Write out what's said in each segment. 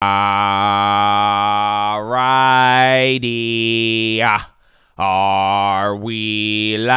Alrighty. Are we live?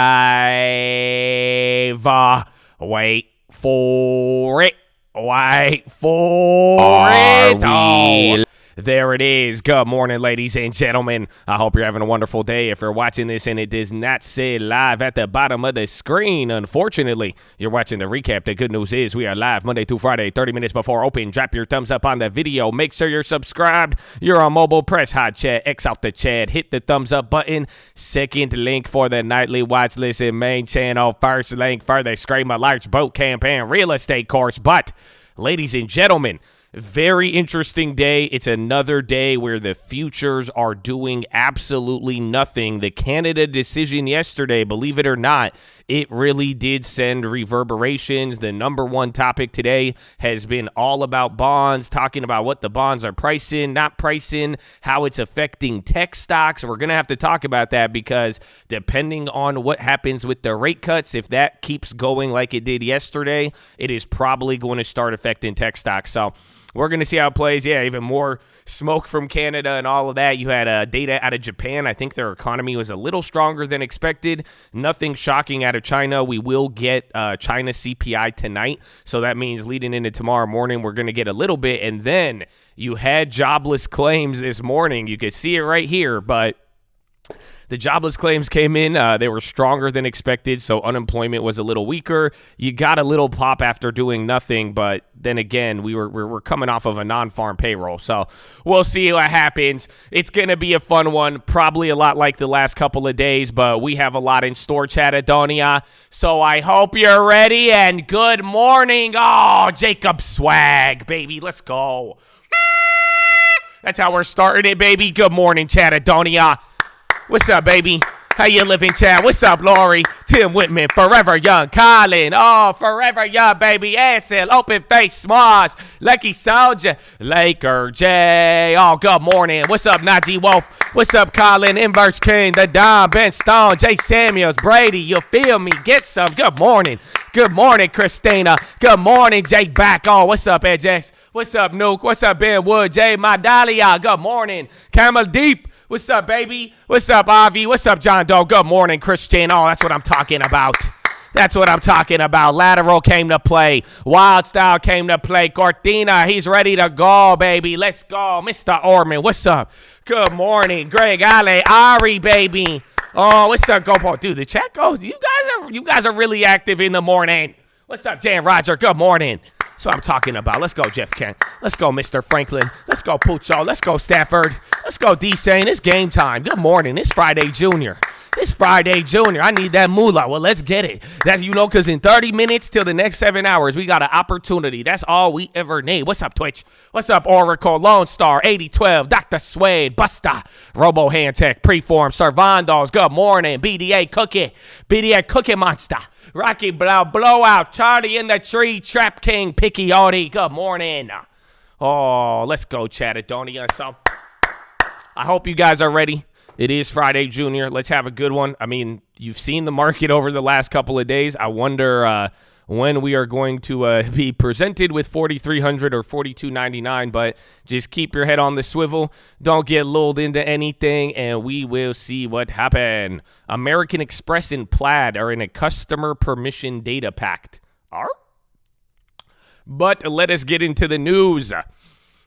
Wait for it. Wait for it. Oh, there it is. Good morning, ladies and gentlemen. I hope you're having a wonderful day. If you're watching this and it does not say live at the bottom of the screen, unfortunately, you're watching the recap. The good news is we are live Monday through Friday, 30 minutes before open. Drop your thumbs up on the video. Make sure you're subscribed. You're on mobile. Press hot chat. X out the chat. Hit the thumbs up button. Second link for the nightly watch list and main channel. First link for the Scream a Large Boat Campaign real estate course. But, ladies and gentlemen, very interesting day. It's another day where the futures are doing absolutely nothing. The Canada decision yesterday, believe it or not, it really did send reverberations. The number one topic today has been all about bonds, talking about what the bonds are pricing, not pricing, how it's affecting tech stocks. We're going to have to talk about that because depending on what happens with the rate cuts, if that keeps going like it did yesterday, it is probably going to start affecting tech stocks. So we're going to see how it plays. Yeah, even more smoke from Canada and all of that. You had data out of Japan. I think their economy was a little stronger than expected. Nothing shocking out of China. We will get China CPI tonight. So that means leading into tomorrow morning, we're going to get a little bit. And then you had jobless claims this morning. You could see it right here, but the jobless claims came in. They were stronger than expected, so unemployment was a little weaker. You got a little pop after doing nothing, but then again, we're coming off of a non-farm payroll, so we'll see what happens. It's going to be a fun one, probably a lot like the last couple of days, but we have a lot in store, Chatadonia, so I hope you're ready, and good morning. Oh, Jacob Swag, baby, let's go. That's how we're starting it, baby. Good morning, Chatadonia. What's up, baby? How you living, Chad? What's up, Lori? Tim Whitman, Forever Young, Colin. Oh, Forever Young, baby. Ansel, Open Face, Smosh, Lucky Soldier, Laker, J. Oh, good morning. What's up, Najee Wolf? What's up, Colin, Inverse King, The Don, Ben Stone, Jay Samuels, Brady. You feel me? Get some. Good morning. Good morning, Christina. Good morning, Jake Back. Oh, what's up, Edgex? What's up, Nuke? What's up, Ben Wood? Jay Madalia. Good morning. Camel Deep. What's up, baby? What's up, Avi? What's up, John Doe? Good morning, Christian. Oh, that's what I'm talking about. That's what I'm talking about. Lateral came to play. Wild Style came to play. Cortina, he's ready to go, baby. Let's go. Mr. Orman, what's up? Good morning. Greg, Ale, Ari, baby. Oh, what's up, GoPro? Dude, the chat goes. You guys are really active in the morning. What's up, Jan Roger? Good morning. That's what I'm talking about. Let's go, Jeff Kent. Let's go, Mr. Franklin. Let's go, Pucho. Let's go, Stafford. Let's go, D-Sane. It's game time. Good morning. It's Friday Junior. It's Friday Junior. I need that moolah. Well, let's get it. That's, because in 30 minutes till the next 7 hours, we got an opportunity. That's all we ever need. What's up, Twitch? What's up, Oracle, Lone Star, 8012, Dr. Suede, Busta, Robo Handtech, Preform, Servandos. Good morning. BDA Cookie Monster. Rocky Blowout, Charlie in the Tree, Trap King, Picky Audi. Good morning. Oh, let's go, Chatadonia. So, I hope you guys are ready. It is Friday, Junior. Let's have a good one. I mean, you've seen the market over the last couple of days. I wonder when we are going to be presented with 4,300 or 4,299, but just keep your head on the swivel. Don't get lulled into anything, and we will see what happens. American Express and Plaid are in a customer permission data pact. But let us get into the news.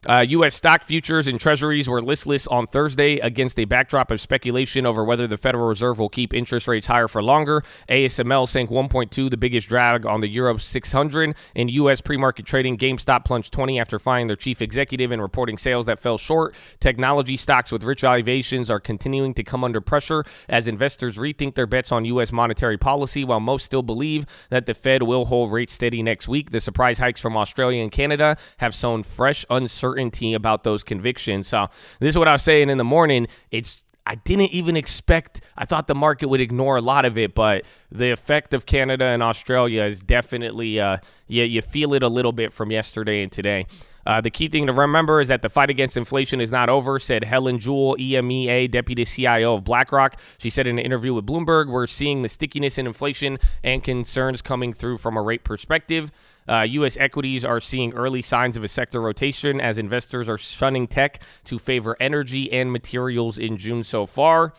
U.S. stock futures and treasuries were listless on Thursday against a backdrop of speculation over whether the Federal Reserve will keep interest rates higher for longer. ASML sank 1.2, the biggest drag on the Euro 600. In U.S. pre-market trading, GameStop plunged 20 after firing their chief executive and reporting sales that fell short. Technology stocks with rich valuations are continuing to come under pressure as investors rethink their bets on U.S. monetary policy, while most still believe that the Fed will hold rates steady next week. The surprise hikes from Australia and Canada have sown fresh uncertainty about those convictions. So this is what I was saying in the morning. I didn't even expect, I thought the market would ignore a lot of it, but the effect of Canada and Australia is definitely, you feel it a little bit from yesterday and today. The key thing to remember is that the fight against inflation is not over, said Helen Jewell, EMEA Deputy CIO of BlackRock. She said in an interview with Bloomberg, we're seeing the stickiness in inflation and concerns coming through from a rate perspective. U.S. equities are seeing early signs of a sector rotation as investors are shunning tech to favor energy and materials in June so far.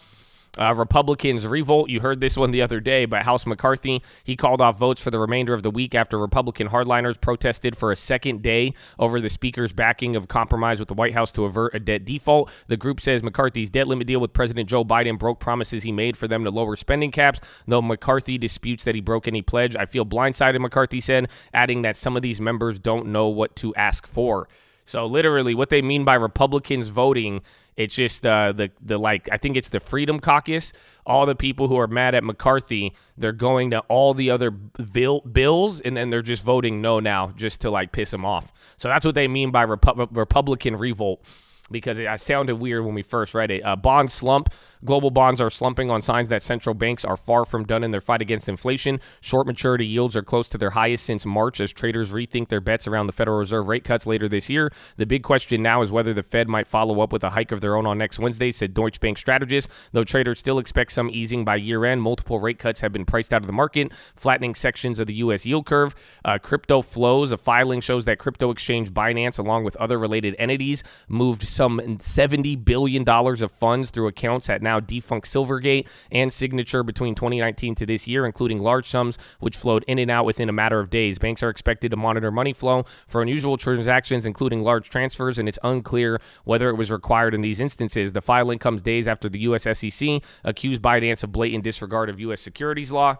Republicans revolt. You heard this one the other day by House McCarthy. He called off votes for the remainder of the week after Republican hardliners protested for a second day over the speaker's backing of compromise with the White House to avert a debt default. The group says McCarthy's debt limit deal with President Joe Biden broke promises he made for them to lower spending caps, though McCarthy disputes that he broke any pledge. I feel blindsided, McCarthy said, adding that some of these members don't know what to ask for. So literally what they mean by Republicans voting, it's just I think it's the Freedom Caucus. All the people who are mad at McCarthy, they're going to all the other bills, and then they're just voting no now just to like piss him off. So that's what they mean by Republican revolt, because it sounded weird when we first read it. Bond slump. Global bonds are slumping on signs that central banks are far from done in their fight against inflation. Short maturity yields are close to their highest since March as traders rethink their bets around the Federal Reserve rate cuts later this year. The big question now is whether the Fed might follow up with a hike of their own on next Wednesday, said Deutsche Bank strategist. Though traders still expect some easing by year-end, multiple rate cuts have been priced out of the market, flattening sections of the U.S. yield curve. Crypto flows. A filing shows that crypto exchange Binance, along with other related entities, moved some $70 billion of funds through accounts at now defunct Silvergate and Signature between 2019 to this year, including large sums which flowed in and out within a matter of days. Banks are expected to monitor money flow for unusual transactions, including large transfers, and it's unclear whether it was required in these instances. The filing comes days after the U.S. SEC accused Binance of blatant disregard of U.S. securities law.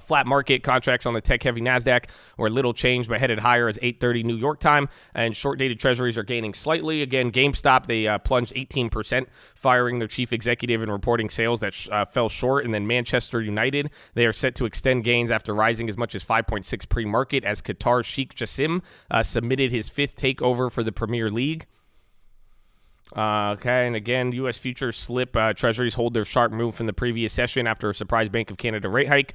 Flat market. Contracts on the tech-heavy NASDAQ were little changed but headed higher as 8:30 New York time, and short-dated treasuries are gaining slightly. Again, GameStop, they plunged 18%, firing their chief executive and reporting sales that fell short. And then Manchester United, they are set to extend gains after rising as much as 5.6 pre-market as Qatar's Sheikh Jassim submitted his fifth takeover for the Premier League. Okay, and again, U.S. futures slip. Treasuries hold their sharp move from the previous session after a surprise Bank of Canada rate hike.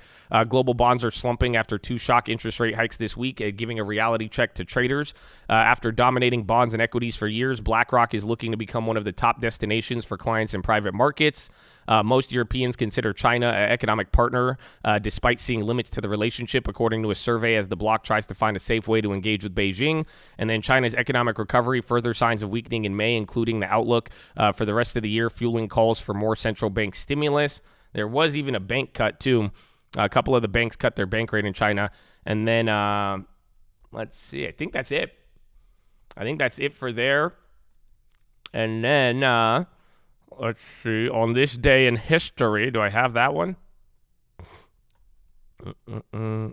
Global bonds are slumping after two shock interest rate hikes this week, giving a reality check to traders. After dominating bonds and equities for years, BlackRock is looking to become one of the top destinations for clients in private markets. Most Europeans consider China an economic partner, despite seeing limits to the relationship, according to a survey, as the bloc tries to find a safe way to engage with Beijing. And then China's economic recovery, further signs of weakening in May, including the outlook for the rest of the year, fueling calls for more central bank stimulus. There was even a bank cut, too. A couple of the banks cut their bank rate in China. And then, let's see, I think that's it. I think that's it for there. And then, let's see, on this day in history, do I have that one?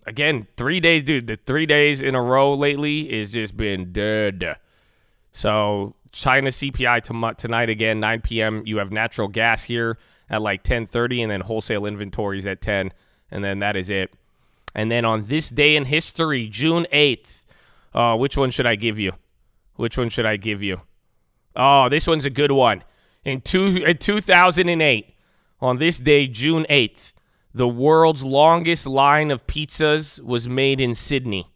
Again, 3 days, dude. The 3 days in a row lately has just been dead. So, China CPI tonight again, 9 p.m. You have natural gas here at like 10:30, and then wholesale inventories at 10, and then that is it. And then on this day in history, June 8th, which one should I give you? Oh, this one's a good one. In 2008, on this day, June 8th, the world's longest line of pizzas was made in Sydney.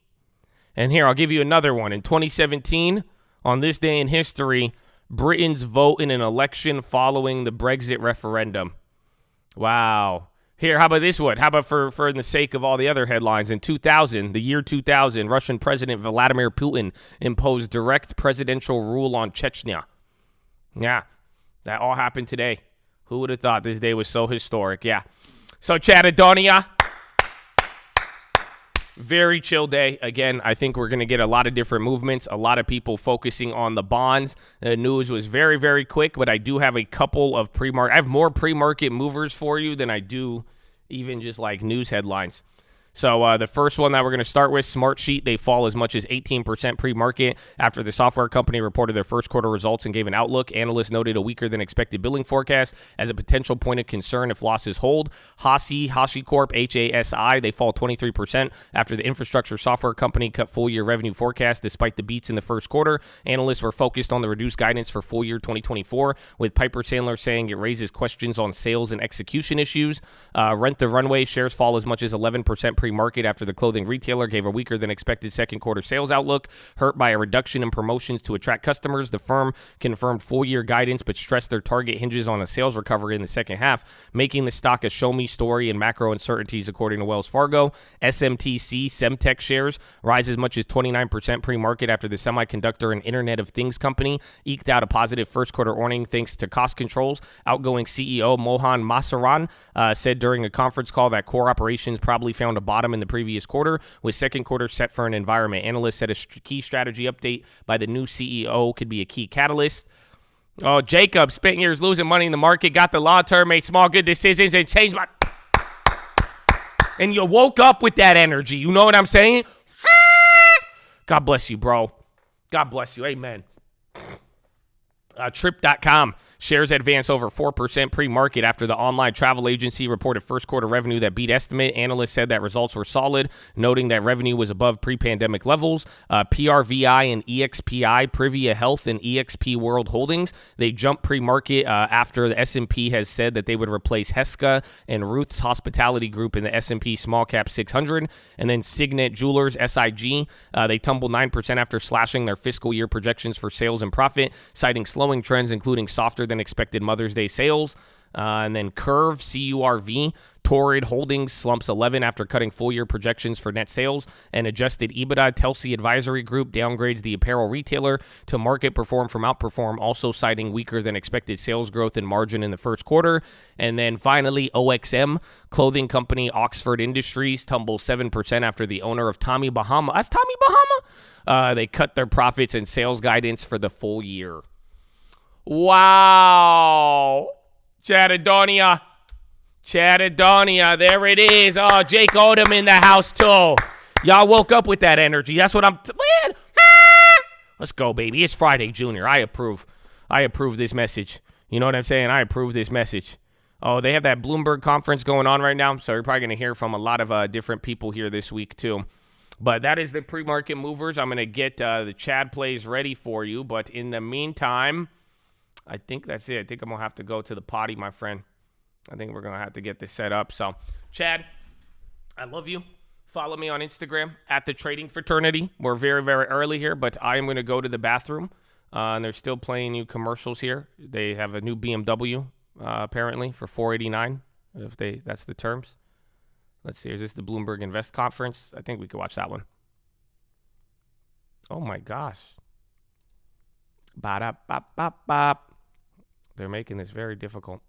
And here, I'll give you another one. In 2017, on this day in history, Britons vote in an election following the Brexit referendum. Wow. Here, how about this one? How about for the sake of all the other headlines? In 2000, the year 2000, Russian President Vladimir Putin imposed direct presidential rule on Chechnya. Yeah. That all happened today. Who would have thought this day was so historic? Yeah. So, Chattadonia, very chill day. Again, I think we're going to get a lot of different movements, a lot of people focusing on the bonds. The news was very, very quick, but I do have a couple of pre-market. I have more pre-market movers for you than I do even just like news headlines. So the first one that we're going to start with, Smartsheet, they fall as much as 18% pre-market after the software company reported their first quarter results and gave an outlook. Analysts noted a weaker than expected billing forecast as a potential point of concern if losses hold. HashiCorp, HASI, they fall 23% after the infrastructure software company cut full-year revenue forecast despite the beats in the first quarter. Analysts were focused on the reduced guidance for full year 2024, with Piper Sandler saying it raises questions on sales and execution issues. Rent the Runway shares fall as much as 11% pre-market after the clothing retailer gave a weaker than expected second quarter sales outlook, hurt by a reduction in promotions to attract customers. The firm confirmed full-year guidance, but stressed their target hinges on a sales recovery in the second half, making the stock a show-me story in macro uncertainties, according to Wells Fargo. SMTC, Semtech shares rise as much as 29% pre-market after the semiconductor and Internet of Things company eked out a positive first quarter earning thanks to cost controls. Outgoing CEO Mohan Masaran said during a conference call that core operations probably found a bottom in the previous quarter, with second quarter set for an environment. Analysts said a key strategy update by the new CEO could be a key catalyst. Oh, Jacob spent years losing money in the market, got the long-term, made small good decisions, and changed my... And you woke up with that energy. You know what I'm saying? God bless you, bro. God bless you. Amen. Trip.com shares advance over 4% pre-market after the online travel agency reported first quarter revenue that beat estimate. Analysts said that results were solid, noting that revenue was above pre-pandemic levels. PRVI and EXPI, Privia Health and EXP World Holdings, they jumped pre-market after the S&P has said that they would replace Heska and Ruth's Hospitality Group in the S&P Small Cap 600. And then Signet Jewelers, SIG, they tumbled 9% after slashing their fiscal year projections for sales and profit, citing slowing trends, including softer than expected Mother's Day sales. And then Curve, CURV, Torrid Holdings slumps 11 after cutting full-year projections for net sales and adjusted EBITDA. Telsey Advisory Group downgrades the apparel retailer to market perform from outperform, also citing weaker than expected sales growth and margin in the first quarter. And then finally, OXM, clothing company Oxford Industries, tumbles 7% after the owner of Tommy Bahama, that's Tommy Bahama, they cut their profits and sales guidance for the full year. Wow. Chattadonia, there it is. Oh, Jake Odom in the house too. Y'all woke up with that energy. That's what man. Let's go, baby. It's Friday, Junior. I approve this message. You know what I'm saying? I approve this message. Oh, they have that Bloomberg conference going on right now, so you're probably going to hear from a lot of different people here this week too. But that is the pre-market movers. I'm going to get the Chad plays ready for you, but in the meantime, I think that's it. I think I'm going to have to go to the potty, my friend. I think we're going to have to get this set up. So, Chad, I love you. Follow me on Instagram at The Trading Fraternity. We're very, very early here, but I am going to go to the bathroom. And they're still playing new commercials here. They have a new BMW, apparently, for $489, that's the terms. Let's see. Is this the Bloomberg Invest Conference? I think we could watch that one. Oh, my gosh. Ba-da-bop-bop-bop. They're making this very difficult.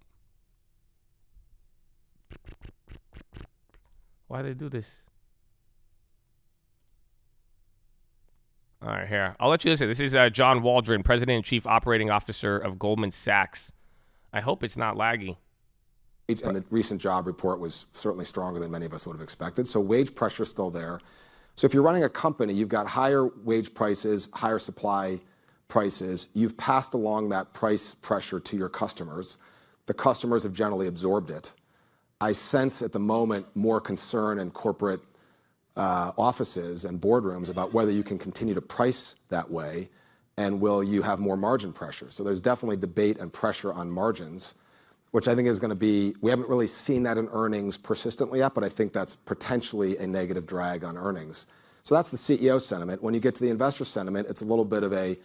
Why do they do this? All right, here. I'll let you listen. This is John Waldron, President and Chief Operating Officer of Goldman Sachs. I hope it's not laggy. And the recent job report was certainly stronger than many of us would have expected. So wage pressure is still there. So if you're running a company, you've got higher wage prices, higher supply prices. You've passed along that price pressure to your customers. The customers have generally absorbed it. I sense at the moment more concern in corporate offices and boardrooms about whether you can continue to price that way and will you have more margin pressure. So there's definitely debate and pressure on margins, which I think is going to be, we haven't really seen that in earnings persistently yet, but I think that's potentially a negative drag on earnings. So that's the CEO sentiment. When you get to the investor sentiment, it's a little bit of a,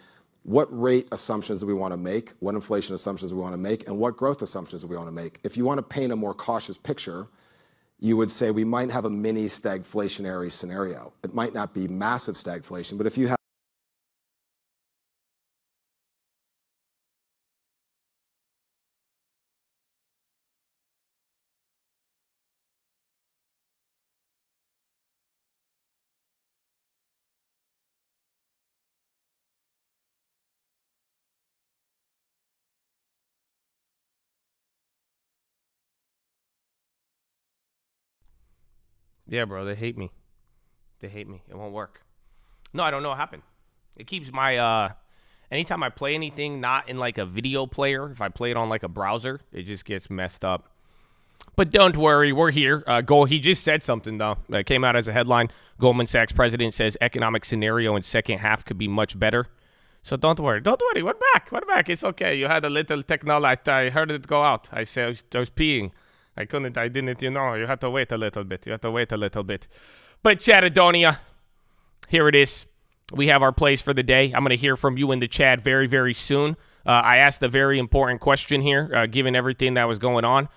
what rate assumptions do we want to make, what inflation assumptions do we want to make, and what growth assumptions do we want to make? If you want to paint a more cautious picture, you would say we might have a mini stagflationary scenario. It might not be massive stagflation, but if you have Yeah, bro, they hate me. They hate me. It won't work. No, I don't know what happened. It keeps my, anytime I play anything not in like a video player, if I play it on like a browser, it just gets messed up. But don't worry, we're here. He just said something, though. That came out as a headline. Goldman Sachs president says economic scenario in second half could be much better. So don't worry. Don't worry. We're back. It's okay. You had a little technology. I heard it go out. I said I was peeing. I didn't, you have to wait a little bit. But Chattadonia, here it is. We have our plays for the day. I'm going to hear from you in the chat very, very soon. I asked a very important question here, given everything that was going on.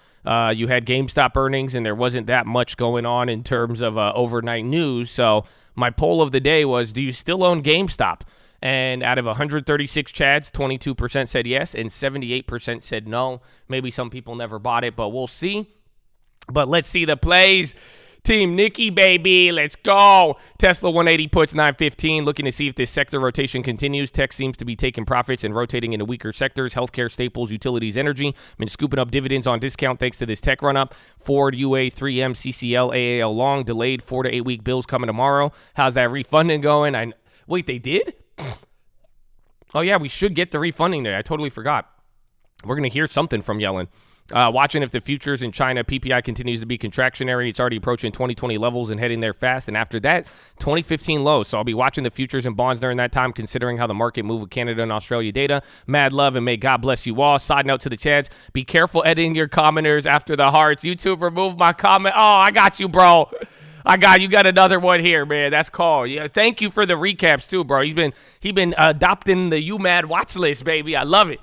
You had GameStop earnings, and there wasn't that much going on in terms of overnight news. So my poll of the day was, do you still own GameStop? And out of 136 chads, 22% said yes, and 78% said no. Maybe some people never bought it, but we'll see. But let's see the plays. Team Nikki, baby, let's go. Tesla 180 puts 915, looking to see if this sector rotation continues. Tech seems to be taking profits and rotating into weaker sectors. Healthcare, staples, utilities, energy. Been scooping up dividends on discount thanks to this tech run-up. Ford, UA, 3M, CCL, AAL long, delayed 4 to 8 week bills coming tomorrow. How's that refunding going? Wait, they did? Oh, yeah, we should get the refunding there. I totally forgot. We're going to hear something from Yellen. Watching if the futures in China, PPI continues to be contractionary. It's already approaching 2020 levels and heading there fast. And after that, 2015 lows. So I'll be watching the futures and bonds during that time, considering how the market moved with Canada and Australia data. Mad love, and may God bless you all. Side note to the chads, be careful editing your commenters after the hearts. YouTube, remove my comment. Oh, I got you, bro. You got another one here, man. That's called. Yeah, thank you for the recaps too, bro. He been adopting the UMAD watch list, baby. I love it.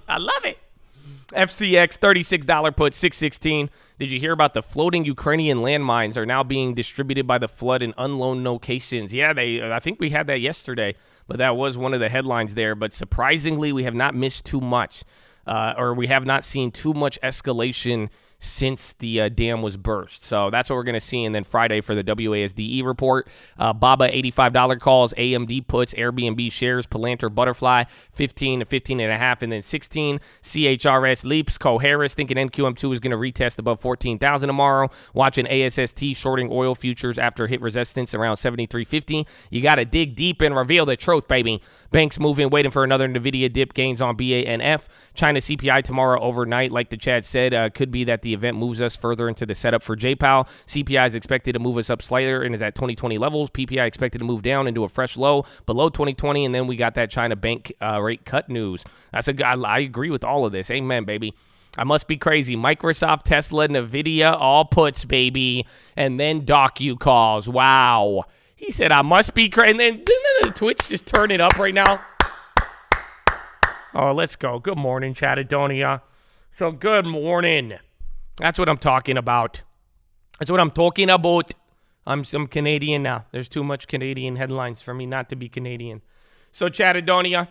FCX $36 put 616. Did you hear about the floating Ukrainian landmines are now being distributed by the flood in unknown locations? Yeah, I think we had that yesterday, but that was one of the headlines there. But surprisingly, we have not missed too much, or we have not seen too much escalation since the dam was burst. So that's what we're going to see. And then Friday for the WASDE report, BABA $85 calls, AMD puts, Airbnb shares, Palantir Butterfly 15 to 15.5, and then 16. CHRS leaps, Coherus thinking NQM2 is going to retest above 14,000 tomorrow. Watching ASST shorting oil futures after hit resistance around 73.50. You got to dig deep and reveal the truth, baby. Banks moving, waiting for another NVIDIA dip, gains on BANF. China CPI tomorrow overnight, like the chat said, could be that the event moves us further into the setup for JPOW. CPI is expected to move us up slightly and is at 2020 levels. PPI expected to move down into a fresh low below 2020, and then we got that China bank rate cut news. I agree with all of this. Amen, baby. I must be crazy. Microsoft, Tesla, NVIDIA, all puts, baby, and then docu calls. Wow. He said, I must be crazy. And then the Twitch just turn it up right now. Oh, let's go. Good morning, Chattadonia. So, good morning. That's what I'm talking about. I'm Canadian now. There's too much Canadian headlines for me not to be Canadian. So, Chattadonia,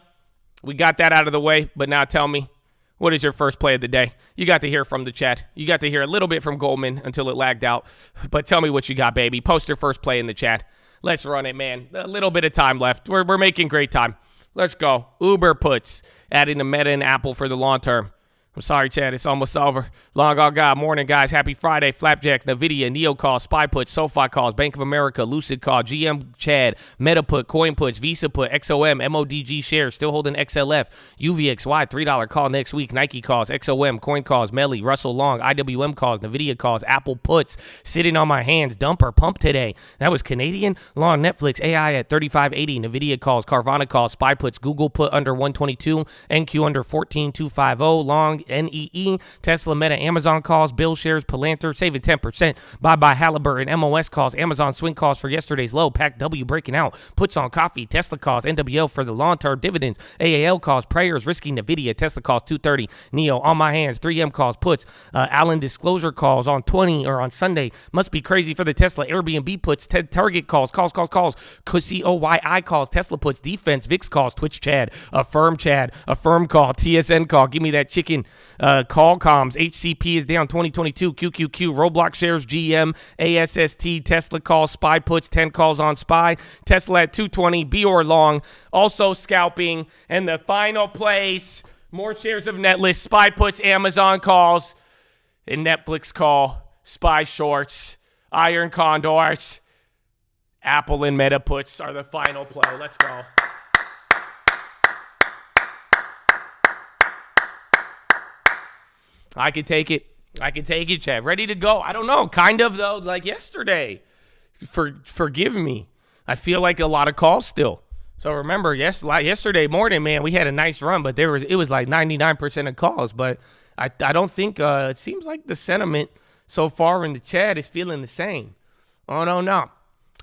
we got that out of the way. But now tell me, what is your first play of the day? You got to hear from the chat. You got to hear a little bit from Goldman until it lagged out. But tell me what you got, baby. Post your first play in the chat. Let's run it, man. A little bit of time left. We're making great time. Let's go. Uber puts, adding the Meta and Apple for the long term. I'm sorry, Chad. It's almost over. Long all God. Morning, guys. Happy Friday. Flapjacks, NVIDIA, Neo calls, Spy puts, SoFi calls, Bank of America, Lucid call, GM Chad, Meta put, Coin puts, Visa put, XOM, MODG shares, still holding XLF, UVXY, $3 call next week, Nike calls, XOM, Coin calls, Melly, Russell Long, IWM calls, NVIDIA calls, Apple puts, sitting on my hands, dump or pump today. That was Canadian. Long Netflix, AI at 35.80, NVIDIA calls, Carvana calls, Spy puts, Google put under 122, NQ under 14,250, Long, NEE, Tesla, Meta, Amazon calls, Bill shares, Palantir, saving 10%. Bye-bye, Halliburton, MOS calls, Amazon swing calls for yesterday's low, Pack W breaking out, puts on coffee, Tesla calls, NWL for the long-term dividends, AAL calls, prayers, risking NVIDIA, Tesla calls, 230, Neo, on my hands, 3M calls, puts, Allen disclosure calls on 20 or on Sunday, must be crazy for the Tesla, Airbnb puts, Target calls, COYI calls, Tesla puts, defense, VIX calls, Twitch Chad, affirm call, TSN call, give me that chicken, call comms, HCP is down 2022, QQQ, Roblox shares, GM, ASST, Tesla calls, Spy puts, 10 calls on Spy, Tesla at 220, Bior long, also scalping, and the final place, more shares of Netlist, Spy puts, Amazon calls, and Netflix call, Spy shorts, Iron Condors, Apple and Meta puts are the final play. Let's go. I can take it, Chad. Ready to go. I don't know. Kind of, though, like yesterday. Forgive me. I feel like a lot of calls still. So remember, yesterday morning, man, we had a nice run, but it was like 99% of calls. But I don't think it seems like the sentiment so far in the chat is feeling the same. Oh, no.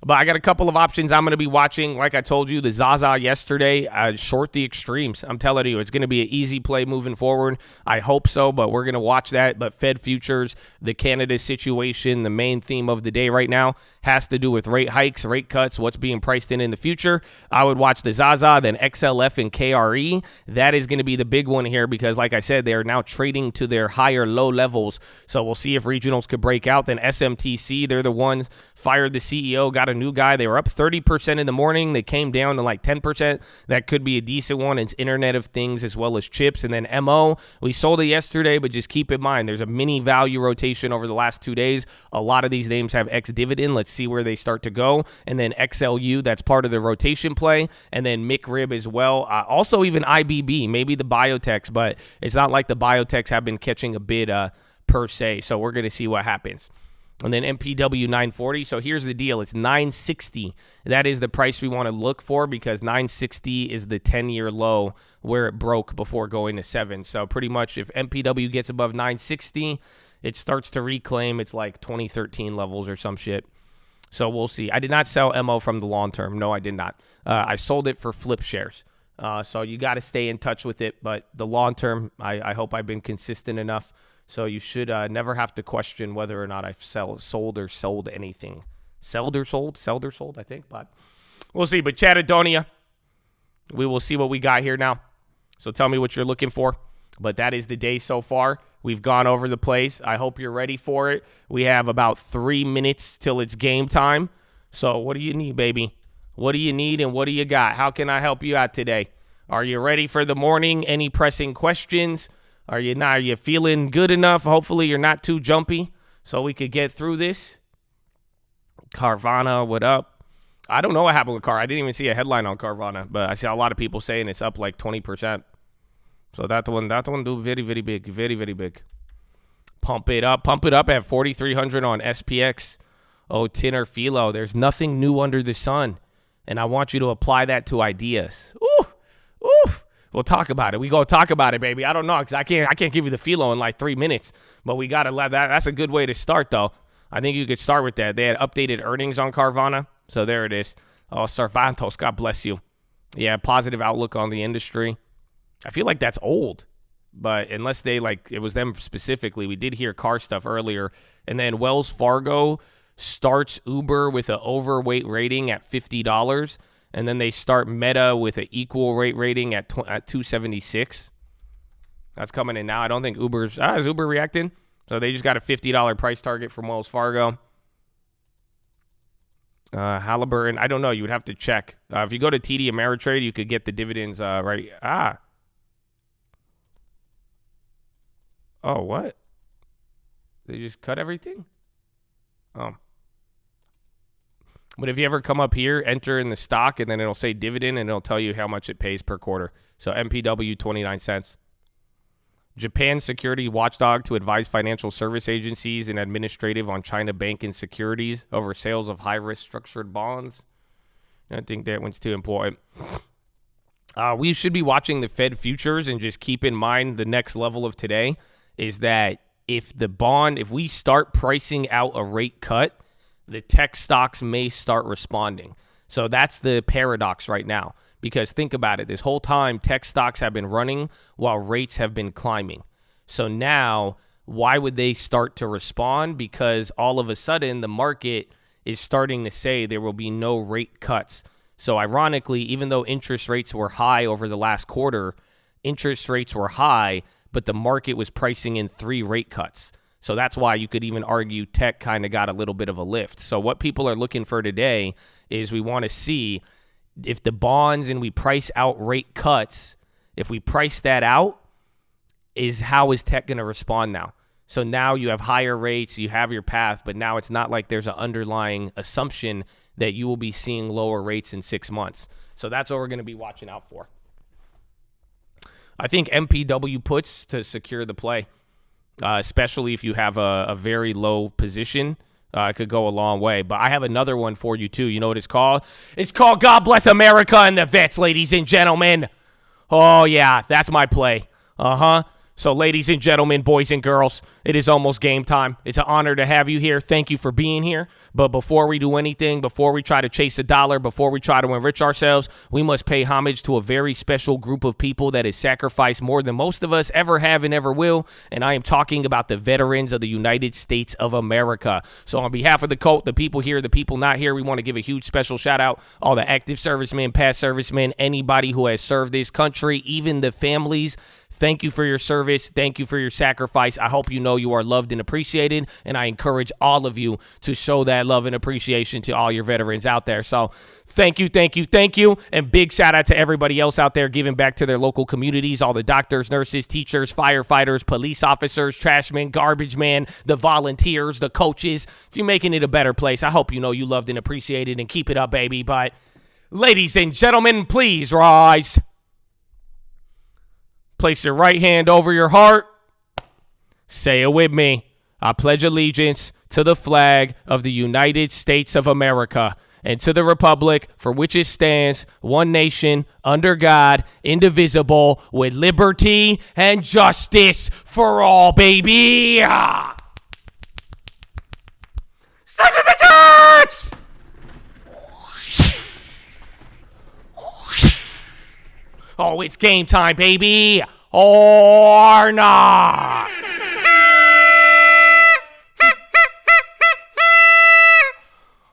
But I got a couple of options I'm going to be watching. Like I told you, the Zaza yesterday, short the extremes. I'm telling you, it's going to be an easy play moving forward. I hope so, but we're going to watch that. But Fed futures, the Canada situation, the main theme of the day right now has to do with rate hikes, rate cuts, what's being priced in the future. I would watch the Zaza, then XLF and KRE. That is going to be the big one here because, like I said, they are now trading to their higher low levels. So we'll see if regionals could break out. Then SMTC, they're the ones, fired the CEO, got a new guy. They were up 30% in the morning. They came down to like 10%. That could be a decent one. It's Internet of Things as well as chips. And then MO, we sold it yesterday, but just keep in mind, there's a mini value rotation over the last 2 days. A lot of these names have ex-dividend. Let's see where they start to go. And then XLU, that's part of the rotation play. And then MICRIB as well. Also even IBB, maybe the biotechs, but it's not like the biotechs have been catching a bid per se. So we're going to see what happens. And then MPW 940. So here's the deal. It's 960. That is the price we want to look for because 960 is the 10-year low where it broke before going to 7. So pretty much if MPW gets above 960, it starts to reclaim its like 2013 levels or some shit. So we'll see. I did not sell MO from the long term. No, I did not. I sold it for flip shares. So you got to stay in touch with it. But the long term, I hope I've been consistent enough. So you should never have to question whether or not I've sold anything. Sold or sold, I think. But we'll see. But Chattadonia, we will see what we got here now. So tell me what you're looking for. But that is the day so far. We've gone over the place. I hope you're ready for it. We have about 3 minutes till it's game time. So what do you need, baby? What do you need and what do you got? How can I help you out today? Are you ready for the morning? Any pressing questions? Are you feeling good enough? Hopefully you're not too jumpy so we could get through this. Carvana, what up? I don't know what happened with Car. I didn't even see a headline on Carvana, but I see a lot of people saying it's up like 20%. So that one do very, very big, very, very big. Pump it up at 4,300 on SPX. Oh, Tinner PHILO. There's nothing new under the sun, and I want you to apply that to ideas. Ooh. We'll talk about it. We go talk about it, baby. I don't know because I can't give you the PHILO in like 3 minutes, but we gotta let that. That's a good way to start, though. I think you could start with that. They had updated earnings on Carvana, so there it is. Oh, Cervantes, God bless you. Yeah, positive outlook on the industry. I feel like that's old, but unless they it was them specifically. We did hear car stuff earlier, and then Wells Fargo starts Uber with an overweight rating at $50. And then they start Meta with an equal rate rating at 276. That's coming in now. I don't think is Uber reacting? So they just got a $50 price target from Wells Fargo. Halliburton, I don't know. You would have to check. If you go to TD Ameritrade, you could get the dividends right. Oh, what? They just cut everything? Oh. But if you ever come up here, enter in the stock, and then it'll say dividend, and it'll tell you how much it pays per quarter. So MPW, 29 cents. Japan Security Watchdog to advise financial service agencies and administrative on China bank and securities over sales of high-risk structured bonds. I think that one's too important. We should be watching the Fed futures and just keep in mind the next level of today is that if we start pricing out a rate cut, the tech stocks may start responding. So that's the paradox right now. Because think about it. This whole time, tech stocks have been running while rates have been climbing. So now, why would they start to respond? Because all of a sudden, the market is starting to say there will be no rate cuts. So ironically, even though interest rates were high over the last quarter, interest rates were high, but the market was pricing in 3 rate cuts. So that's why you could even argue tech kind of got a little bit of a lift. So what people are looking for today is we want to see if the bonds and we price out rate cuts, if we price that out, how is tech going to respond now? So now you have higher rates, you have your path, but now it's not like there's an underlying assumption that you will be seeing lower rates in 6 months. So that's what we're going to be watching out for. I think MPW puts to secure the play. Especially if you have a very low position, it could go a long way. But I have another one for you, too. You know what it's called? It's called God Bless America and the Vets, ladies and gentlemen. Oh, yeah, that's my play. So, ladies and gentlemen, boys and girls, it is almost game time. It's an honor to have you here. Thank you for being here. But before we do anything, before we try to chase a dollar, before we try to enrich ourselves, we must pay homage to a very special group of people that has sacrificed more than most of us ever have and ever will. And I am talking about the veterans of the United States of America. So on behalf of the cult, the people here, the people not here, we want to give a huge special shout out. All the active servicemen, past servicemen, anybody who has served this country, even the families. Thank you for your service. Thank you for your sacrifice. I hope you know you are loved and appreciated, and I encourage all of you to show that love and appreciation to all your veterans out there. So thank you, thank you, thank you, and big shout out to everybody else out there giving back to their local communities, all the doctors, nurses, teachers, firefighters, police officers, trashmen, garbage man, the volunteers, the coaches. If you're making it a better place, I hope you know you loved and appreciated, and keep it up, baby. But ladies and gentlemen, please rise. Place your right hand over your heart. Say it with me. I pledge allegiance to the flag of the United States of America and to the republic for which it stands, one nation, under God, indivisible, with liberty and justice for all, baby. Senator Judge! Oh, it's game time, baby. Or not.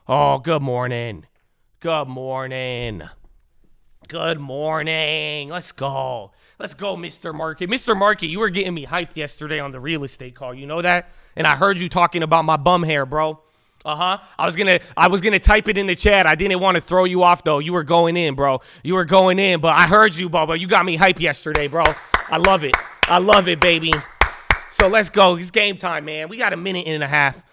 Oh, good morning. Good morning. Good morning. Let's go. Let's go, Mr. Market. Mr. Market, you were getting me hyped yesterday on the real estate call. You know that? And I heard you talking about my bum hair, bro. I was gonna type it in the chat. I didn't want to throw you off though. You were going in, bro. You were going in, but I heard you, Bubba. You got me hyped yesterday, bro. I love it. I love it, baby. So let's go. It's game time, man. We got a minute and a half.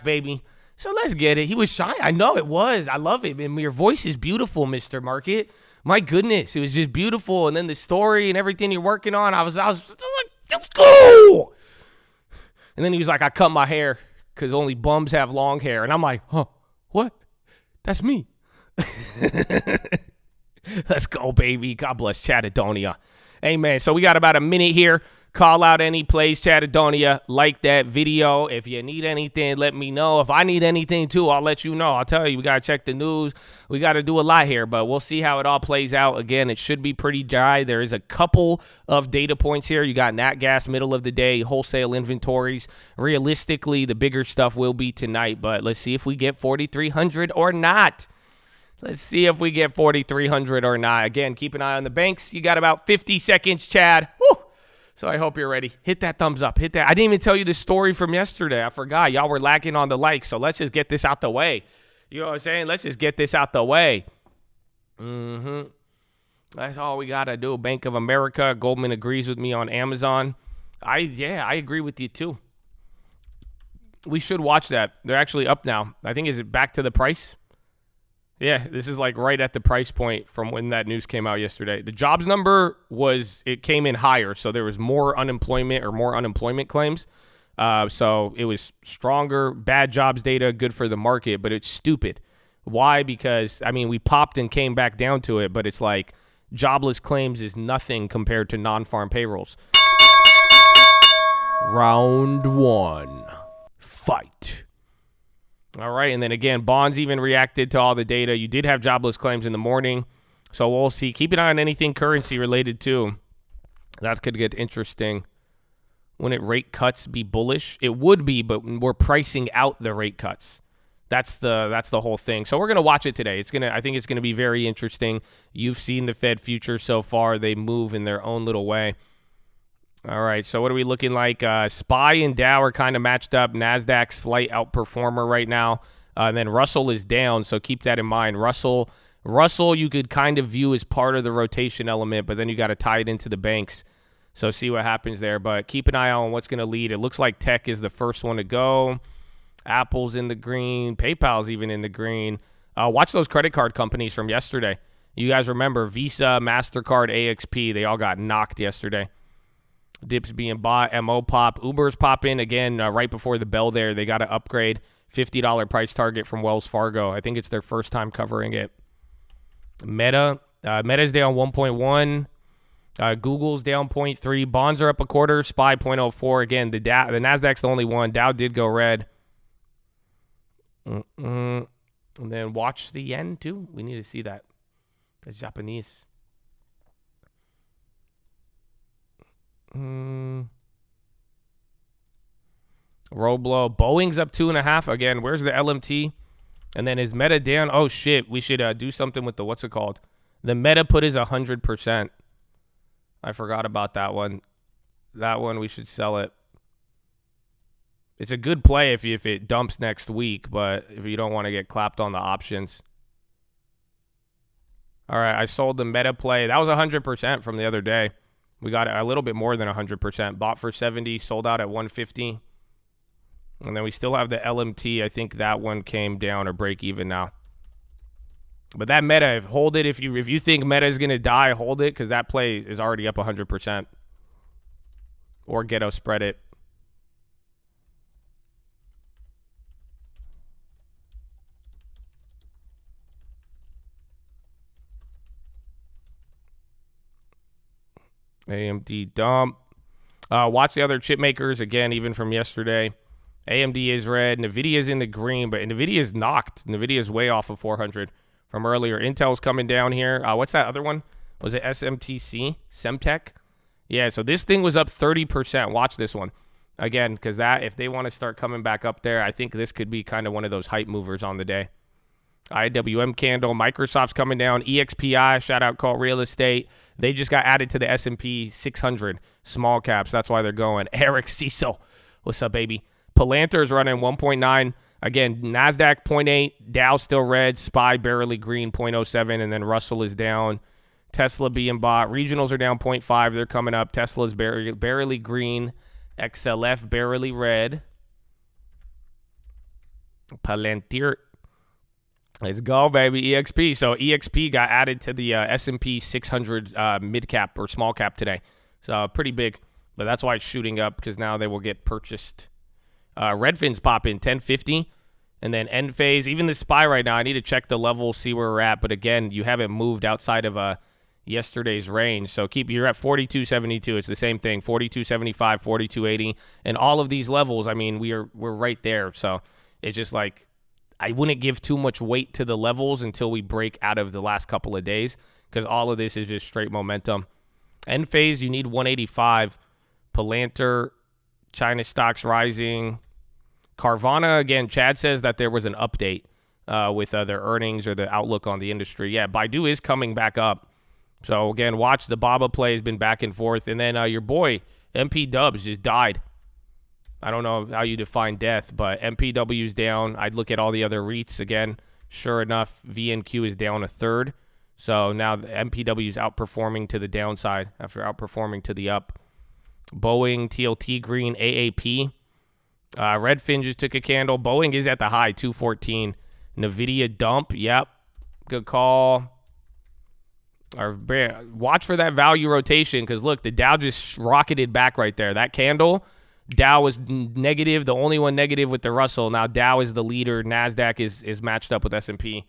Baby. So let's get it. He was shy. I know it was. I love it. And your voice is beautiful, Mr. Market. My goodness, it was just beautiful. And then the story and everything you're working on, I was like, let's go. And then he was like, I cut my hair because only bums have long hair. And I'm like, huh, what? That's me. Let's go, baby. God bless Chattadonia. Amen. So we got about a minute here. Call out any place, Chattadonia. Like that video. If you need anything, let me know. If I need anything too, I'll let you know. I'll tell you, we got to check the news. We got to do a lot here, but we'll see how it all plays out. Again, it should be pretty dry. There is a couple of data points here. You got nat gas, middle of the day, wholesale inventories. Realistically, the bigger stuff will be tonight, but let's see if we get 4,300 or not. Let's see if we get 4,300 or not. Again, keep an eye on the banks. You got about 50 seconds, Chad. Woo! So I hope you're ready. Hit that thumbs up. Hit that. I didn't even tell you the story from yesterday. I forgot. Y'all were lacking on the likes, so let's just get this out the way. You know what I'm saying? Let's just get this out the way. That's all we got to do. Bank of America. Goldman agrees with me on Amazon. I agree with you too. We should watch that. They're actually up now. I think, is it back to the price? Yeah, this is like right at the price point from when that news came out yesterday. The jobs number it came in higher, so there was more unemployment claims. So it was stronger, bad jobs data, good for the market, but it's stupid. Why? Because, I mean, we popped and came back down to it, but it's like jobless claims is nothing compared to non-farm payrolls. Round one, fight. All right, and then again, bonds even reacted to all the data. You did have jobless claims in the morning, so we'll see. Keep an eye on anything currency related too. That could get interesting. Wouldn't rate cuts be bullish? It would be, but we're pricing out the rate cuts. That's the whole thing. So we're gonna watch it today. I think it's gonna be very interesting. You've seen the Fed futures so far; they move in their own little way. All right, so what are we looking like? SPY and Dow are kind of matched up. NASDAQ, slight outperformer right now. And then Russell is down, so keep that in mind. Russell, you could kind of view as part of the rotation element, but then you got to tie it into the banks. So see what happens there. But keep an eye on what's going to lead. It looks like tech is the first one to go. Apple's in the green. PayPal's even in the green. Watch those credit card companies from yesterday. You guys remember Visa, MasterCard, AXP. They all got knocked yesterday. Dips being bought, MO pop. Uber's popping again right before the bell there. They got to upgrade. $50 price target from Wells Fargo. I think it's their first time covering it. Meta's down 1.1. Google's down 0.3. Bonds are up a quarter. SPY 0.04. Again, the Nasdaq's the only one. Dow did go red. And then watch the yen too. We need to see that. It's Japanese. Roblo. Boeing's up 2.5. Again, where's the LMT? And then is Meta down? Oh, shit. We should do something with the, what's it called? The Meta put is 100%. I forgot about that one. That one, we should sell it. It's a good play if it dumps next week, but if you don't want to get clapped on the options. All right, I sold the Meta play. That was 100% from the other day. We got a little bit more than 100%. Bought for 70, sold out at 150. And then we still have the LMT. I think that one came down or break even now. But that Meta, hold it. If you think Meta is going to die, hold it, because that play is already up 100%. Or ghetto spread it. AMD dump. Watch the other chip makers again, even from yesterday. AMD is red. NVIDIA is in the green, but NVIDIA is knocked. NVIDIA is way off of 400 from earlier. Intel's coming down here. What's that other one? Was it SMTC? Semtech? Yeah, so this thing was up 30%. Watch this one. Again, because that, if they want to start coming back up there, I think this could be kind of one of those hype movers on the day. IWM candle. Microsoft's coming down. EXPI, shout out Call Real Estate. They just got added to the S&P 600 small caps. That's why they're going. Eric Cecil. What's up, baby? Palantir's running 1.9. Again, NASDAQ 0.8. Dow still red. SPY barely green 0.07. And then Russell is down. Tesla being bought. Regionals are down 0.5. They're coming up. Tesla's barely green. XLF barely red. Palantir. Let's go, baby. EXP. So EXP got added to the S&P 600 mid cap or small cap today. So pretty big. But that's why it's shooting up, because now they will get purchased. Redfin's pop in 1050. And then end phase. Even the SPY right now, I need to check the level, see where we're at. But again, you haven't moved outside of yesterday's range. So you're at 42.72. It's the same thing. 42.75, 42.80. And all of these levels, I mean, we're right there. So it's just like, I wouldn't give too much weight to the levels until we break out of the last couple of days, because all of this is just straight momentum. End phase, you need 185. Palantir, China stocks rising. Carvana, again, Chad says that there was an update with their earnings or the outlook on the industry. Yeah, Baidu is coming back up. So, again, watch the Baba play has been back and forth. And then your boy, MP Dubs, just died. I don't know how you define death, but MPW's down. I'd look at all the other REITs again. Sure enough, VNQ is down a third. So now the MPW's outperforming to the downside after outperforming to the up. Boeing, TLT green, AAP. Redfin just took a candle. Boeing is at the high, 214. NVIDIA dump. Yep. Good call. Watch for that value rotation, because, look, the Dow just rocketed back right there. That candle, Dow was negative, the only one negative with the Russell. Now Dow is the leader. NASDAQ is matched up with S&P.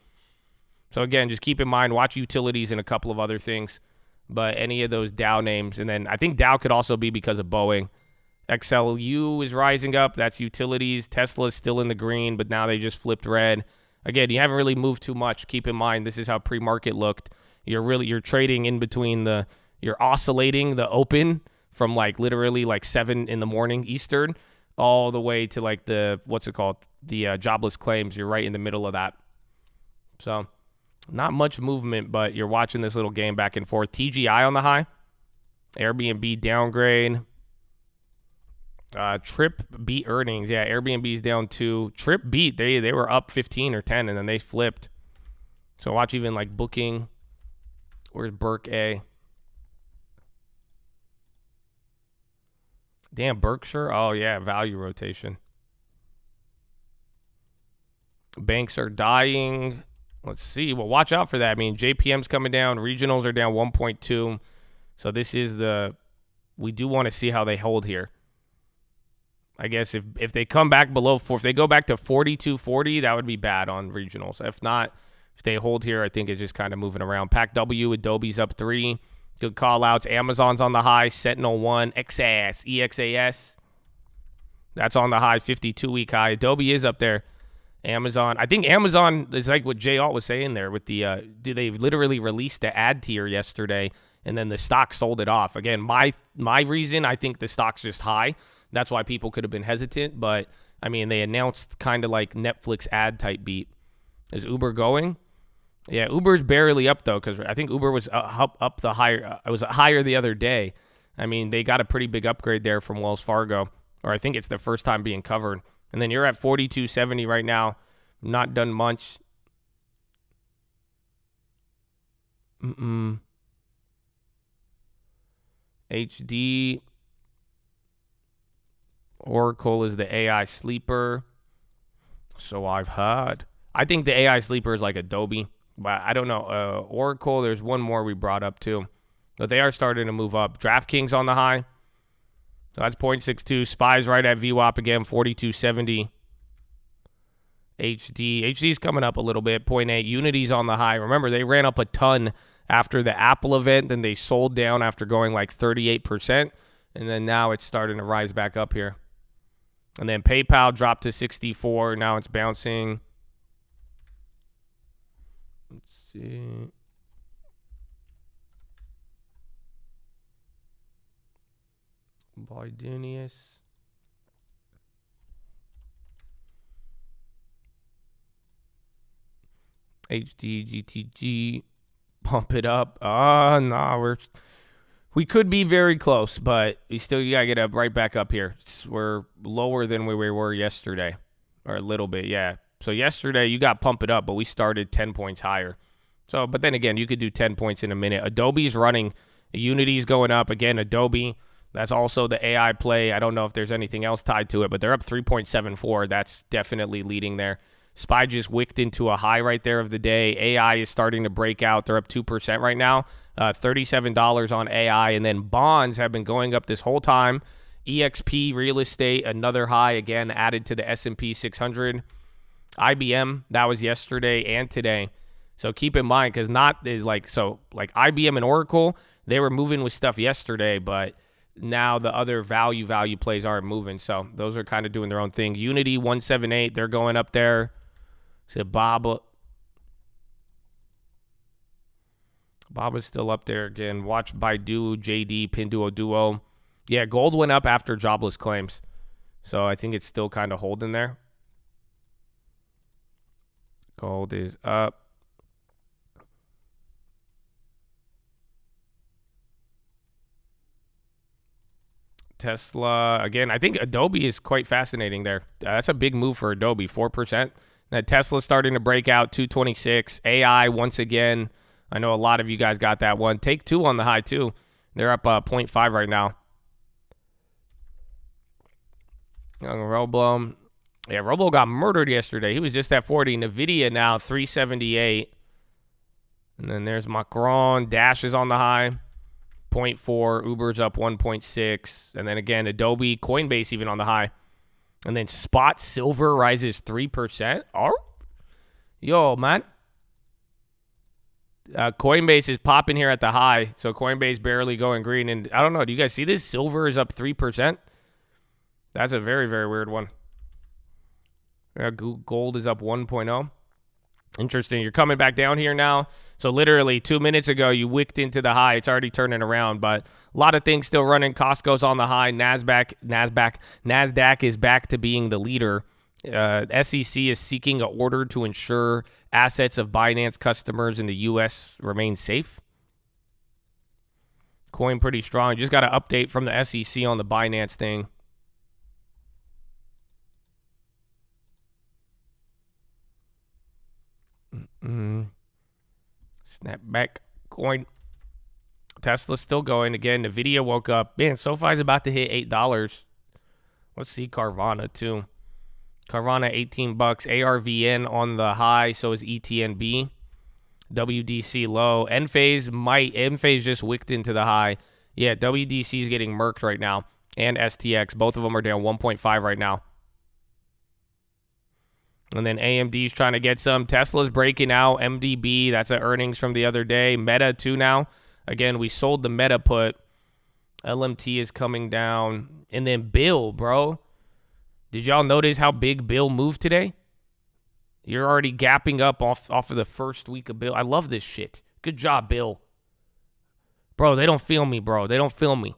So, again, just keep in mind, watch utilities and a couple of other things. But any of those Dow names. And then I think Dow could also be because of Boeing. XLU is rising up. That's utilities. Tesla's still in the green, but now they just flipped red. Again, you haven't really moved too much. Keep in mind, this is how pre-market looked. You're trading in between you're oscillating the open from literally 7 in the morning Eastern all the way to the jobless claims. You're right in the middle of that. So not much movement, but you're watching this little game back and forth. TGI on the high. Airbnb downgrade. Trip beat earnings. Yeah, Airbnb's down 2. Trip beat. They were up 15 or 10, and then they flipped. So watch even Booking. Where's Burke A? Damn, Berkshire. Oh, yeah, value rotation. Banks are dying. Let's see. Well, watch out for that. I mean, JPM's coming down. Regionals are down 1.2. So this is we do want to see how they hold here. I guess if they come back below 4, if they go back to 42.40, that would be bad on regionals. If not, if they hold here, I think it's just kind of moving around. PAC W, Adobe's up 3. Good call outs. Amazon's on the high. Sentinel 1. XAS. EXAS. That's on the high. 52-week high. Adobe is up there. Amazon. I think Amazon is like what Jay Alt was saying there with the, they literally released the ad tier yesterday, and then the stock sold it off. Again, my reason, I think the stock's just high. That's why people could have been hesitant. But, I mean, they announced kind of like Netflix ad type beat. Is Uber going? Yeah, Uber's barely up, though, because I think Uber was up the higher. It was higher the other day. I mean, they got a pretty big upgrade there from Wells Fargo, or I think it's the first time being covered. And then you're at 42.70 right now. Not done much. HD. Oracle is the AI sleeper. So I've heard. I think the AI sleeper is like Adobe. But I don't know. Oracle, there's one more we brought up too. But they are starting to move up. DraftKings on the high. So that's 0.62. SPY's right at VWAP again, 42.70. HD's coming up a little bit, 0.8. Unity's on the high. Remember, they ran up a ton after the Apple event. Then they sold down after going like 38%. And then now it's starting to rise back up here. And then PayPal dropped to 64. Now it's bouncing. Let's see. Bidenius. HD, GTG. Pump it up. No, we could be very close, but you gotta get up right back up here. We're lower than we were yesterday, or a little bit, yeah. So yesterday you got pump it up, but we started 10 points higher. So, but then again, you could do 10 points in a minute. Adobe's running. Unity's going up again. Adobe. That's also the AI play. I don't know if there's anything else tied to it, but they're up 3.74. That's definitely leading there. SPY just wicked into a high right there of the day. AI is starting to break out. They're up 2% right now. $37 on AI. And then bonds have been going up this whole time. EXP real estate, another high again added to the S&P 600. IBM, that was yesterday and today. So keep in mind, because like IBM and Oracle, they were moving with stuff yesterday, but now the other value plays aren't moving. So those are kind of doing their own thing. Unity 178, they're going up there. So Baba's still up there again. Watch Baidu, JD, Pinduoduo. Yeah, gold went up after jobless claims. So I think it's still kind of holding there. Gold is up. Tesla, again, I think Adobe is quite fascinating there. That's a big move for Adobe, 4%. That Tesla's starting to break out, 226. AI, once again, I know a lot of you guys got that one. Take Two on the high, too. They're up 0.5 right now. Roblo. Yeah, Roblo got murdered yesterday. He was just at 40. NVIDIA now, 378. And then there's Macron. Dash is on the high. 0.4. Uber's up 1.6. And then again, Adobe, Coinbase even on the high. And then spot silver rises 3%. Oh, yo, man. Coinbase is popping here at the high. So Coinbase barely going green. And I don't know. Do you guys see this? Silver is up 3%. That's a very, very weird one. Gold is up 1.0. Interesting. You're coming back down here now. So literally 2 minutes ago, you wicked into the high. It's already turning around, but a lot of things still running. Costco's on the high. NASDAQ is back to being the leader. SEC is seeking an order to ensure assets of Binance customers in the U.S. remain safe. Coin pretty strong. Just got an update from the SEC on the Binance thing. Snap back coin. Tesla's still going. Again, NVIDIA woke up. Man, SoFi's about to hit $8. Let's see Carvana too. Carvana $18. ARVN on the high. So is ETNB. WDC low. Enphase just wicked into the high. Yeah, WDC is getting murked right now. And STX. Both of them are down 1.5 right now. And then AMD's trying to get some. Tesla's breaking out. MDB, that's earnings from the other day. Meta, too, now. Again, we sold the Meta put. LMT is coming down. And then Bill, bro. Did y'all notice how big Bill moved today? You're already gapping up off of the first week of Bill. I love this shit. Good job, Bill. Bro, they don't feel me, bro. They don't feel me.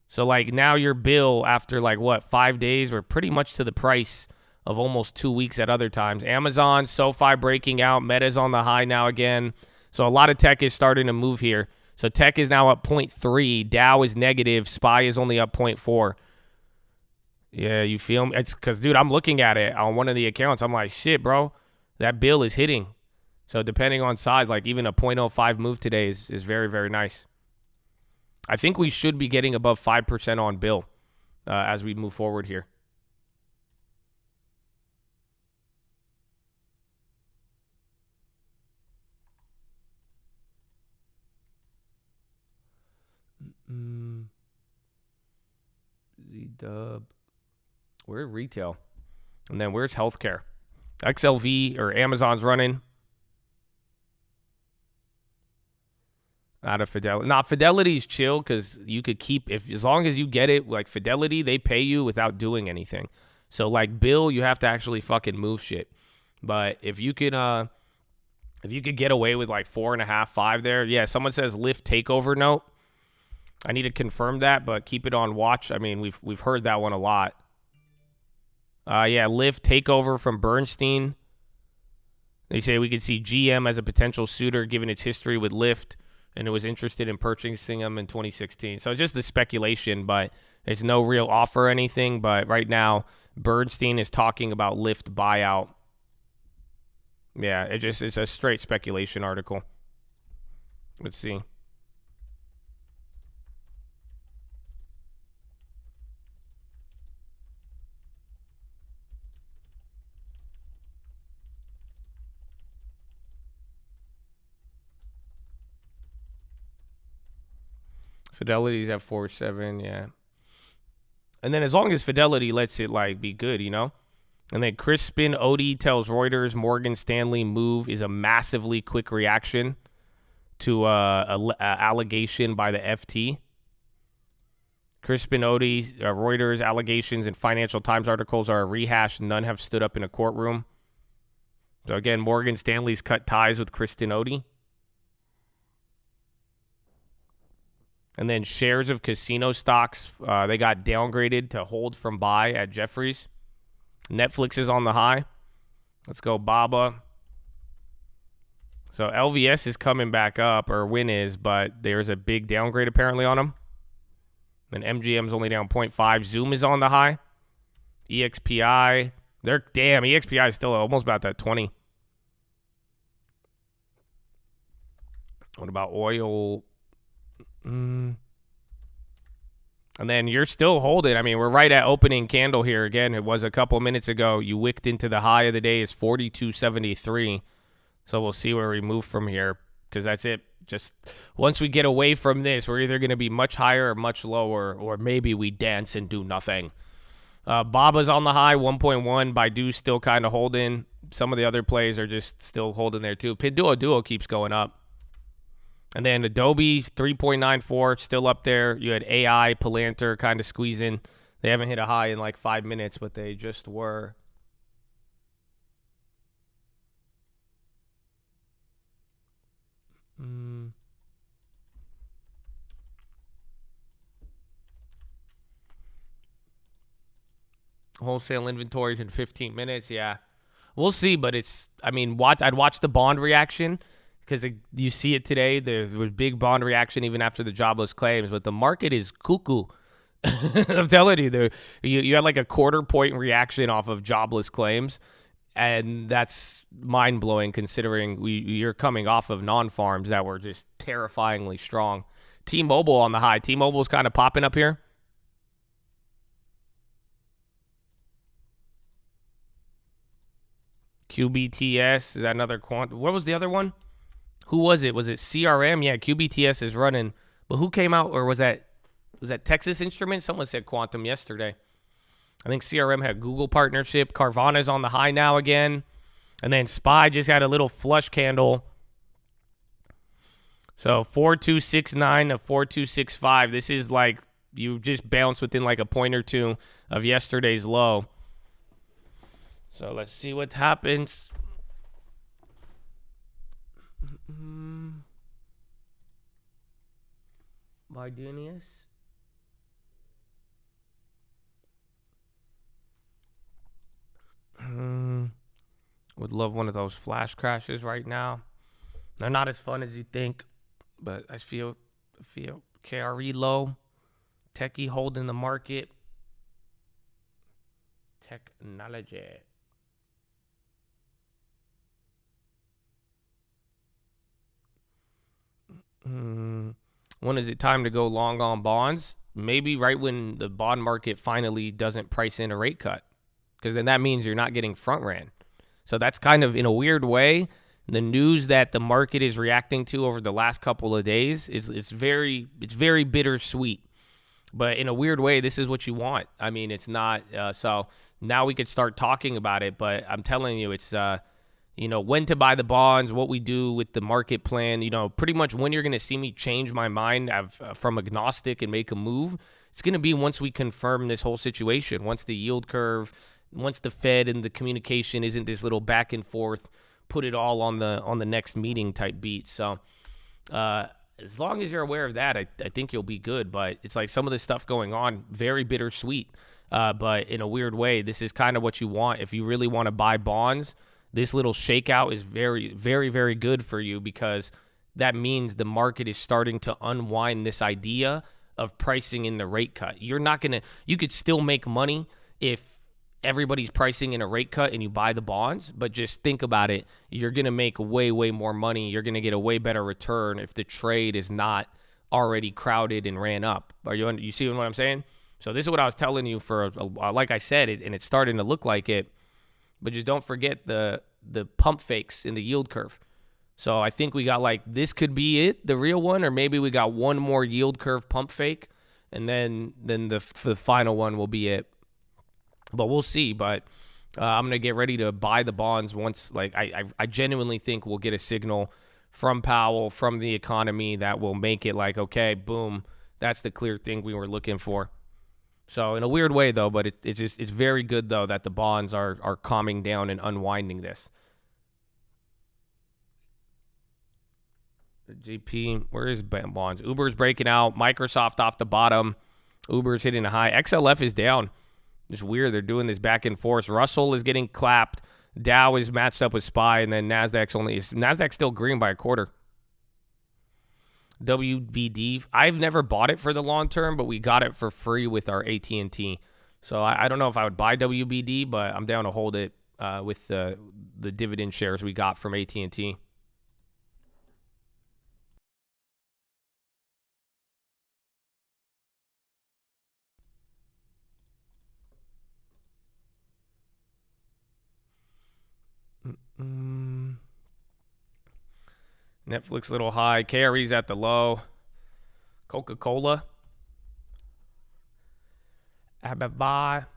So, like, now your Bill after, like, what, 5 days? We're pretty much to the price of almost 2 weeks at other times. Amazon, SoFi breaking out. Meta's on the high now again. So, a lot of tech is starting to move here. So, tech is now up 0.3. Dow is negative. SPY is only up 0.4. Yeah, you feel me? It's because, dude, I'm looking at it on one of the accounts. I'm like, shit, bro, that bill is hitting. So depending on size, like even a 0.05 move today is very, very nice. I think we should be getting above 5% on bill as we move forward here. Z-Dub. Where's retail? And then where's healthcare? XLV or Amazon's running. Out of Fidelity. Nah, Fidelity's chill because you could keep, as long as you get it, like Fidelity, they pay you without doing anything. So like Bill, you have to actually fucking move shit. But if you could get away with like 4.5, 5 there, yeah, someone says Lyft takeover note. I need to confirm that, but keep it on watch. I mean, we've heard that one a lot. Yeah, Lyft takeover from Bernstein. They say we could see GM as a potential suitor given its history with Lyft, and it was interested in purchasing them in 2016. So it's just the speculation, but it's no real offer or anything. But right now, Bernstein is talking about Lyft buyout. Yeah, it's a straight speculation article. Let's see. Fidelity's at 4.7, yeah. And then as long as Fidelity lets it like be good, you know. And then Crispin Odey tells Reuters Morgan Stanley move is a massively quick reaction to a allegation by the FT. Crispin Odey, Reuters allegations and Financial Times articles are a rehash. None have stood up in a courtroom. So again, Morgan Stanley's cut ties with Crispin Odey. And then shares of casino stocks, they got downgraded to hold from buy at Jefferies. Netflix is on the high. Let's go BABA. So LVS is coming back up, or Win is, but there's a big downgrade apparently on them. And MGM's only down 0.5. Zoom is on the high. EXPI, EXPI is still almost about that 20. What about oil? And then you're still holding. I mean, we're right at opening candle here. Again, it was a couple minutes ago. You wicked into the high of the day is 42.73. So we'll see where we move from here because that's it. Just once we get away from this, we're either going to be much higher or much lower, or maybe we dance and do nothing. Baba's on the high, 1.1. Baidu's still kind of holding. Some of the other plays are just still holding there too. Pinduoduo keeps going up. And then Adobe, 3.94, still up there. You had AI, Palantir kind of squeezing. They haven't hit a high in like 5 minutes, but they just were. Wholesale inventories in 15 minutes, yeah. We'll see, but it's, I mean, I'd watch the bond reaction. Because you see it today, there was big bond reaction even after the jobless claims, but the market is cuckoo. I'm telling you, you had like a 1/4 point reaction off of jobless claims, and that's mind-blowing considering you're coming off of non-farms that were just terrifyingly strong. T-Mobile on the high. T-Mobile's kind of popping up here. QBTS, is that another quant? What was the other one? Who was it? Was it CRM? Yeah, QBTS is running. But who came out, or was that Texas Instruments? Someone said Quantum yesterday. I think CRM had Google partnership. Carvana's on the high now again. And then SPY just had a little flush candle. So 4269 to 4265. This is like you just bounced within like a point or two of yesterday's low. So let's see what happens. Bardunius. Would love one of those flash crashes right now. They're not as fun as you think, but I feel KRE low. Techie holding the market. Technology. When is it time to go long on bonds? Maybe right when the bond market finally doesn't price in a rate cut, because then that means you're not getting front ran. So that's kind of, in a weird way, the news that the market is reacting to over the last couple of days it's very bittersweet. But in a weird way, this is what you want. I mean, it's not. So now we could start talking about it. But I'm telling you, it's when to buy the bonds, what we do with the market plan. Pretty much when you're going to see me change my mind from agnostic and make a move. It's going to be once we confirm this whole situation. Once the yield curve, once the Fed and the communication isn't this little back and forth, put it all on the next meeting type beat. So. As long as you're aware of that, I think you'll be good. But it's like some of this stuff going on, very bittersweet. But in a weird way, this is kind of what you want. If you really want to buy bonds, this little shakeout is very, very, very good for you, because that means the market is starting to unwind this idea of pricing in the rate cut. You could still make money if everybody's pricing in a rate cut and you buy the bonds, but just think about it. You're going to make way, way more money. You're going to get a way better return if the trade is not already crowded and ran up. You see what I'm saying? So this is what I was telling you like I said, and it's starting to look like it, but just don't forget the pump fakes in the yield curve. So I think we got this could be it, the real one, or maybe we got one more yield curve pump fake, and then the final one will be it. But we'll see. But I'm going to get ready to buy the bonds once. I genuinely think we'll get a signal from Powell, from the economy, that will make it okay, boom, that's the clear thing we were looking for. So in a weird way, though, but it's very good, though, that the bonds are calming down and unwinding this. The GP, where is bonds? Uber's breaking out. Microsoft off the bottom. Uber's hitting a high. XLF is down. It's weird. They're doing this back and forth. Russell is getting clapped. Dow is matched up with SPY, and then Nasdaq's still green by a quarter. WBD, I've never bought it for the long term, but we got it for free with our AT&T. So I don't know if I would buy WBD, but I'm down to hold it with the dividend shares we got from AT&T. Netflix little high. KRE's at the low. Coca-Cola. Ababa.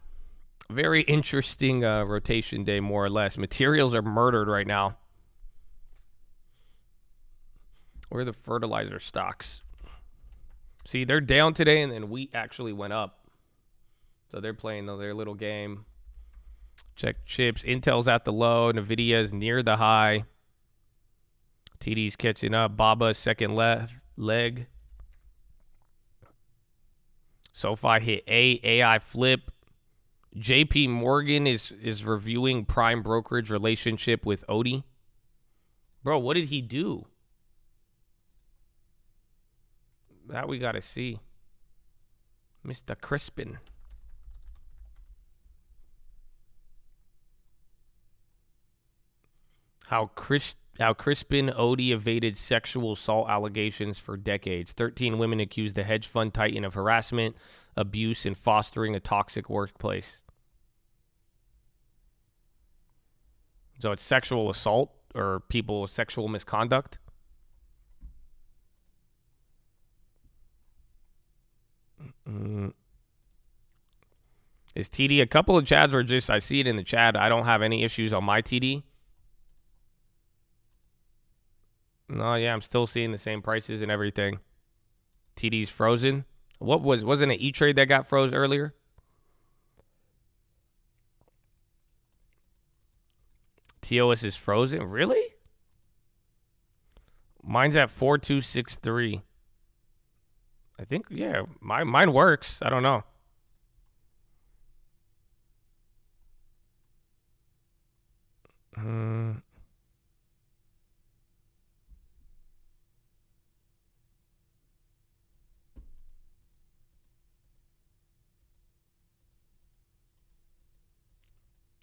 Very interesting rotation day, more or less. Materials are murdered right now. Where are the fertilizer stocks? See, they're down today, and then wheat actually went up. So they're playing their little game. Check chips. Intel's at the low. Nvidia's near the high. TD's catching up. Baba's second leg. SoFi hit AI flip. JP Morgan is reviewing prime brokerage relationship with Odie. Bro, what did he do? That we got to see. Mr. Crispin. How Crispin Odie evaded sexual assault allegations for decades. 13 women accused the hedge fund titan of harassment, abuse, and fostering a toxic workplace. So it's sexual assault or people with sexual misconduct. Is TD? A couple of chads were just, I see it in the chat. I don't have any issues on my TD. No, yeah, I'm still seeing the same prices and everything. TD's frozen. Wasn't it E-Trade that got froze earlier? TOS is frozen? Really? Mine's at 4263. I think, yeah, mine works. I don't know.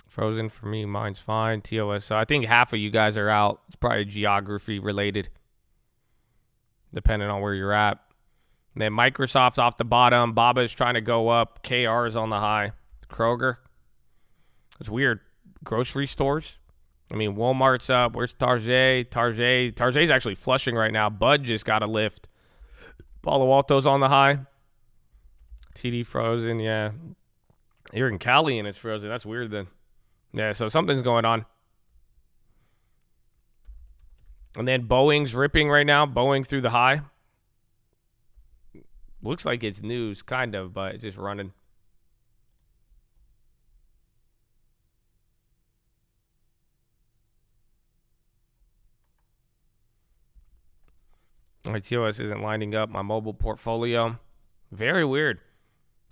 Frozen for me. Mine's fine. TOS. So I think half of you guys are out. It's probably geography related, depending on where you're at. And then Microsoft's off the bottom. Baba's trying to go up. KR is on the high. Kroger. It's weird. Grocery stores. I mean, Walmart's up. Where's Target? Target's actually flushing right now. Bud just got a lift. Palo Alto's on the high. TD frozen, yeah. You're in Cali and it's frozen. That's weird then. Yeah, so something's going on. And then Boeing's ripping right now. Boeing through the high. Looks like it's news, kind of, but it's just running. My TOS isn't lining up. My mobile portfolio. Very weird.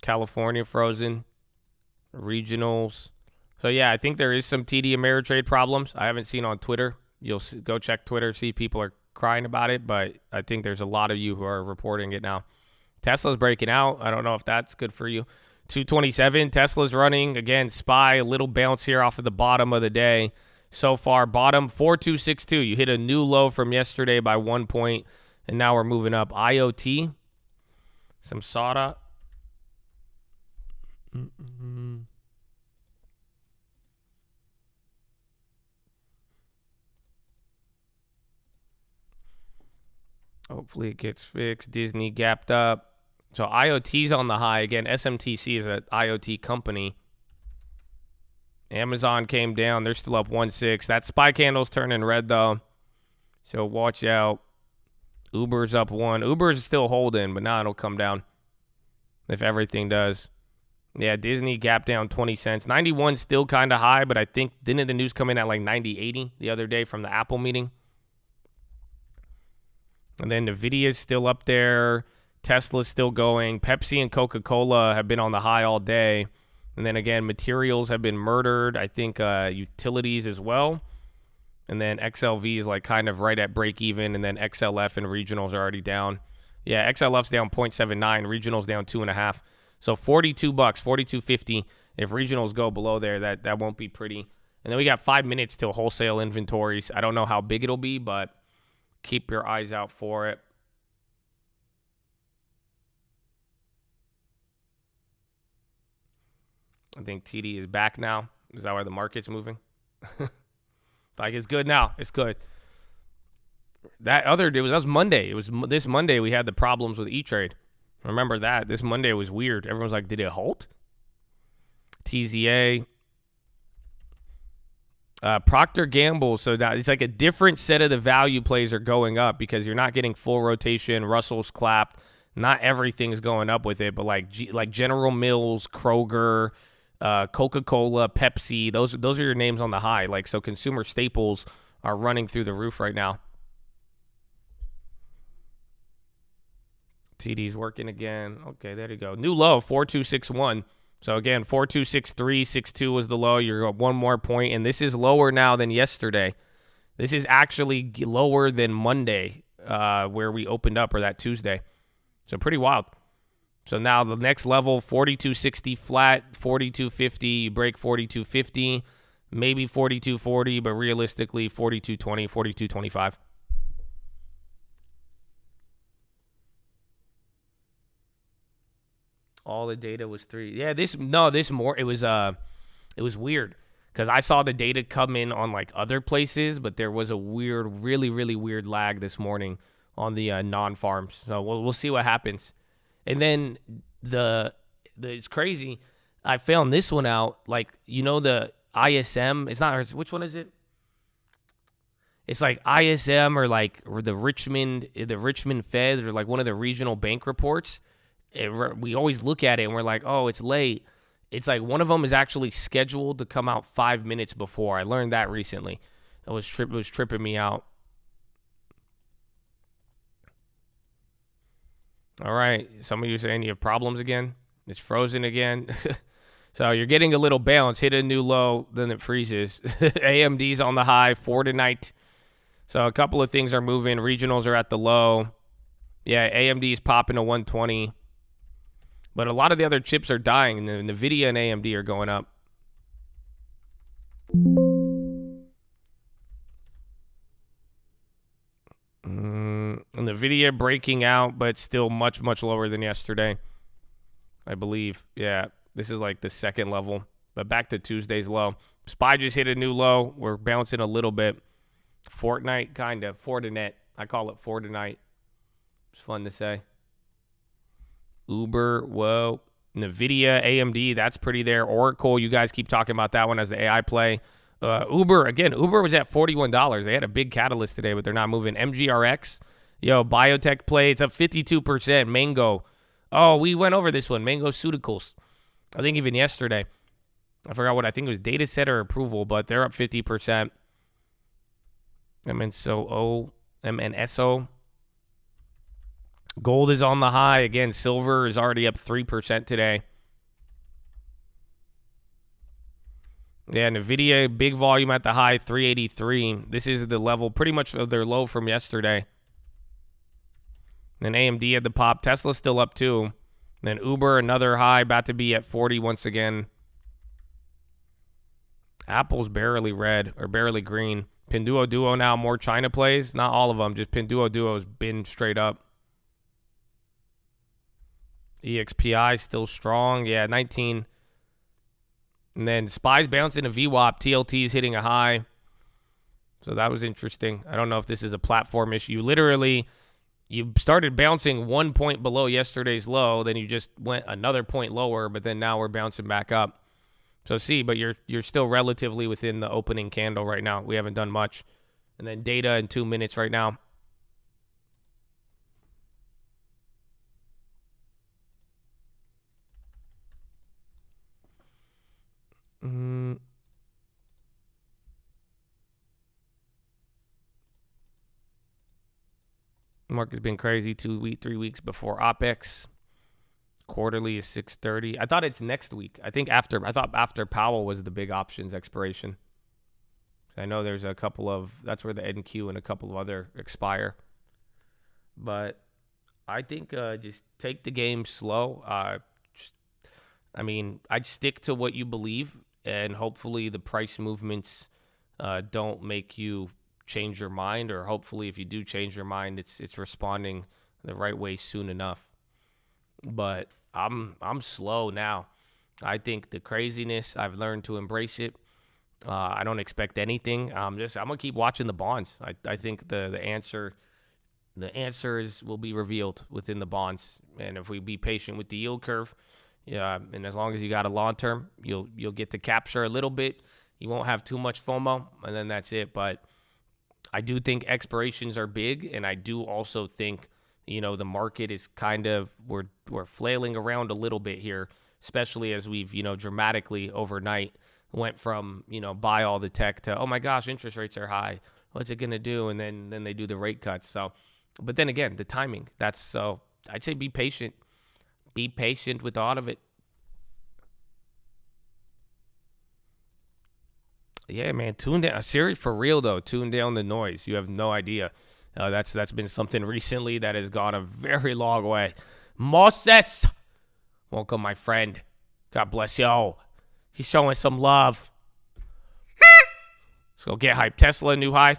California frozen. Regionals. So, yeah, I think there is some TD Ameritrade problems. I haven't seen on Twitter. You'll go check Twitter, see people are crying about it, but I think there's a lot of you who are reporting it now. Tesla's breaking out. I don't know if that's good for you. 227. Tesla's running. Again, SPY, a little bounce here off of the bottom of the day. So far, bottom 4262. You hit a new low from yesterday by 1 point, and now we're moving up. IoT. Some SATA. Hopefully it gets fixed. Disney gapped up. So IoT's on the high. Again, SMTC is an IoT company. Amazon came down. They're still up 1.6. That SPY candle's turning red, though. So watch out. Uber's up 1. Uber's still holding, but now it'll come down if everything does. Yeah, Disney gapped down 20 cents. 91 still kind of high, but I think, didn't the news come in at like 90.80 the other day from the Apple meeting? And then NVIDIA's still up there. Tesla's still going. Pepsi and Coca-Cola have been on the high all day. And then again, materials have been murdered. I think utilities as well. And then XLV is like kind of right at break even. And then XLF and regionals are already down. Yeah, XLF's down 0.79. Regionals down 2.5. So $42, $42.50. If regionals go below there, that won't be pretty. And then we got 5 minutes till wholesale inventories. I don't know how big it'll be, but keep your eyes out for it. I think TD is back now. Is that why the market's moving? Like, it's good now. It's good. That was Monday. It was this Monday we had the problems with E-Trade. Remember that. This Monday was weird. Everyone's like, did it halt? TZA. Procter Gamble. So that it's like a different set of the value plays are going up because you're not getting full rotation. Russell's clapped. Not everything's going up with it, but like General Mills, Kroger, Coca-Cola, Pepsi, those are your names on the high. Like, so consumer staples are running through the roof right now. TD's working again. Okay, there you go. New low, 4261. So again, 4263, 62 was the low. You're at 1 more point, and this is lower now than yesterday. This is actually lower than Monday, where we opened up, or that Tuesday. So pretty wild. So now the next level, 4260 flat, 4250. You break 4250, maybe 4240, but realistically 4220, 4225. All the data was 3. Yeah, it was weird because I saw the data come in on like other places, but there was a weird, really, really weird lag this morning on the non-farms. So we'll see what happens. And then it's crazy. I found this one out. Like, you know, the ISM. It's not. Which one is it? it's like ISM or like the Richmond Fed or like one of the regional bank reports. We always look at it and we're like, oh, it's late. It's like one of them is actually scheduled to come out 5 minutes before. I learned that recently. It was tripping me out. All right. Some of you saying you have problems again. It's frozen again. So you're getting a little bounce, hit a new low, then it freezes. AMD's on the high for tonight. So a couple of things are moving. Regionals are at the low. Yeah, AMD's popping to 120. But a lot of the other chips are dying. The NVIDIA and AMD are going up. NVIDIA breaking out, but still much, much lower than yesterday, I believe. Yeah. This is like the second level, but back to Tuesday's low. SPY just hit a new low. We're bouncing a little bit. Fortnite, kind of. Fortinet. I call it Fortnite. It's fun to say. Uber, whoa. NVIDIA, AMD, that's pretty there. Oracle, you guys keep talking about that one as the AI play. Uber, again, Uber was at $41. They had a big catalyst today, but they're not moving. MGRX, biotech play. It's up 52%. Mango. Oh, we went over this one. Mangoceuticals. I think even yesterday, I forgot what I think it was, data center approval, but they're up 50%. MNSO. Gold is on the high. Again, silver is already up 3% today. Yeah, NVIDIA, big volume at the high, 383. This is the level pretty much of their low from yesterday. Then AMD at the pop. Tesla's still up too. Then Uber, another high, about to be at 40 once again. Apple's barely red or barely green. Pinduoduo now more China plays. Not all of them, just Pinduoduo's been straight up. EXPI still strong. Yeah, 19. And then SPY's bouncing a VWAP. TLT is hitting a high. So that was interesting. I don't know if this is a platform issue. You started bouncing 1 point below yesterday's low, then you just went another point lower, but then now we're bouncing back up. So but you're still relatively within the opening candle right now. We haven't done much. And then data in 2 minutes right now. Market's been crazy 3 weeks before OPEX. Quarterly is 6:30. I thought it's next week. I thought after Powell was the big options expiration. I know there's a couple of, that's where the NQ and a couple of other expire. But I think just take the game slow. I'd stick to what you believe, and hopefully the price movements don't make you change your mind, or hopefully if you do change your mind, it's responding the right way soon enough. But I'm slow now. I think the craziness, I've learned to embrace it. I don't expect anything. I'm gonna keep watching the bonds. I think the answer will be revealed within the bonds, and if we be patient with the yield curve, and as long as you got a long term, you'll get to capture a little bit. You won't have too much FOMO, and then that's it. But I do think expirations are big, and I do also think, the market is kind of, we're flailing around a little bit here, especially as we've, dramatically overnight went from, buy all the tech to, oh my gosh, interest rates are high. What's it going to do? And then they do the rate cuts. So, but then again, the timing, so I'd say be patient. Be patient with all of it. Yeah, man, tune down. Serious for real though. Tune down the noise. You have no idea. That's been something recently that has gone a very long way. Moses, welcome, my friend. God bless you. He's showing some love. Let's go get hype. Tesla new high.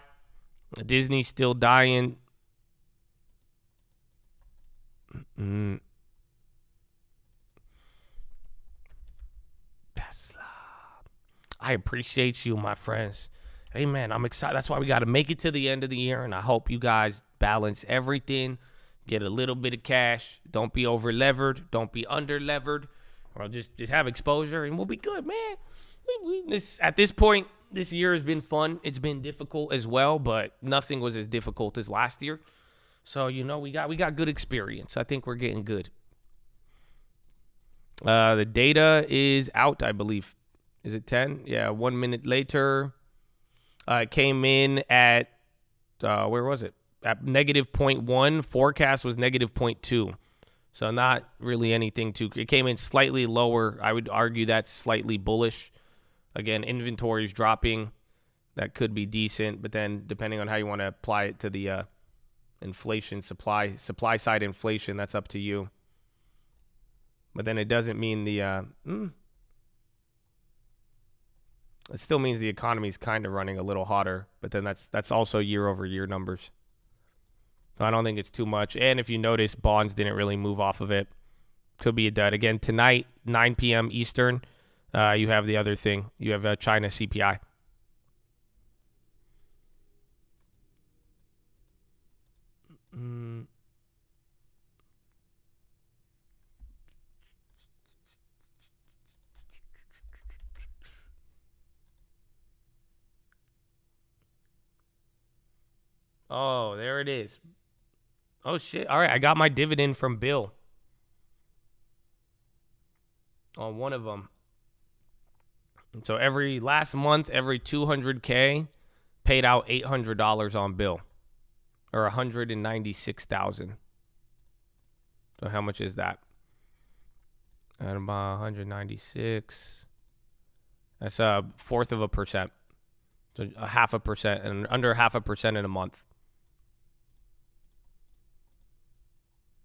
Disney still dying. Tesla. I appreciate you, my friends. Hey, man, I'm excited. That's why we got to make it to the end of the year, and I hope you guys balance everything. Get a little bit of cash. Don't be over-levered. Don't be under-levered. Or just have exposure, and we'll be good, man. At this point, This year has been fun. It's been difficult as well, but nothing was as difficult as last year. So, we got good experience. I think we're getting good. The data is out, I believe. Is it 10? Yeah, 1 minute later. It came in at, where was it? At negative 0.1. Forecast was negative 0.2. So not really anything too. It came in slightly lower. I would argue that's slightly bullish. Again, inventory is dropping. That could be decent, but then depending on how you want to apply it to the inflation, supply side inflation, that's up to you. But then it doesn't mean it still means the economy is kind of running a little hotter, but then that's also year-over-year numbers. So I don't think it's too much. And if you notice, bonds didn't really move off of it. Could be a dud. Again, tonight, 9 p.m. Eastern, you have the other thing. You have China CPI. Oh, there it is. Oh, shit. All right, I got my dividend from Bill on one of them. And so last month, every 200K paid out $800 on Bill, or 196,000. So how much is that? At about 196. That's 1/4%. So 0.5%, and under 0.5% in a month.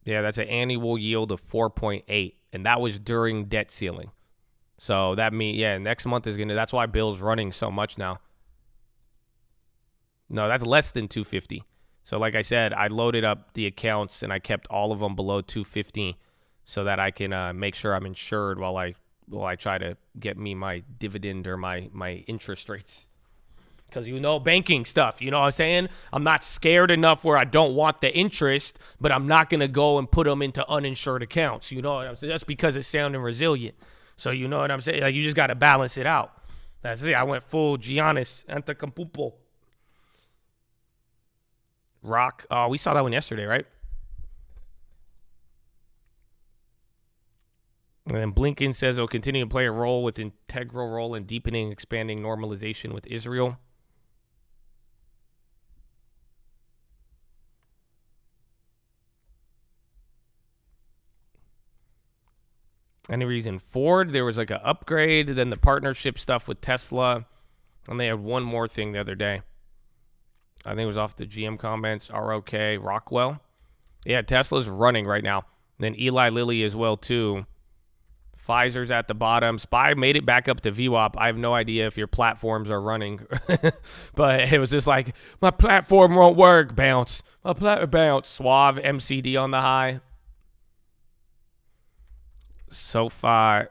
Yeah, that's an annual yield of 4.8, and that was during debt ceiling. So that means, next month is that's why Bill's running so much now. No, that's less than 250. So like I said, I loaded up the accounts and I kept all of them below 250 so that I can make sure I'm insured while I try to get me my dividend or my interest rates. Because banking stuff, you know what I'm saying? I'm not scared enough where I don't want the interest, but I'm not going to go and put them into uninsured accounts. You know what I'm saying? That's because it's sounding resilient. So you know what I'm saying? Like, you just got to balance it out. That's it. I went full Giannis Antetokounmpo. Rock. Oh, we saw that one yesterday, right? And then Blinken says it'll continue to play a role with integral role in deepening, expanding normalization with Israel. Any reason? Ford, there was like an upgrade, then the partnership stuff with Tesla, and they had one more thing the other day. I think it was off the GM comments, ROK, Rockwell. Yeah, Tesla's running right now. Then Eli Lilly as well, too. Pfizer's at the bottom. SPY made it back up to VWAP. I have no idea if your platforms are running. But it was just like, my platform won't work. Bounce. Bounce. Suave, MCD on the high. So far.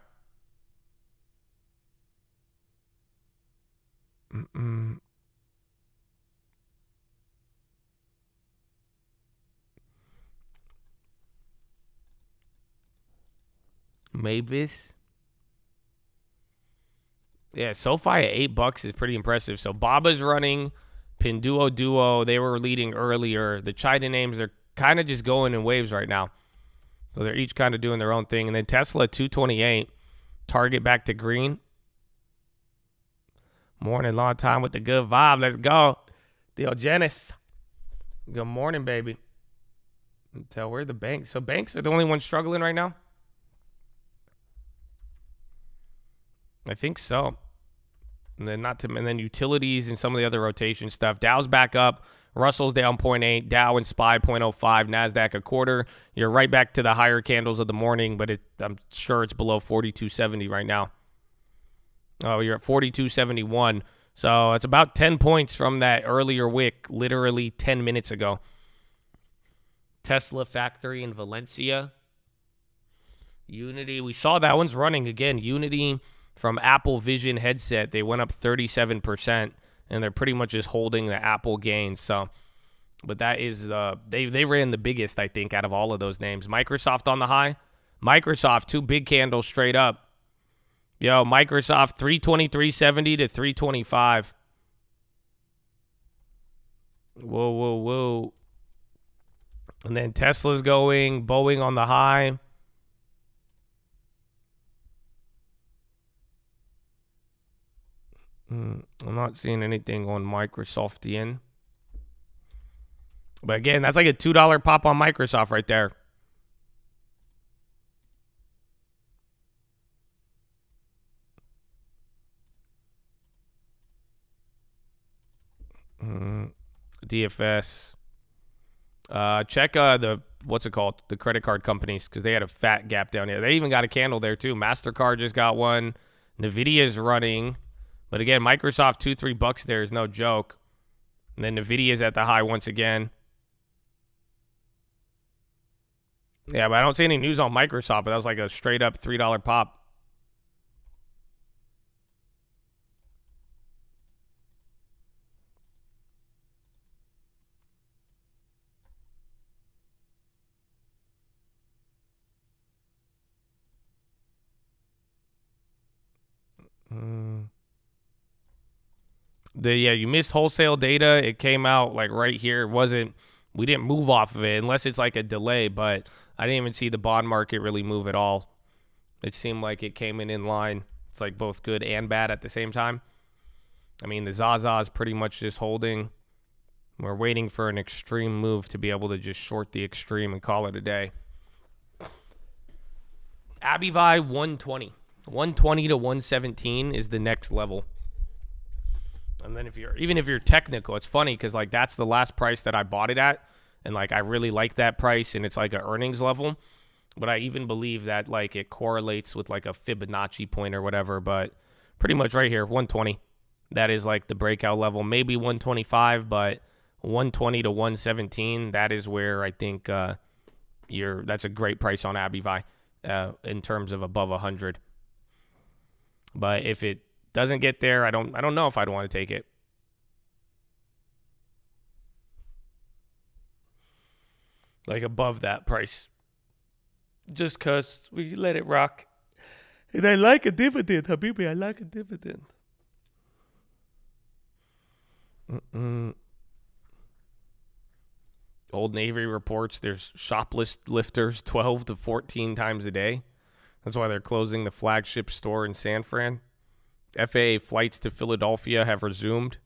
Mavis. Yeah, SoFi at $8 is pretty impressive. So Baba's running. Pinduoduo, they were leading earlier. The China names are kind of just going in waves right now. So they're each kind of doing their own thing. And then Tesla, 228. Target back to green. Morning, long time with the good vibe. Let's go. Diogenes. Good morning, baby. Tell where the banks. So banks are the only ones struggling right now? I think so. And then utilities and some of the other rotation stuff. Dow's back up. Russell's down 0.8. Dow and SPY 0.05. NASDAQ a quarter. You're right back to the higher candles of the morning, but I'm sure it's below 42.70 right now. Oh, you're at 42.71. So it's about 10 points from that earlier wick, literally 10 minutes ago. Tesla factory in Valencia. Unity. We saw that one's running again. Unity from Apple Vision headset. They went up 37%. And they're pretty much just holding the Apple gains. So, but that is they ran the biggest, I think, out of all of those names. Microsoft on the high. Microsoft, 2 big candles straight up. Yo, Microsoft 323.70 to 325. Whoa. And then Tesla's going, Boeing on the high. I'm not seeing anything on Microsoftian. But again, that's like a $2 pop on Microsoft right there. DFS. Check the what's it called? The credit card companies, because they had a fat gap down here. They even got a candle there too. MasterCard just got one. Nvidia's running, but again, Microsoft $2-3 there is no joke. And then Nvidia's at the high once again. Yeah, but I don't see any news on Microsoft. But that was like a straight up $3 pop. You missed wholesale data. It came out like right here. We didn't move off of it unless it's like a delay, but I didn't even see the bond market really move at all. It seemed like it came in line. It's like both good and bad at the same time. I mean, the Zaza is pretty much just holding. We're waiting for an extreme move to be able to just short the extreme and call it a day. Abivai 120. 120 to 117 is the next level. And then if you're technical, it's funny because like that's the last price that I bought it at, and like I really like that price, and it's like an earnings level. But I even believe that like it correlates with like a Fibonacci point or whatever. But pretty much right here, 120. That is like the breakout level. Maybe 125, but 120 to 117. That is where I think that's a great price on Abivai in terms of above 100. But if it doesn't get there, I don't know if I'd want to take it. Like above that price. Just because we let it rock. And I like a dividend, Habibi. I like a dividend. Old Navy reports there's shoplifters 12 to 14 times a day. That's why they're closing the flagship store in San Fran. FAA flights to Philadelphia have resumed.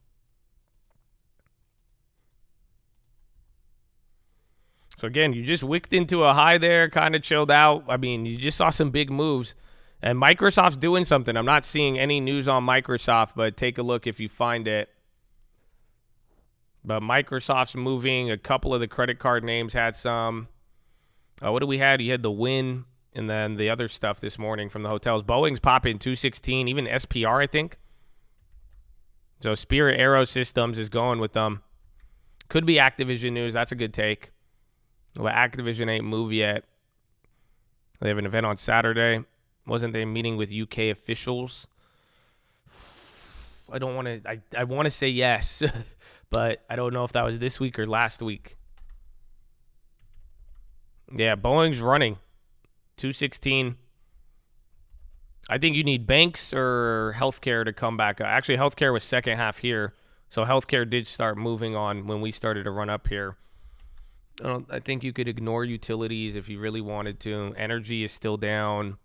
So again, you just wicked into a high there, kind of chilled out. I mean, you just saw some big moves. And Microsoft's doing something. I'm not seeing any news on Microsoft, but take a look if you find it. But Microsoft's moving. A couple of the credit card names had some. What do we have? You had the Win. And then the other stuff this morning from the hotels. Boeing's popping 216, even SPR, I think. So Spirit Aero Systems is going with them. Could be Activision news. That's a good take. Well, Activision ain't moved yet. They have an event on Saturday. Wasn't they meeting with UK officials? I don't want to. I want to say yes, but I don't know if that was this week or last week. Yeah, Boeing's running. 216. I think you need banks or healthcare to come back. Actually, healthcare was second half here. So healthcare did start moving on when we started to run up here. I think you could ignore utilities if you really wanted to. Energy is still down.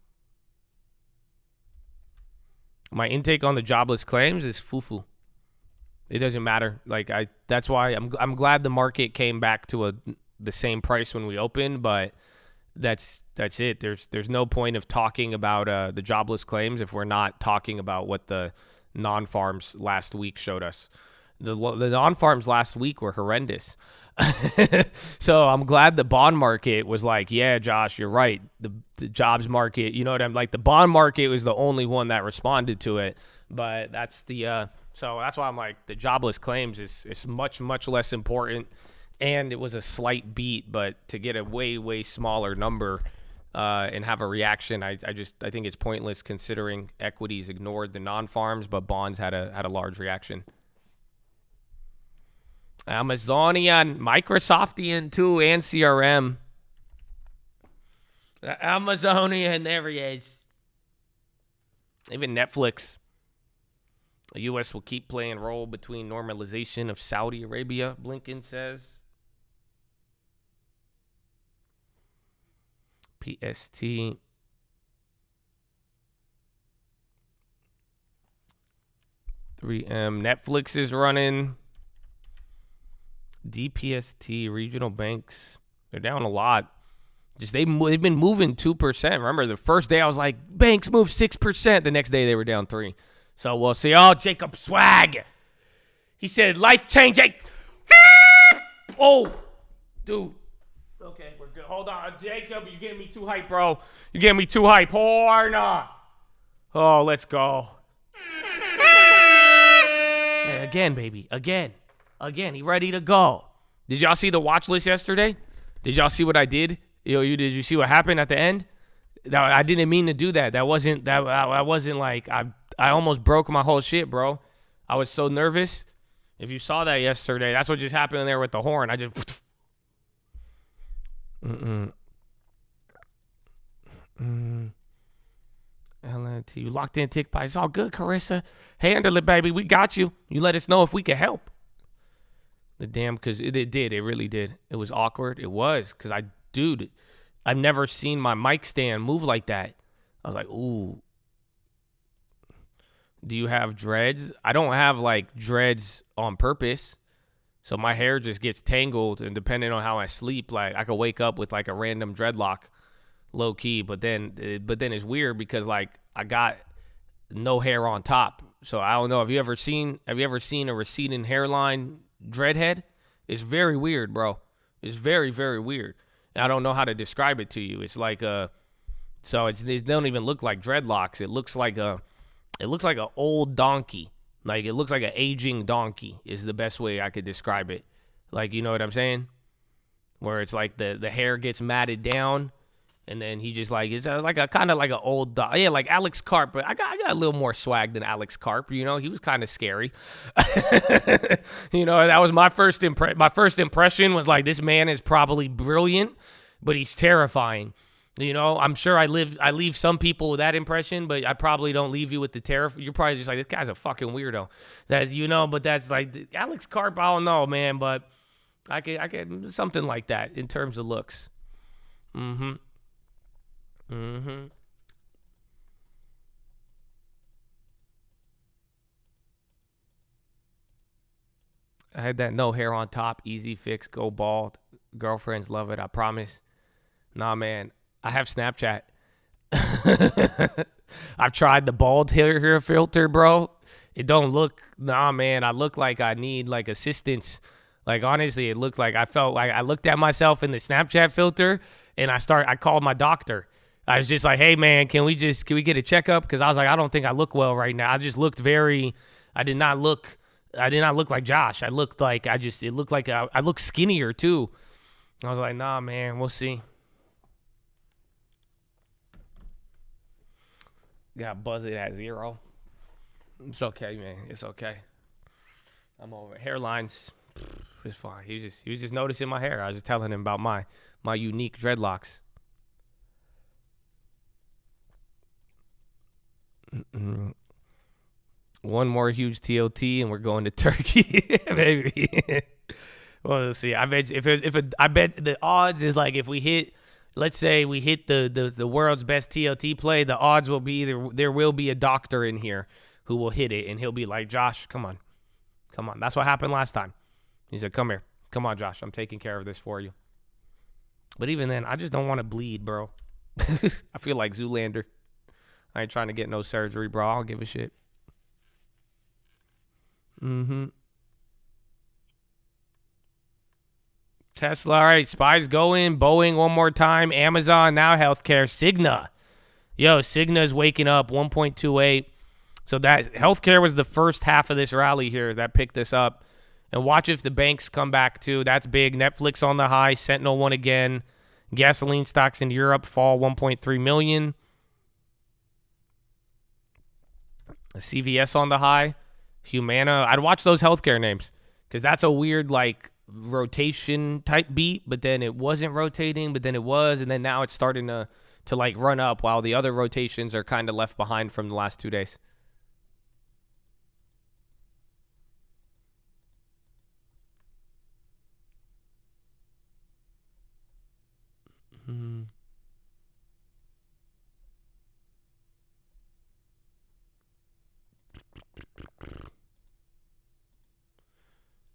My intake on the jobless claims is foo-foo. It doesn't matter. That's why I'm glad the market came back to the same price when we opened, but that's it. There's no point of talking about the jobless claims if we're not talking about what the non-farms last week showed us. The non-farms last week were horrendous. So I'm glad the bond market was like, yeah, Josh, you're right. The jobs market, you know what I'm like. The bond market was the only one that responded to it, but that's so that's why I'm like the jobless claims is much, much less important. And it was a slight beat, but to get a way, way smaller number and have a reaction, I think it's pointless considering equities ignored the non-farms, but bonds had a large reaction. Amazonian, Microsoftian too, and CRM. Amazonian, there he is. Even Netflix. The U.S. will keep playing role between normalization of Saudi Arabia, Blinken says. PST. 3M. Netflix is running. DPST, regional banks. They're down a lot. Just they've been moving 2%. Remember, the first day I was like, banks move 6%. The next day they were down 3%. So we'll see. Oh, Jacob Swag. He said, life changing. Oh, dude. Okay, we're good. Hold on. Jacob, you're getting me too hype, bro. You're getting me too hype. Horna. Oh, let's go. Yeah, again, baby. Again. He ready to go. Did y'all see the watch list yesterday? Did y'all see what I did? Did you see what happened at the end? I didn't mean to do that. I wasn't like I almost broke my whole shit, bro. I was so nervous. If you saw that yesterday, that's what just happened in there with the horn. I just LNT, you locked in tick by. It's all good, Carissa. Handle it, baby. We got you. You let us know if we can help. Because it did. It really did. It was awkward. It was. Because I've never seen my mic stand move like that. I was like, ooh. Do you have dreads? I don't have, like, dreads on purpose. So my hair just gets tangled. And depending on how I sleep, like, I could wake up with, like, a random dreadlock. Low key. But then it's weird because, like, I got no hair on top. So I don't know. Have you ever seen a receding hairline dreadhead? It's very weird, bro. It's very, very weird. I don't know how to describe it to you. It's like it don't even look like dreadlocks. It looks like an old donkey. Like it looks like an aging donkey is the best way I could describe it. Like, you know what I'm saying? Where it's like the hair gets matted down. And then he just like is like a kind of like an old dog. Yeah, like Alex Karp, but I got a little more swag than Alex Karp. You know, he was kind of scary. You know, that was my first My first impression was like, this man is probably brilliant, but he's terrifying. You know, I'm sure I leave some people with that impression, but I probably don't leave you with the terror. You're probably just like, this guy's a fucking weirdo. That's, you know, but that's like Alex Karp. I don't know, man, but I could something like that in terms of looks. I had that no hair on top, easy fix, go bald. Girlfriends love it, I promise. Nah, man, I have Snapchat. I've tried the bald hair filter, bro. It don't look, nah, man, I look like I need like assistance. Like, honestly, it looked like I felt like I looked at myself in the Snapchat filter and I called my doctor. I was just like, hey, man, can we get a checkup? Because I was like, I don't think I look well right now. I just looked I did not look like Josh. I looked like, it looked like I looked skinnier too. I was like, nah, man, we'll see. Got buzzed at 0. It's okay, man. It's okay. I'm over hairlines. It's fine. He was just noticing my hair. I was just telling him about my unique dreadlocks. One more huge TOT and we're going to Turkey, maybe. Well, let's see. I bet I bet the odds is like if we hit, let's say we hit the world's best TOT play, the odds will be there will be a doctor in here who will hit it and he'll be like, Josh, come on. That's what happened last time. He said, come here. Come on, Josh. I'm taking care of this for you. But even then, I just don't want to bleed, bro. I feel like Zoolander. I ain't trying to get no surgery, bro. I don't give a shit. Tesla, all right. Spies going. Boeing one more time. Amazon, now healthcare. Cigna. Yo, Cigna's waking up 1.28. So that healthcare was the first half of this rally here that picked this up. And watch if the banks come back too. That's big. Netflix on the high. Sentinel won again. Gasoline stocks in Europe fall 1.3 million. CVS on the high. Humana. I'd watch those healthcare names because that's a weird like rotation type beat, but then it wasn't rotating, but then it was, and then now it's starting to to like run up while the other rotations are kind of left behind from the last 2 days.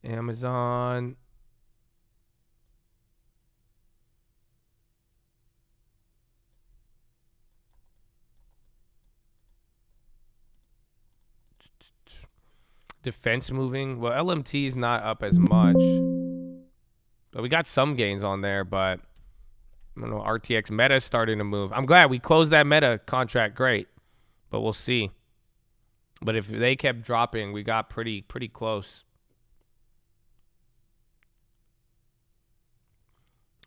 Amazon. Defense moving. Well, LMT is not up as much. But we got some gains on there, but I don't know. RTX Meta is starting to move. I'm glad we closed that Meta contract. Great. But we'll see. But if they kept dropping, we got pretty close.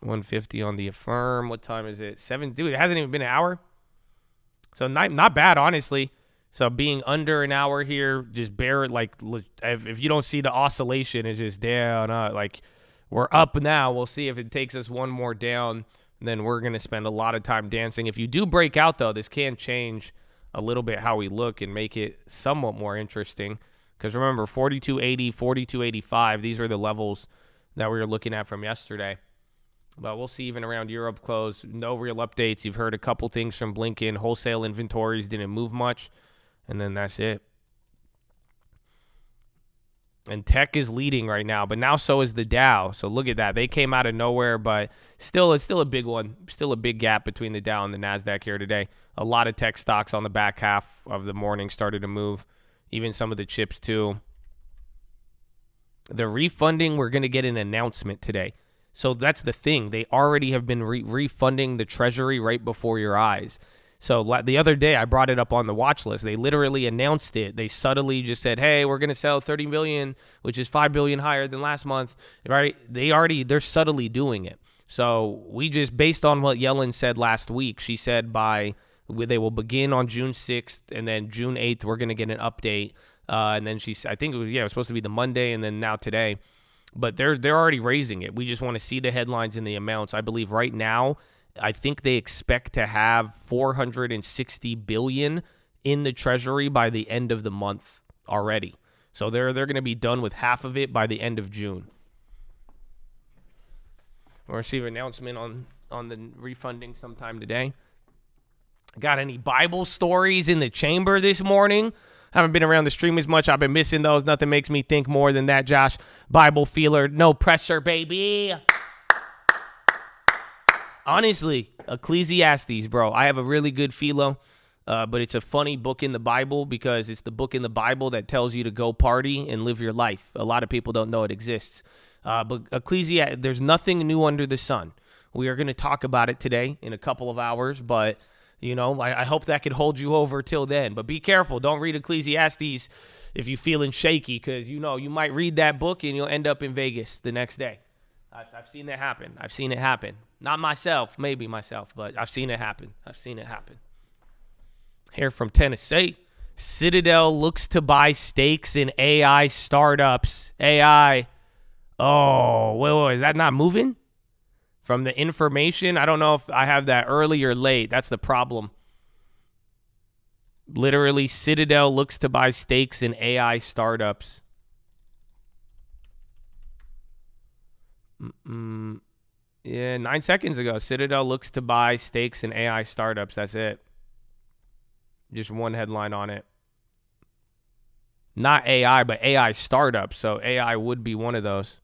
150 on the Affirm. What time is it? 7. Dude, it hasn't even been an hour. So not bad, honestly. So being under an hour here, just bear it. Like, if you don't see the oscillation, it's just down. Like, we're up now. We'll see if it takes us one more down. Then we're going to spend a lot of time dancing. If you do break out, though, this can change a little bit how we look and make it somewhat more interesting. Because remember, 4280, 4285, these are the levels that we were looking at from yesterday. But we'll see even around Europe close. No real updates. You've heard a couple things from Blinken. Wholesale inventories didn't move much. And then that's it. And tech is leading right now. But now so is the Dow. So look at that. They came out of nowhere. But still, it's still a big one. Still a big gap between the Dow and the NASDAQ here today. A lot of tech stocks on the back half of the morning started to move. Even some of the chips too. The refunding, we're going to get an announcement today. So that's the thing. They already have been refunding the Treasury right before your eyes. So the other day, I brought it up on the watch list. They literally announced it. They subtly just said, hey, we're going to sell 30 billion, which is 5 billion higher than last month. Right? They're subtly doing it. So we just, based on what Yellen said last week, she said they will begin on June 6th, and then June 8th, we're going to get an update. And then I think it was supposed to be the Monday, and then now today. But they're already raising it. We just want to see the headlines and the amounts. I believe right now, I think they expect to have 460 billion in the Treasury by the end of the month already. So they're going to be done with half of it by the end of June. We'll receive an announcement on the refunding sometime today. Got any Bible stories in the chamber this morning? Haven't been around the stream as much. I've been missing those. Nothing makes me think more than that, Josh. Bible feeler, no pressure, baby. Honestly, Ecclesiastes, bro. I have a really good philo, but it's a funny book in the Bible because it's the book in the Bible that tells you to go party and live your life. A lot of people don't know it exists. But Ecclesiastes, there's nothing new under the sun. We are going to talk about it today in a couple of hours, but I hope that could hold you over till then. But be careful. Don't read Ecclesiastes if you're feeling shaky because, you might read that book and you'll end up in Vegas the next day. I've seen it happen. Not myself, maybe myself, but I've seen it happen. Here from Tennessee. Citadel looks to buy stakes in AI startups. AI. Oh, wait, is that not moving? From the information, I don't know if I have that early or late. That's the problem. Literally, Citadel looks to buy stakes in AI startups. Yeah, 9 seconds ago, Citadel looks to buy stakes in AI startups. That's it. Just one headline on it. Not AI, but AI startups. So AI would be one of those.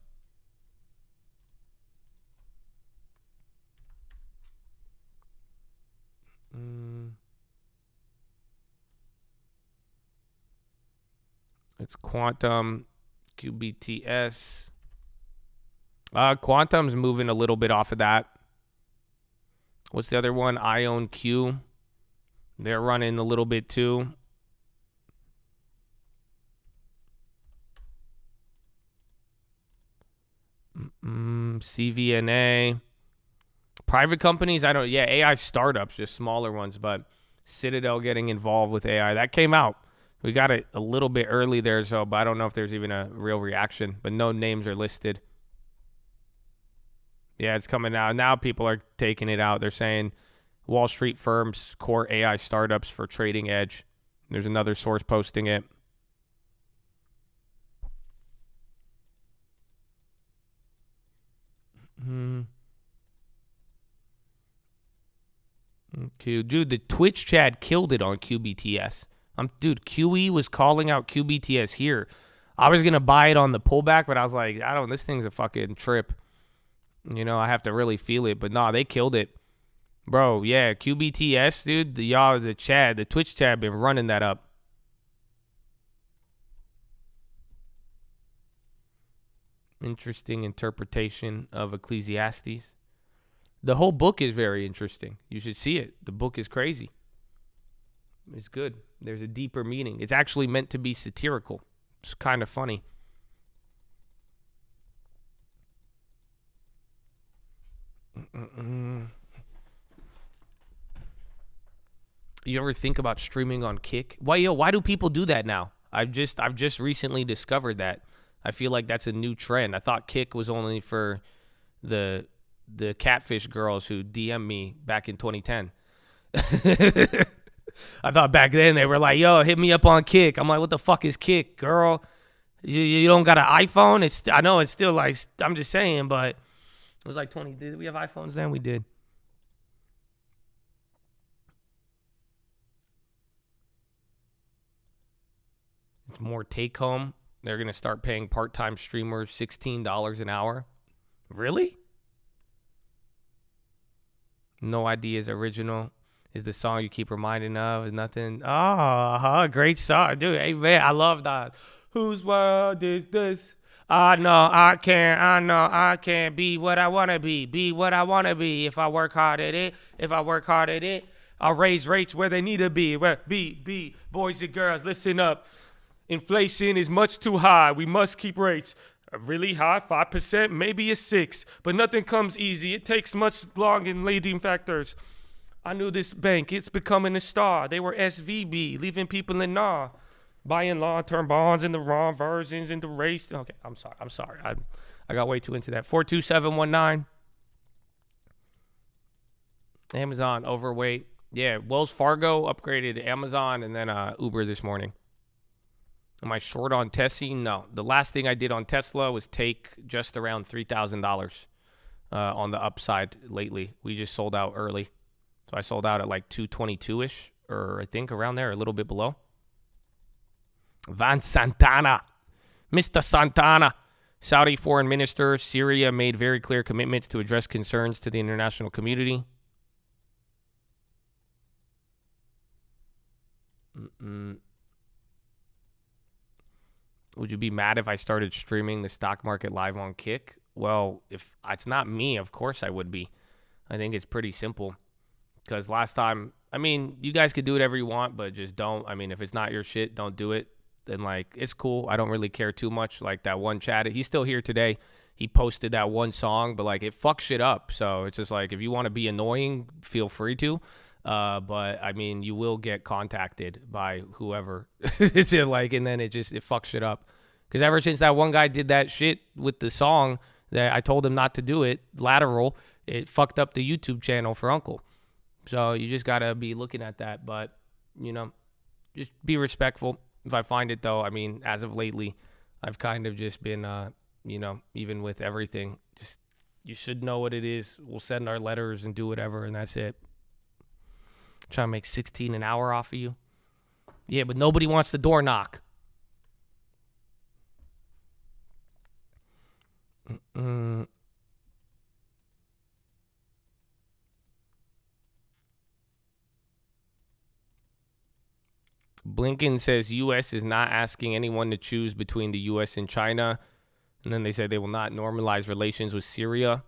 It's Quantum, QBTS. Quantum's moving a little bit off of that. What's the other one? Ion Q. They're running a little bit too. CVNA. Private companies, AI startups, just smaller ones, but Citadel getting involved with AI. That came out. We got it a little bit early there, but I don't know if there's even a real reaction, but no names are listed. Yeah, it's coming out. Now people are taking it out. They're saying, Wall Street firms, core AI startups for trading edge. There's another source posting it. Dude, the Twitch chat killed it on QBTS. Dude, QE was calling out QBTS here. I was going to buy it on the pullback, but I was like, this thing's a fucking trip. I have to really feel it. But nah, they killed it. Bro, yeah, QBTS, dude, the Twitch chat been running that up. Interesting interpretation of Ecclesiastes. The whole book is very interesting. You should see it. The book is crazy. It's good. There's a deeper meaning. It's actually meant to be satirical. It's kind of funny. You ever think about streaming on Kick? Why do people do that now? I've just recently discovered that. I feel like that's a new trend. I thought Kick was only for the catfish girls who DM me back in 2010. I thought back then they were like, yo, hit me up on Kick. I'm like, what the fuck is Kick, girl? You don't got an iPhone? I know it's still like, I'm just saying, but it was like 20. Did we have iPhones then? We did. It's more take home. They're going to start paying part-time streamers $16 an hour. Really? No Ideas original is the song you keep reminding of. Is nothing. Great song. Dude, hey, man, I love that. Whose world is this? I know I can't be what I want to be what I want to be. If I work hard at it, I'll raise rates where they need to be. Where be, boys and girls, listen up. Inflation is much too high. We must keep rates really high, 5%, maybe a 6%. But nothing comes easy. It takes much long and leading factors. I knew this bank. It's becoming a star. They were SVB, leaving people in awe. Buying long-term bonds in the wrong versions in the race. Okay, I'm sorry. I got way too into that. 42719. Amazon, overweight. Yeah, Wells Fargo upgraded to Amazon and then Uber this morning. Am I short on Tesla? No. The last thing I did on Tesla was take just around $3,000 on the upside lately. We just sold out early. So I sold out at like 222-ish, or I think around there, a little bit below. Van Santana. Mr. Santana. Saudi foreign minister, Syria made very clear commitments to address concerns to the international community. Would you be mad if I started streaming the stock market live on Kick? Well, if it's not me, of course I would be. I think it's pretty simple. Because last time, you guys could do whatever you want, but just don't. If it's not your shit, don't do it. Then, it's cool. I don't really care too much. Like, that one chat, he's still here today. He posted that one song, but, it fucks shit up. So, it's just if you want to be annoying, feel free to. But you will get contacted by whoever. It's and then it fucks shit up. Because ever since that one guy did that shit with the song that I told him not to do it, lateral, it fucked up the YouTube channel for Uncle. So you just gotta be looking at that. But just be respectful. If I find it though, as of lately, I've kind of just been, even with everything, just you should know what it is. We'll send our letters and do whatever, and that's it. Trying to make $16 an hour off of you. Yeah, but nobody wants the door knock. Blinken says U.S. is not asking anyone to choose between the U.S. and China. And then they say they will not normalize relations with Syria.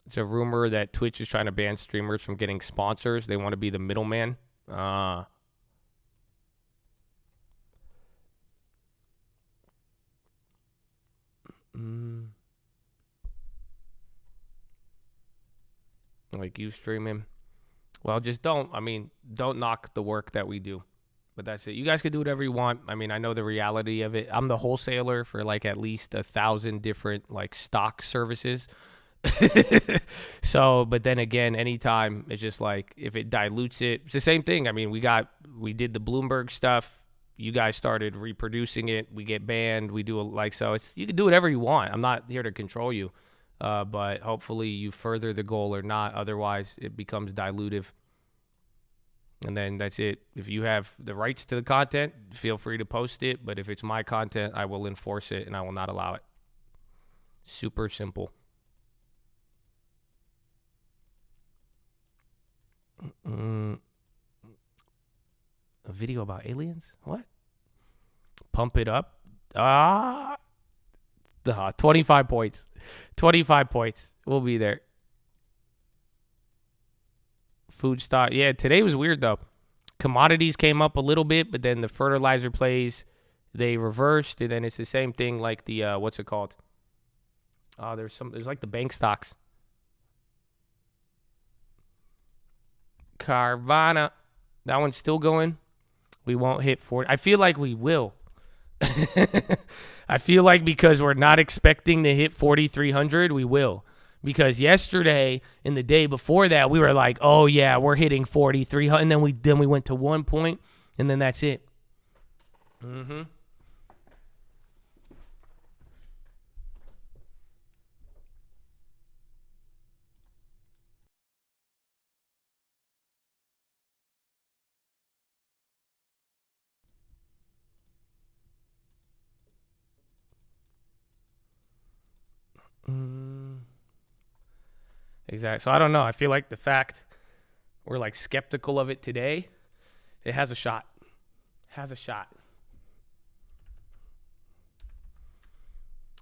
It's a rumor that Twitch is trying to ban streamers from getting sponsors. They want to be the middleman. Like you streaming. Well, just don't knock the work that we do. But that's it. You guys can do whatever you want. I mean, I know the reality of it. I'm the wholesaler for like at least 1,000 different like stock services. So, but then again, anytime it's just like if it dilutes it, it's the same thing. I mean, we did the Bloomberg stuff. You guys started reproducing it. We get banned. We do so it's, you can do whatever you want. I'm not here to control you. But hopefully you further the goal or not. Otherwise it becomes dilutive. And then that's it. If you have the rights to the content, feel free to post it. But if it's my content, I will enforce it and I will not allow it. Super simple. A video about aliens? What? Pump it up? 25 points. 25 points. We'll be there. Food stock. Yeah, today was weird though. Commodities came up a little bit, but then the fertilizer plays, they reversed, and then it's the same thing like the what's it called? There's like the bank stocks. Carvana. That one's still going. We won't hit 40. I feel like we will. I feel like because we're not expecting to hit 4,300, we will. Because yesterday and the day before that, we were like, oh, yeah, we're hitting 4,300. And then we went to 1 point, and then that's it. Mm-hmm. Exactly. So I don't know. I feel like the fact we're like skeptical of it today, it has a shot. Has a shot.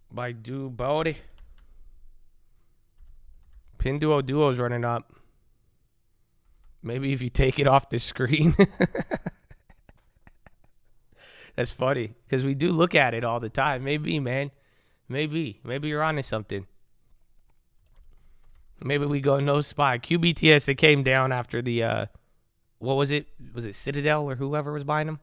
By Body. Pinduoduo's running up. Maybe if you take it off the screen. That's funny because we do look at it all the time. Maybe, man. Maybe you're onto something. Maybe we go no spy. QBTS, it came down after the, what was it? Was it Citadel or whoever was buying them?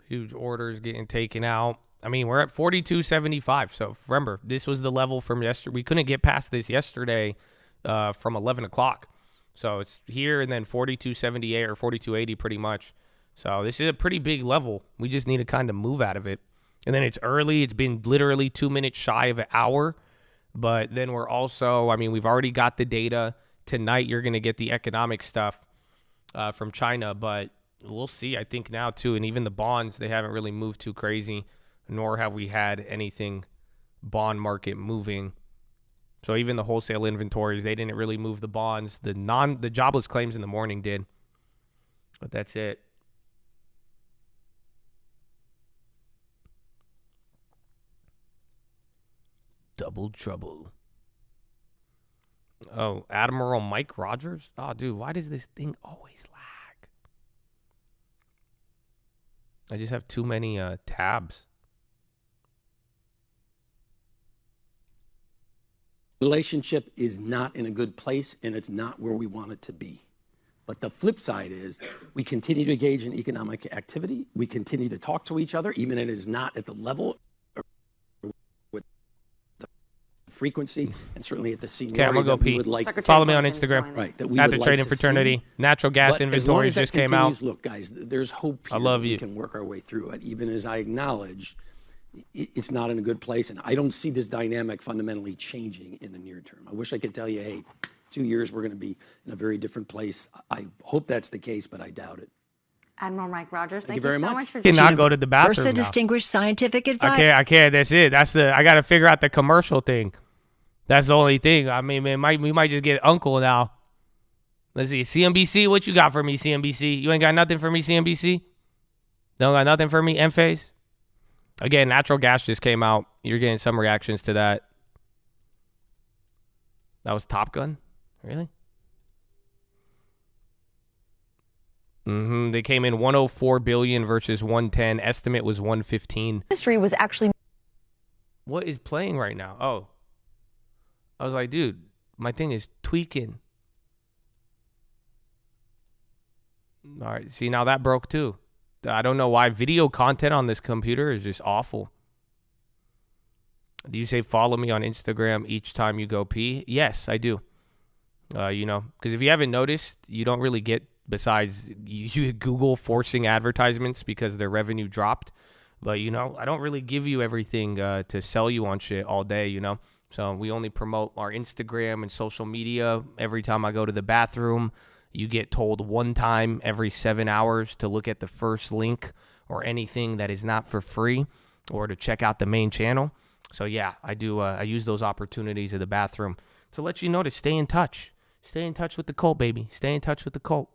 Huge orders getting taken out. I mean, we're at 42.75. So remember, this was the level from yesterday. We couldn't get past this yesterday from 11 o'clock. So it's here and then 42.78 or 42.80 pretty much. So this is a pretty big level. We just need to kind of move out of it. And then it's early. It's been literally 2 minutes shy of an hour. But then we're also, I mean, we've already got the data. Tonight you're going to get the economic stuff from China. But we'll see, I think, now too. And even the bonds, they haven't really moved too crazy. Nor have we had anything bond market moving. So even the wholesale inventories, they didn't really move the bonds. The jobless claims in the morning did. But that's it. Double trouble. Oh, Admiral Mike Rogers? Oh, dude, why does this thing always lag? I just have too many tabs. Relationship is not in a good place, and it's not where we want it to be. But the flip side is we continue to engage in economic activity. We continue to talk to each other, even if it is not at the level or with the frequency, and certainly at the seniority I'm gonna go that we pee. would like. Follow me on Instagram. Right, that we At would the like Trading to Fraternity. see. Natural gas But as long inventories as that just came continues, out. Look, guys, there's hope here. I love that you. We can work our way through it, even as I acknowledge it's not in a good place, and I don't see this dynamic fundamentally changing in the near term. I wish I could tell you, hey, 2 years we're going to be in a very different place. I hope that's the case, but I doubt it. Admiral Mike Rogers, Thank you very so much. much for Cannot joining. go to the bathroom Versa now. distinguished scientific advice. I can't. That's it. I got to figure out the commercial thing. That's the only thing. I mean, man, we might just get Uncle now. Let's see. CNBC, what you got for me, CNBC? You ain't got nothing for me, CNBC? Don't got nothing for me, M-Phase? Again, natural gas just came out. You're getting some reactions to that. That was Top Gun? Really? They came in 104 billion versus 110. Estimate was 115. Industry was actually. What is playing right now? Oh, I was like, dude, my thing is tweaking. All right, see, now that broke too. I don't know why video content on this computer is just awful. Do you say follow me on Instagram each time you go pee? Yes, I do. Because if you haven't noticed, you don't really get, besides you Google forcing advertisements because their revenue dropped. But, I don't really give you everything to sell you on shit all day, So we only promote our Instagram and social media every time I go to the bathroom. You get told one time every 7 hours to look at the first link or anything that is not for free or to check out the main channel. So, yeah, I do. I use those opportunities in the bathroom to let you know to stay in touch. Stay in touch with the cult, baby. Stay in touch with the cult.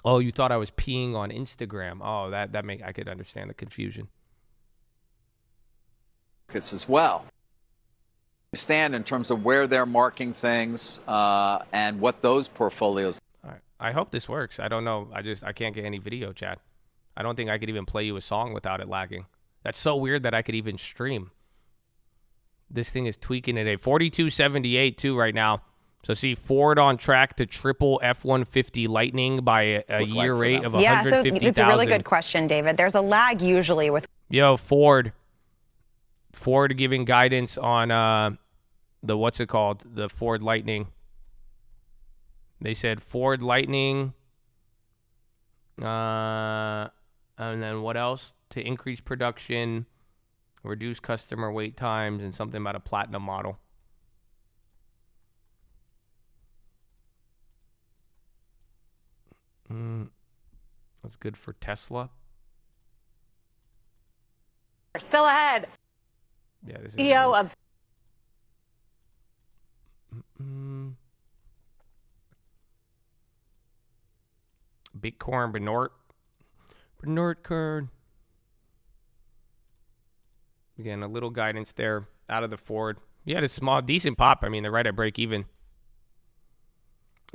Oh, you thought I was peeing on Instagram. Oh, I could understand the confusion. As well. Stand in terms of where they're marking things and what those portfolios. All right. I hope this works. I don't know. I can't get any video chat. I don't think I could even play you a song without it lagging. That's so weird that I could even stream. This thing is tweaking today. 4278 too right now. So see, Ford on track to triple F-150 Lightning by a year rate of 150,000. Yeah, so it's a really good question, David. There's a lag usually with. Yo, Ford giving guidance on what's it called? The Ford Lightning. They said Ford Lightning. And then what else? To increase production, reduce customer wait times, and something about a platinum model. That's good for Tesla. Still ahead. Yeah, this is CEO of. Bitcoin, Bernard Kern. Again, a little guidance there out of the Ford. You had a small, decent pop. I mean, they're right at break even.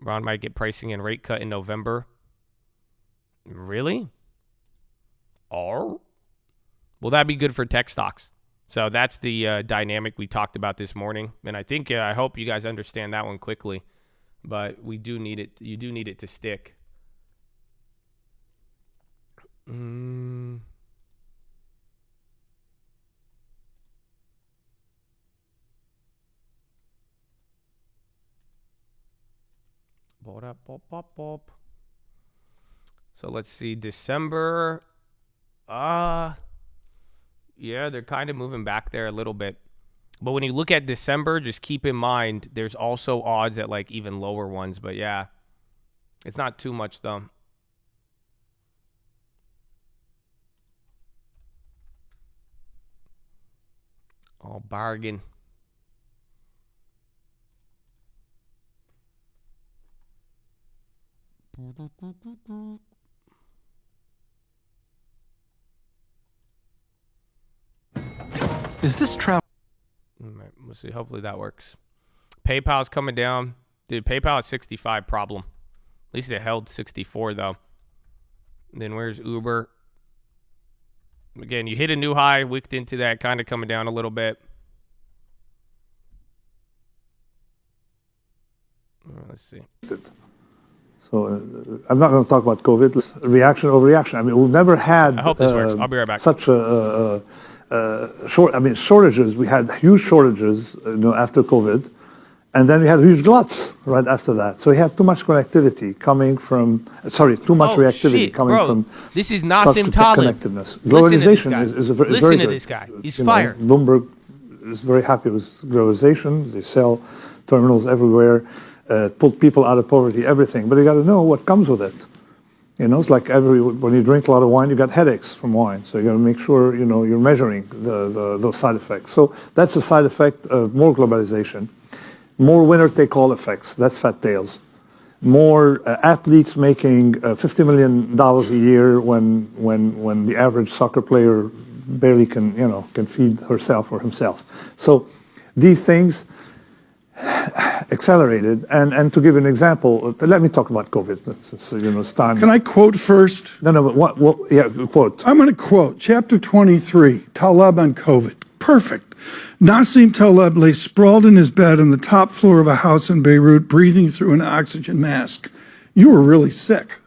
Ron might get pricing and rate cut in November. Really? Or will that be good for tech stocks? So that's the dynamic we talked about this morning. And I hope you guys understand that one quickly. But we do need it. You do need it to stick. So let's see, December. Yeah, they're kind of moving back there a little bit. But when you look at December, just keep in mind there's also odds at like even lower ones. But yeah, it's not too much though. Oh, bargain. Is this travel? We'll see. Hopefully that works. PayPal's coming down. Dude, PayPal at 65 problem. At least it held 64 though. Then where's Uber? Again, you hit a new high, wicked into that, kind of coming down a little bit. Let's see. So I'm not going to talk about COVID. Reaction, overreaction. I mean, we've never had. I hope this works. I'll be right back. Such shortages. We had huge shortages, after COVID, and then we had huge gluts right after that. So we had too much connectivity coming from. Too much reactivity shit, coming bro. from. This is Nassim Taleb. Connectedness. Globalization is a very Listen to good. this guy. He's fire. Bloomberg is very happy with globalization. They sell terminals everywhere. Put people out of poverty, everything. But you got to know what comes with it. It's like when you drink a lot of wine, you got headaches from wine. So you got to make sure you're measuring those side effects. So that's a side effect of more globalization, more winner-take-all effects. That's fat tails. More athletes making $50 million a year when the average soccer player barely can feed herself or himself. So these things. accelerated. And to give an example, let me talk about COVID. So, Stan. Can I quote first? No, but what yeah, quote. I'm going to quote chapter 23, Taleb on COVID. Perfect. Nassim Taleb lay sprawled in his bed on the top floor of a house in Beirut, breathing through an oxygen mask. You were really sick.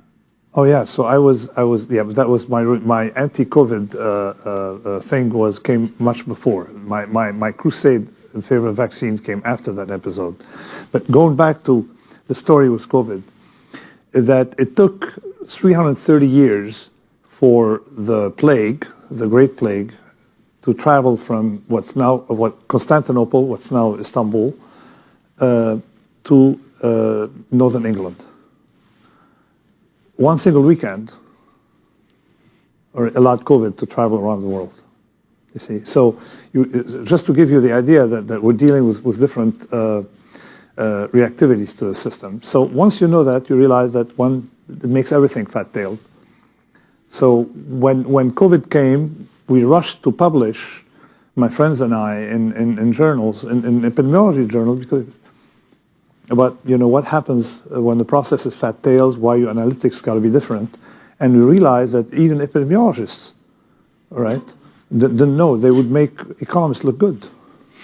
Oh yeah, so I was yeah, but that was my anti-COVID thing came much before. My crusade in favor of vaccines came after that episode. But going back to the story with COVID, is that it took 330 years for the plague, the Great Plague, to travel from what Constantinople, what's now Istanbul, to northern England. One single weekend, or allowed COVID to travel around the world. You see, so just to give you the idea that we're dealing with different reactivities to the system. So once you know that, you realize that it makes everything fat-tailed. So when COVID came, we rushed to publish, my friends and I, in journals, in epidemiology journals, because about what happens when the process is fat tails, why your analytics got to be different, and we realized that even epidemiologists, all right, didn't know they would make economists look good.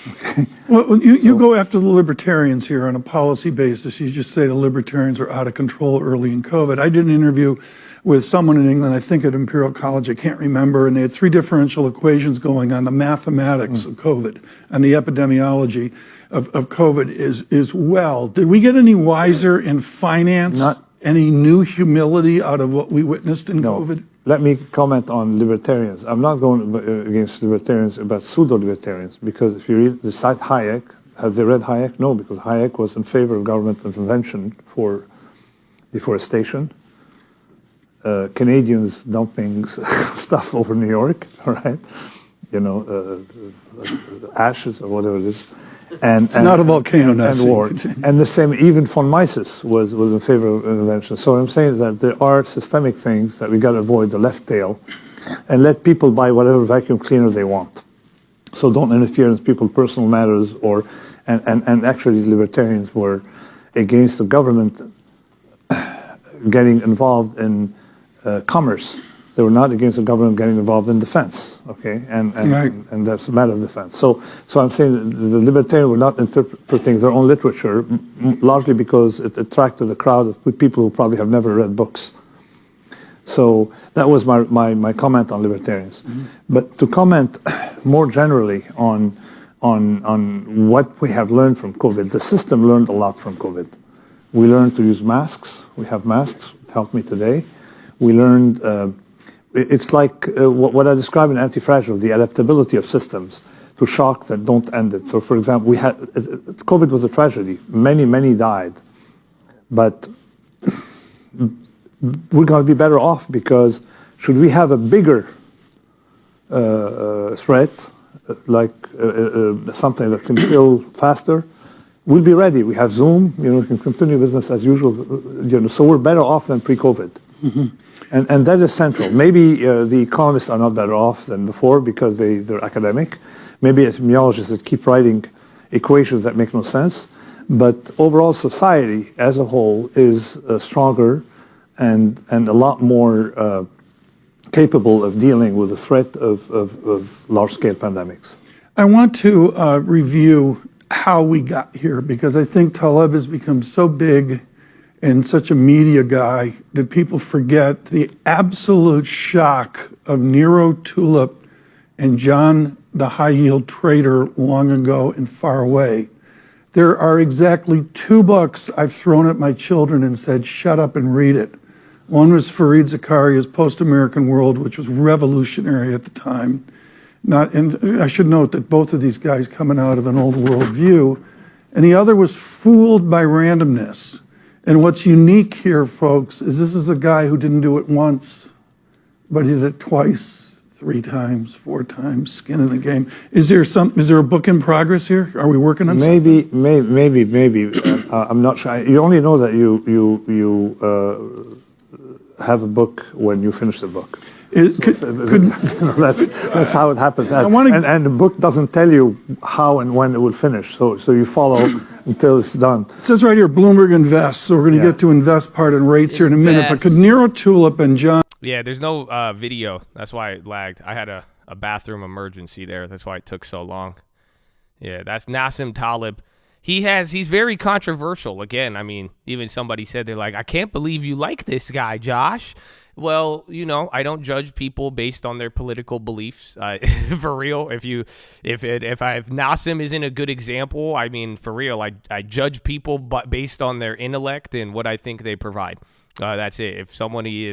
Okay. Well, you go after the libertarians here on a policy basis. You just say the libertarians are out of control early in COVID. I did an interview with someone in England, I think at Imperial College, I can't remember, and they had three differential equations going on the mathematics of COVID and the epidemiology of COVID is well. Did we get any wiser in finance? Any new humility out of what we witnessed in COVID? Let me comment on libertarians. I'm not going against libertarians, about pseudo-libertarians, because if you read the site Hayek, have they read Hayek? No, because Hayek was in favor of government intervention for deforestation, Canadians dumping stuff over New York, all right? Ashes or whatever it is. It's not a volcano now. And war. And the same, even von Mises was in favor of intervention. So what I'm saying is that there are systemic things that we got to avoid, the left tail, and let people buy whatever vacuum cleaner they want. So don't interfere in people's personal matters, and actually libertarians were against the government getting involved in commerce. They were not against the government getting involved in defense, okay, and that's a matter of defense. So I'm saying that the libertarians were not interpreting their own literature, largely because it attracted a crowd of people who probably have never read books. So that was my comment on libertarians. Mm-hmm. But to comment more generally on what we have learned from COVID, the system learned a lot from COVID. We learned to use masks. We have masks. It helped me today. We learned. It's like what I describe in Anti-Fragile, the adaptability of systems to shock that don't end it. So, for example, COVID was a tragedy. Many died. But we're going to be better off because should we have a bigger threat, like something that can kill faster, we'll be ready. We have Zoom, we can continue business as usual, so we're better off than pre-COVID. Mm-hmm. And that is central. Maybe the economists are not better off than before because they're academic. Maybe epidemiologists that keep writing equations that make no sense. But overall society as a whole is stronger and a lot more capable of dealing with the threat of large-scale pandemics. I want to review how we got here because I think Taleb has become so big and such a media guy that people forget the absolute shock of Nero Tulip and John the high yield trader long ago and far away. There are exactly 2 books I've thrown at my children and said, shut up and read it. One was Fareed Zakaria's Post-American World, which was revolutionary at the time. And I should note that both of these guys coming out of an old world view. And the other was Fooled by Randomness. And what's unique here, folks, is this is a guy who didn't do it once, but he did it twice, 3 times, 4 times, skin in the game. Is there a book in progress here? Are we working on something? Maybe. I'm not sure. You only know that you have a book when you finish the book. That's how it happens. I wanna- And the book doesn't tell you how and when it will finish. So you follow until it's done. It says right here, Bloomberg Invest. So we're going to get to invest part and rates here in a minute. But could Nero Tulip and John... Yeah, there's no video. That's why it lagged. I had a bathroom emergency there. That's why it took so long. Yeah, that's Nassim Taleb. He's very controversial. Again, I mean, even somebody said, they're like, I can't believe you like this guy, Josh. Well, you know, I don't judge people based on their political beliefs. For real, if Nassim isn't a good example, I mean, for real, I judge people but based on their intellect and what I think they provide. That's it. If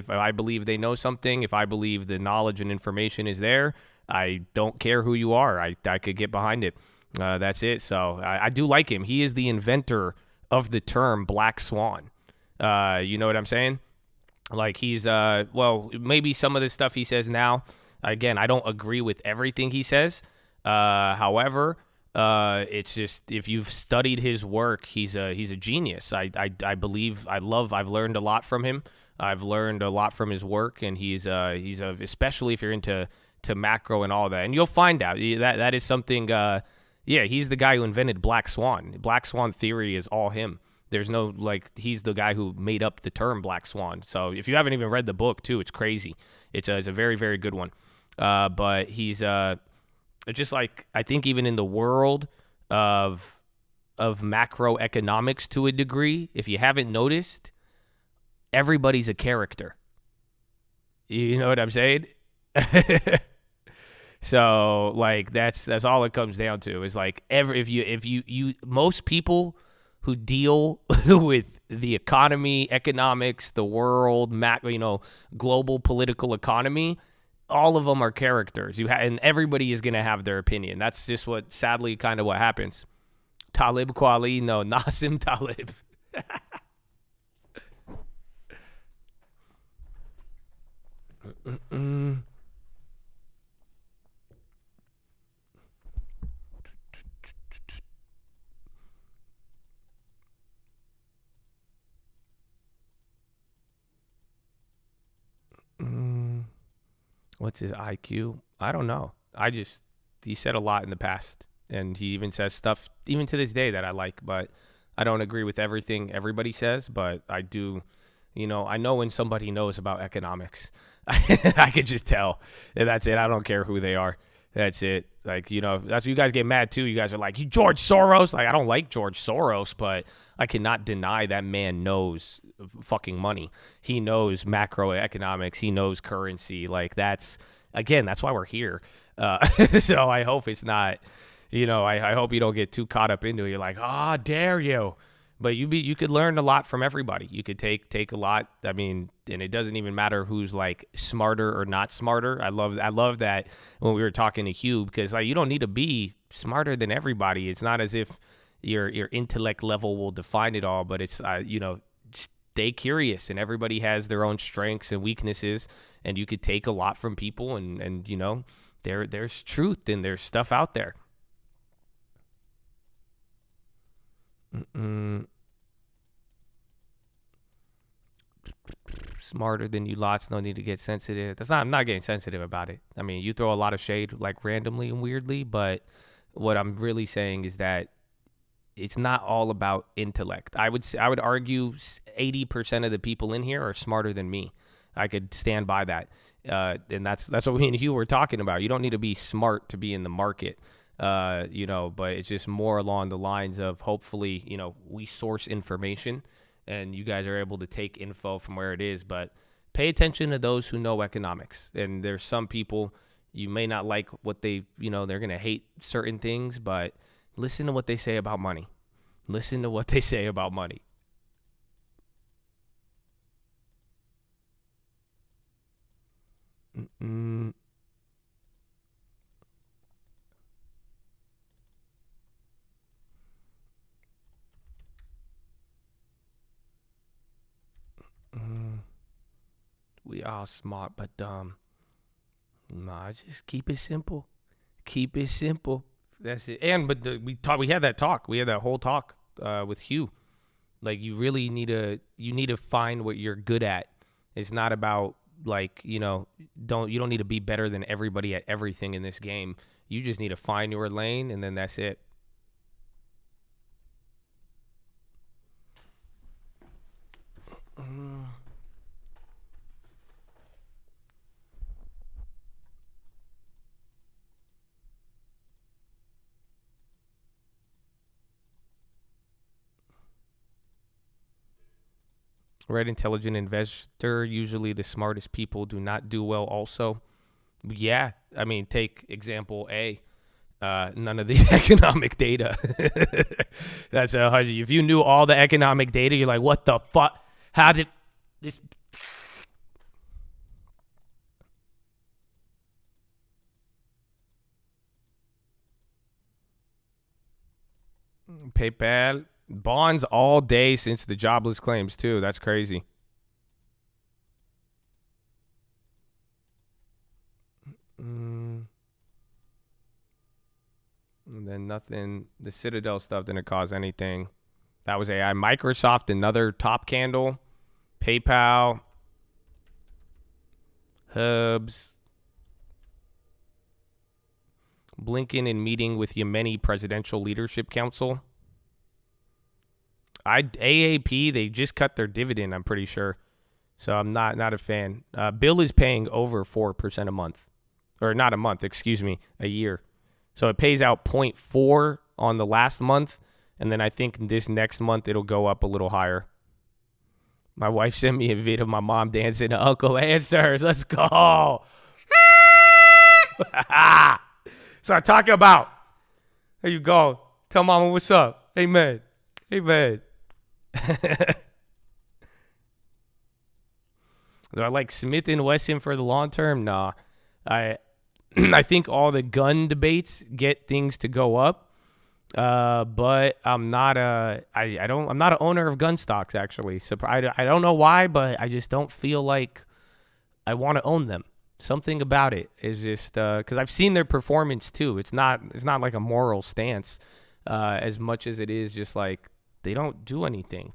I believe they know something, if I believe the knowledge and information is there, I don't care who you are. I could get behind it. That's it. So I do like him. He is the inventor of the term black swan. You know what I'm saying? Like he's, well, maybe some of the stuff he says now, again, I don't agree with everything he says. However, it's just, if you've studied his work, he's a genius. I believe, I've learned a lot from him. I've learned a lot from his work, and he's especially if you're into macro and all that. And you'll find out that is something, yeah, he's the guy who invented black swan. Black swan theory is all him. There's no, like, he's the guy who made up the term black swan. So if you haven't even read the book, too, it's crazy. It's a very, very good one. But he's just like, I think even in the world of macroeconomics to a degree, if you haven't noticed, everybody's a character. You know what I'm saying? So, like, that's all it comes down to is, like, if you most people who deal with the economy, economics, the world, global political economy, all of them are characters. And everybody is going to have their opinion. That's just sadly, kind of what happens. Talib Kweli, no, Nassim Taleb. What's his IQ? I don't know. He said a lot in the past, and he even says stuff even to this day that I like, but I don't agree with everything everybody says, but I do, I know when somebody knows about economics. I could just tell. And that's it. I don't care who they are. That's it. Like, that's what you guys get mad too. You guys are like, you George Soros. Like, I don't like George Soros, but I cannot deny that man knows fucking money. He knows macroeconomics. He knows currency. Like, that's why we're here. So I hope it's not, I hope you don't get too caught up into it. You're like, dare you? But you could learn a lot from everybody. You could take a lot. I mean, and it doesn't even matter who's like smarter or not smarter. I love that when we were talking to Hugh, because like you don't need to be smarter than everybody. It's not as if your intellect level will define it all, but it's stay curious, and everybody has their own strengths and weaknesses, and you could take a lot from people, and there's truth and there's stuff out there. Smarter than you lots, no need to get sensitive. I'm not getting sensitive about it. I mean, you throw a lot of shade like randomly and weirdly, but what I'm really saying is that it's not all about intellect. I would argue 80% of the people in here are smarter than me. I could stand by that. And that's what me and Hugh were talking about. You don't need to be smart to be in the market. But it's just more along the lines of hopefully, we source information and you guys are able to take info from where it is, but pay attention to those who know economics. And there's some people you may not like what they're going to hate certain things, but listen to what they say about money. Listen to what they say about money. We are smart but dumb. Nah, just keep it simple. Keep it simple. That's it. We had that talk. We had that whole talk with Hugh. Like, you really need to find what you're good at. It's not about like, you don't need to be better than everybody at everything in this game. You just need to find your lane, and then that's it. Right, intelligent investor, usually the smartest people do not do well also. Yeah, I mean, take example A. None of the economic data. That's if you knew all the economic data, you're like, what the fuck? How did this? PayPal. Bonds all day since the jobless claims, too. That's crazy. And then nothing. The Citadel stuff didn't cause anything. That was AI. Microsoft, another top candle. PayPal. Hubs. Blinken in meeting with Yemeni Presidential Leadership Council. AAP, they just cut their dividend, I'm pretty sure. So I'm not a fan. Bill is paying over 4% a month. Or not a month, excuse me, a year. So it pays out 0.4 on the last month. And then I think this next month it'll go up a little higher. My wife sent me a vid of my mom dancing to Uncle Answers. Let's go. So I talk about. There you go. Tell mama what's up. Amen. Amen. Do I like Smith & Wesson for the long term? Nah. I think all the gun debates get things to go up. But I'm not I'm not an owner of gun stocks, actually. So I don't know why, but I just don't feel like I want to own them. Something about it is just because I've seen their performance too. It's not like a moral stance as much as it is just like they don't do anything.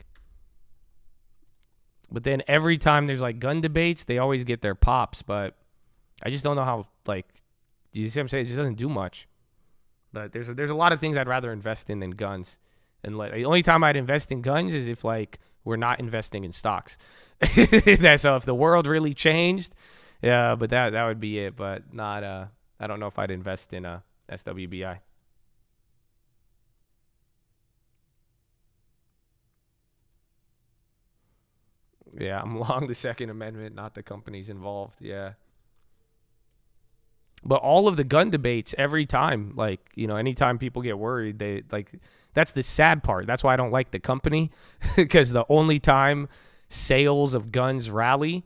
But then every time there's like gun debates, they always get their pops. But I just don't know how, like, you see what I'm saying? It just doesn't do much. But there's a lot of things I'd rather invest in than guns. And like, the only time I'd invest in guns is if like we're not investing in stocks. So if the world really changed, yeah, but that would be it. But not I don't know if I'd invest in a SWBI. Yeah, I'm long the Second Amendment, not the companies involved. Yeah. But all of the gun debates, every time, like, anytime people get worried, they like, that's the sad part. That's why I don't like the company, because the only time sales of guns rally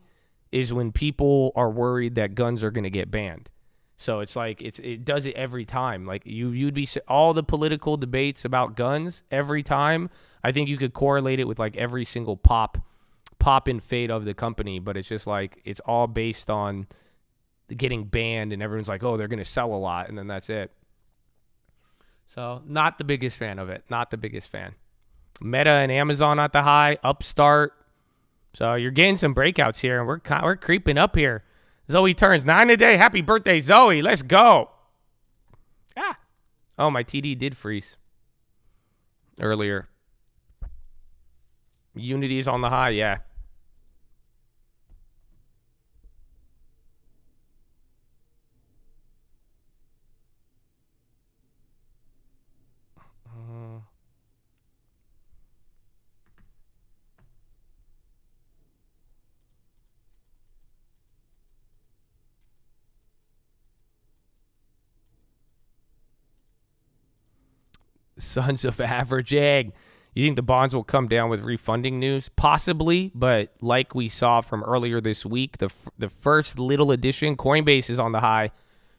is when people are worried that guns are going to get banned. So it's like, it does it every time. Like you'd be all the political debates about guns every time. I think you could correlate it with like every single pop and fade of the company, but it's just like, it's all based on getting banned and everyone's like, oh, they're going to sell a lot. And then that's it. So not the biggest fan of it. Not the biggest fan. Meta and Amazon at the high, Upstart. So you're getting some breakouts here, and we're creeping up here. Zoe turns 9 today. Happy birthday, Zoe. Let's go. Oh, my TD did freeze earlier. Unity's on the high, yeah. Sons of average egg. You think the bonds will come down with refunding news? Possibly, but like we saw from earlier this week, the first little addition, Coinbase is on the high.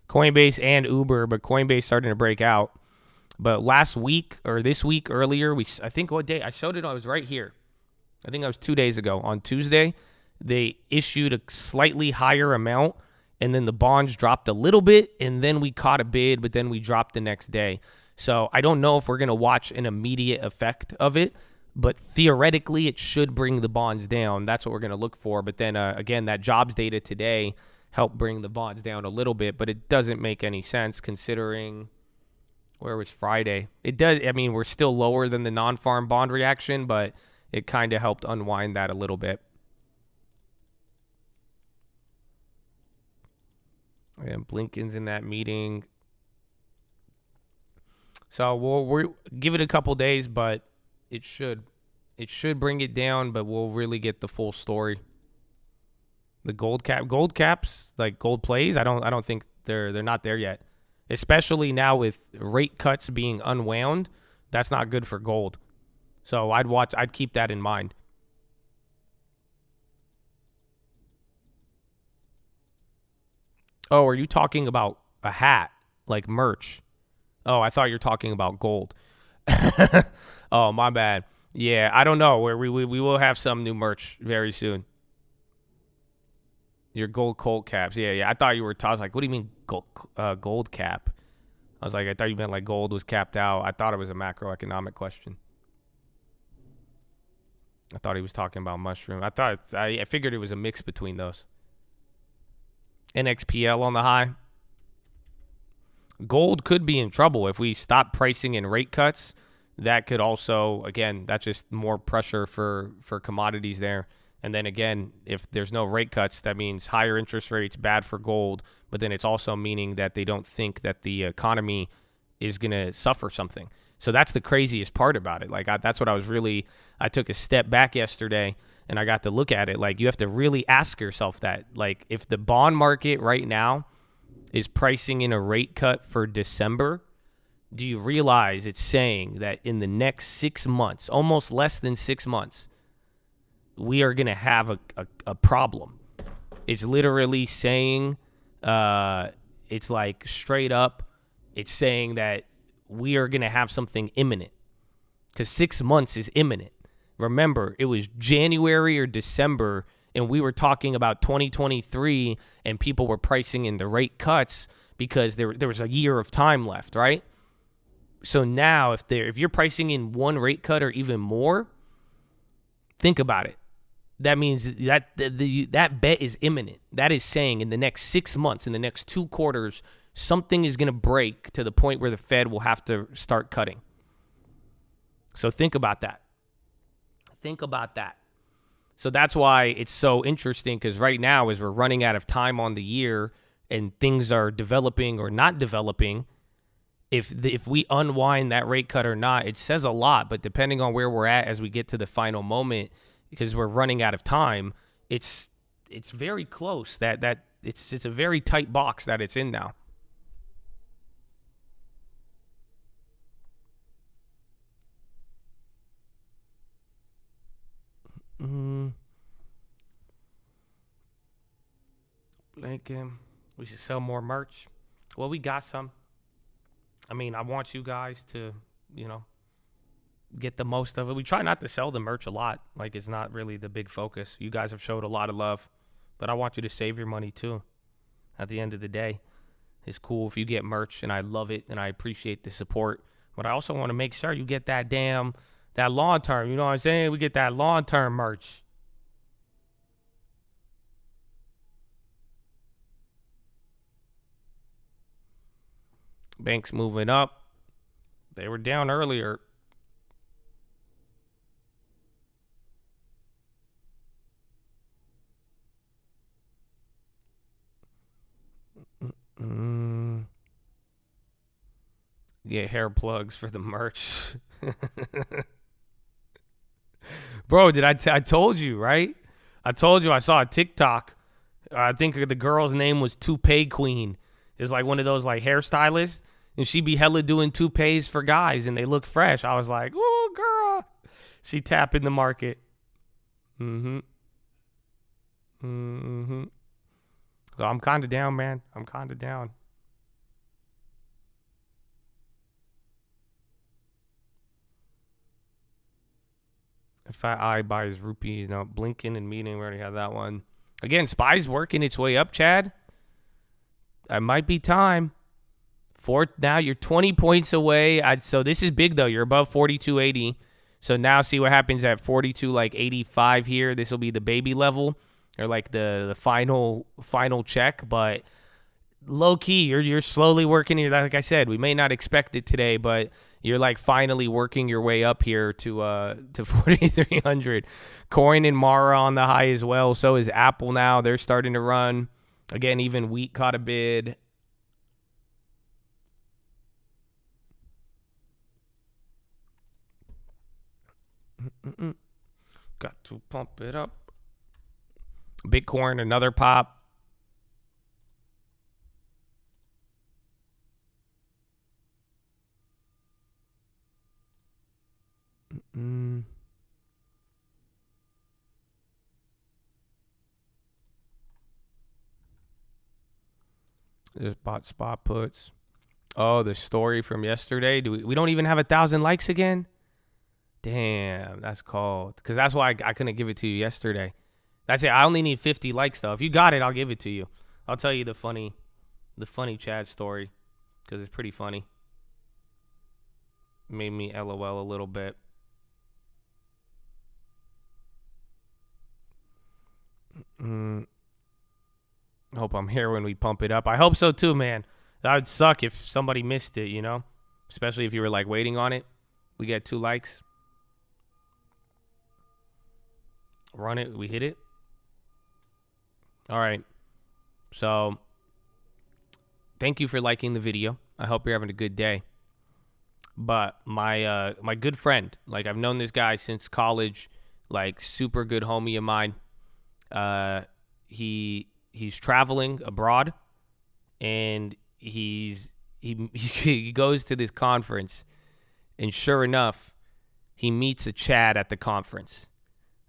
Coinbase and Uber, but Coinbase starting to break out. But last week or this week earlier, I think what day? I showed it. I was right here. I think that was 2 days ago. On Tuesday, they issued a slightly higher amount, and then the bonds dropped a little bit, and then we caught a bid, but then we dropped the next day. So I don't know if we're going to watch an immediate effect of it, but theoretically it should bring the bonds down. That's what we're going to look for. But then, again, that jobs data today helped bring the bonds down a little bit, but it doesn't make any sense considering where was Friday. It does. I mean, we're still lower than the non-farm bond reaction, but it kind of helped unwind that a little bit. And Blinken's in that meeting. So we'll give it a couple days, but it should bring it down, but we'll really get the full story. The gold caps, like gold plays, I don't think they're not there yet. Especially now with rate cuts being unwound, that's not good for gold. So I'd keep that in mind. Oh, are you talking about a hat, like merch? Oh, I thought you were talking about gold. Oh, my bad. Yeah, I don't know. We will have some new merch very soon. Your gold Colt caps. Yeah. I thought you were. I was like, what do you mean gold cap? I was like, I thought you meant like gold was capped out. I thought it was a macroeconomic question. I thought he was talking about mushroom. I figured it was a mix between those. NXPL on the high. Gold could be in trouble if we stop pricing in rate cuts. That could also, again, that's just more pressure for commodities there. And then again, if there's no rate cuts, that means higher interest rates, bad for gold. But then it's also meaning that they don't think that the economy is going to suffer something. So that's the craziest part about it. Like that's what I took a step back yesterday and I got to look at it. Like you have to really ask yourself that. Like if the bond market right now is pricing in a rate cut for December, do you realize it's saying that in the next 6 months, almost less than 6 months, we are going to have a problem? It's literally saying, it's like straight up, it's saying that we are going to have something imminent because 6 months is imminent. Remember, it was January or December, and we were talking about 2023, and people were pricing in the rate cuts because there was a year of time left, right? So now, if you're pricing in one rate cut or even more, think about it. That means that that bet is imminent. That is saying in the next 6 months, in the next 2 quarters, something is going to break to the point where the Fed will have to start cutting. So think about that. Think about that. So that's why it's so interesting, because right now, as we're running out of time on the year and things are developing or not developing, if we unwind that rate cut or not, it says a lot. But depending on where we're at as we get to the final moment, because we're running out of time, it's very close. That it's a very tight box that it's in now. Blinken, we should sell more merch. Well, we got some. I mean, I want you guys to, get the most of it. We try not to sell the merch a lot. Like, it's not really the big focus. You guys have showed a lot of love, but I want you to save your money too. At the end of the day, it's cool if you get merch, and I love it, and I appreciate the support. But I also want to make sure you get that long term. You know what I'm saying? We get that long term merch. Banks moving up. They were down earlier. Get hair plugs for the merch. Bro, I told you, right? I told you I saw a TikTok. I think the girl's name was Toupee Queen. It was like one of those like hairstylists, and she be hella doing toupees for guys, and they look fresh. I was like, "Ooh, girl." She tapping the market. So I'm kind of down, man. I'm kind of down. If I buys rupees. Now, Blinken and meeting, we already have that one. Again, SPY's working its way up, Chad. It might be time. Now you're 20 points away. So this is big, though. You're above 42.80. So now see what happens at 42, like 85 here. This will be the baby level, or like the final check. But low key, you're slowly working here. Like I said, we may not expect it today, but you're like finally working your way up here to 4,300. Coin and Mara on the high as well. So is Apple now. They're starting to run. Again, even wheat caught a bid. Got to pump it up. Bitcoin, another pop. Just bought spot puts. Oh, the story from yesterday. We don't even have 1,000 likes again? Damn, that's cold. Because that's why I couldn't give it to you yesterday. That's it. I only need 50 likes, though. If you got it, I'll give it to you. I'll tell you the funny Chad story, because it's pretty funny. Made me LOL a little bit. Hope I'm here when we pump it up. I hope so, too, man. That would suck if somebody missed it, you know? Especially if you were, like, waiting on it. We get 2 likes. Run it. We hit it. All right. So, thank you for liking the video. I hope you're having a good day. But my good friend, like I've known this guy since college, like super good homie of mine. He's traveling abroad, and he goes to this conference, and sure enough, he meets a Chad at the conference.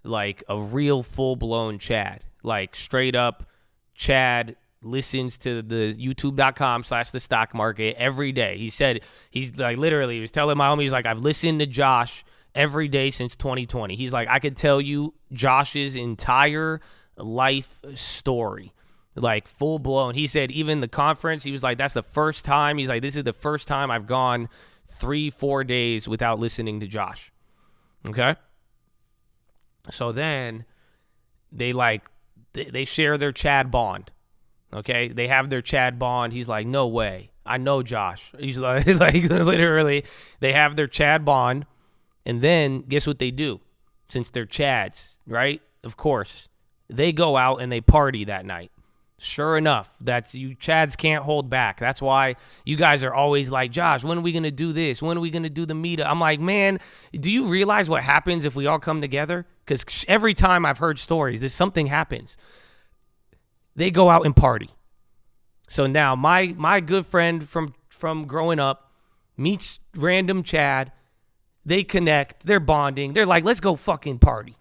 Like a real full-blown Chad, like straight up Chad listens to the youtube.com/the stock market every day. He said, he's like, literally, he was telling my homie, he's like, I've listened to Josh every day since 2020. He's like, I could tell you Josh's entire life story, like full-blown. He said even the conference, he was like, that's the first time. He's like, this is the first time I've gone 3-4 days without listening to Josh. Okay? So then they share their Chad bond. Okay? They have their Chad bond. He's like, no way. I know Josh. He's like literally, they have their Chad bond. And then guess what they do? Since they're Chads, right? Of course. They go out and they party that night. Sure enough, that's you Chads can't hold back. That's why you guys are always like, Josh, when are we going to do this? When are we going to do the meetup? I'm like, man, do you realize what happens if we all come together? Because every time I've heard stories, something happens. They go out and party. So now my good friend from growing up meets random Chad. They connect. They're bonding. They're like, let's go fucking party.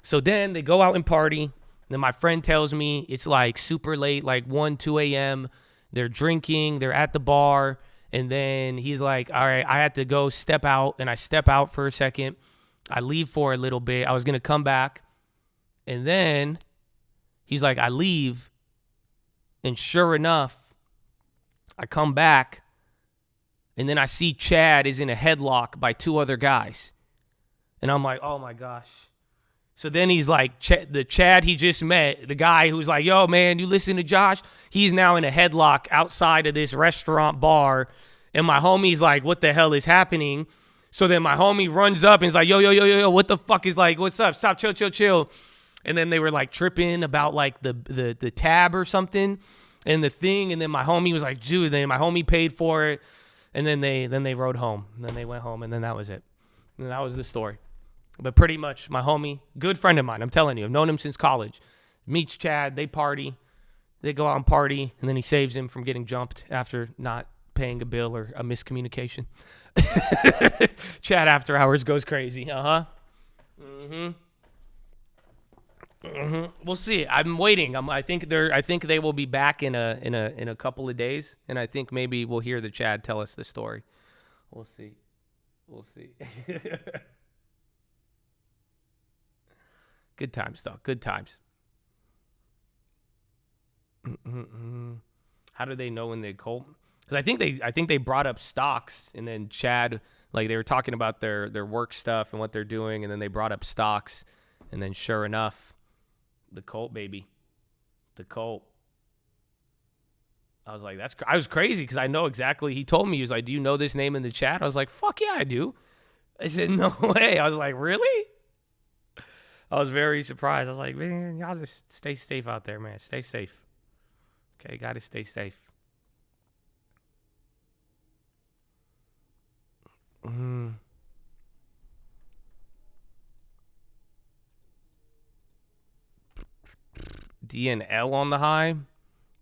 So then they go out and party. Then my friend tells me it's like super late, like 1, 2 a.m. They're drinking. They're at the bar. And then he's like, all right, I have to go step out. And I step out for a second. I leave for a little bit. I was going to come back. And then he's like, I leave. And sure enough, I come back. And then I see Chad is in a headlock by 2 other guys. And I'm like, oh my gosh. So then he's like, the Chad he just met, the guy who's like, yo, man, you listen to Josh? He's now in a headlock outside of this restaurant bar. And my homie's like, what the hell is happening? So then my homie runs up and is like, yo, what the fuck is like, what's up? Stop, chill. And then they were like tripping about like the tab or something and the thing. And then my homie was like, dude, then my homie paid for it. And then they rode home. And then they went home. And then that was it. And that was the story. But pretty much my homie, good friend of mine, I'm telling you, I've known him since college. Meets Chad, they party. They go out and party. And then he saves him from getting jumped after not paying a bill or a miscommunication. Chad after hours goes crazy. We'll see. I'm waiting. I think they will be back in a couple of days, and I think maybe we'll hear the Chad tell us the story. We'll see. Good times, though. Good times. How do they know when they cold? Because I think they brought up stocks, and then Chad Like they were talking about their work stuff and what they're doing, and then they brought up stocks, and then sure enough, the Colt, baby. The Colt. I was like, I was crazy because I know exactly. He told me, he was like, do you know this name in the chat? I was like, fuck yeah, I do. I said, no way. I was like, really? I was very surprised. I was like, man, y'all just stay safe out there, man. Stay safe. Okay, got to stay safe. DNL on the high.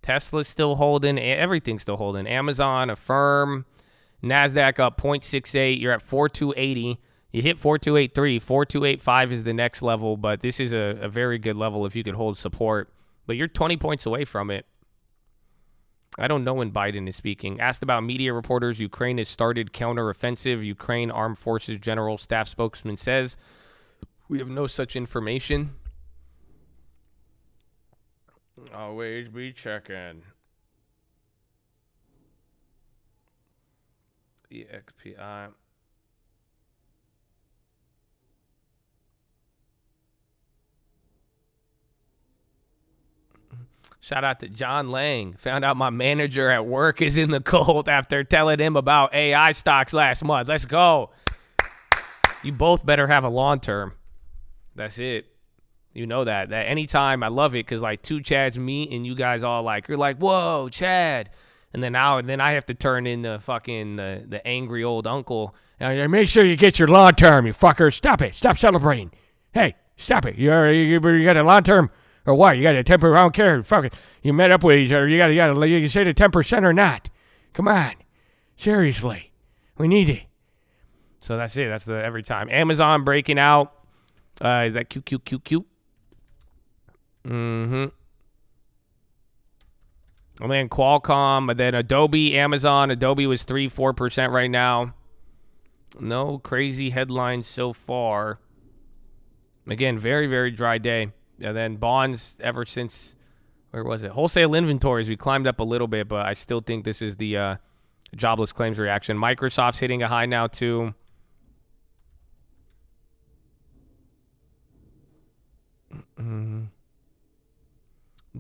Tesla's still holding. Everything's still holding. Amazon, Affirm, NASDAQ up 0.68. You're at 4280. You hit 4283. 4285 is the next level, but this is a very good level if you could hold support. But you're 20 points away from it. I don't know when Biden is speaking. Asked about media reporters. Ukraine has started counteroffensive. Ukraine Armed Forces General Staff spokesman says, we have no such information. Always be checking. EXPI. Shout out to John Lang. Found out my manager at work is in the cold after telling him about AI stocks last month. Let's go. You both better have a long term. That's it. You know that anytime. I love it because like two Chads meet and you guys all like, you're like, whoa, Chad. And then I have to turn into fucking the angry old uncle. And I make sure you get your long term, you fucker. Stop it. Stop celebrating. Hey, stop it. You got a long term or what? You got a 10%? I don't care. Fuck it. You met up with each other. You can say the 10% or not. Come on. Seriously. We need it. So that's it. That's the every time. Amazon breaking out. Is that cute? And then Qualcomm, and then Adobe, Amazon. Adobe was 3-4% right now. No crazy headlines so far. Again, very, very dry day. And then bonds ever since, where was it? Wholesale inventories, we climbed up a little bit, but I still think this is the jobless claims reaction. Microsoft's hitting a high now too.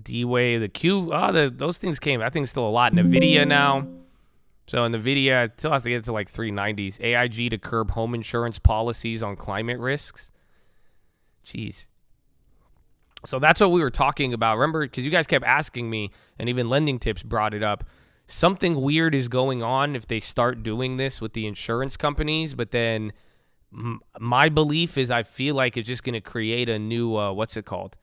D-Wave, the Q, those things came. I think still a lot. NVIDIA now. So NVIDIA still has to get to like 390s. AIG to curb home insurance policies on climate risks. Jeez. So that's what we were talking about. Remember, because you guys kept asking me, and even Lending Tips brought it up. Something weird is going on if they start doing this with the insurance companies, but then my belief is I feel like it's just going to create a new, what's it called?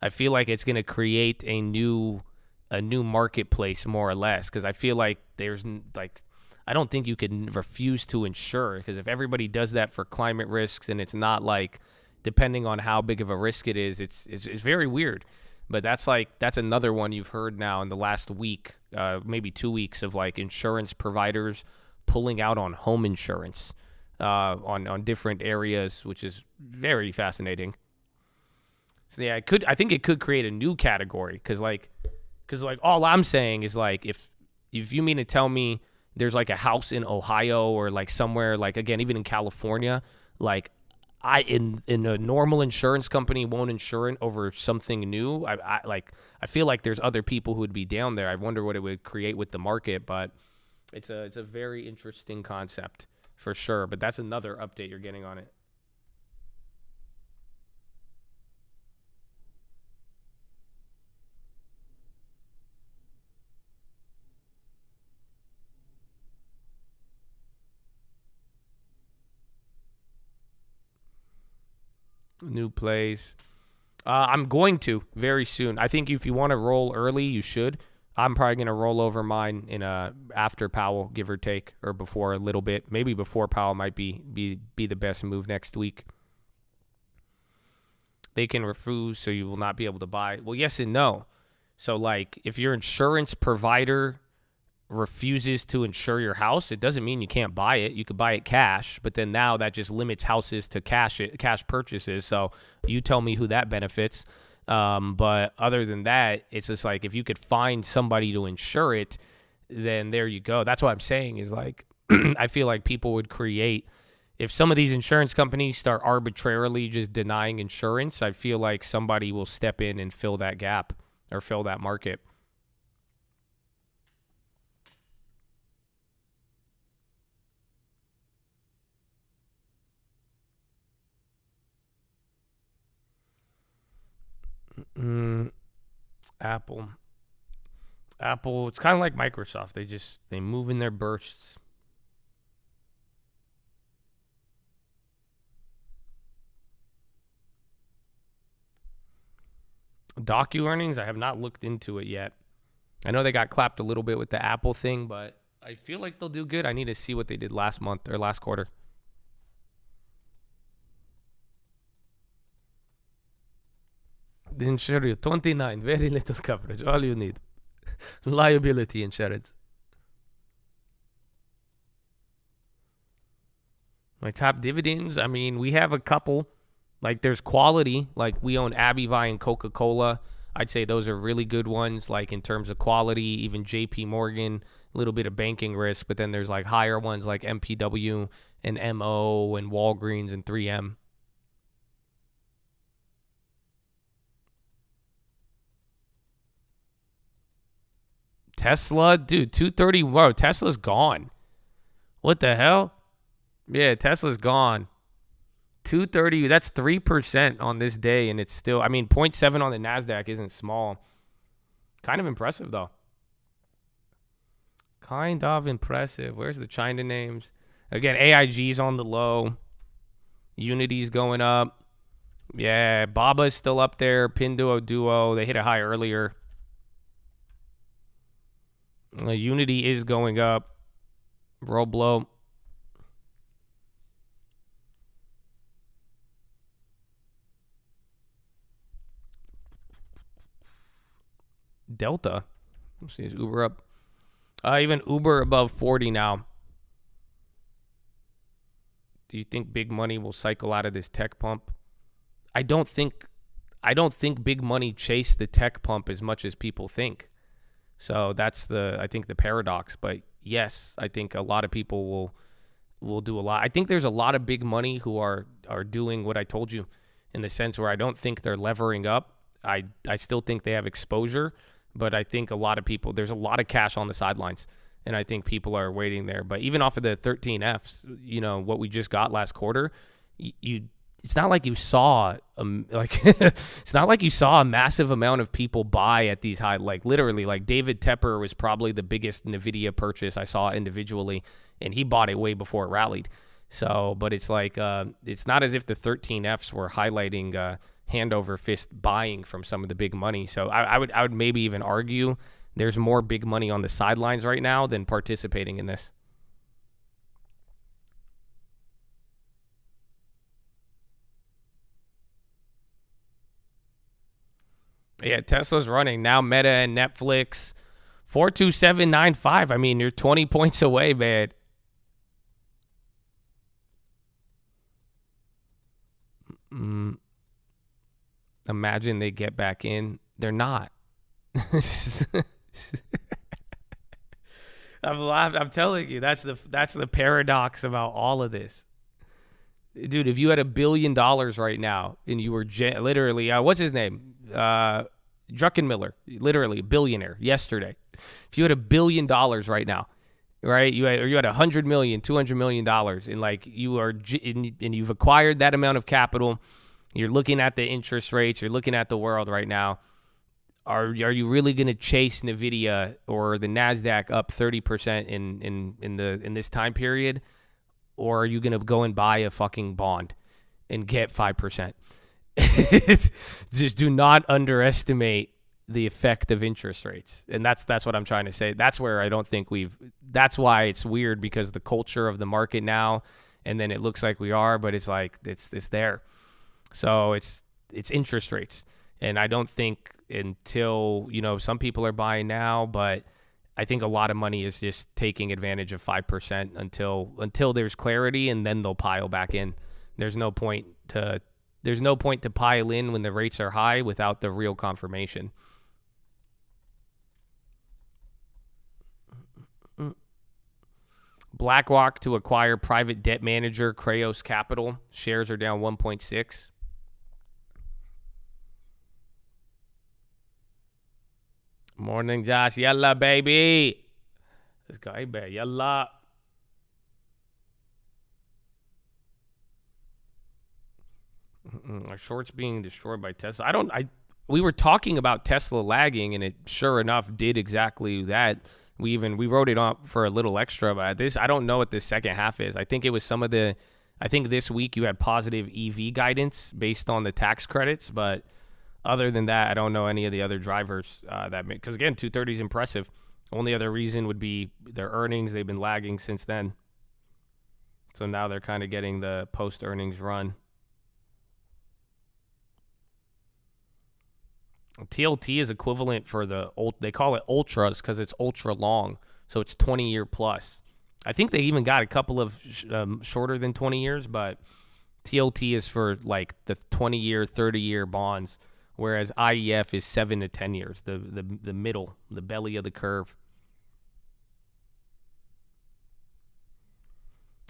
I feel like it's going to create a new marketplace, more or less, because I feel like I don't think you can refuse to insure, because if everybody does that for climate risks, and it's not like, depending on how big of a risk it is, it's very weird. But that's another one you've heard now in the last week, maybe 2 weeks, of like insurance providers pulling out on home insurance on different areas, which is very fascinating. So yeah, I think it could create a new category, because all I'm saying is like if you mean to tell me there's like a house in Ohio or like somewhere, like again even in California, like in a normal insurance company won't insure it over something new. I feel like there's other people who would be down there. I wonder what it would create with the market, but it's a very interesting concept for sure. But that's another update you're getting on it. New plays. I'm going to very soon. I think if you want to roll early, you should. I'm probably going to roll over mine in after Powell, give or take, or before a little bit. Maybe before Powell might be the best move next week. They can refuse, so you will not be able to buy. Well, yes and no. So, like, if your insurance provider refuses to insure your house, it doesn't mean you can't buy it. You could buy it cash, but then now that just limits houses to cash purchases. So you tell me who that benefits. But other than that, it's just like if you could find somebody to insure it, then there you go. That's what I'm saying is like I feel like people would create, if some of these insurance companies start arbitrarily just denying insurance, I feel like somebody will step in and fill that gap or fill that market. Apple, it's kind of like Microsoft. They move in their bursts. Docu earnings, I have not looked into it yet. I know they got clapped a little bit with the Apple thing, but I feel like they'll do good. I need to see what they did last month or last quarter. The insurance, 29, very little coverage, all you need. Liability insurance. My top dividends, I mean, we have a couple. Like, there's quality. Like, we own AbbVie and Coca-Cola. I'd say those are really good ones, like, in terms of quality. Even JP Morgan, a little bit of banking risk. But then there's, like, higher ones like MPW and MO and Walgreens and 3M. Tesla, dude, 230. Whoa, Tesla's gone. What the hell? Yeah, Tesla's gone. 230, that's 3% on this day, and it's still, I mean, 0.7 on the NASDAQ isn't small. Kind of impressive, though. Kind of impressive. Where's the China names? Again, AIG's on the low. Unity's going up. Yeah, Baba's still up there. Pinduoduo, they hit a high earlier. Unity is going up. Roblo. Delta. Let's see, is Uber up? Even Uber above 40 now. Do you think big money will cycle out of this tech pump? I don't think big money chased the tech pump as much as people think. So that's I think the paradox. But yes, I think a lot of people will do a lot. I think there's a lot of big money who are doing what I told you, in the sense where I don't think they're levering up. I still think they have exposure, but I think a lot of people, there's a lot of cash on the sidelines, and I think people are waiting there. But even off of the 13Fs, you know, what we just got last quarter, it's not like you saw it's not like you saw a massive amount of people buy at these high, like literally, like David Tepper was probably the biggest NVIDIA purchase I saw individually, and he bought it way before it rallied. So, but it's like, it's not as if the 13Fs were highlighting hand over fist buying from some of the big money. So I would maybe even argue there's more big money on the sidelines right now than participating in this. Yeah, Tesla's running now. Meta and Netflix, 42795. I mean, you're 20 points away, man. Imagine they get back in. They're not. I'm telling you, that's the paradox about all of this. Dude, if you had $1 billion right now and you were literally, what's his name? Druckenmiller, literally a billionaire yesterday. If you had $1 billion right now, right? You had $100 million, $200 million, and like you are, and you've acquired that amount of capital. You're looking at the interest rates. You're looking at the world right now. Are you really going to chase Nvidia or the Nasdaq up 30% in this time period, or are you going to go and buy a fucking bond and get 5%? Just do not underestimate the effect of interest rates, and that's what I'm trying to say. That's where I don't think that's why it's weird, because the culture of the market now, and then it looks like we are, but it's like it's there. So it's interest rates, and I don't think until, you know, some people are buying now, but I think a lot of money is just taking advantage of 5% until there's clarity, and then they'll pile back in. There's no point to pile in when the rates are high without the real confirmation. BlackRock to acquire private debt manager Kraos Capital. Shares are down 1.6. Morning, Josh. Yalla, baby. Let's go. Hey, baby. Yalla. Our shorts being destroyed by Tesla. We were talking about Tesla lagging, and it sure enough did exactly that. We wrote it up for a little extra, but this, I don't know what the second half is. I think it was I think this week you had positive EV guidance based on the tax credits, but other than that, I don't know any of the other drivers because again, 230 is impressive. Only other reason would be their earnings. They've been lagging since then. So now they're kind of getting the post-earnings run. TLT is equivalent for they call it ultras because it's ultra long, so it's 20-year plus. I think they even got a couple of shorter than 20 years, but TLT is for like the 20-year, 30-year bonds, whereas IEF is 7 to 10 years, the middle, the belly of the curve.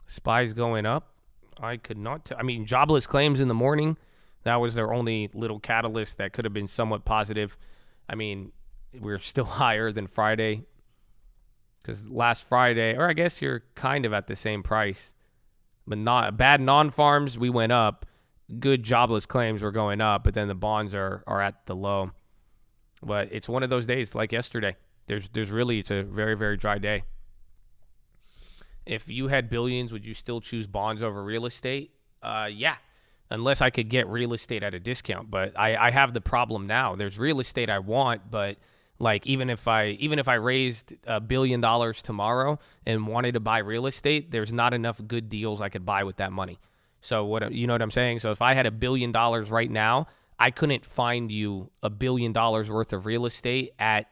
SPY's going up. I could not jobless claims in the morning. That was their only little catalyst that could have been somewhat positive. I mean, we're still higher than Friday because last Friday, or I guess you're kind of at the same price. But not bad non-farms, we went up. Good jobless claims were going up, but then the bonds are at the low. But it's one of those days like yesterday. It's a very, very dry day. If you had billions, would you still choose bonds over real estate? Yeah. Unless I could get real estate at a discount. But I have the problem now. There's real estate I want, but like even if I raised $1 billion tomorrow and wanted to buy real estate, there's not enough good deals I could buy with that money. So you know what I'm saying? So if I had $1 billion right now, I couldn't find you $1 billion worth of real estate at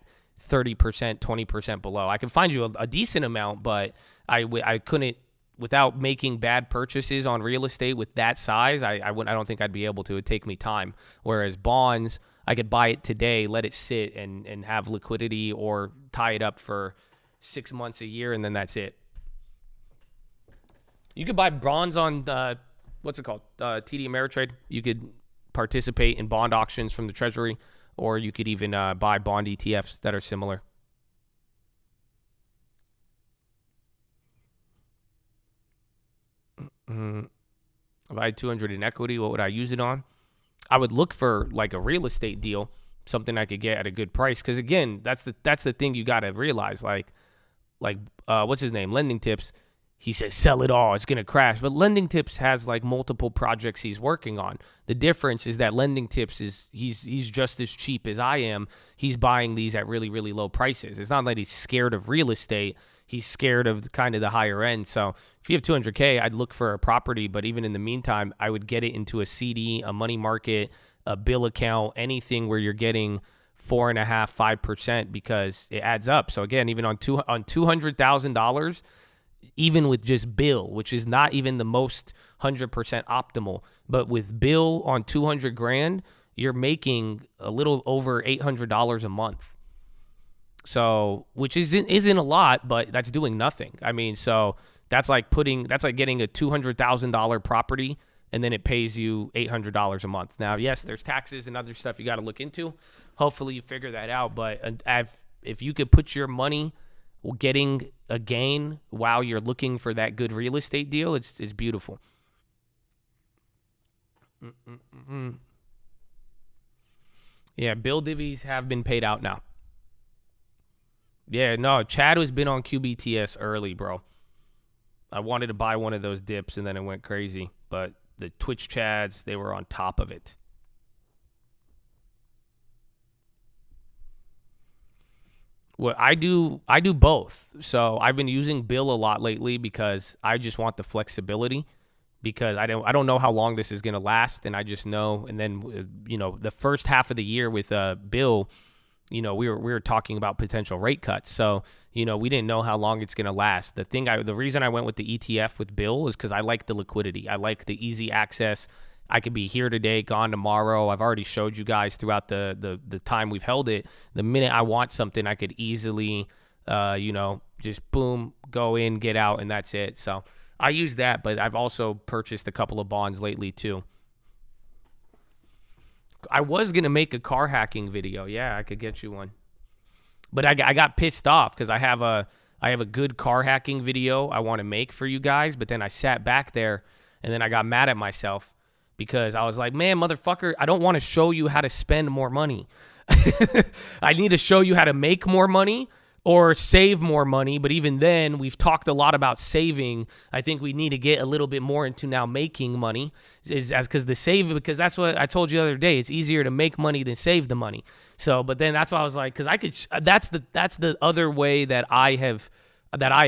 30%, 20% below. I could find you a decent amount, but I couldn't. Without making bad purchases on real estate with that size, I don't think I'd be able to. It'd take me time. Whereas bonds, I could buy it today, let it sit, and have liquidity, or tie it up for 6 months, a year, and then that's it. You could buy bonds on, what's it called? TD Ameritrade. You could participate in bond auctions from the Treasury, or you could even buy bond ETFs that are similar. If I had 200 in equity, what would I use it on? I would look for like a real estate deal, something I could get at a good price. Because again, that's the thing you got to realize. Like what's his name? Lending Tips. He says sell it all. It's gonna crash. But Lending Tips has like multiple projects he's working on. The difference is that Lending Tips he's just as cheap as I am. He's buying these at really, really low prices. It's not like he's scared of real estate. He's scared of kind of the higher end. So if you have 200K, I'd look for a property. But even in the meantime, I would get it into a CD, a money market, a bill account, anything where you're getting 4.5%, 5% because it adds up. So again, even on $200,000, even with just bill, which is not even the most 100% optimal, but with bill on 200 grand, you're making a little over $800 a month. So, which isn't a lot, but that's doing nothing. I mean, so that's like getting a $200,000 property and then it pays you $800 a month. Now, yes, there's taxes and other stuff you got to look into. Hopefully you figure that out. But if you could put your money getting a gain while you're looking for that good real estate deal, it's beautiful. Yeah, bill divvies have been paid out now. Yeah, no, Chad has been on QBTS early, bro. I wanted to buy one of those dips, and then it went crazy. But the Twitch Chads, they were on top of it. Well, I do both. So I've been using Bill a lot lately because I just want the flexibility. Because I don't know how long this is going to last, and I just know. And then the first half of the year with Bill, we were talking about potential rate cuts. So, we didn't know how long it's going to last. The reason I went with the ETF with Bill is because I like the liquidity. I like the easy access. I could be here today, gone tomorrow. I've already showed you guys throughout the time we've held it. The minute I want something, I could easily Just boom, go in, get out, and that's it. So I use that, but I've also purchased a couple of bonds lately too. I was going to make a car hacking video. Yeah, I could get you one. But I got pissed off because I have a good car hacking video I want to make for you guys, but then I sat back there and then I got mad at myself because I was like, man, motherfucker, I don't want to show you how to spend more money. I need to show you how to make more money or save more money. But even then, we've talked a lot about saving. I think we need to get a little bit more into now making money because that's what I told you the other day. It's easier to make money than save the money. So, but then that's why I was like, because that's the other way that I have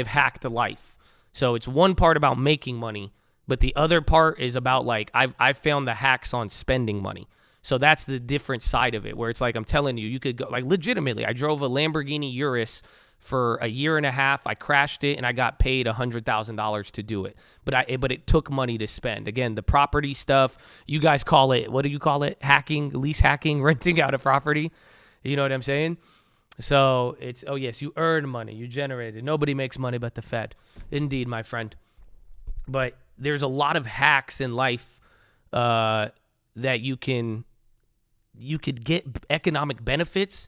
hacked life. So it's one part about making money, but the other part is about like I've found the hacks on spending money. So that's the different side of it, where it's like I'm telling you, you could go like legitimately. I drove a Lamborghini Urus for a year and a half. I crashed it and I got paid $100,000 to do it. But it took money to spend. Again, the property stuff, you guys call it, what do you call it? Hacking, lease hacking, renting out a property. You know what I'm saying? So it's, oh yes, you earn money, you generate it. Nobody makes money but the Fed. Indeed, my friend. But there's a lot of hacks in life that you could get economic benefits,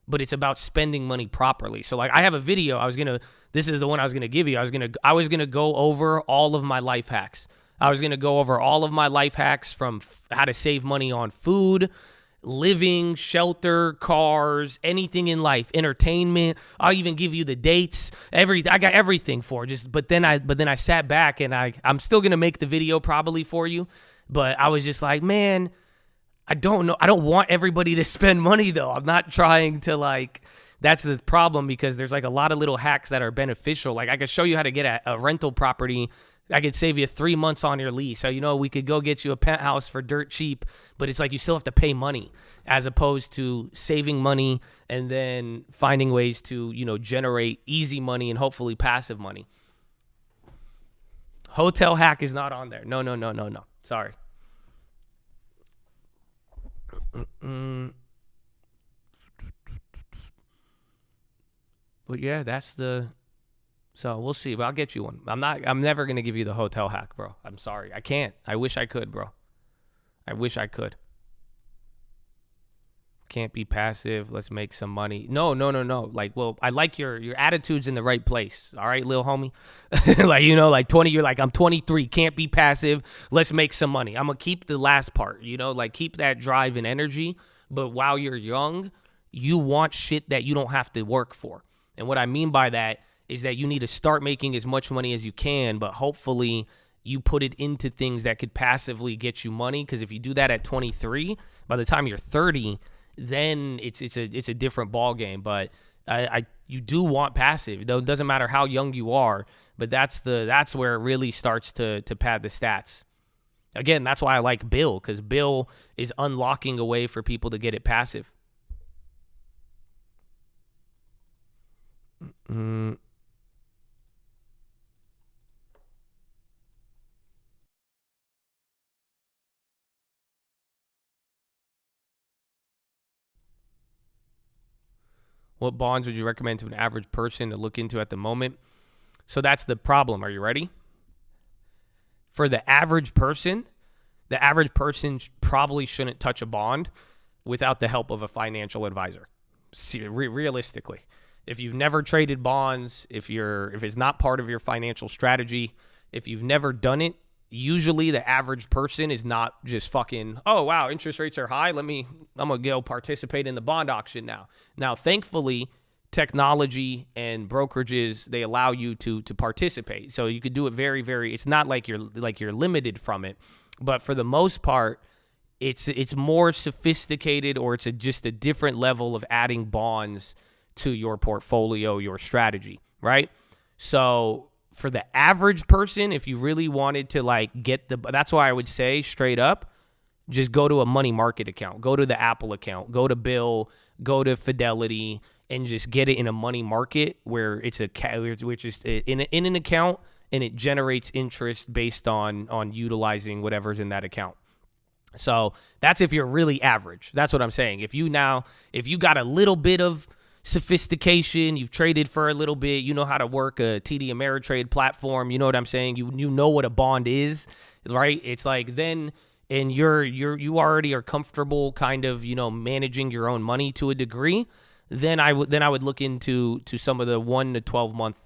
but it's about spending money properly. So like I have a video this is the one I was going to give you. I was going to go over all of my life hacks. I was going to go over all of my life hacks from how to save money on food, living, shelter, cars, anything in life, entertainment. I'll even give you the dates, everything. I got everything for it. But then I sat back and I'm still going to make the video probably for you, but I was just like, man, I don't know. I don't want everybody to spend money though. I'm not trying to that's the problem because there's like a lot of little hacks that are beneficial. Like I could show you how to get a rental property. I could save you 3 months on your lease. So, we could go get you a penthouse for dirt cheap, but it's like you still have to pay money as opposed to saving money and then finding ways to, generate easy money and hopefully passive money. Hotel hack is not on there. No. Sorry. But yeah, so we'll see, but I'll get you one. I'm never going to give you the hotel hack, bro. I'm sorry. I can't. I wish I could, bro. I wish I could. Can't be passive. Let's make some money. No. I like your attitude's in the right place. All right, little homie. 20, you're like, I'm 23. Can't be passive. Let's make some money. I'm going to keep the last part, keep that drive and energy. But while you're young, you want shit that you don't have to work for. And what I mean by that is that you need to start making as much money as you can, but hopefully you put it into things that could passively get you money. Because if you do that at 23, by the time you're 30, then it's a different ball game. But you do want passive, though. It doesn't matter how young you are, but that's where it really starts to pad the stats. Again, that's why I like Bill, because Bill is unlocking a way for people to get it passive. What bonds would you recommend to an average person to look into at the moment? So that's the problem. Are you ready? For the average person probably shouldn't touch a bond without the help of a financial advisor. Realistically, if you've never traded bonds, if it's not part of your financial strategy, if you've never done it, usually the average person is not just fucking, oh, wow, interest rates are high. I'm going to go participate in the bond auction now. Now, thankfully, technology and brokerages, they allow you to participate. So you could do it very, very, it's not like you're limited from it. But for the most part, it's more sophisticated, or it's just a different level of adding bonds to your portfolio, your strategy, right? So for the average person, if you really wanted to that's why I would say straight up, just go to a money market account, go to the Apple account, go to Bill, go to Fidelity, and just get it in a money market where it's which is in an account, and it generates interest based on utilizing whatever's in that account. So that's if you're really average. That's what I'm saying. If you got a little bit of sophistication. You've traded for a little bit. You know how to work a TD Ameritrade platform. You know what I'm saying? You know what a bond is, right? It's like then, and you already are comfortable kind of, managing your own money to a degree. Then I would look into some of the 1 to 12 month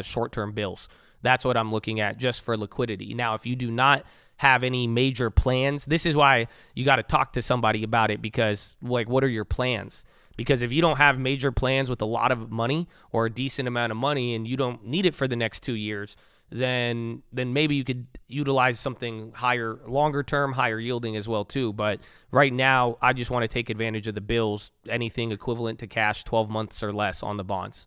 short-term bills. That's what I'm looking at just for liquidity. Now, if you do not have any major plans, this is why you got to talk to somebody about it, because what are your plans? Because if you don't have major plans with a lot of money or a decent amount of money and you don't need it for the next 2 years, then maybe you could utilize something higher, longer term, higher yielding as well too. But right now, I just want to take advantage of the bills, anything equivalent to cash 12 months or less on the bonds.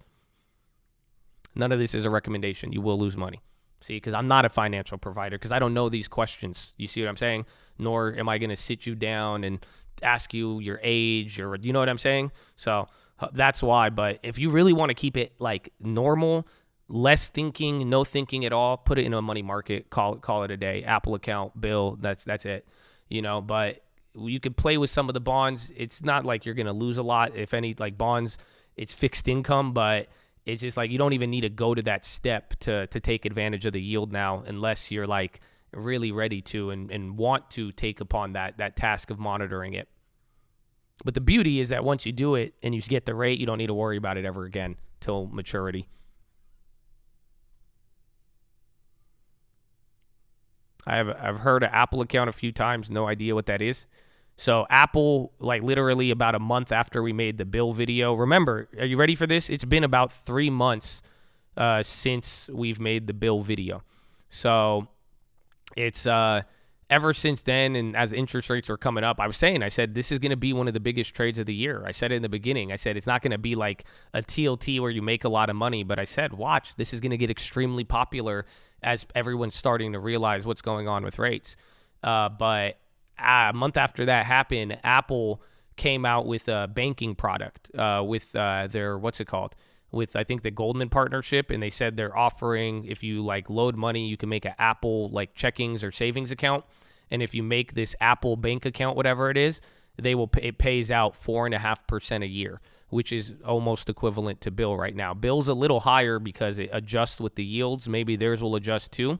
None of this is a recommendation. You will lose money. See, because I'm not a financial provider, because I don't know these questions. You see what I'm saying? Nor am I going to sit you down and ask you your age, or you know what I'm saying? So that's why. But if you really want to keep it like normal, less thinking, no thinking at all, put it in a money market, call it a day. Apple account, bill, that's it. But you could play with some of the bonds. It's not like you're going to lose a lot. If any, like bonds, it's fixed income, but it's just like you don't even need to go to that step to take advantage of the yield now, unless you're like really ready to and want to take upon that task of monitoring it. But the beauty is that once you do it and you get the rate, you don't need to worry about it ever again till maturity. I've heard of Apple account a few times, no idea what that is. So Apple, like literally about a month after we made the bill video, remember, are you ready for this? It's been about 3 months since we've made the bill video. So it's ever since then, and as interest rates were coming up, I said, this is going to be one of the biggest trades of the year. I said it in the beginning. I said, it's not going to be like a TLT where you make a lot of money, but I said, watch, this is going to get extremely popular as everyone's starting to realize what's going on with rates. But a month after that happened, Apple came out with a banking product with their, what's it called? With, I think, the Goldman partnership. And they said they're offering, if you like load money, you can make an Apple like checkings or savings account. And if you make this Apple bank account, whatever it is, it pays out 4.5% a year, which is almost equivalent to bill right now. Bill's a little higher because it adjusts with the yields. Maybe theirs will adjust too,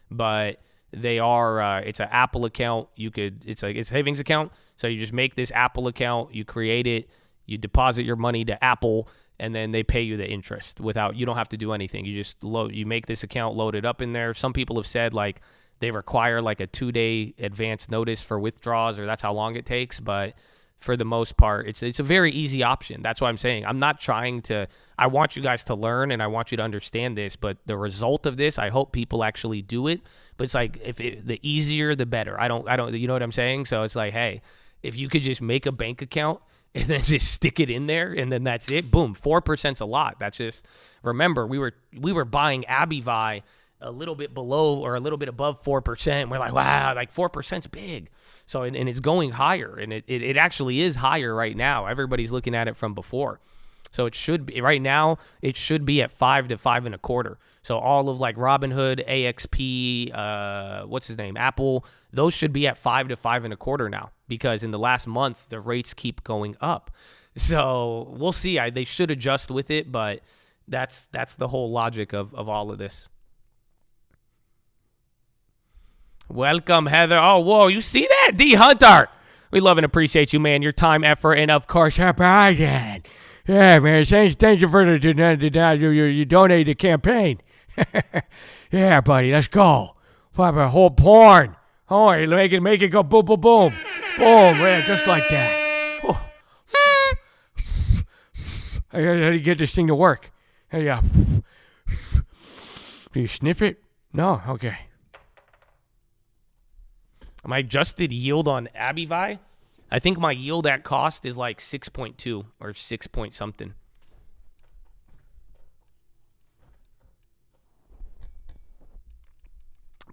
but they are, it's an Apple account. It's a savings account. So you just make this Apple account, you create it, you deposit your money to Apple, and then they pay you the interest you don't have to do anything. You make this account, load it up in there. Some people have said like they require like a 2-day advance notice for withdrawals, or that's how long it takes. But for the most part, it's a very easy option. That's what I'm saying. I'm not trying to, I want you guys to learn and I want you to understand this, but the result of this, I hope people actually do it. But it's like, the easier, the better. I don't, you know what I'm saying? So it's like, hey, if you could just make a bank account and then just stick it in there and then that's it, boom, 4%'s a lot. That's just, remember, we were buying AbiVi a little bit below or a little bit above 4%. We're like, wow, like 4%'s big. So, and it's going higher, and it actually is higher right now. Everybody's looking at it from before. So it should be, right now, it should be at 5 to 5.25. So all of like Robinhood, AXP, what's his name, Apple, those should be at 5 to 5.25 now, because in the last month, the rates keep going up. So we'll see. They should adjust with it, but that's the whole logic of all of this. Welcome, Heather. Oh, whoa, you see that? D. Hunter. We love and appreciate you, man, your time, effort, and, of course, your passion. Yeah, man, thank you for you donated to the campaign. Yeah, buddy, let's go. Have a whole porn. Oh, make it go boom, boom, boom. Boom, man, just like that. Oh. How do you get this thing to work? Hey, do you sniff it? No? Okay. My adjusted yield on AbiVi, I think my yield at cost is like 6.2 or 6 point something.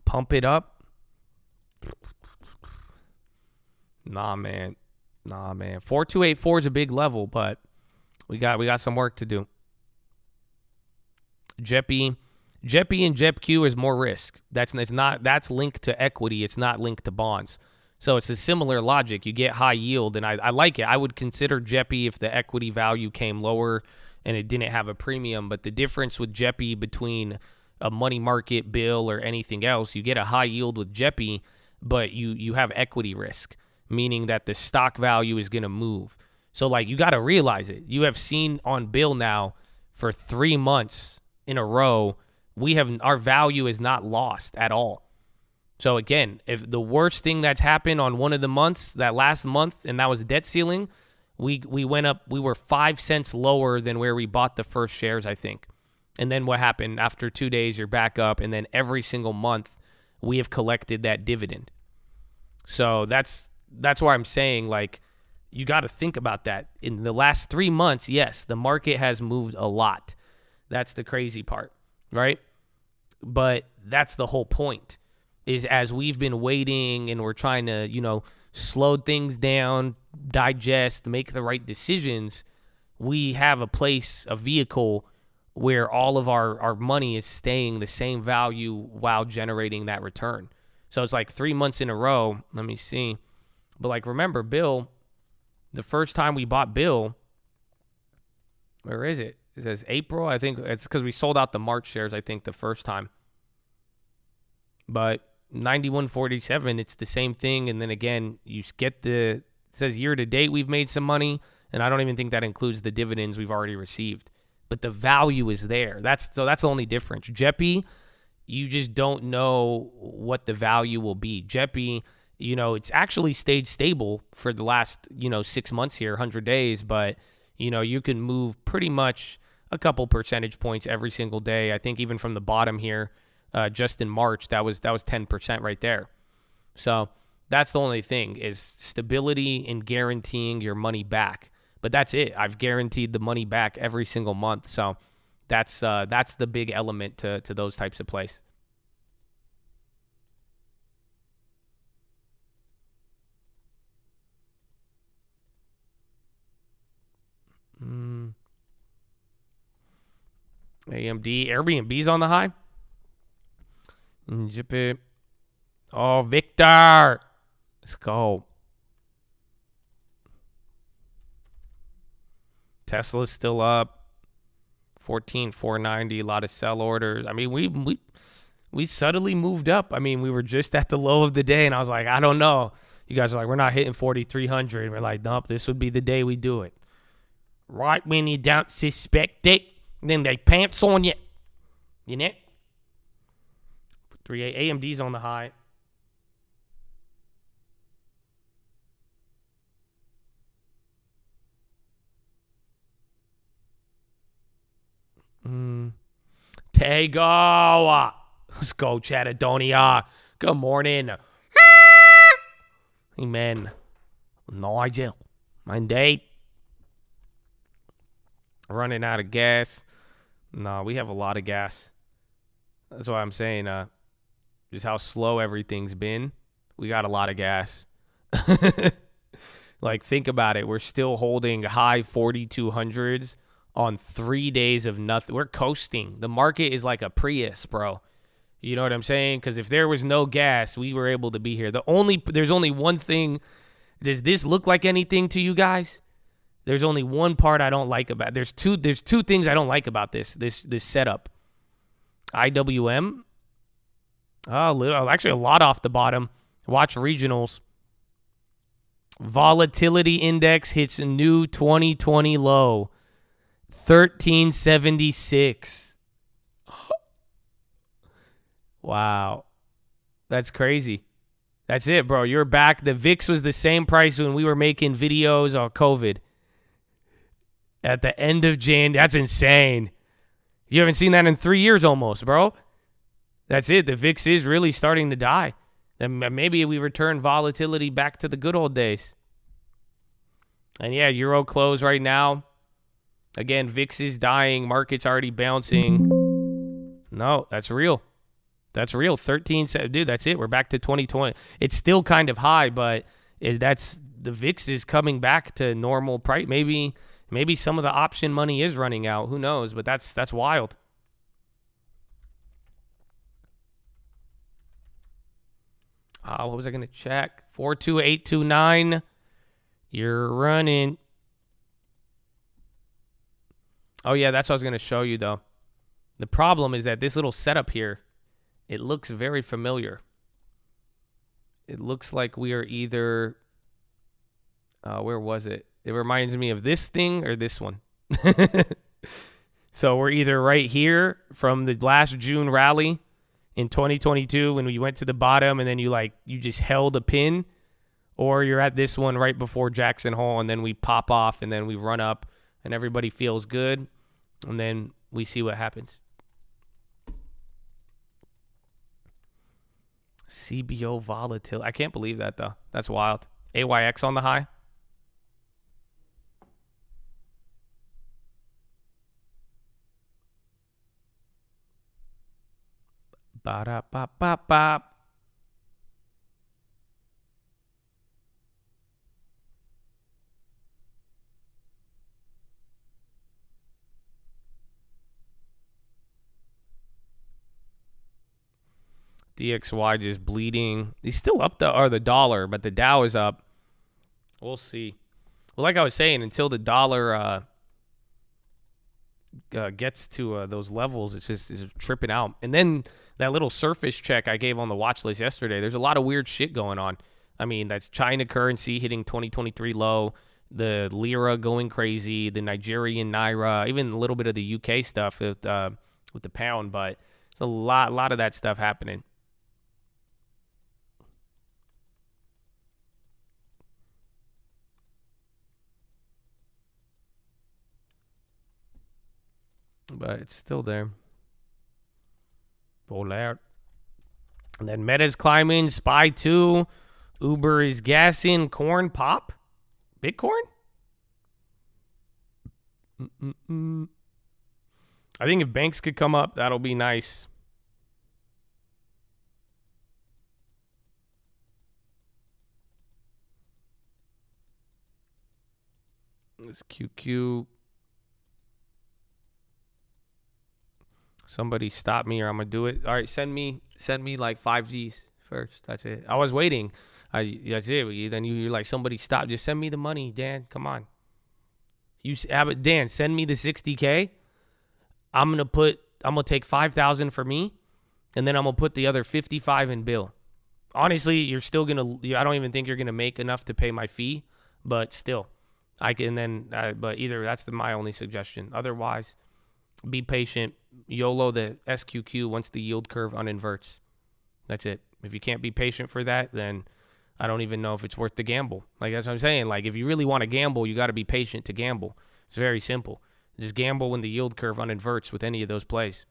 Pump it up. Nah, man. 4284 is a big level, but we got some work to do. JEPI and JEPQ is more risk. That's linked to equity. It's not linked to bonds. So it's a similar logic. You get high yield, and I like it. I would consider JEPI if the equity value came lower and it didn't have a premium. But the difference with JEPI between a money market bill or anything else, you get a high yield with JEPI, but you have equity risk, meaning that the stock value is going to move. So, like, you got to realize it. You have seen on bill now for 3 months in a row, our value is not lost at all. So, again, if the worst thing that's happened on one of the months, that last month, and that was debt ceiling, we went up, we were 5 cents lower than where we bought the first shares, I think. And then what happened? After 2 days, you're back up, and then every single month, we have collected that dividend. So that's why I'm saying, like, you got to think about that. In the last 3 months, yes, the market has moved a lot. That's the crazy part, right? But that's the whole point, is as we've been waiting and we're trying to, slow things down, digest, make the right decisions, we have a vehicle where all of our money is staying the same value while generating that return. So it's like 3 months in a row. Let me see. But, like, remember, Bill, the first time we bought Bill, where is it? It says April. I think it's because we sold out the March shares, I think, the first time. But 91.47, it's the same thing. And then again, you get it says year to date we've made some money, and I don't even think that includes the dividends we've already received. But the value is there. That's the only difference. JEPI, you just don't know what the value will be. JEPI, it's actually stayed stable for the last, 6 months here, 100 days, but, you can move pretty much a couple percentage points every single day. I think even from the bottom here, just in March, that was 10% right there. So that's the only thing, is stability in guaranteeing your money back. But that's it. I've guaranteed the money back every single month. So that's the big element to those types of plays. Airbnb's on the high. Oh, Victor. Let's go. Tesla's still up. 14,490. A lot of sell orders. I mean, we subtly moved up. I mean, we were just at the low of the day, and I was like, I don't know. You guys are like, we're not hitting 4,300. We're like, nope, this would be the day we do it. Right when you don't suspect it, then they pants on you. You know? 3A. AMD's on the high. Tego. Let's go, Chatadonia. Good morning. Amen. Nigel. Indeed. Running out of gas. No, we have a lot of gas. That's why I'm saying, just how slow everything's been. We got a lot of gas. Like, think about it. We're still holding high 4,200s on 3 days of nothing. We're coasting. The market is like a Prius, bro. You know what I'm saying? Because if there was no gas, we were able to be here. There's only one thing. Does this look like anything to you guys? There's only one part I don't like about. There's two things I don't like about this setup. IWM. Actually a lot off the bottom. Watch regionals. Volatility index hits a new 2020 low. 1376. Wow. That's crazy. That's it, bro. You're back. The VIX was the same price when we were making videos on COVID. At the end of Jan. That's insane. You haven't seen that in 3 years almost, bro. That's it. The VIX is really starting to die. Then maybe we return volatility back to the good old days. And yeah, Euro close right now. Again, VIX is dying. Market's already bouncing. No, that's real. That's real. 13, dude, that's it. We're back to 2020. It's still kind of high, but the VIX is coming back to normal price. Maybe some of the option money is running out. Who knows? But that's wild. What was I going to check? 42829. You're running. Oh, yeah, that's what I was going to show you, though. The problem is that this little setup here, it looks very familiar. It looks like we are either... where was it? It reminds me of this thing or this one. So we're either right here from the last June rally in 2022 when we went to the bottom and then you just held a pin, or you're at this one right before Jackson Hole and then we pop off and then we run up and everybody feels good and then we see what happens. CBO volatility. I can't believe that, though. That's wild. AYX on the high. Ba-da-ba-ba-ba. DXY just bleeding. He's still up the dollar, but the Dow is up. We'll see. Well, like I was saying, until the dollar gets to those levels, it's tripping out. And then that little surface check I gave on the watch list yesterday, there's a lot of weird shit going on. I mean, that's China currency hitting 2023 low, the lira going crazy, the Nigerian naira, even a little bit of the UK stuff with the pound, but there's a lot of that stuff happening. But it's still there. Pull out. And then Meta's climbing. Spy 2. Uber is gassing. Corn pop. Bitcoin? I think if banks could come up, that'll be nice. This QQ. Somebody stop me or I'm going to do it. All right, send me like 5 Gs first. That's it. I was waiting. That's it. Then you're like, somebody stop. Just send me the money, Dan. Come on. Dan, send me the 60K. I'm going to take 5,000 for me, and then I'm going to put the other 55 in Bill. Honestly, you're still going to, I don't even think you're going to make enough to pay my fee, but still. I can then, but either that's my only suggestion. Otherwise, be patient. YOLO the SQQ once the yield curve uninverts. That's it. If you can't be patient for that, then I don't even know if it's worth the gamble. Like, that's what I'm saying. Like, if you really want to gamble, you got to be patient to gamble. It's very simple. Just gamble when the yield curve uninverts with any of those plays.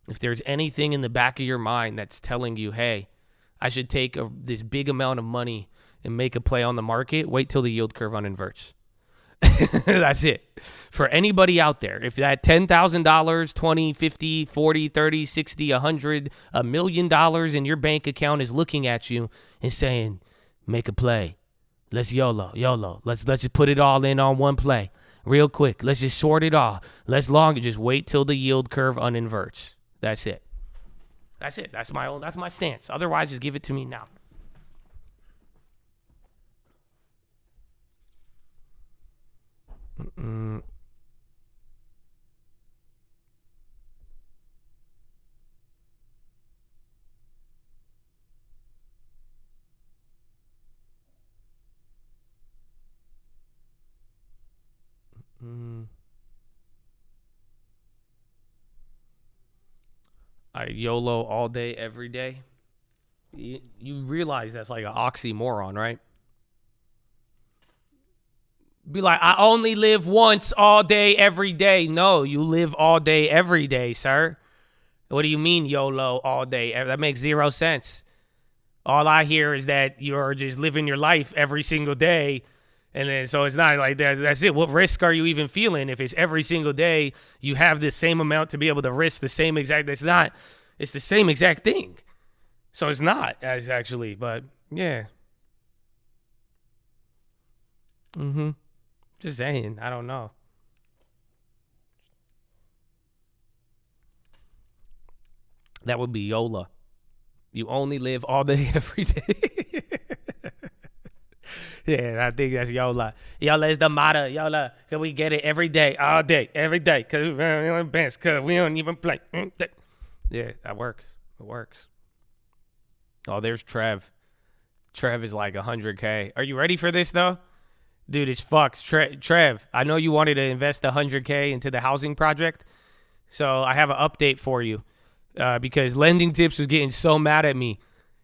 If there's anything in the back of your mind that's telling you, hey, I should take this big amount of money and make a play on the market, wait till the yield curve uninverts. That's it. For anybody out there, if that $10,000, 20, 50, 40, 30, 60, 100, $1 million in your bank account is looking at you and saying, make a play. Let's YOLO. Let's just put it all in on one play. Real quick. Let's just short it all. Let's just wait till the yield curve uninverts. That's it. That's it. That's my stance. Otherwise, just give it to me now. I YOLO all day, every day. You realize that's like an oxymoron, right? Be like, I only live once all day, every day. No, you live all day, every day, sir. What do you mean YOLO all day? That makes zero sense. All I hear is that you're just living your life every single day. And then, so it's not like that. That's it. What risk are you even feeling if it's every single day you have the same amount to be able to risk the same exact, it's the same exact thing. So it's not as actually, but yeah. Just saying, I don't know. That would be YOLO. You only live all day, every day. Yeah, I think that's YOLA. YOLA is the motto. YOLA, cause we get it every day, all day, every day. Cause we don't bench, cause we don't even play. Yeah, that works. It works. Oh, there's Trev. Trev is like 100K. Are you ready for this though? Dude, it's fucked. Trev, I know you wanted to invest 100K into the housing project. So I have an update for you. Because Lending Tips was getting so mad at me.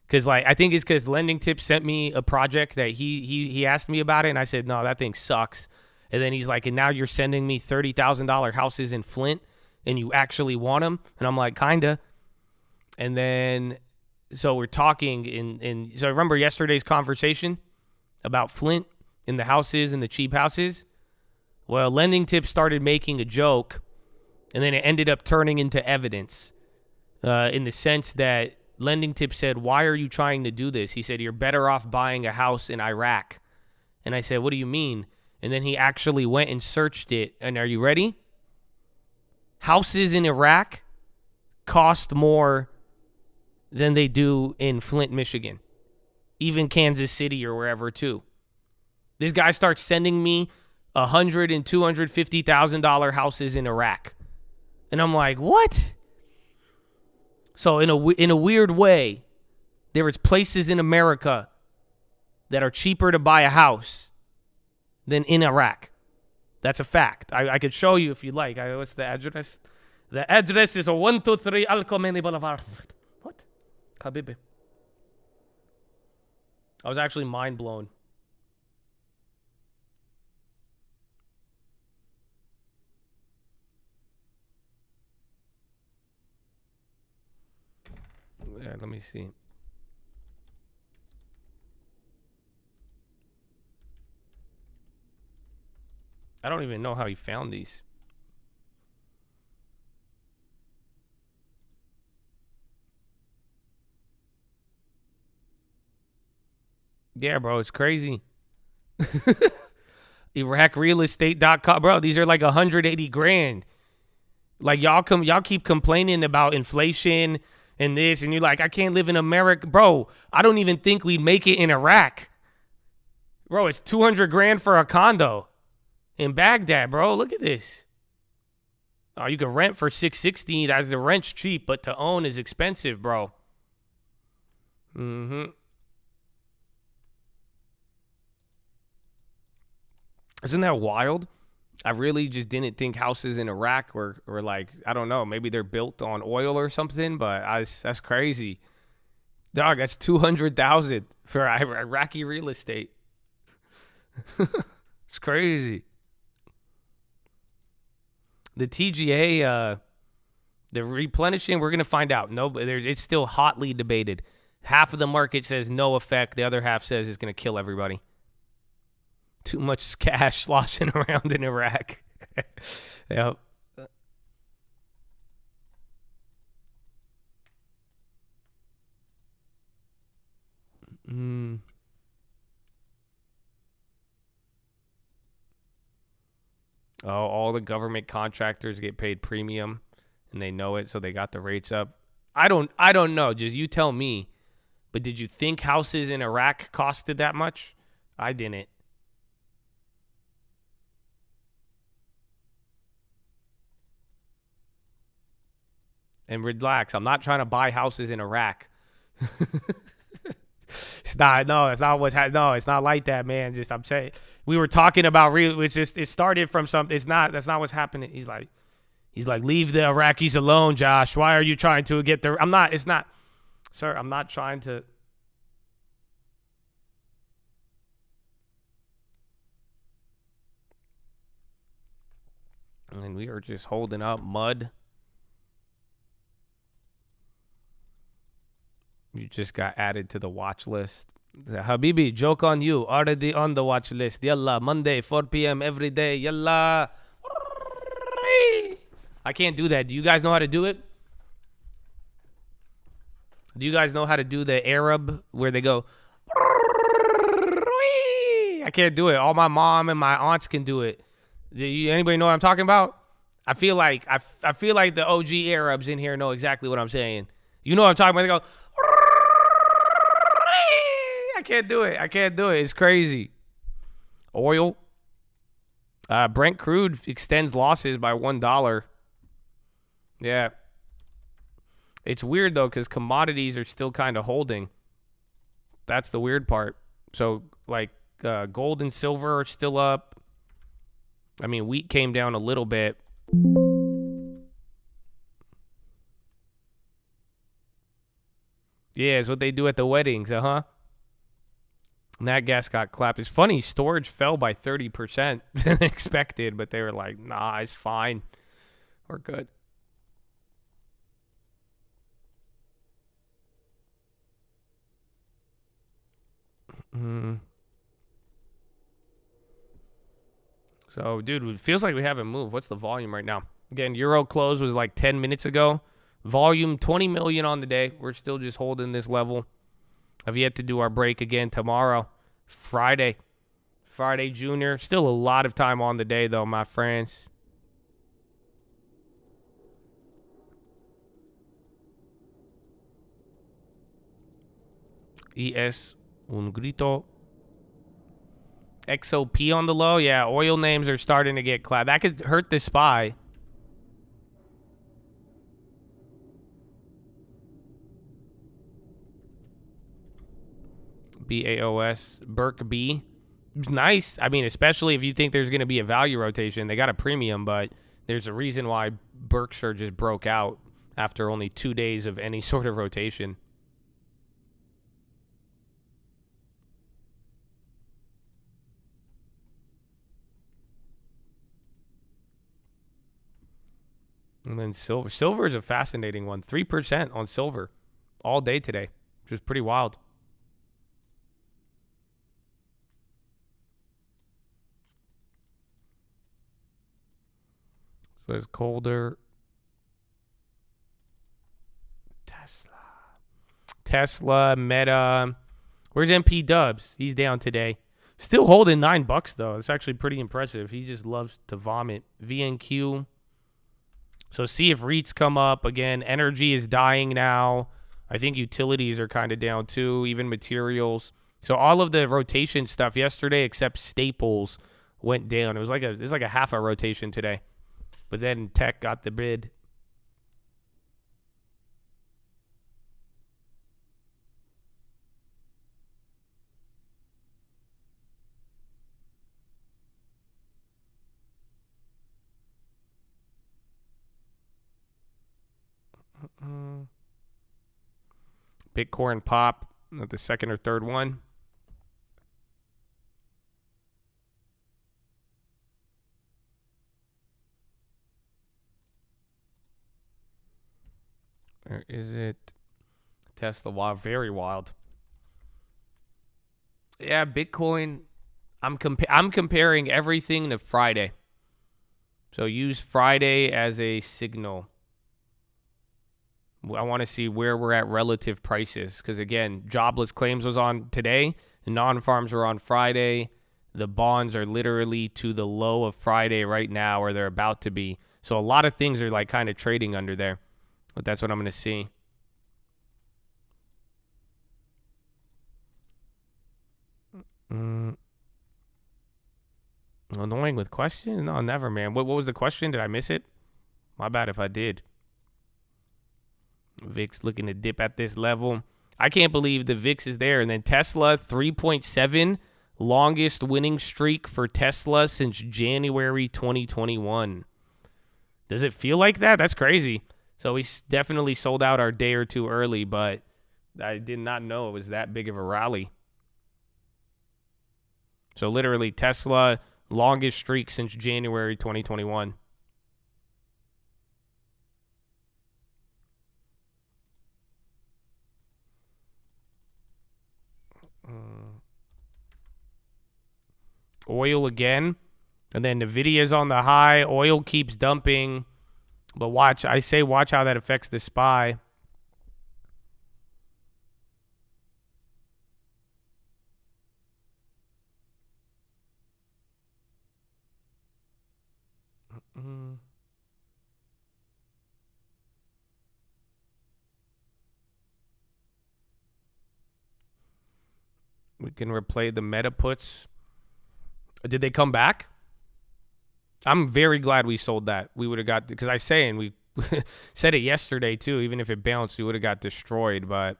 Because I think it's because Lending Tips sent me a project that he asked me about it, and I said, no, that thing sucks. And then he's like, and now you're sending me $30,000 houses in Flint, and you actually want them? And I'm like, kinda. And then, so we're talking, and so I remember yesterday's conversation about Flint and the houses and the cheap houses. Well, Lending Tips started making a joke, and then it ended up turning into evidence. In the sense that Lending Tip said, why are you trying to do this? He said, you're better off buying a house in Iraq. And I said, what do you mean? And then he actually went and searched it. And are you ready? Houses in Iraq cost more than they do in Flint, Michigan. Even Kansas City or wherever too. This guy starts sending me $100,000 and $250,000 houses in Iraq. And I'm like, what? So in a weird way, there is places in America that are cheaper to buy a house than in Iraq. That's a fact. I could show you if you like. What's the address? The address is 123 Al Khomeini Boulevard. What? Habibi. I was actually mind blown. Yeah, let me see. I don't even know how he found these. Yeah, bro, it's crazy. IraqRealEstate.com, bro. These are like 180 grand. Like y'all keep complaining about inflation and this, and you're like, I can't live in America. Bro, I don't even think we'd make it in Iraq. Bro, it's 200 grand for a condo in Baghdad, bro. Look at this. Oh, you can rent for 660. That's the rent's cheap, but to own is expensive, bro. Mm-hmm. Isn't that wild? I really just didn't think houses in Iraq were like, I don't know, maybe they're built on oil or something, but that's crazy. Dog, that's 200,000 for Iraqi real estate. It's crazy. The TGA, the replenishing, we're going to find out. No, it's still hotly debated. Half of the market says no effect. The other half says it's going to kill everybody. Too much cash sloshing around in Iraq. Yep. Oh, all the government contractors get paid premium, and they know it, so they got the rates up. I don't know. Just you tell me. But did you think houses in Iraq costed that much? I didn't. And relax, I'm not trying to buy houses in Iraq. It's not like that, man. Just I'm saying, we were talking about it started from something. That's not what's happening. He's like, leave the Iraqis alone, Josh. Why are you trying to get the? Sir, I'm not trying to. And we are just holding up mud. You just got added to the watch list. Habibi, joke on you. Already on the watch list. Yalla, Monday, 4 p.m. every day. Yalla. I can't do that. Do you guys know how to do it? Do you guys know how to do the Arab where they go? I can't do it. All my mom and my aunts can do it. Anybody know what I'm talking about? I feel like the OG Arabs in here know exactly what I'm saying. You know what I'm talking about? They go. I can't do it. It's crazy. Oil. Brent crude extends losses by $1. Yeah. It's weird, though, because commodities are still kind of holding. That's the weird part. So, like, gold and silver are still up. I mean, wheat came down a little bit. Yeah, it's what they do at the weddings, uh-huh. Nat gas got clapped. It's funny, storage fell by 30% than expected, but they were like, nah, it's fine. We're good. So, dude, it feels like we haven't moved. What's the volume right now? Again, Euro close was like 10 minutes ago. Volume, 20 million on the day. We're still just holding this level. Have yet to do our break again tomorrow. Friday Junior. Still a lot of time on the day, though, my friends. ES un grito. XOP on the low. Yeah, oil names are starting to get clapped. That could hurt the SPY. BAOS. Burke B. Nice. I mean, especially if you think there's going to be a value rotation. They got a premium, but there's a reason why Berkshire just broke out after only 2 days of any sort of rotation. And then silver. Silver is a fascinating one. 3% on silver all day today, which is pretty wild. So it's colder. Tesla, Meta. Where's MP Dubs? He's down today. Still holding $9 though. It's actually pretty impressive. He just loves to vomit. VNQ. So see if REITs come up again. Energy is dying now. I think utilities are kind of down too, even materials. So all of the rotation stuff yesterday, except staples, went down. It was like a half a rotation today. But then tech got the bid. Bitcoin pop, the second or third one. Or is it Tesla? Wild, very wild. Yeah, Bitcoin. I'm comparing everything to Friday. So use Friday as a signal. I want to see where we're at relative prices. Because, again, jobless claims was on today. The non-farms were on Friday. The bonds are literally to the low of Friday right now, or they're about to be. So a lot of things are like kind of trading under there. But that's what I'm going to see. Annoying with questions? No, never, man. What was the question? Did I miss it? My bad if I did. VIX looking to dip at this level. I can't believe the VIX is there. And then Tesla, 3.7, longest winning streak for Tesla since January 2021. Does it feel like that? That's crazy. So we definitely sold out our day or two early, but I did not know it was that big of a rally. So literally Tesla, longest streak since January 2021. Oil again. And then Nvidia's on the high. Oil keeps dumping. But watch how that affects the SPY. We can replay the meta puts. Did they come back? I'm very glad we sold that. We would have got, because I say, and we said it yesterday too, even if it bounced, we would have got destroyed, but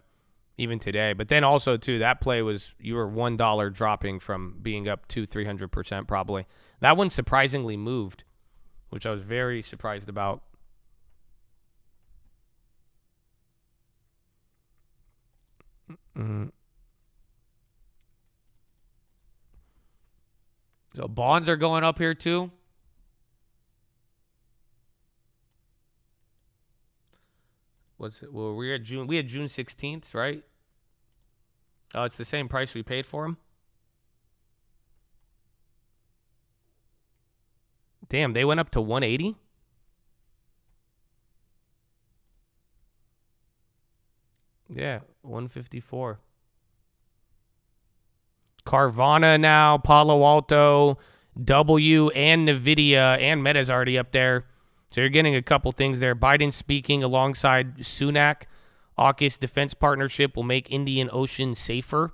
even today. But then also too, that play was, you were $1 dropping from being up 300% probably. That one surprisingly moved, which I was very surprised about. So bonds are going up here too. What's it? Well, we had June 16th, right? Oh, it's the same price we paid for them. Damn, they went up to 180. Yeah, 154. Carvana now, Palo Alto, W, and Nvidia, and Meta's already up there. So you're getting a couple things there. Biden speaking alongside Sunak. AUKUS defense partnership will make Indian Ocean safer.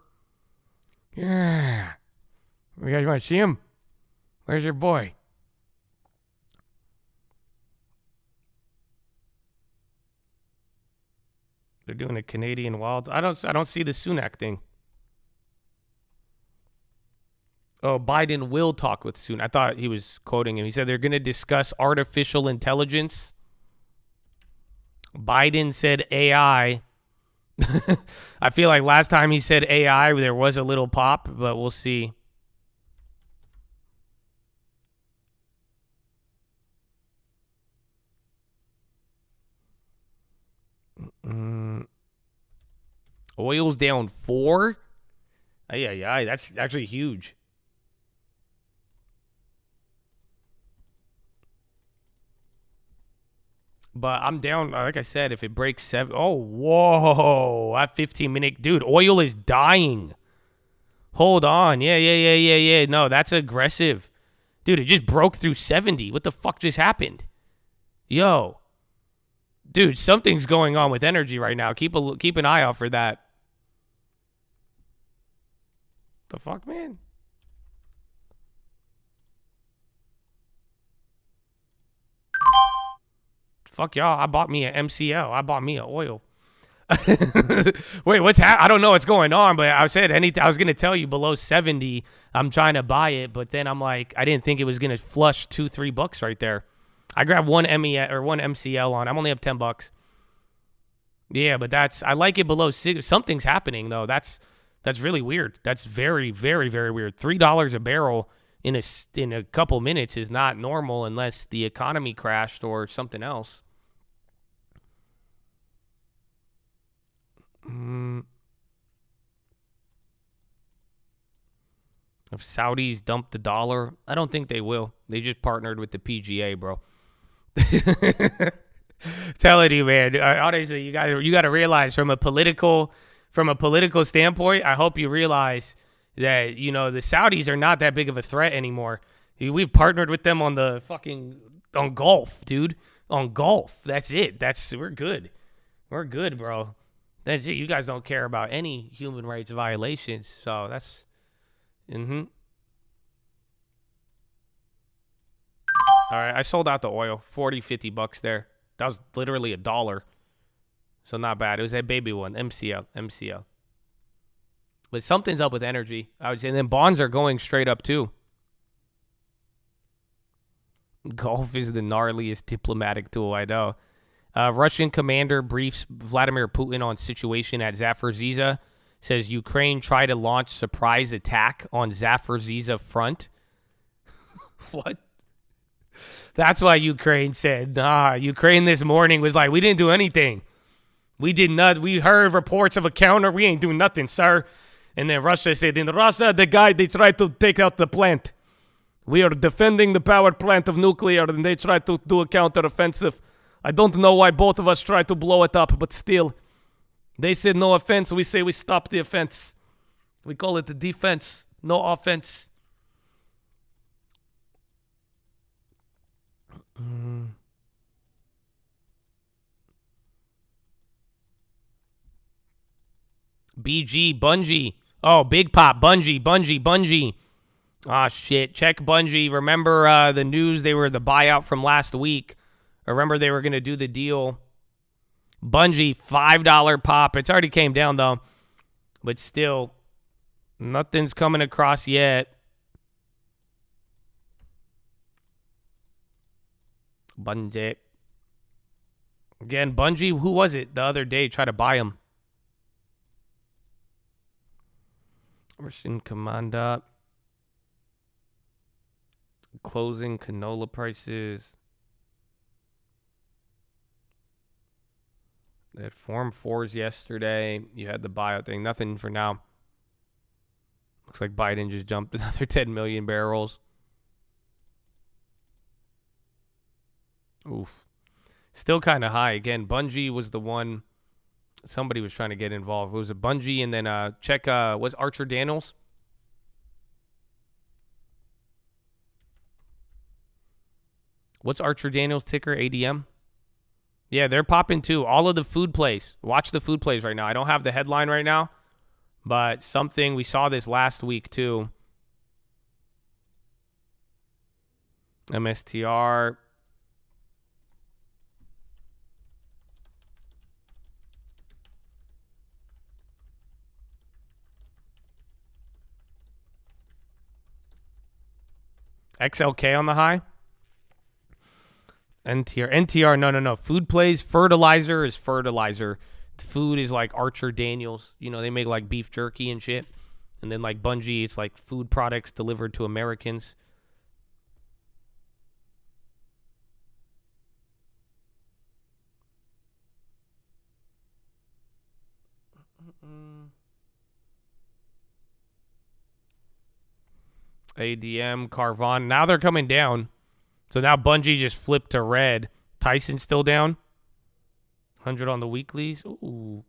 Yeah. You guys want to see him? Where's your boy? They're doing a Canadian wild. I don't see the Sunak thing. Oh, Biden will talk with Sunak. I thought he was quoting him. He said they're going to discuss artificial intelligence. Biden said AI. I feel like last time he said AI, there was a little pop, but we'll see. Oil's down 4. Yeah, that's actually huge. But I'm down, like I said, if it breaks 7. Oh, whoa. That 15-minute. Dude, oil is dying. Hold on. Yeah. No, that's aggressive. Dude, it just broke through 70. What the fuck just happened? Yo. Dude, something's going on with energy right now. Keep an eye out for that. The fuck, man? Fuck y'all. I bought me an MCL. I bought me an oil. Wait, what's I don't know what's going on, but I said I was going to tell you below 70, I'm trying to buy it, but then I'm like, I didn't think it was going to flush $2-3 right there. I grabbed one one MCL on. I'm only up $10. Yeah, but I like it below 6. Something's happening though. That's really weird. That's very, very, very weird. $3 a barrel in a couple minutes is not normal unless the economy crashed or something else. If Saudis dump the dollar, I don't think they will. They just partnered with the PGA, bro. Telling you, man. Honestly, you got to realize from a political standpoint, I hope you realize that the Saudis are not that big of a threat anymore. We've partnered with them on golf, dude. On golf. That's it. We're good. We're good, bro. That's it. You guys don't care about any human rights violations. So that's all right, I sold out the oil. $40-$50 there. That was literally $1. So not bad. It was that baby one. MCL. But something's up with energy, I would say. And then bonds are going straight up too. Golf is the gnarliest diplomatic tool, I know. Russian commander briefs Vladimir Putin on situation at Zaporizhzhia. Says Ukraine tried to launch surprise attack on Zaporizhzhia front. What? That's why Ukraine said, Ukraine this morning was like, we didn't do anything. We did not. We heard reports of a counter. We ain't doing nothing, sir. And then Russia said, in Russia, they tried to take out the plant. We are defending the power plant of nuclear, and they tried to do a counteroffensive. I don't know why both of us tried to blow it up, but still. They said no offense. We say we stop the offense. We call it the defense. No offense. BG, Bungie. Oh, Big Pop, Bungie. Ah, shit. Check Bungie. Remember the news? They were the buyout from last week. Remember they were going to do the deal. Bungie, $5 pop. It's already came down, though. But still, nothing's coming across yet. Bungie. Again, Bungie, who was it the other day? Try to buy him. Russian Commander. Closing canola prices. They had Form 4s yesterday. You had the buyout thing. Nothing for now. Looks like Biden just jumped another 10 million barrels. Oof. Still kind of high. Again, Bungie was the one. Somebody was trying to get involved. It was a Bungie, and then check, what's Archer Daniels? What's Archer Daniels' ticker? ADM? Yeah, they're popping too. All of the food plays. Watch the food plays right now. I don't have the headline right now, but something, we saw this last week too. MSTR. XLK on the high. NTR, no. Food plays, fertilizer is fertilizer. Food is like Archer Daniels. You know, they make like beef jerky and shit. And then like Bungie, it's like food products delivered to Americans. ADM, Carvon. Now they're coming down. So now Bungie just flipped to red. Tyson's still down. 100 on the weeklies. Ooh.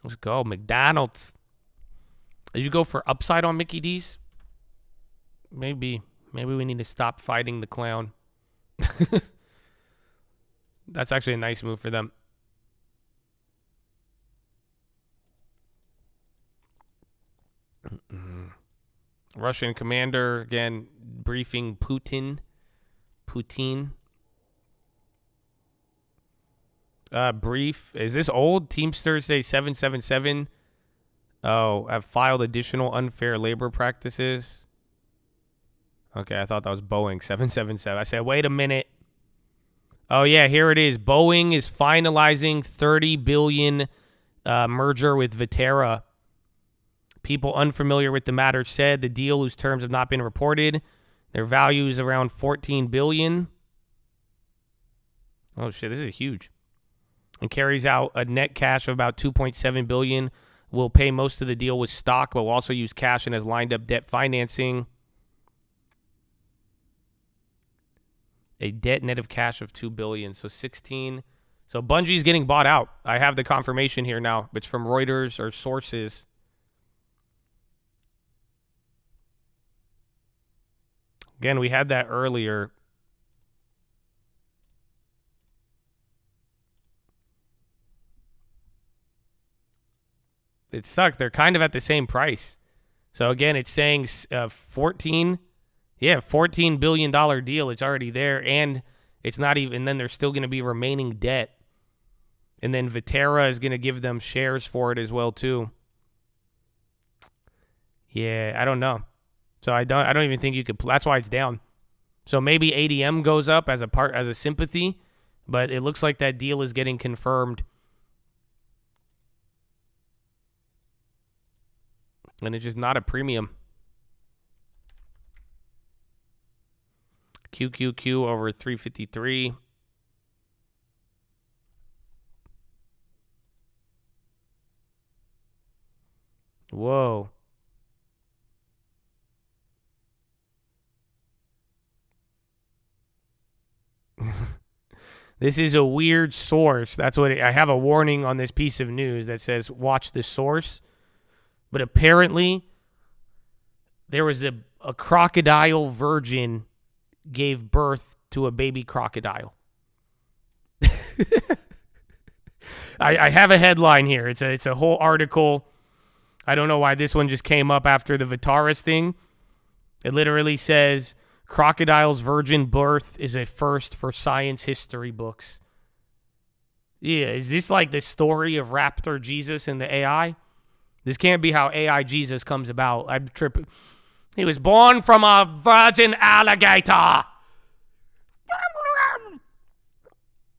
Let's go. McDonald's. Did you go for upside on Mickey D's? Maybe. Maybe we need to stop fighting the clown. That's actually a nice move for them. Russian commander, again, briefing Putin. Brief. Is this old? Teamsters say 777. Oh, have filed additional unfair labor practices. Okay, I thought that was Boeing 777. I said, wait a minute. Oh, yeah, here it is. Boeing is finalizing $30 billion merger with Viterra. People unfamiliar with the matter said the deal, whose terms have not been reported, their value is around $14 billion. Oh, shit, this is huge. And carries out a net cash of about $2.7 billion. Will pay most of the deal with stock, but will also use cash and has lined up debt financing. A debt net of cash of $2 billion, so 16. So Bungie's getting bought out. I have the confirmation here now. It's from Reuters or sources. Again, we had that earlier. It sucked. They're kind of at the same price. So again, it's saying $14 billion deal. It's already there, and it's not even. And then there's still going to be remaining debt, and then Viterra is going to give them shares for it as well too. Yeah, I don't know. So I don't even think you could. That's why it's down. So maybe ADM goes up as a sympathy, but it looks like that deal is getting confirmed. And it's just not a premium. QQQ over 353. Whoa. This is a weird source. That's what I have a warning on this piece of news that says watch the source. But apparently there was a crocodile virgin gave birth to a baby crocodile. I have a headline here. It's a whole article. I don't know why this one just came up after the Vitaris thing. It literally says crocodile's virgin birth is a first for science history books. Yeah, is this like the story of Raptor Jesus and the AI? This can't be how AI Jesus comes about. I'm tripping. He was born from a virgin alligator.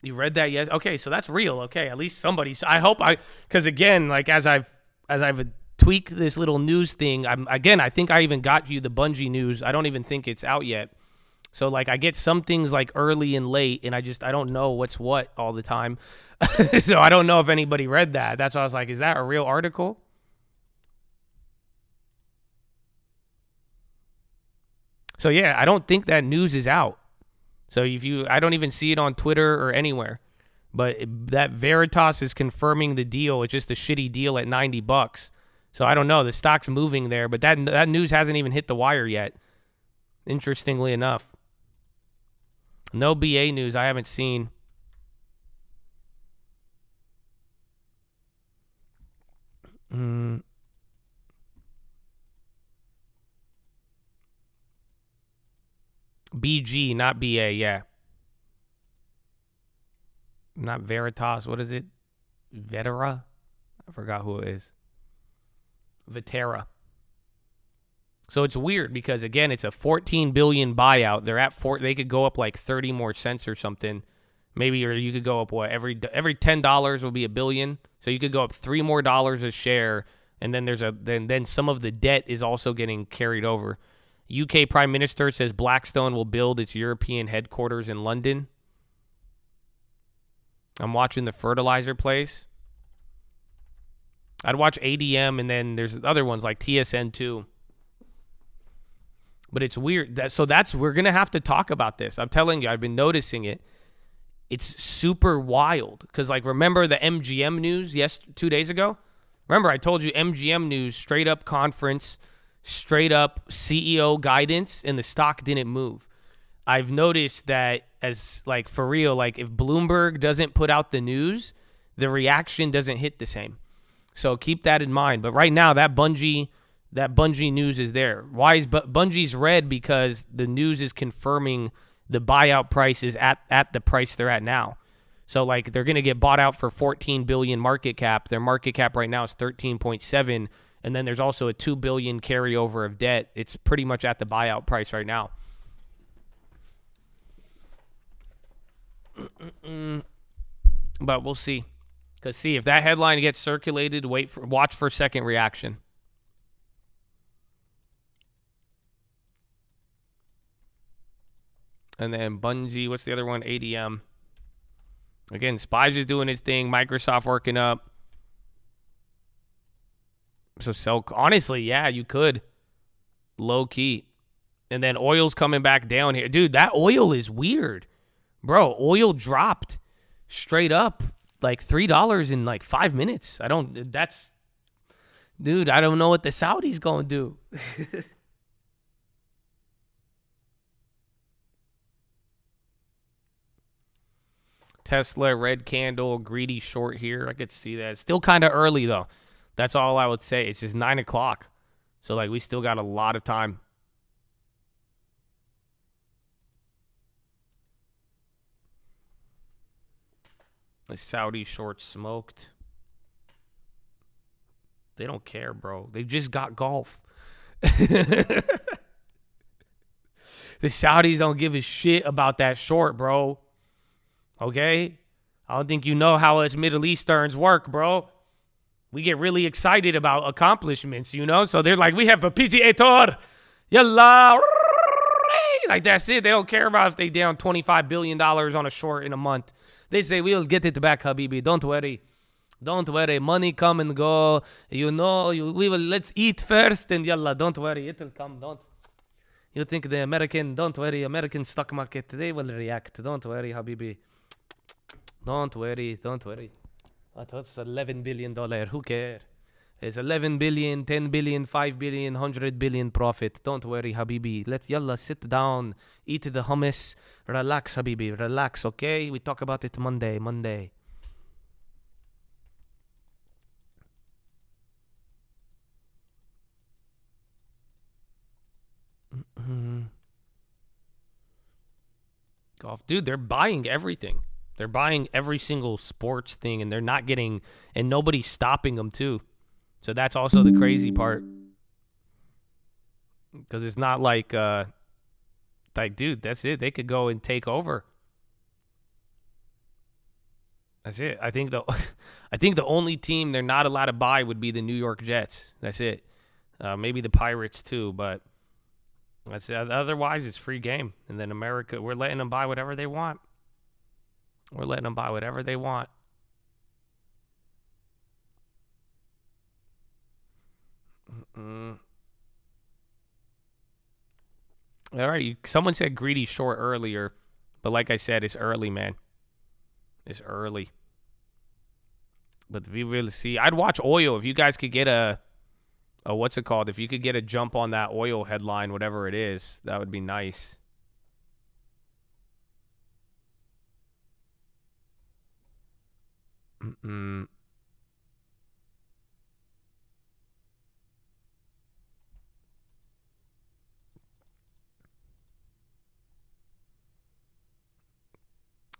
You read that? Yes. Okay, so that's real. Okay, at least somebody. I hope because again, like as I've tweaked this little news thing, I think I even got you the Bungie news. I don't even think it's out yet. So like I get some things like early and late, and I don't know what's what all the time. So I don't know if anybody read that. That's why I was like, is that a real article? So yeah, I don't think that news is out. So I don't even see it on Twitter or anywhere. But that Veritas is confirming the deal. It's just a shitty deal at $90. So I don't know. The stock's moving there, but that news hasn't even hit the wire yet. Interestingly enough. No BA news I haven't seen. BG, not BA, yeah. Not Veritas. What is it? Vetera? I forgot who it is. Vetera. So it's weird because, again, it's a $14 billion buyout. They're at they could go up like 30 more cents or something. Maybe, or you could go up what? Every $10 will be $1 billion. So you could go up $3 more a share. And then then some of the debt is also getting carried over. UK Prime Minister says Blackstone will build its European headquarters in London. I'm watching the fertilizer place. I'd watch ADM, and then there's other ones like TSN too. But it's weird. We're going to have to talk about this. I'm telling you, I've been noticing it. It's super wild. Because, like, remember the MGM news 2 days ago? Remember, I told you MGM news, straight up conference, straight up CEO guidance, and the stock didn't move. I've noticed that as, like, for real, like, if Bloomberg doesn't put out the news, the reaction doesn't hit the same. So keep that in mind. But right now, that Bungie news is there. Why is Bungie's red? Because the news is confirming the buyout price is at the price they're at now. So, like, they're going to get bought out for $14 billion market cap. Their market cap right now is 13.7, and then there's also a $2 billion carryover of debt. It's pretty much at the buyout price right now. But we'll see. Because, see, if that headline gets circulated, watch for second reaction. And then Bungie, what's the other one? ADM. Again, Spies is doing his thing. Microsoft working up. So honestly, yeah, you could. Low key. And then oil's coming back down here. Dude, that oil is weird. Bro, oil dropped straight up like $3 in like 5 minutes. Dude, I don't know what the Saudis gonna do. Tesla, red candle, greedy short here. I could see that. It's still kind of early, though. That's all I would say. It's just 9 o'clock. So, like, we still got a lot of time. The Saudi short smoked. They don't care, bro. They just got golf. The Saudis don't give a shit about that short, bro. Okay? I don't think you know how us Middle Easterns work, bro. We get really excited about accomplishments, you know? So they're like, we have a PGA Tour. Yalla. Like, that's it. They don't care about if they down $25 billion on a short in a month. They say, we'll get it back, Habibi. Don't worry. Don't worry. Money come and go. You know, let's eat first and yalla. Don't worry. It'll come. You think the American stock market, they will react. Don't worry, Habibi. Don't worry. What's $11 billion? Who cares? It's 11 billion, 10 billion, 5 billion, 100 billion profit. Don't worry, Habibi. Yalla, sit down, eat the hummus, relax, Habibi, relax, okay? We talk about it Monday. Golf. Dude, they're buying everything. They're buying every single sports thing, and they're not getting, and nobody's stopping them too. So that's also the crazy part. Because it's not like, dude, that's it. They could go and take over. That's it. I think the only team they're not allowed to buy would be the New York Jets. That's it. Maybe the Pirates too, but that's it. Otherwise it's free game. And then America, we're letting them buy whatever they want. We're letting them buy whatever they want. All right, someone said greedy short earlier, but like I said, it's early, man. It's early. But if you really see, I'd watch oil. If you guys could get a what's it called? If you could get a jump on that oil headline, whatever it is, that would be nice.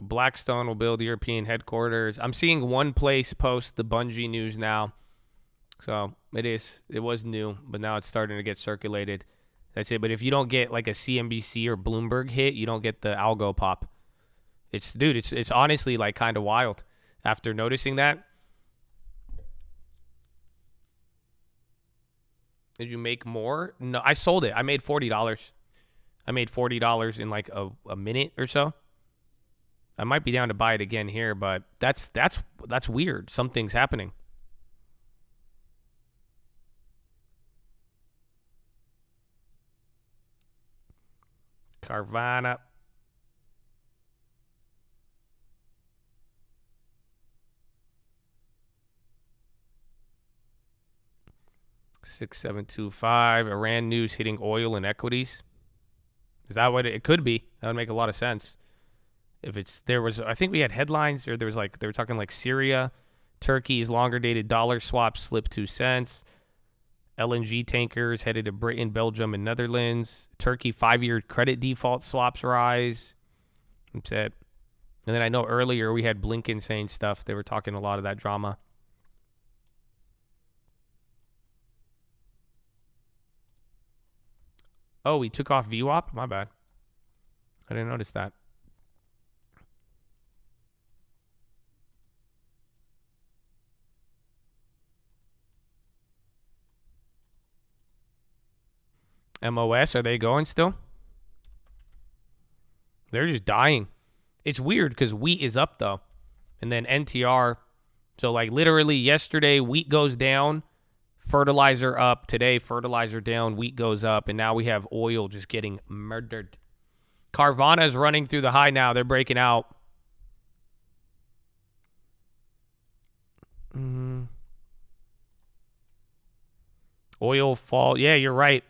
Blackstone will build European headquarters. I'm seeing one place post the Bungie news now. So it was new, but now it's starting to get circulated. That's it. But if you don't get like a CNBC or Bloomberg hit, you don't get the algo pop. It's honestly like kind of wild after noticing that. Did you make more? No, I sold it. I made $40. I made $40 in like a minute or so. I might be down to buy it again here, but that's weird. Something's happening. Carvana. $6,725. Iran news hitting oil and equities. Is that what it could be? That would make a lot of sense. If I think we had headlines, or they were talking like Syria, Turkey's longer dated dollar swaps slip 2 cents. LNG tankers headed to Britain, Belgium, and Netherlands. Turkey 5-year credit default swaps rise. That's it. And then I know earlier we had Blinken saying stuff. They were talking a lot of that drama. Oh, we took off VWAP? My bad. I didn't notice that. MOS, are they going still? They're just dying. It's weird because wheat is up though. And then NTR. So like literally yesterday, wheat goes down, fertilizer up. Today, fertilizer down, wheat goes up. And now we have oil just getting murdered. Carvana is running through the high now. They're breaking out. Oil fall. Yeah, you're right.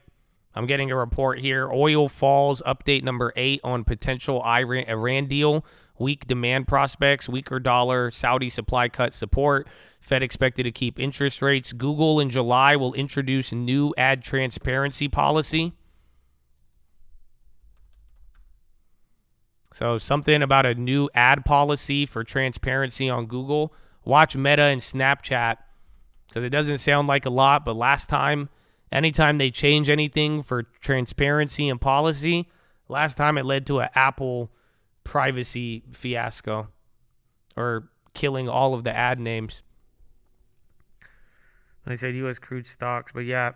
I'm getting a report here. Oil falls, update number 8 on potential Iran deal. Weak demand prospects, weaker dollar, Saudi supply cut support. Fed expected to keep interest rates. Google in July will introduce new ad transparency policy. So something about a new ad policy for transparency on Google. Watch Meta and Snapchat, because it doesn't sound like a lot, but last time, anytime they change anything for transparency and policy, last time it led to an Apple privacy fiasco or killing all of the ad names. They said U.S. crude stocks, but yeah.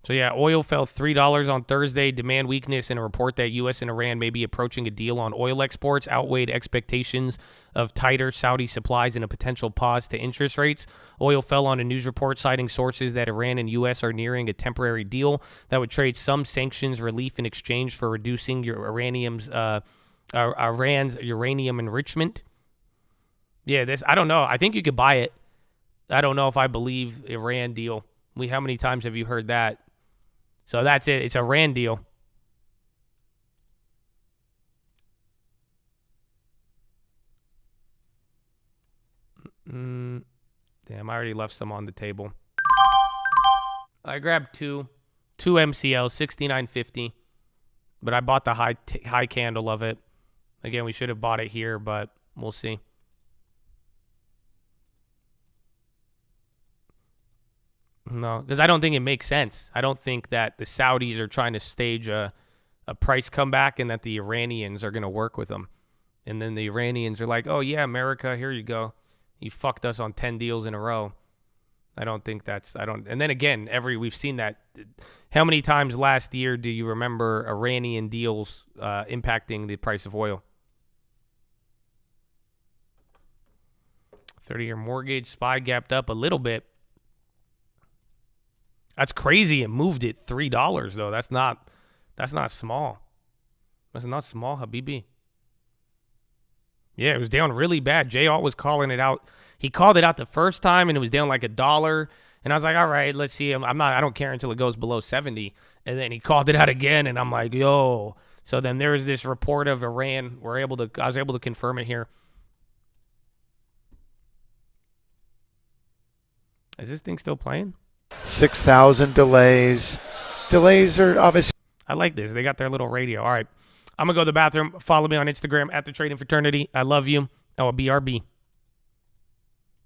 So yeah, oil fell $3 on Thursday. Demand weakness and a report that U.S. and Iran may be approaching a deal on oil exports outweighed expectations of tighter Saudi supplies and a potential pause to interest rates. Oil fell on a news report citing sources that Iran and U.S. are nearing a temporary deal that would trade some sanctions relief in exchange for reducing Iran's uranium enrichment. Yeah, I don't know. I think you could buy it. I don't know if I believe Iran deal. How many times have you heard that? So that's it. It's a Iran deal. Damn, I already left some on the table. I grabbed two MCL, 69.50, but I bought the high candle of it. Again, we should have bought it here, but we'll see. No, because I don't think it makes sense. I don't think that the Saudis are trying to stage a price comeback and that the Iranians are going to work with them. And then the Iranians are like, oh, yeah, America, here you go. You fucked us on 10 deals in a row. I don't think that's, and then again, we've seen that. How many times last year do you remember Iranian deals impacting the price of oil? 30-year mortgage, SPY gapped up a little bit. That's crazy. It moved it $3 though. That's not small. That's not small, Habibi. Yeah, it was down really bad. Jay Alt was calling it out. He called it out the first time and it was down like $1. And I was like, all right, let's see. I don't care until it goes below 70. And then he called it out again and I'm like, yo. So then there was this report of Iran. I was able to confirm it here. Is this thing still playing? 6,000 delays. Delays are obviously. I like this. They got their little radio. All right. I'm going to go to the bathroom. Follow me on Instagram at The Trading Fraternity. I love you. Oh, BRB.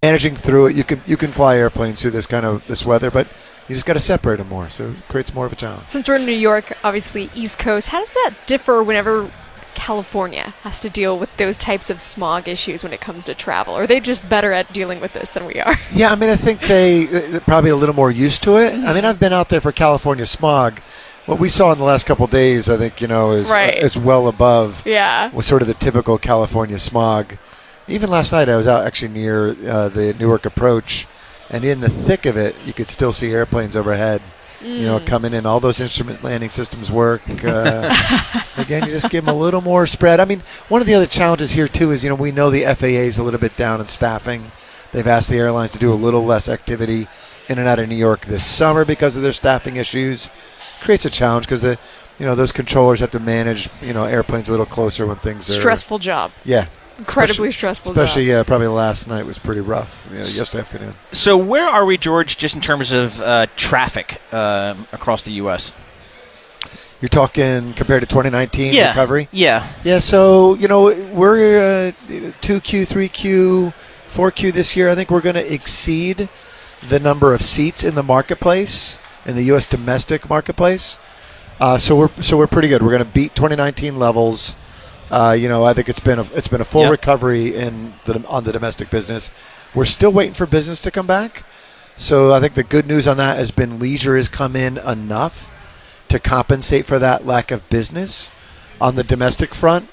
Managing through it. You can fly airplanes through this weather, but you just got to separate them more. So it creates more of a challenge. Since we're in New York, obviously East Coast, how does that differ whenever California has to deal with those types of smog issues when it comes to travel? Or are they just better at dealing with this than we are? Yeah, I mean, I think they're probably a little more used to it. I mean, I've been out there for California smog. What we saw in the last couple of days, I think, is well above was sort of the typical California smog. Even last night, I was out actually near the Newark approach, and in the thick of it, you could still see airplanes overhead, coming in. All those instrument landing systems work. Again, you just give them a little more spread. I mean, one of the other challenges here, too, is, we know the FAA is a little bit down in staffing. They've asked the airlines to do a little less activity in and out of New York this summer because of their staffing issues. Creates a challenge because those controllers have to manage airplanes a little closer when things are stressful job. Yeah, incredibly stressful. Especially probably last night was pretty rough. Yesterday afternoon. So where are we, George? Just in terms of traffic across the U.S. You're talking compared to 2019 recovery. Yeah. So we're 2Q, 3Q, 4Q this year. I think we're going to exceed the number of seats in the marketplace. In the U.S. domestic marketplace, so we're pretty good. We're going to beat 2019 levels. I think it's been a full recovery on the domestic business. We're still waiting for business to come back. So I think the good news on that has been leisure has come in enough to compensate for that lack of business on the domestic front.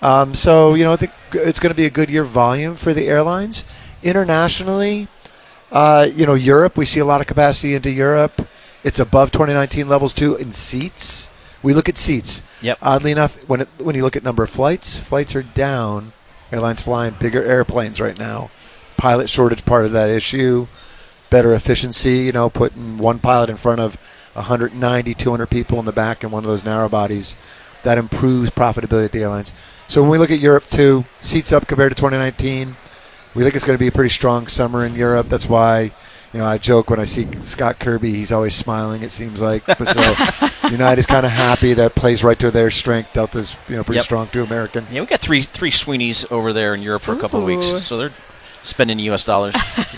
I think it's going to be a good year volume for the airlines. Internationally, Europe, we see a lot of capacity into Europe. It's above 2019 levels, too, in seats. We look at seats. Yep. Oddly enough, when you look at number of flights are down. Airlines flying bigger airplanes right now. Pilot shortage part of that issue. Better efficiency, putting one pilot in front of 190, 200 people in the back in one of those narrow bodies. That improves profitability at the airlines. So when we look at Europe, too, seats up compared to 2019. We think it's going to be a pretty strong summer in Europe. That's why... I joke when I see Scott Kirby, he's always smiling, it seems like. So United's kind of happy. That plays right to their strength. Delta's pretty strong too, American. Yeah, we got three Sweeneys over there in Europe for a couple of weeks, so they're spending U.S. dollars.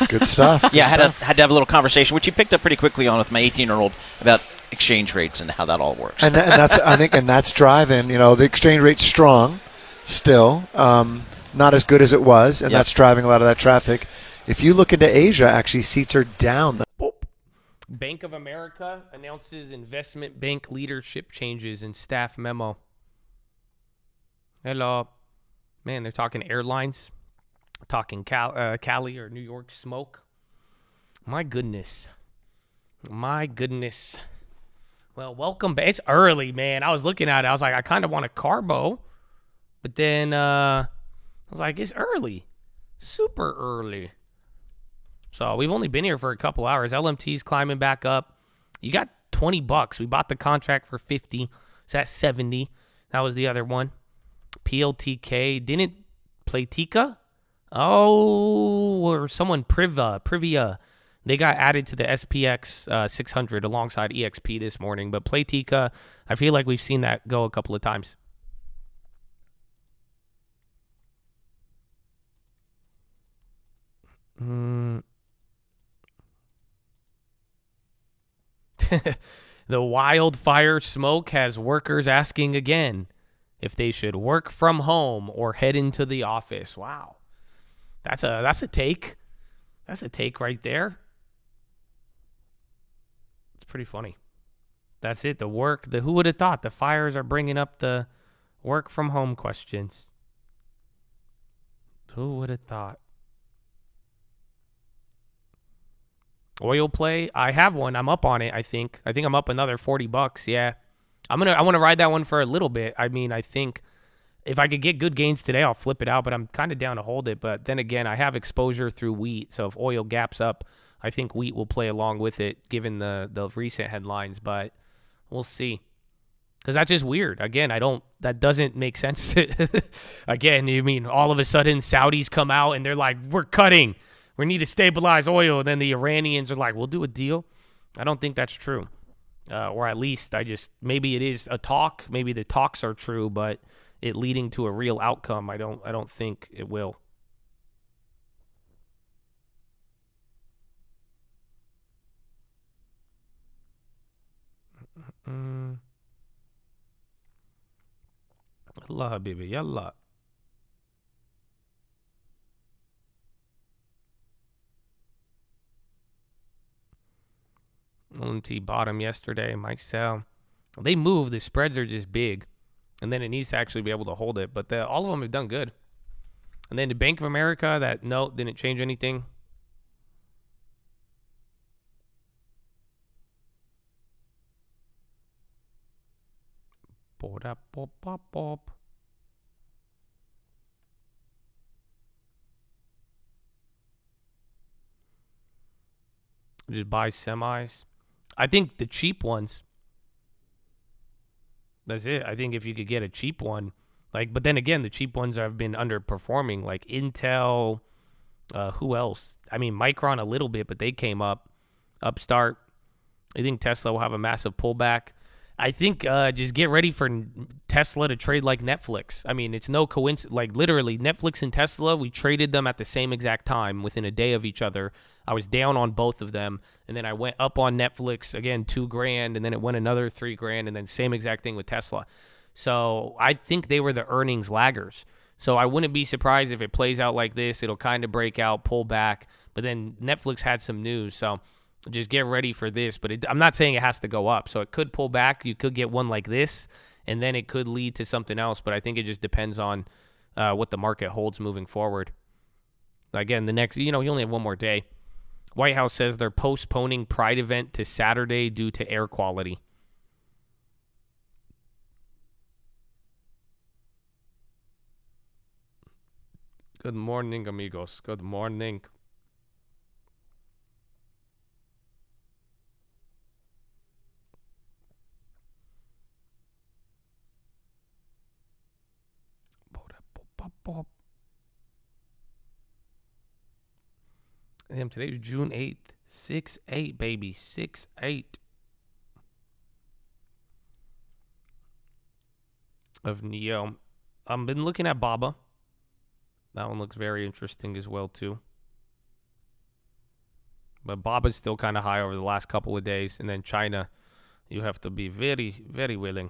Good stuff. Yeah, I had to have a little conversation, which you picked up pretty quickly on with my 18-year-old about exchange rates and how that all works. And that's driving. The exchange rate's strong still, not as good as it was, and that's driving a lot of that traffic. If you look into Asia, actually, seats are down. Bank of America announces investment bank leadership changes in staff memo. Hello. Man, they're talking airlines, talking Cali or New York smoke. My goodness. Well, welcome back. It's early, man. I was looking at it. I was like, I kind of want a carbo. But then I was like, it's early. Super early. So we've only been here for a couple hours. LMT's climbing back up. You got $20. We bought the contract for $50. So that's $70. That was the other one. PLTK didn't play Tika. Oh, or someone Privia. They got added to the SPX 600 alongside EXP this morning, but Playtika, I feel like we've seen that go a couple of times. The wildfire smoke has workers asking again if they should work from home or head into the office. Wow. That's a take. That's a take right there. It's pretty funny. That's it. Who would have thought the fires are bringing up the work from home questions? Who would have thought? Oil play, I have one. I'm up on it, I think. I think I'm up another $40. Yeah. I want to ride that one for a little bit. I mean, I think if I could get good gains today, I'll flip it out, but I'm kind of down to hold it. But then again, I have exposure through wheat. So if oil gaps up, I think wheat will play along with it given the recent headlines, but we'll see. Because that's just weird. Again, that doesn't make sense. Again, you mean all of a sudden Saudis come out and they're like, we're cutting. We need to stabilize oil. And then the Iranians are like, we'll do a deal. I don't think that's true. Or at least maybe it is a talk. Maybe the talks are true, but it leading to a real outcome, I don't think it will. Allah habibi, yalla. OMT bottom yesterday, might sell. They move. The spreads are just big. And then it needs to actually be able to hold it. But all of them have done good. And then the Bank of America, that note didn't change anything. Pop. Just buy semis. I think the cheap ones. That's it. I think if you could get a cheap one, but then again, the cheap ones have been underperforming, like Intel. Who else? I mean, Micron a little bit, but they came up. Upstart. I think Tesla will have a massive pullback. I think just get ready for Tesla to trade like Netflix. I mean, it's no coincidence. Like literally, Netflix and Tesla, we traded them at the same exact time within a day of each other. I was down on both of them, and then I went up on Netflix again, $2,000, and then it went another $3,000, and then same exact thing with Tesla. So I think they were the earnings laggers. So I wouldn't be surprised if it plays out like this. It'll kind of break out, pull back, but then Netflix had some news, so just get ready for this. But I'm not saying it has to go up. So it could pull back. You could get one like this, and then it could lead to something else. But I think it just depends on what the market holds moving forward. Again, the next, you only have one more day. White House says they're postponing Pride event to Saturday due to air quality. Good morning, amigos. Good morning. Damn, today's June 8th. 6-8, baby. 6-8. Of Neo. I've been looking at Baba. That one looks very interesting as well, too. But Baba's still kind of high over the last couple of days. And then China, you have to be very, very willing.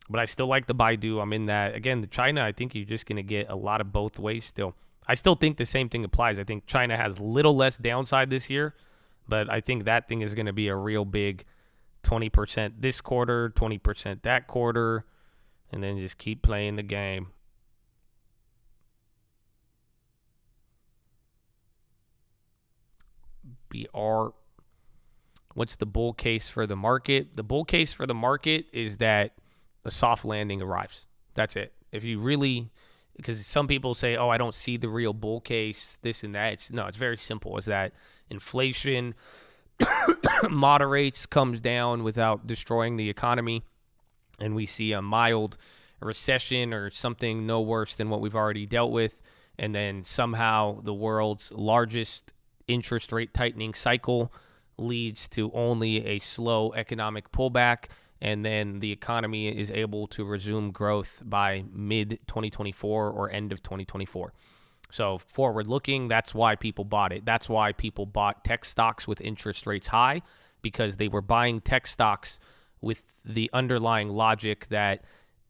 But I still like the Baidu. I'm in that. Again, the China, I think you're just going to get a lot of both ways still. I still think the same thing applies. I think China has little less downside this year, but I think that thing is going to be a real big 20% this quarter, 20% that quarter, and then just keep playing the game. BR. What's the bull case for the market? The bull case for the market is that a soft landing arrives. That's it. If you really, because some people say, oh, I don't see the real bull case, this and that. It's very simple. It's that inflation moderates, comes down without destroying the economy, and we see a mild recession or something no worse than what we've already dealt with, and then somehow the world's largest interest rate tightening cycle leads to only a slow economic pullback, and then the economy is able to resume growth by mid-2024 or end of 2024. So forward looking, that's why people bought it. That's why people bought tech stocks with interest rates high, because they were buying tech stocks with the underlying logic that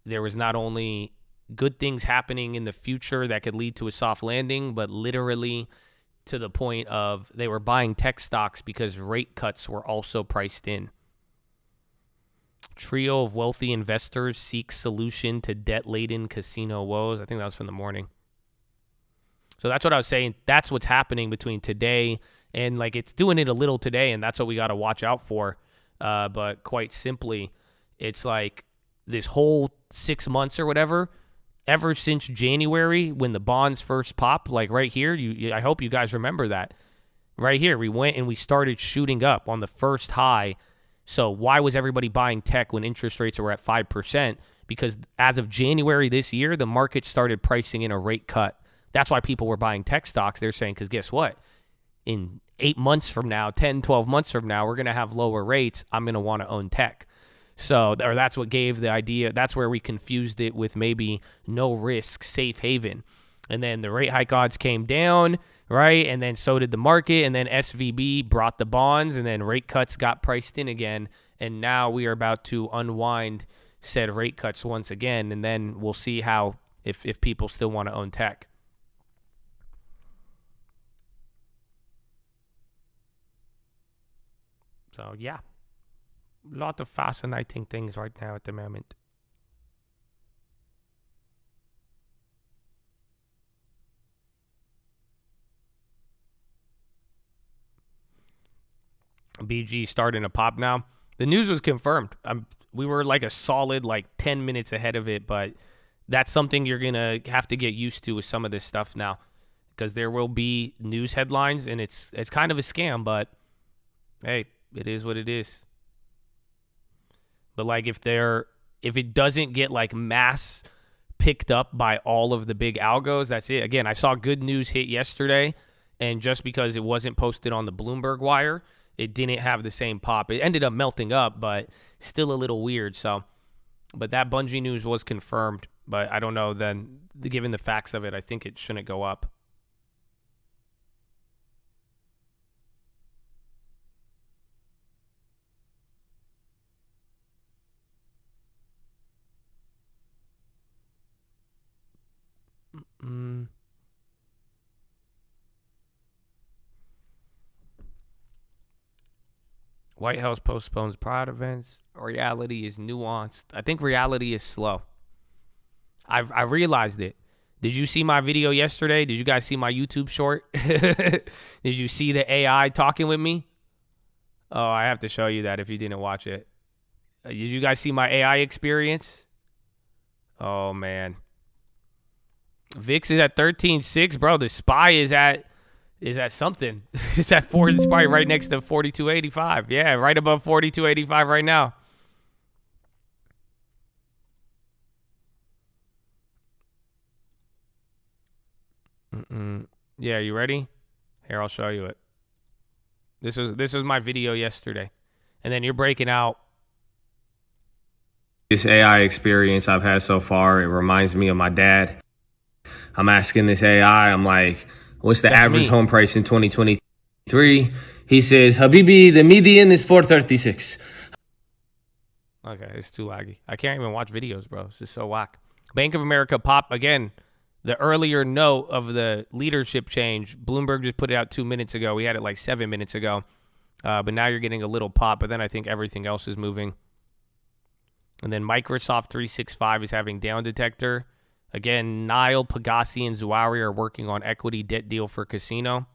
there was not only good things happening in the future that could lead to a soft landing, but literally to the point of they were buying tech stocks because rate cuts were also priced in. Trio of wealthy investors seek solution to debt-laden casino woes. I think that was from the morning. So that's what I was saying. That's what's happening between today and, like, it's doing it a little today, and that's what we got to watch out for. But quite simply, it's like this whole 6 months or whatever, ever since January when the bonds first popped, like right here, I hope you guys remember that. Right here, we went and we started shooting up on the first high. So why was everybody buying tech when interest rates were at 5%? Because as of January this year, the market started pricing in a rate cut. That's why people were buying tech stocks. They're saying, because guess what? In 8 months from now, 10, 12 months from now, we're going to have lower rates. I'm going to want to own tech. So, or that's what gave the idea. That's where we confused it with maybe no risk, safe haven. And then the rate hike odds came down, right? And then so did the market. And then SVB brought the bonds, and then rate cuts got priced in again. And now we are about to unwind said rate cuts once again. And then we'll see how, if people still want to own tech. So, yeah. A lot of fascinating things right now at the moment. BG starting to pop now. The news was confirmed. We were like a solid 10 minutes ahead of it, but that's something you're going to have to get used to with some of this stuff now, because there will be news headlines, and it's kind of a scam, but hey, it is what it is. But if it doesn't get mass picked up by all of the big algos, that's it. Again, I saw good news hit yesterday, and just because it wasn't posted on the Bloomberg wire, it didn't have the same pop. It ended up melting up, but still a little weird. So, but that Bungie news was confirmed, but I don't know then, given the facts of it, I think it shouldn't go up. White House postpones Pride events. Reality is nuanced. I think reality is slow. I realized it. Did you see my video yesterday? Did you guys see my YouTube short? Did you see the AI talking with me? Oh, I have to show you that if you didn't watch it. Did you guys see my AI experience? Oh, man. VIX is at 13.6, bro. The SPY is at something. It's at 4. It's probably right next to 42.85. Yeah, right above 42.85 right now. Yeah, you ready? Here, I'll show you it. This was my video yesterday, and then you're breaking out. This AI experience I've had so far, it reminds me of my dad. I'm asking this AI, I'm like, what's the average home price in 2023? He says, Habibi, the median is 436. Okay, it's too laggy. I can't even watch videos, bro. It's just so whack. Bank of America pop again. The earlier note of the leadership change, Bloomberg just put it out 2 minutes ago. We had it 7 minutes ago. But now you're getting a little pop, but then I think everything else is moving. And then Microsoft 365 is having down detector. Again, Nile, Pegasi, and Zuari are working on equity debt deal for casino.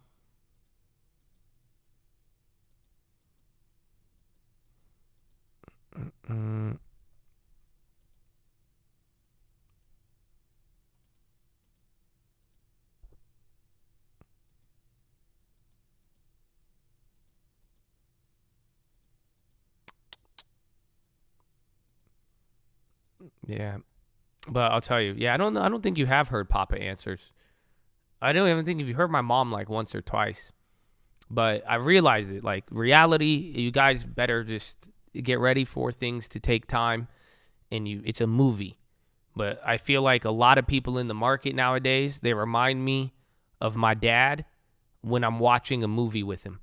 Yeah. But I'll tell you, I don't think you have heard Papa answers. I don't even think if you heard my mom once or twice. But I realize it. Like, reality, you guys better just get ready for things to take time. And it's a movie. But I feel like a lot of people in the market nowadays, they remind me of my dad when I'm watching a movie with him.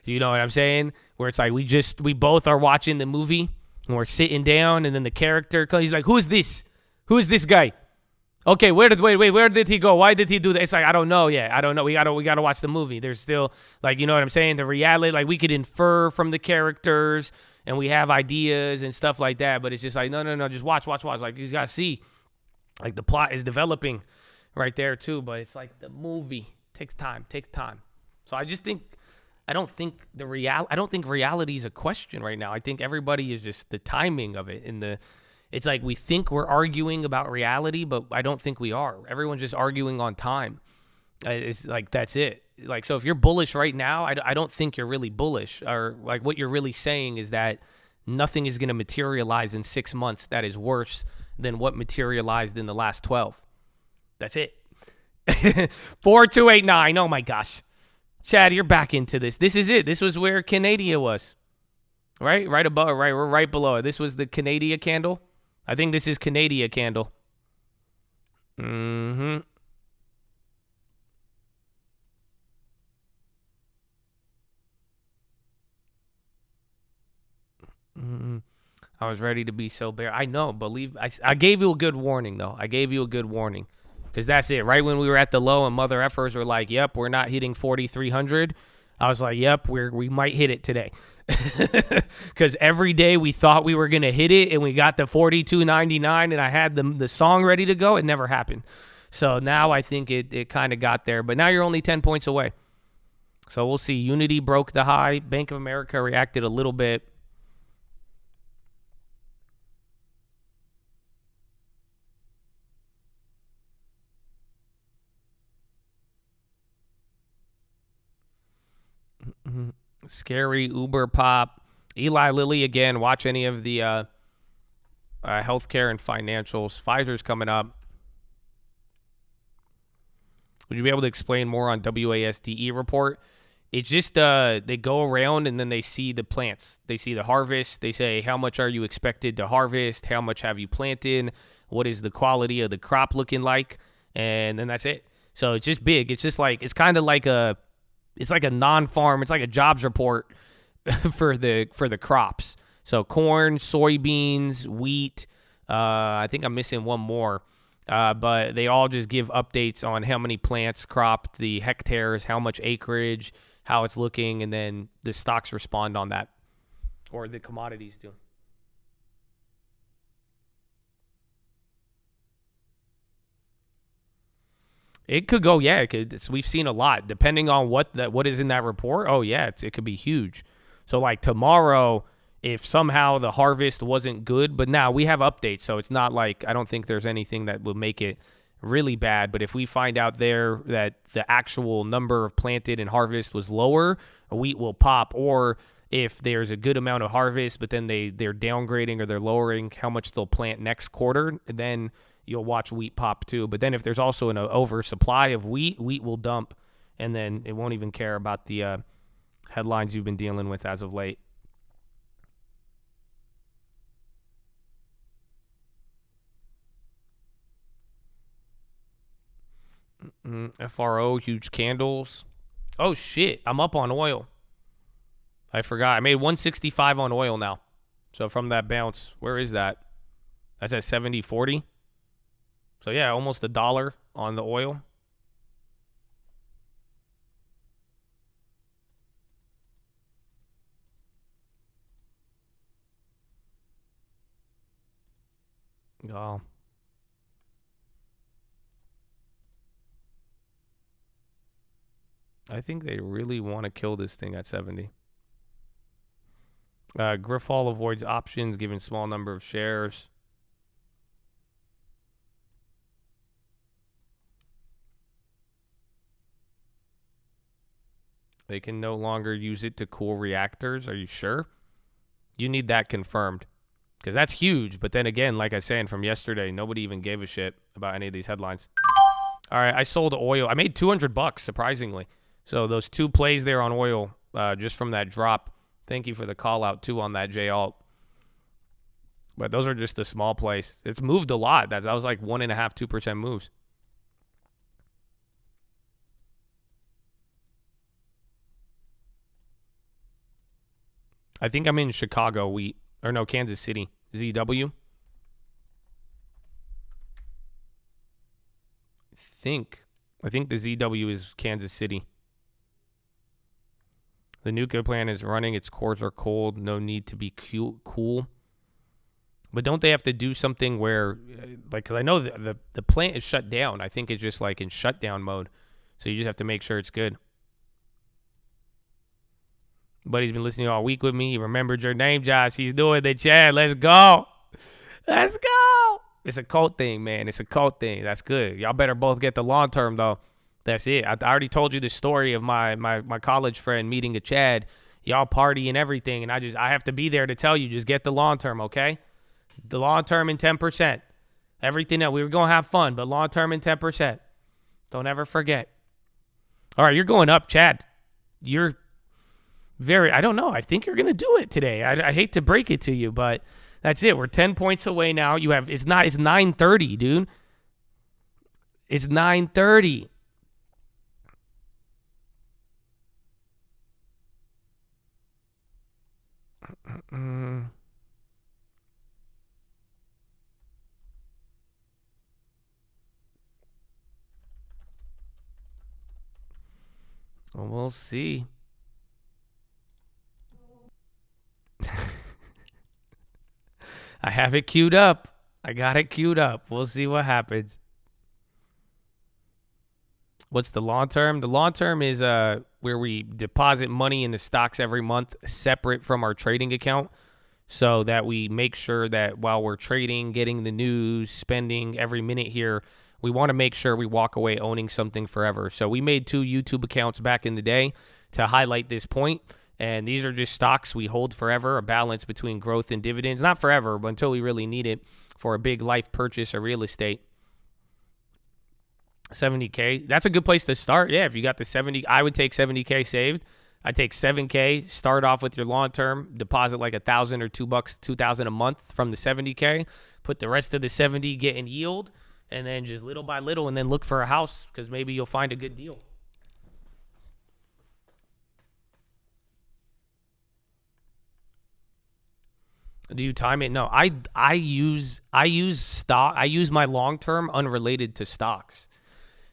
You know what I'm saying? Where it's like we both are watching the movie and we're sitting down, and then the character comes. He's like, "Who's this? Who's this guy? Okay, where did he go? Why did he do that?" It's like, I don't know yet. I don't know. We gotta watch the movie. There's still, like, you know what I'm saying? The reality, like, we could infer from the characters and we have ideas and stuff like that, but it's just like, no, just watch. Like, you gotta see, like, the plot is developing right there too. But it's like the movie takes time. So I don't think reality is a question right now. I think everybody is just the timing of it. It's like we think we're arguing about reality, but I don't think we are. Everyone's just arguing on time. It's like, that's it. Like, so if you're bullish right now, I don't think you're really bullish. Or, like, what you're really saying is that nothing is going to materialize in 6 months that is worse than what materialized in the last 12. That's it. 4289. Oh my gosh. Chad, you're back into this. This is it. This was where Canada was. Right above, right? We're right below it. This was the Canada candle. I think this is Canada candle. Mm-hmm. I was ready to be so bare. I know, I gave you a good warning, though. I gave you a good warning. Because that's it. Right when we were at the low and mother effers were like, yep, we're not hitting 4,300. I was like, yep, we might hit it today. Because every day we thought we were going to hit it and we got to 42.99 and I had the song ready to go. It never happened. So now I think it kind of got there. But now you're only 10 points away. So we'll see. Unity broke the high. Bank of America reacted a little bit. Scary Uber pop. Eli Lilly again. Watch any of the healthcare and financials. Pfizer's coming up. Would you be able to explain more on WASDE report? It's just they go around and then they see the plants. They see the harvest. They say, how much are you expected to harvest? How much have you planted? What is the quality of the crop looking like? And then that's it. So it's just big. It's just like, it's kind of like it's like a non-farm. It's like a jobs report for the crops. So corn, soybeans, wheat. I think I'm missing one more. But they all just give updates on how many plants cropped, the hectares, how much acreage, how it's looking, and then the stocks respond on that, or the commodities do. It could go, yeah. It could. We've seen a lot, depending on what is in that report. Oh yeah, it could be huge. So like tomorrow, if somehow the harvest wasn't good, but now we have updates, so it's not like, I don't think there's anything that will make it really bad. But if we find out there that the actual number of planted and harvest was lower, wheat will pop. Or if there's a good amount of harvest, but then they're downgrading or they're lowering how much they'll plant next quarter, then you'll watch wheat pop too. But then if there's also an oversupply of wheat will dump, and then it won't even care about the headlines you've been dealing with as of late. FRO, huge candles. Oh shit, I'm up on oil. I forgot. I made 165 on oil now. So from that bounce, where is that? That's at 70.40. So yeah, almost $1 on the oil. Oh. I think they really want to kill this thing at 70. Griffall avoids options given small number of shares. They can no longer use it to cool reactors. Are you sure? You need that confirmed. Because that's huge. But then again, like I was saying from yesterday, nobody even gave a shit about any of these headlines. All right, I sold oil. I made $200 surprisingly. So those 2 plays there on oil, just from that drop. Thank you for the call out too on that J alt. But those are just the small plays. It's moved a lot. That was like 1.5%, 2% moves. I think I'm in Chicago Kansas City. ZW. I think the ZW is Kansas City. The nuclear plant is running. Its cores are cold. No need to be cool. But don't they have to do something where, like, because I know the plant is shut down. I think it's just like in shutdown mode. So you just have to make sure it's good. But he's been listening all week with me. He remembered your name, Josh. He's doing the chat. Let's go. Let's go. It's a cult thing, man. It's a cult thing. That's good. Y'all better both get the long term, though. That's it. I already told you the story of my college friend meeting a Chad. Y'all party and everything, and I have to be there to tell you, just get the long term, okay? The long term and 10%. Everything that we were going to have fun, but long term and 10%. Don't ever forget. All right, you're going up, Chad. You're I don't know. I think you're going to do it today. I hate to break it to you, but that's it. We're 10 points away now. It's 9:30, dude. It's 9:30. Well, we'll see. I have it queued up. I got it queued up. We'll see what happens. What's the long term? The long term is where we deposit money in the stocks every month separate from our trading account, so that we make sure that while we're trading, getting the news, spending every minute here, we want to make sure we walk away owning something forever. So we made 2 YouTube accounts back in the day to highlight this point. And these are just stocks we hold forever, a balance between growth and dividends. Not forever, but until we really need it for a big life purchase or real estate. 70K. That's a good place to start. Yeah, if you got the 70, I would take 70K saved. I'd take 7K, start off with your long-term, deposit like $1,000 or $2, $2,000 a month from the 70K. Put the rest of the 70 get in yield, and then just little by little, and then look for a house because maybe you'll find a good deal. Do you time it? No, I use stock. I use my long term unrelated to stocks,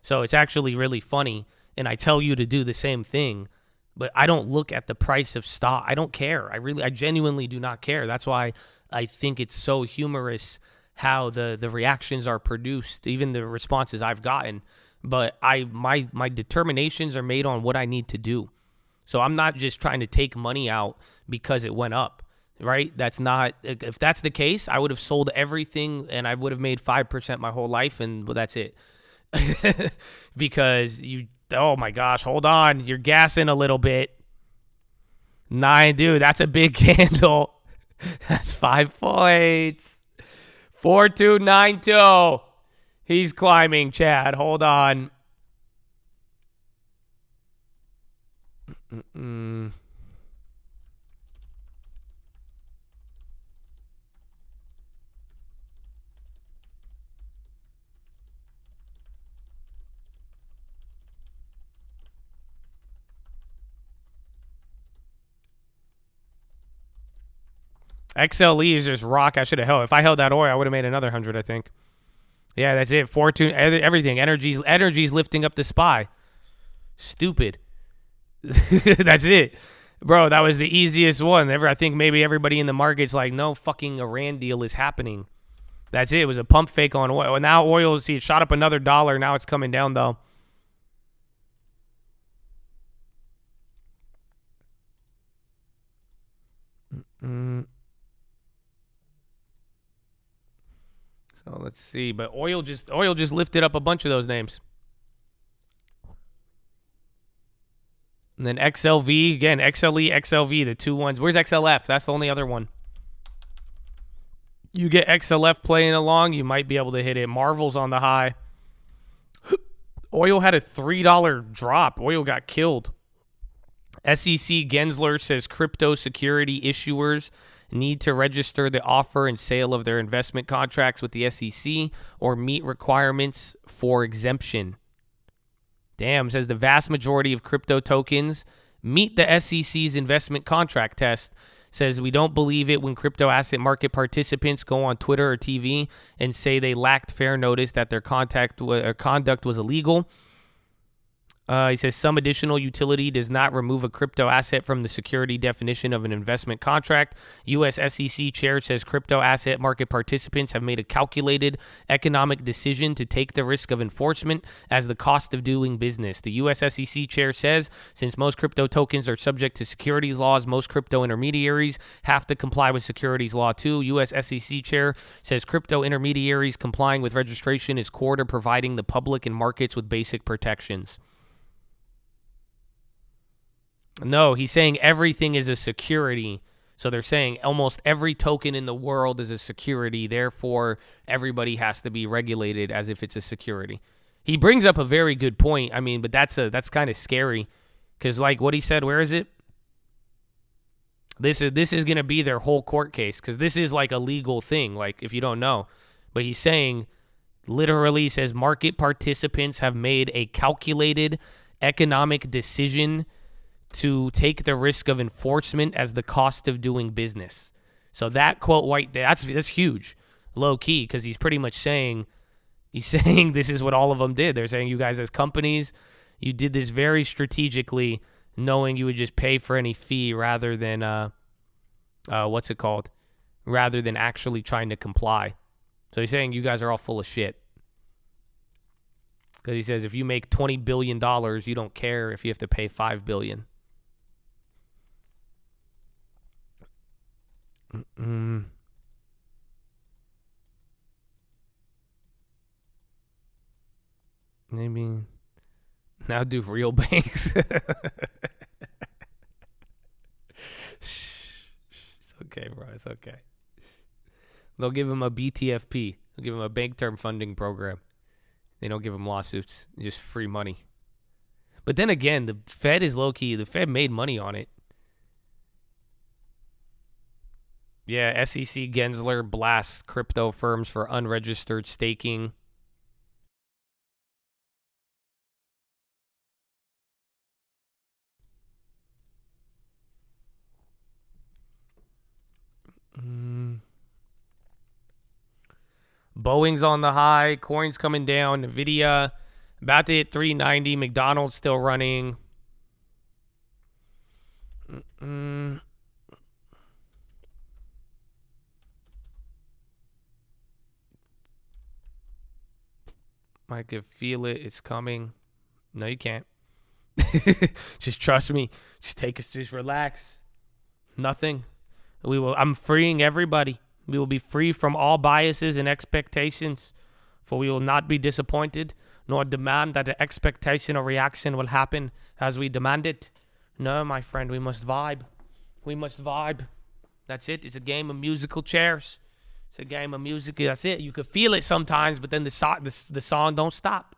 so it's actually really funny. And I tell you to do the same thing, but I don't look at the price of stock. I don't care. I genuinely do not care. That's why I think it's so humorous how the reactions are produced, even the responses I've gotten. But my determinations are made on what I need to do. So I'm not just trying to take money out because it went up. Right? That's not, if that's the case, I would have sold everything and I would have made 5% my whole life, and well, that's it. Because oh my gosh, hold on. You're gassing a little bit. 9, dude, that's a big candle. That's 5 points. 4292. He's climbing, Chad. Hold on. XLE is just rock. I should have held. If I held that oil, I would have made another 100, I think. Yeah, that's it. Fortune, everything. Energy's lifting up the SPY. Stupid. That's it. Bro, that was the easiest one. I think maybe everybody in the market's like, no fucking Iran deal is happening. That's it. It was a pump fake on oil. And now oil, see, it shot up another $1. Now it's coming down, though. So let's see. But oil just lifted up a bunch of those names. And then XLV, again, XLE, XLV, the 2 ones. Where's XLF? That's the only other one. You get XLF playing along, you might be able to hit it. Marvel's on the high. Oil had a $3 drop. Oil got killed. SEC Gensler says crypto security issuers need to register the offer and sale of their investment contracts with the SEC or meet requirements for exemption. Damn, says the vast majority of crypto tokens meet the SEC's investment contract test. Says we don't believe it when crypto asset market participants go on Twitter or TV and say they lacked fair notice that their conduct was illegal. He says some additional utility does not remove a crypto asset from the security definition of an investment contract. U.S. SEC chair says crypto asset market participants have made a calculated economic decision to take the risk of enforcement as the cost of doing business. The U.S. SEC chair says since most crypto tokens are subject to securities laws, most crypto intermediaries have to comply with securities law too. U.S. SEC chair says crypto intermediaries complying with registration is core to providing the public and markets with basic protections. No, he's saying everything is a security. So they're saying almost every token in the world is a security. Therefore, everybody has to be regulated as if it's a security. He brings up a very good point. I mean, but that's kind of scary because, like what he said, where is it? This is going to be their whole court case because this is like a legal thing. Like if you don't know, but he's saying literally says market participants have made a calculated economic decision to take the risk of enforcement as the cost of doing business. So that quote that's huge, low key, because he's pretty much saying this is what all of them did. They're saying you guys as companies, you did this very strategically, knowing you would just pay for any fee rather than rather than actually trying to comply. So he's saying you guys are all full of shit. Because he says if you make $20 billion, you don't care if you have to pay $5 billion. Maybe now do real banks. It's okay, bro. It's okay. They'll give him a BTFP. They'll give him a bank term funding program. They don't give him lawsuits. Just free money. But then again, the Fed is low-key. The Fed made money on it. Yeah, SEC Gensler blasts crypto firms for unregistered staking. Boeing's on the high. Coin's coming down. Nvidia about to hit 390. McDonald's still running. I can feel it. It's coming. No, you can't. Just trust me. Just relax. Nothing. I'm freeing everybody. We will be free from all biases and expectations, for we will not be disappointed, nor demand that the expectation or reaction will happen as we demand it. No, my friend, we must vibe. We must vibe. That's it. It's a game of musical chairs. It's a game of music. That's it. You could feel it sometimes, but then the song don't stop.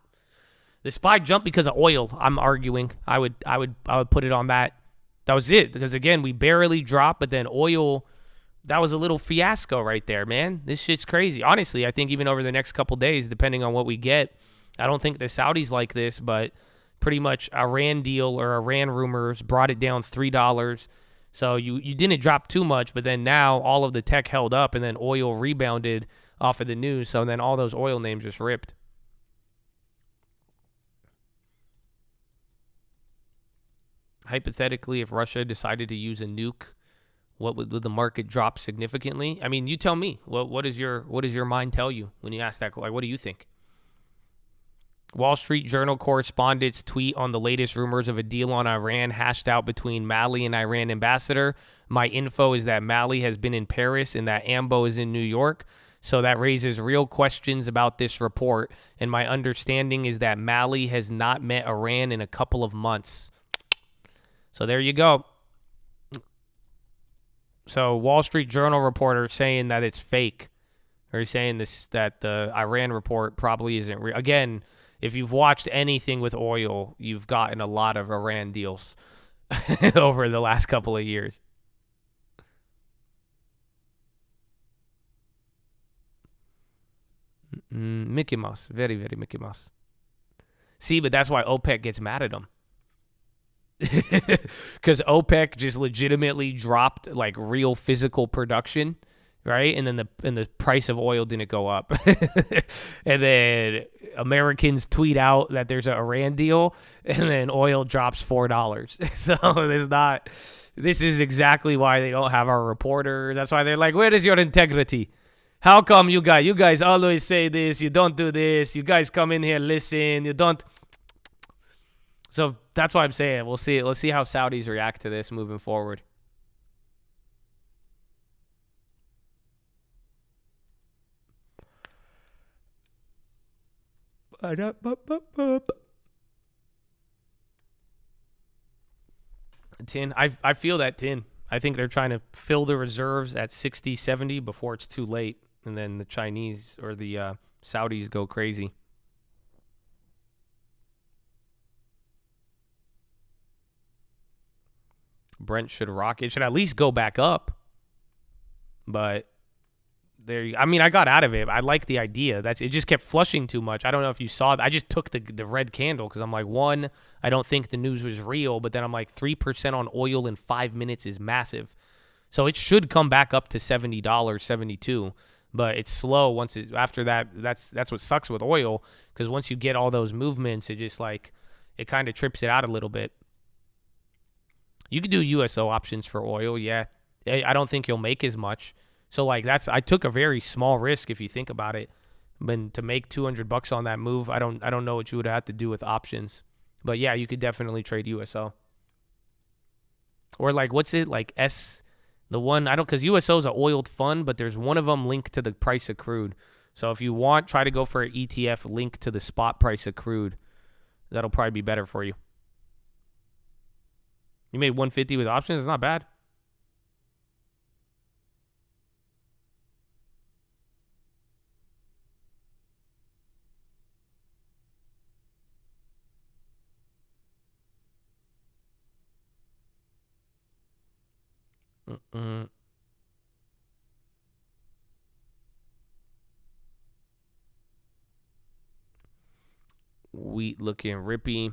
The SPY jumped because of oil. I'm arguing. I would put it on that. That was it. Because again, we barely dropped, but then oil, that was a little fiasco right there, man. This shit's crazy. Honestly, I think even over the next couple days, depending on what we get, I don't think the Saudis like this, but pretty much Iran deal or Iran rumors brought it down $3. So you didn't drop too much, but then now all of the tech held up, and then oil rebounded off of the news. So then all those oil names just ripped. Hypothetically, if Russia decided to use a nuke, what would the market drop significantly? I mean, you tell me. What does your mind tell you when you ask that? Like, what do you think? Wall Street Journal correspondents tweet on the latest rumors of a deal on Iran hashed out between Mali and Iran ambassador. My info is that Mali has been in Paris and that Ambo is in New York. So that raises real questions about this report. And my understanding is that Mali has not met Iran in a couple of months. So there you go. So Wall Street Journal reporter saying that it's fake. Or saying that the Iran report probably isn't real. Again, if you've watched anything with oil, you've gotten a lot of Iran deals over the last couple of years. Mickey Mouse. Very, very Mickey Mouse. See, but that's why OPEC gets mad at them. Because OPEC just legitimately dropped like real physical production, right? And then the price of oil didn't go up. And then Americans tweet out that there's an Iran deal, and then oil drops $4. So this is exactly why they don't have our reporters. That's why they're like, where is your integrity? How come you guys always say this, you don't do this, you guys come in here, listen, you don't. So that's why I'm saying we'll see. Let's see how Saudis react to this moving forward. Tin, I feel that, Tin. I think they're trying to fill the reserves at 60, 70 before it's too late. And then the Chinese or the Saudis go crazy. Brent should rock. It should at least go back up. But I got out of it. I like the idea. It just kept flushing too much. I don't know if you saw it. I just took the red candle because I'm like, one, I don't think the news was real. But then I'm like, 3% on oil in 5 minutes is massive. So it should come back up to $70, $72. But it's slow after that. That's what sucks with oil, because once you get all those movements, it just it kind of trips it out a little bit. You could do USO options for oil, yeah. I don't think you'll make as much. So I took a very small risk if you think about it. But to make $200 on that move, I don't know what you would have to do with options. But yeah, you could definitely trade USO. Or what's it the one, because USO is an oiled fund, but there's one of them linked to the price of crude. So if you want, try to go for an ETF linked to the spot price of crude. That'll probably be better for you. You made 150 with options. It's not bad. Wheat looking rippy.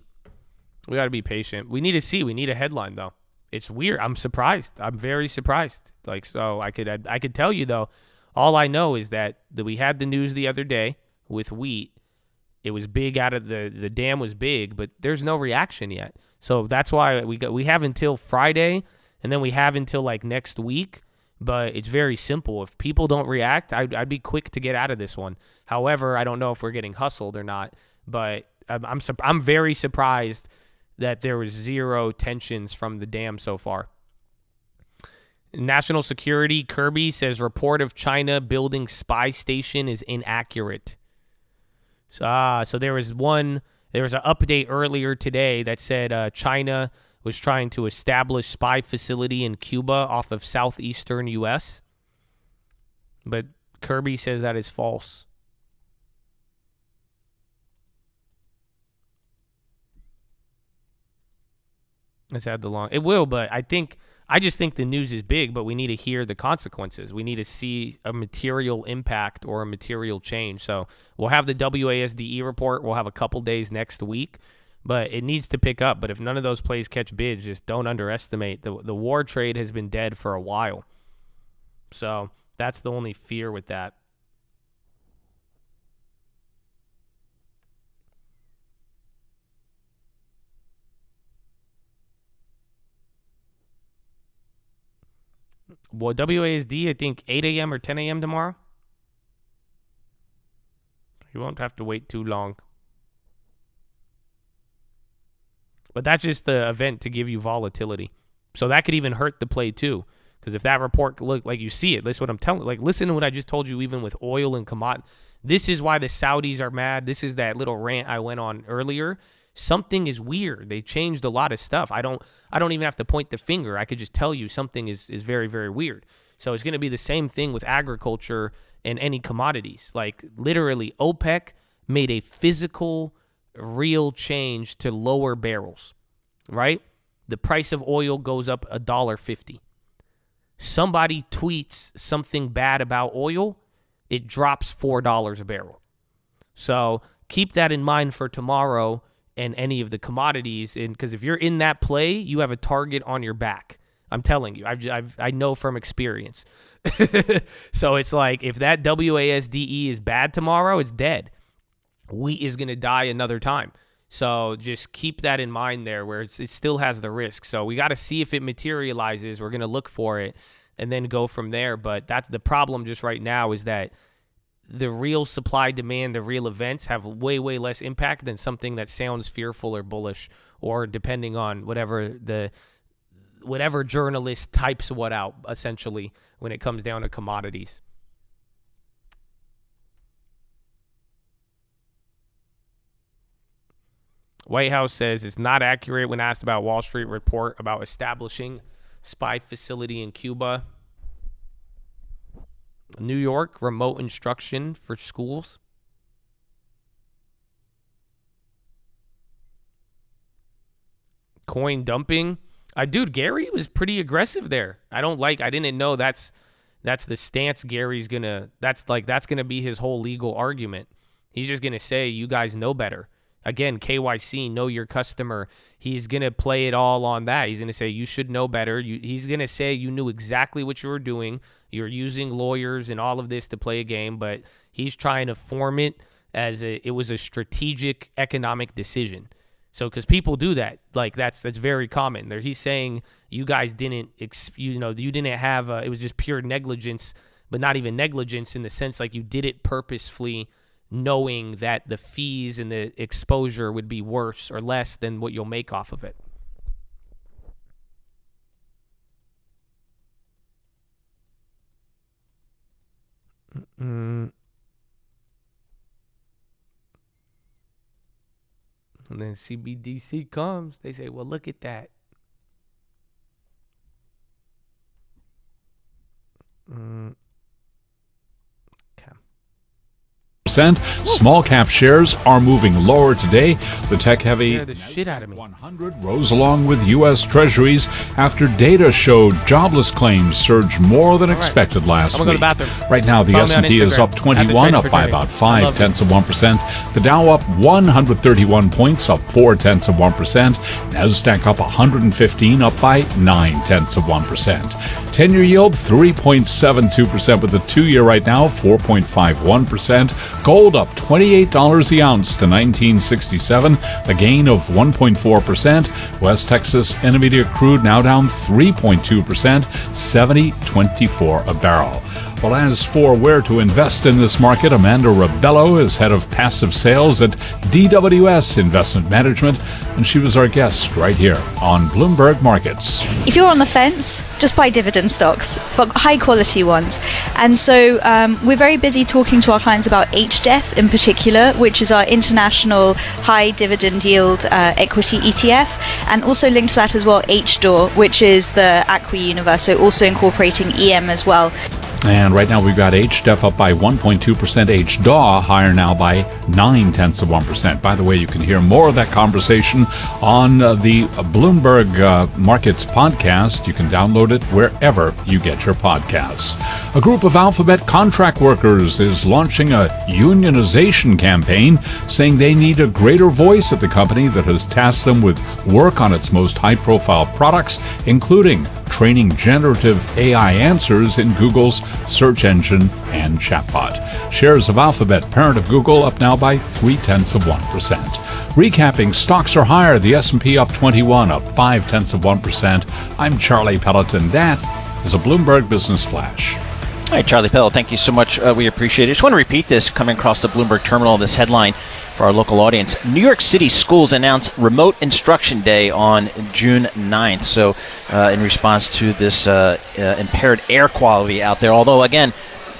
We got to be patient. We need to see. We need a headline, though. It's weird. I'm surprised. I'm very surprised. So I could tell you, though, all I know is that we had the news the other day with wheat. It was big out of the dam was big, but there's no reaction yet. So that's why we have until Friday, and then we have until next week. But it's very simple. If people don't react, I'd be quick to get out of this one. However, I don't know if we're getting hustled or not. But I'm very surprised that there was zero tensions from the dam so far. National Security, Kirby says report of China building spy station is inaccurate. So there was an update earlier today that said China was trying to establish spy facility in Cuba off of southeastern U.S. But Kirby says that is false. Let's add the long. It will, but I just think the news is big, but we need to hear the consequences. We need to see a material impact or a material change. So we'll have the WASDE report. We'll have a couple days next week, but it needs to pick up. But if none of those plays catch bids, just don't underestimate. The war trade has been dead for a while. So that's the only fear with that. Well, WASD, I think 8 a.m. or 10 a.m. tomorrow. You won't have to wait too long. But that's just the event to give you volatility. So that could even hurt the play too. Because if that report look like you see it, that's what I'm telling. Listen to what I just told you. Even with oil and commodities, this is why the Saudis are mad. This is that little rant I went on earlier. Something is weird. They changed a lot of stuff. I don't even have to point the finger. I could just tell you something is very, very weird. So it's going to be the same thing with agriculture and any commodities. Literally, OPEC made a physical real change to lower barrels, right? The price of oil goes up $1.50. Somebody tweets something bad about oil, it drops $4 a barrel. So keep that in mind for tomorrow and any of the commodities, because if you're in that play, you have a target on your back. I'm telling you, I know from experience. So it's like if that WASDE is bad tomorrow, it's dead. Wheat is going to die another time. So just keep that in mind there, where it still has the risk. So we got to see if it materializes. We're going to look for it and then go from there. But that's the problem just right now, is that the real supply demand, the real events have way, way less impact than something that sounds fearful or bullish, or depending on whatever journalist types what out, essentially, when it comes down to commodities. White House says it's not accurate when asked about Wall Street report about establishing spy facility in Cuba. New York, remote instruction for schools. Coin dumping. Dude, Gary was pretty aggressive there. I didn't know that's the stance Gary's gonna, that's gonna be his whole legal argument. He's just gonna say, you guys know better. Again, KYC, know your customer. He's going to play it all on that. He's going to say, you should know better. He's going to say you knew exactly what you were doing. You're using lawyers and all of this to play a game, but he's trying to form it as it was a strategic economic decision. So, because people do that, like that's very common. He's saying you guys didn't, you didn't have, it was just pure negligence, but not even negligence in the sense like you did it purposefully, knowing that the fees and the exposure would be worse or less than what you'll make off of it. And then CBDC comes, they say, well, look at that. Small cap shares are moving lower today. The tech-heavy the shit out of me. 100 rose along with U.S. Treasuries after data showed jobless claims surged more than expected last week. Right now, the S&P is up 21, up by about 0.5%. The Dow up 131 points, up 0.4%. Nasdaq up 115, up by 0.9%. 10-year yield 3.72%, with the 2-year right now 4.51%. Gold up $28 the ounce to $19.67, a gain of 1.4%. West Texas Intermediate crude now down 3.2%, $70.24 a barrel. Well, as for where to invest in this market, Amanda Rabello is head of passive sales at DWS Investment Management, and she was our guest right here on Bloomberg Markets. If you're on the fence, just buy dividend stocks, but high quality ones. And so we're very busy talking to our clients about HDEF in particular, which is our international high dividend yield equity ETF, and also linked to that as well, HDOR, which is the Aqua universe, so also incorporating EM as well. And right now we've got HDEF up by 1.2%, HDAW higher now by 0.9%. By the way, you can hear more of that conversation on the Bloomberg Markets podcast. You can download it wherever you get your podcasts. A group of Alphabet contract workers is launching a unionization campaign, saying they need a greater voice at the company that has tasked them with work on its most high-profile products, including training generative AI answers in Google's search engine and chatbot. Shares of Alphabet, parent of Google, up now by 0.3%. Recapping, stocks are higher. The S&P up 21, up 0.5%. I'm Charlie Pelleton. That is a Bloomberg Business Flash. All right, Charlie Pell, thank you so much. We appreciate it. I just want to repeat this coming across the Bloomberg terminal, this headline for our local audience. New York City schools announced Remote Instruction Day on June 9th. So in response to this impaired air quality out there, although, again,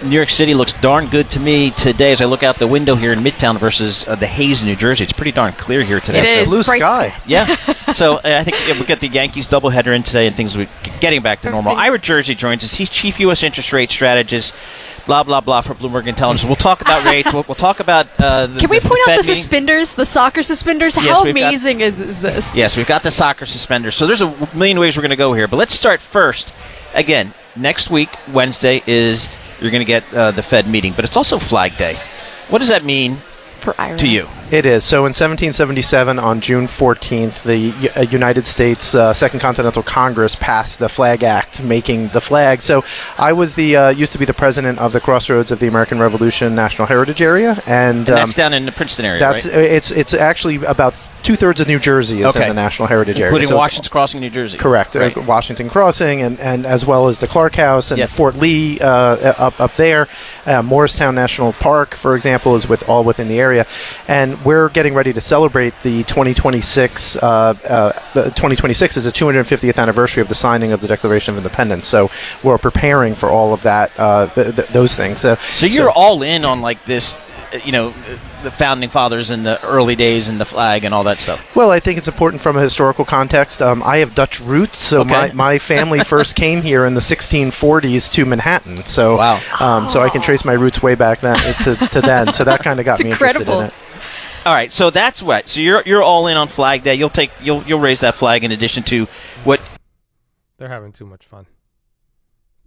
New York City looks darn good to me today as I look out the window here in Midtown versus the haze in New Jersey. It's pretty darn clear here today. It is. Blue Bright sky. Yeah. So I think we'll get the Yankees doubleheader in today and things are getting back to normal. Ira Jersey joins us. He's chief U.S. interest rate strategist, blah, blah, blah, for Bloomberg Intelligence. We'll talk about rates. We'll talk about Can we point out the Fed meeting. suspenders, the soccer suspenders? Yes, How we've got- amazing is this? Yes, we've got the soccer suspenders. So there's a million ways we're going to go here. But let's start first. Again, next week, Wednesday, you're going to get the Fed meeting. But it's also Flag Day. What does that mean For Ira. to you? It is. So in 1777, on June 14th, the United States Second Continental Congress passed the Flag Act, making the flag. So I was used to be the president of the Crossroads of the American Revolution National Heritage Area, and that's down in the Princeton area, that's right? it's actually about 2/3 of New Jersey is in the National Heritage Area, Including So Washington's Crossing, New Jersey. correct, Right. Washington Crossing, and as well as the Clark House and Yep. Fort Lee up there. Morristown National Park, for example, is all within the area, and we're getting ready to celebrate the 2026. 2026 is the 250th anniversary of the signing of the Declaration of Independence. So we're preparing for all of that, those things. So you're all in on like this, the founding fathers in the early days and the flag and all that stuff. Well, I think it's important from a historical context. I have Dutch roots, so Okay. my family first came here in the 1640s to Manhattan. So, Wow. So I can trace my roots way back then to then. So that kind of got It's me interested incredible. in it. All right, so that's what. So you're all in on Flag Day. You'll raise that flag in addition to what. They're having too much fun.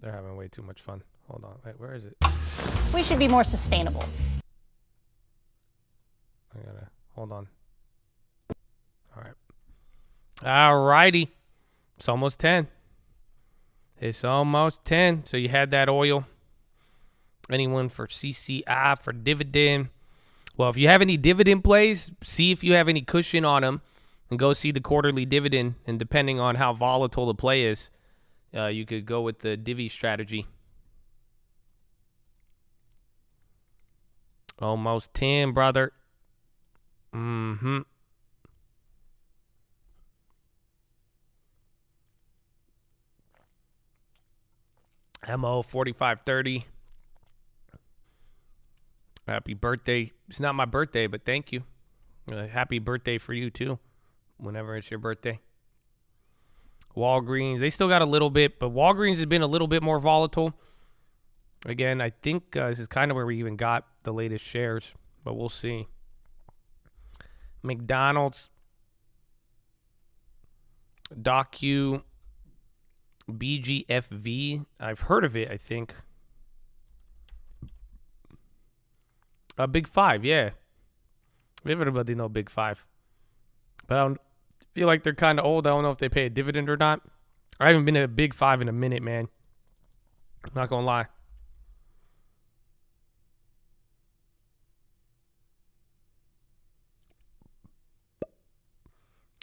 They're having way too much fun. Hold on. Wait, where is it? We should be more sustainable. I gotta hold on. All right. All righty. It's almost 10. It's almost 10. So you had that oil. Anyone for CCI, for dividend? Well, if you have any dividend plays, see if you have any cushion on them and go see the quarterly dividend. And depending on how volatile the play is, you could go with the divvy strategy. Almost 10, brother. Mm-hmm. MO 4530. Happy birthday. It's not my birthday, but thank you. Happy birthday for you, too, whenever it's your birthday. Walgreens. They still got a little bit, but Walgreens has been a little bit more volatile. Again, I think this is kind of where we even got the latest shares, but we'll see. McDonald's. Docu. BGFV. I've heard of it, I think. Big Five, yeah. Everybody know Big Five. But I don't feel like they're kind of old. I don't know if they pay a dividend or not. I haven't been to a Big Five in a minute, man. I'm not going to lie.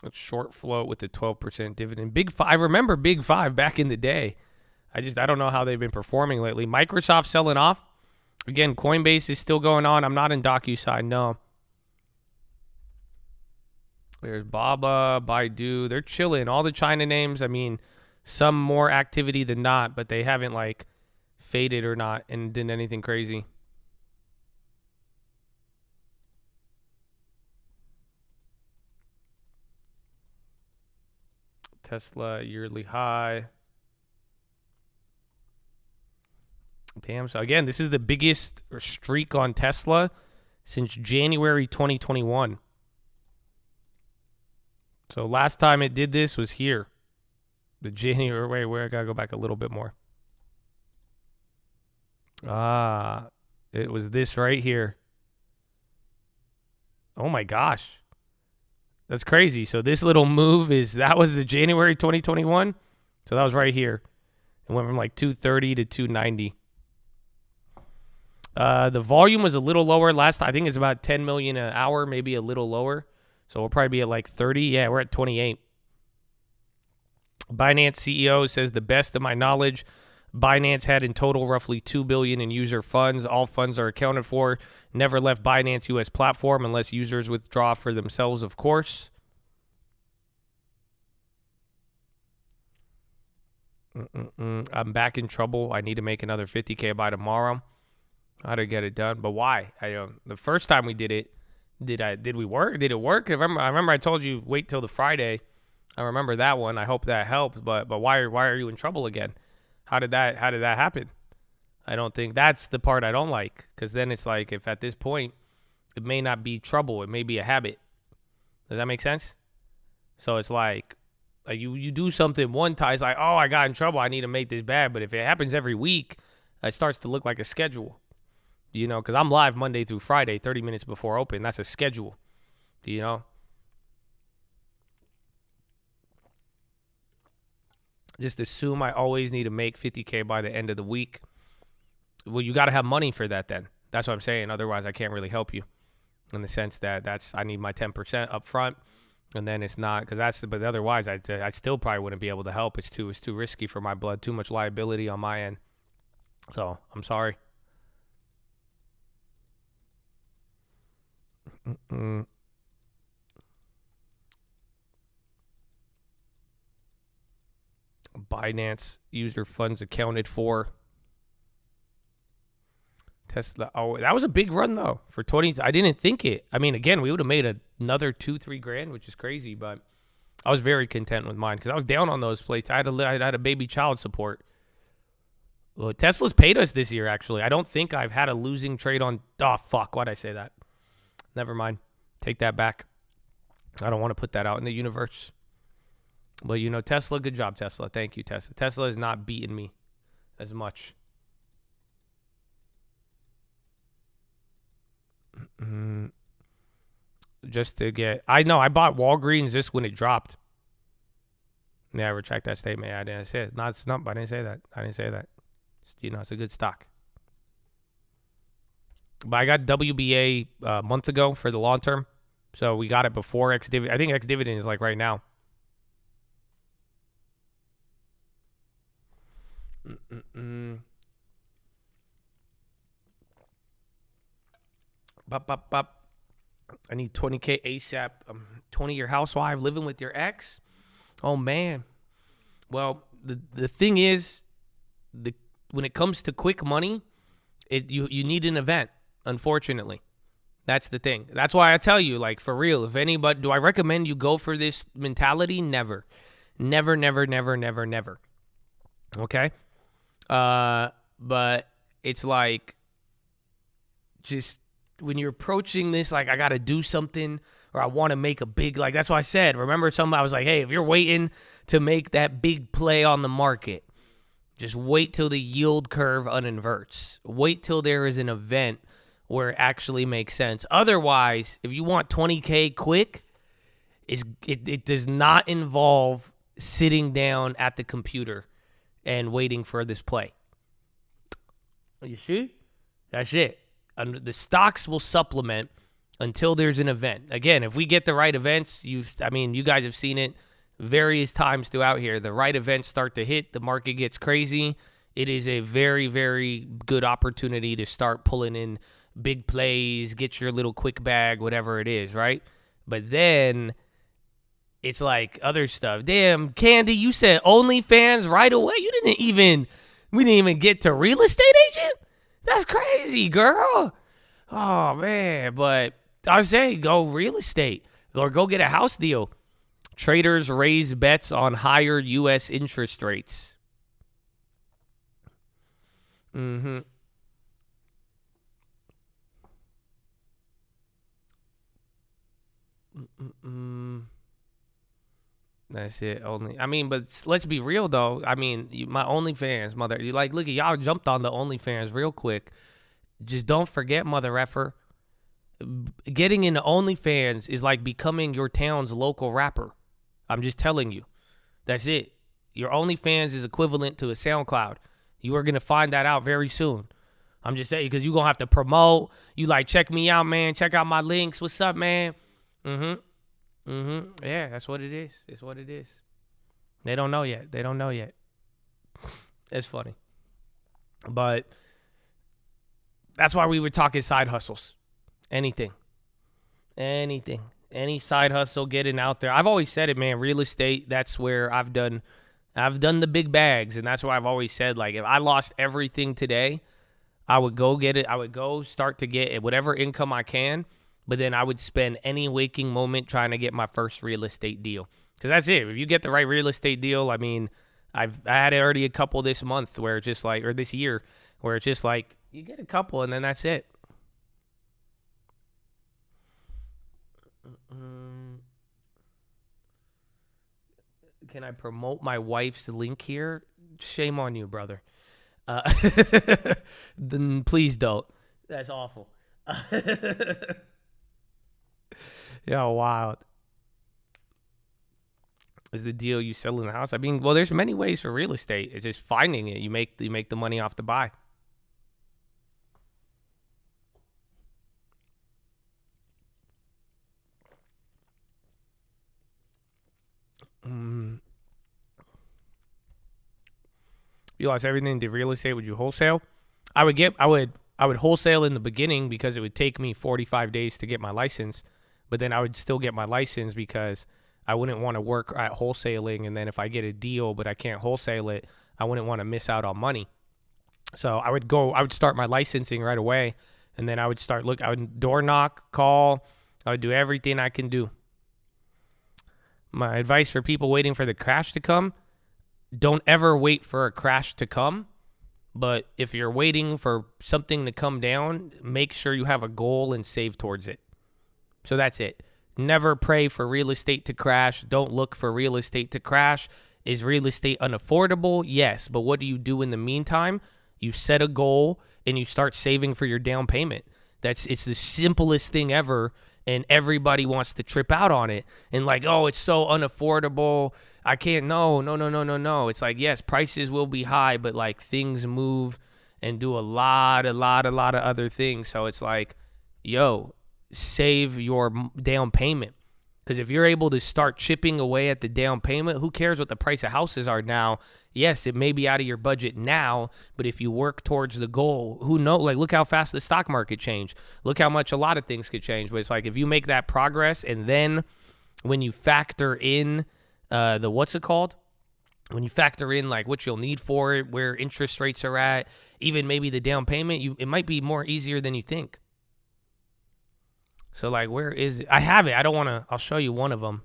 A short float with the 12% dividend. Big Five. I remember Big Five back in the day. I don't know how they've been performing lately. Microsoft selling off. Again, Coinbase is still going on. I'm not in DocuSign, no. There's Baba, Baidu. They're chilling. All the China names, I mean, some more activity than not, but they haven't, like, faded or not and did anything crazy. Tesla yearly high. Damn. So again, this is the biggest streak on Tesla since January 2021. So last time it did this was here. The January, wait, where I gotta go back a little bit more. It was this right here. Oh my gosh. That's crazy. So this little move that was the January 2021. So that was right here. It went from like 230 to 290. The volume was a little lower last time. I think it's about 10 million an hour, maybe a little lower. So we'll probably be at like 30. Yeah, we're at 28. Binance CEO says, the best of my knowledge, Binance had in total roughly $2 billion in user funds. All funds are accounted for. Never left Binance US platform unless users withdraw for themselves, of course. I'm back in trouble. I need to make another 50K by tomorrow. How to get it done, but why? The first time we did it, did we work? Did it work? I remember I told you wait till the Friday. I remember that one. I hope that helped. But why are you in trouble again? How did that happen? I don't think that's the part I don't like, because then it's like, if at this point it may not be trouble, it may be a habit. Does that make sense? So it's like you do something one time, it's like, oh, I got in trouble, I need to make this bad. But if it happens every week, it starts to look like a schedule. You know, because I'm live Monday through Friday, 30 minutes before open. That's a schedule. You know? Just assume I always need to make 50K by the end of the week. Well, you got to have money for that then. That's what I'm saying. Otherwise, I can't really help you, in the sense that I need my 10% up front, and then it's not, but otherwise I still probably wouldn't be able to help. It's too risky for my blood, too much liability on my end. So I'm sorry. Binance user funds accounted for. Tesla. Oh, that was a big run though for 20. I didn't think it. I mean, again, we would have made another 2-3 grand, which is crazy, but I was very content with mine because I was down on those plates. I had a baby child support. Well, Tesla's paid us this year, actually. I don't think I've had a losing trade on. Oh, fuck. Why'd I say that? Never mind. Take that back. I don't want to put that out in the universe. But, you know, Tesla, good job, Tesla. Thank you, Tesla. Tesla has not beaten me as much. Just to get... I know, I bought Walgreens just when it dropped. Yeah, I retract that statement. I didn't say it. I didn't say that. You know, it's a good stock. But I got WBA a month ago for the long term. So we got it before ex-dividend. I think ex-dividend is like right now. I need 20K ASAP. 20-year housewife living with your ex. Oh, man. Well, the thing is, when it comes to quick money, you need an event, unfortunately. That's the thing. That's why I tell you, like, for real, if anybody, do I recommend you go for this mentality? Never. Never, never, never, never, never. Okay? But it's like, just when you're approaching this, like, I got to do something, or I want to make a big, like, that's why I said, remember I was like, hey, if you're waiting to make that big play on the market, just wait till the yield curve uninverts. Wait till there is an event where it actually makes sense. Otherwise, if you want 20K quick, it does not involve sitting down at the computer and waiting for this play. You see? That's it. The stocks will supplement until there's an event. Again, if we get the right events, you guys have seen it various times throughout here. The right events start to hit, the market gets crazy. It is a very, very good opportunity to start pulling in big plays, get your little quick bag, whatever it is, right? But then it's like other stuff. Damn, Candy, you said OnlyFans right away. We didn't even get to real estate agent? That's crazy, girl. Oh, man. But I say go real estate or go get a house deal. Traders raise bets on higher U.S. interest rates. That's it. But let's be real though. My OnlyFans, mother. You like, look at y'all jumped on the OnlyFans real quick. Just don't forget, mother effer. Getting into OnlyFans is like becoming your town's local rapper. I'm just telling you. That's it. Your OnlyFans is equivalent to a SoundCloud. You are gonna find that out very soon. I'm just saying, because you're gonna have to promote. You like, check me out, man. Check out my links. What's up, man? Yeah, that's what it is. It's what it is. They don't know yet. It's funny. But that's why we were talking side hustles. Anything. Any side hustle getting out there. I've always said it, man. Real estate, that's where I've done the big bags. And that's why I've always said, like, if I lost everything today, I would go get it. I would go start to get whatever income I can, but then I would spend any waking moment trying to get my first real estate deal. Because that's it. If you get the right real estate deal, I mean, I had already a couple this month where it's just like, or this year, where it's just like, you get a couple and then that's it. Can I promote my wife's link here? Shame on you, brother. Then please don't. That's awful. Yeah, wild. Is the deal you sell in the house? I mean, well, there's many ways for real estate. It's just finding it. You make the money off the buy. You lost everything to real estate. Would you wholesale? I would wholesale in the beginning because it would take me 45 days to get my license, but then I would still get my license because I wouldn't want to work at wholesaling, and then if I get a deal but I can't wholesale it, I wouldn't want to miss out on money. So I would start my licensing right away, and then I would I would door knock, call, I would do everything I can do. My advice for people waiting for the crash to come: don't ever wait for a crash to come. But if you're waiting for something to come down, make sure you have a goal and save towards it. So that's it. Never pray for real estate to crash. Don't look for real estate to crash. Is real estate unaffordable? Yes. But what do you do in the meantime? You set a goal and you start saving for your down payment. It's the simplest thing ever. And everybody wants to trip out on it. And like, oh, it's so unaffordable. I can't. No. It's like, yes, prices will be high, but like things move and do a lot of other things. So it's like, yo, save your down payment. Because if you're able to start chipping away at the down payment, who cares what the price of houses are now? Yes, it may be out of your budget now, but if you work towards the goal, who knows? Like, look how fast the stock market changed. Look how much a lot of things could change. But it's like, if you make that progress, and then when you factor in what's it called? When you factor in like what you'll need for it, where interest rates are at, even maybe the down payment, it might be more easier than you think. So like, where is it? I have it. I'll show you one of them.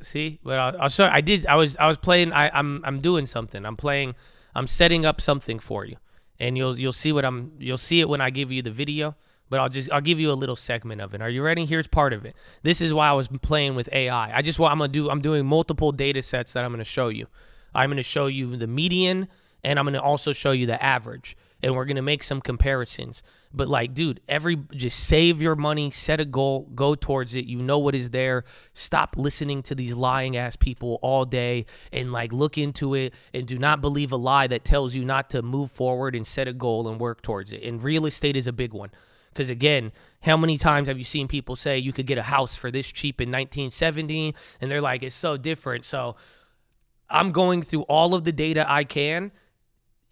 See, but I'll show. I was playing. I'm doing something. I'm setting up something for you, and you'll see you'll see it when I give you the video. But I'll give you a little segment of it. Are you ready? Here's part of it. This is why I was playing with AI. I'm doing multiple data sets that I'm going to show you. I'm going to show you the median, and I'm going to also show you the average. And we're going to make some comparisons. But like, dude, just save your money, set a goal, go towards it. You know what is there. Stop listening to these lying ass people all day and like look into it, and do not believe a lie that tells you not to move forward and set a goal and work towards it. And real estate is a big one. Because again, how many times have you seen people say you could get a house for this cheap in 1970? And they're like, it's so different. So I'm going through all of the data I can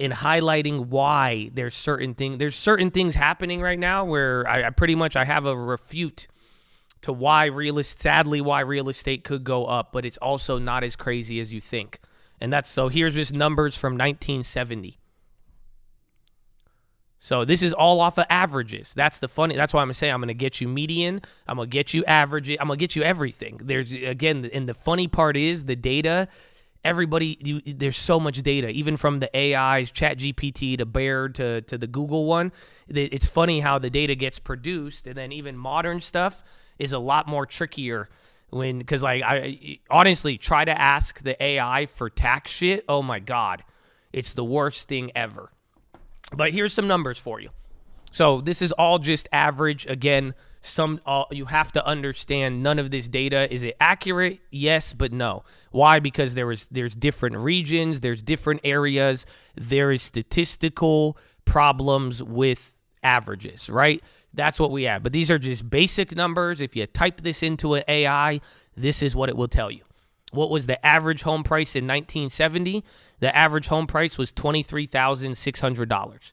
and highlighting why there's certain things happening right now where I pretty much have a refute to why real estate could go up, but it's also not as crazy as you think. And so here's just numbers from 1970. So this is all off of averages. That's why I'm going to say I'm going to get you median. I'm going to get you average. I'm going to get you everything. And the funny part is the data, there's so much data, even from the AIs, ChatGPT to Baird to the Google one. It's funny how the data gets produced, and then even modern stuff is a lot more trickier because like I honestly try to ask the AI for tax shit. Oh my God, it's the worst thing ever. But here's some numbers for you. So this is all just average. Again, you have to understand none of this data. Is it accurate? Yes, but no. Why? Because there's different regions, there's different areas, there is statistical problems with averages, right? That's what we have. But these are just basic numbers. If you type this into an AI, this is what it will tell you. What was the average home price in 1970? The average home price was $23,600.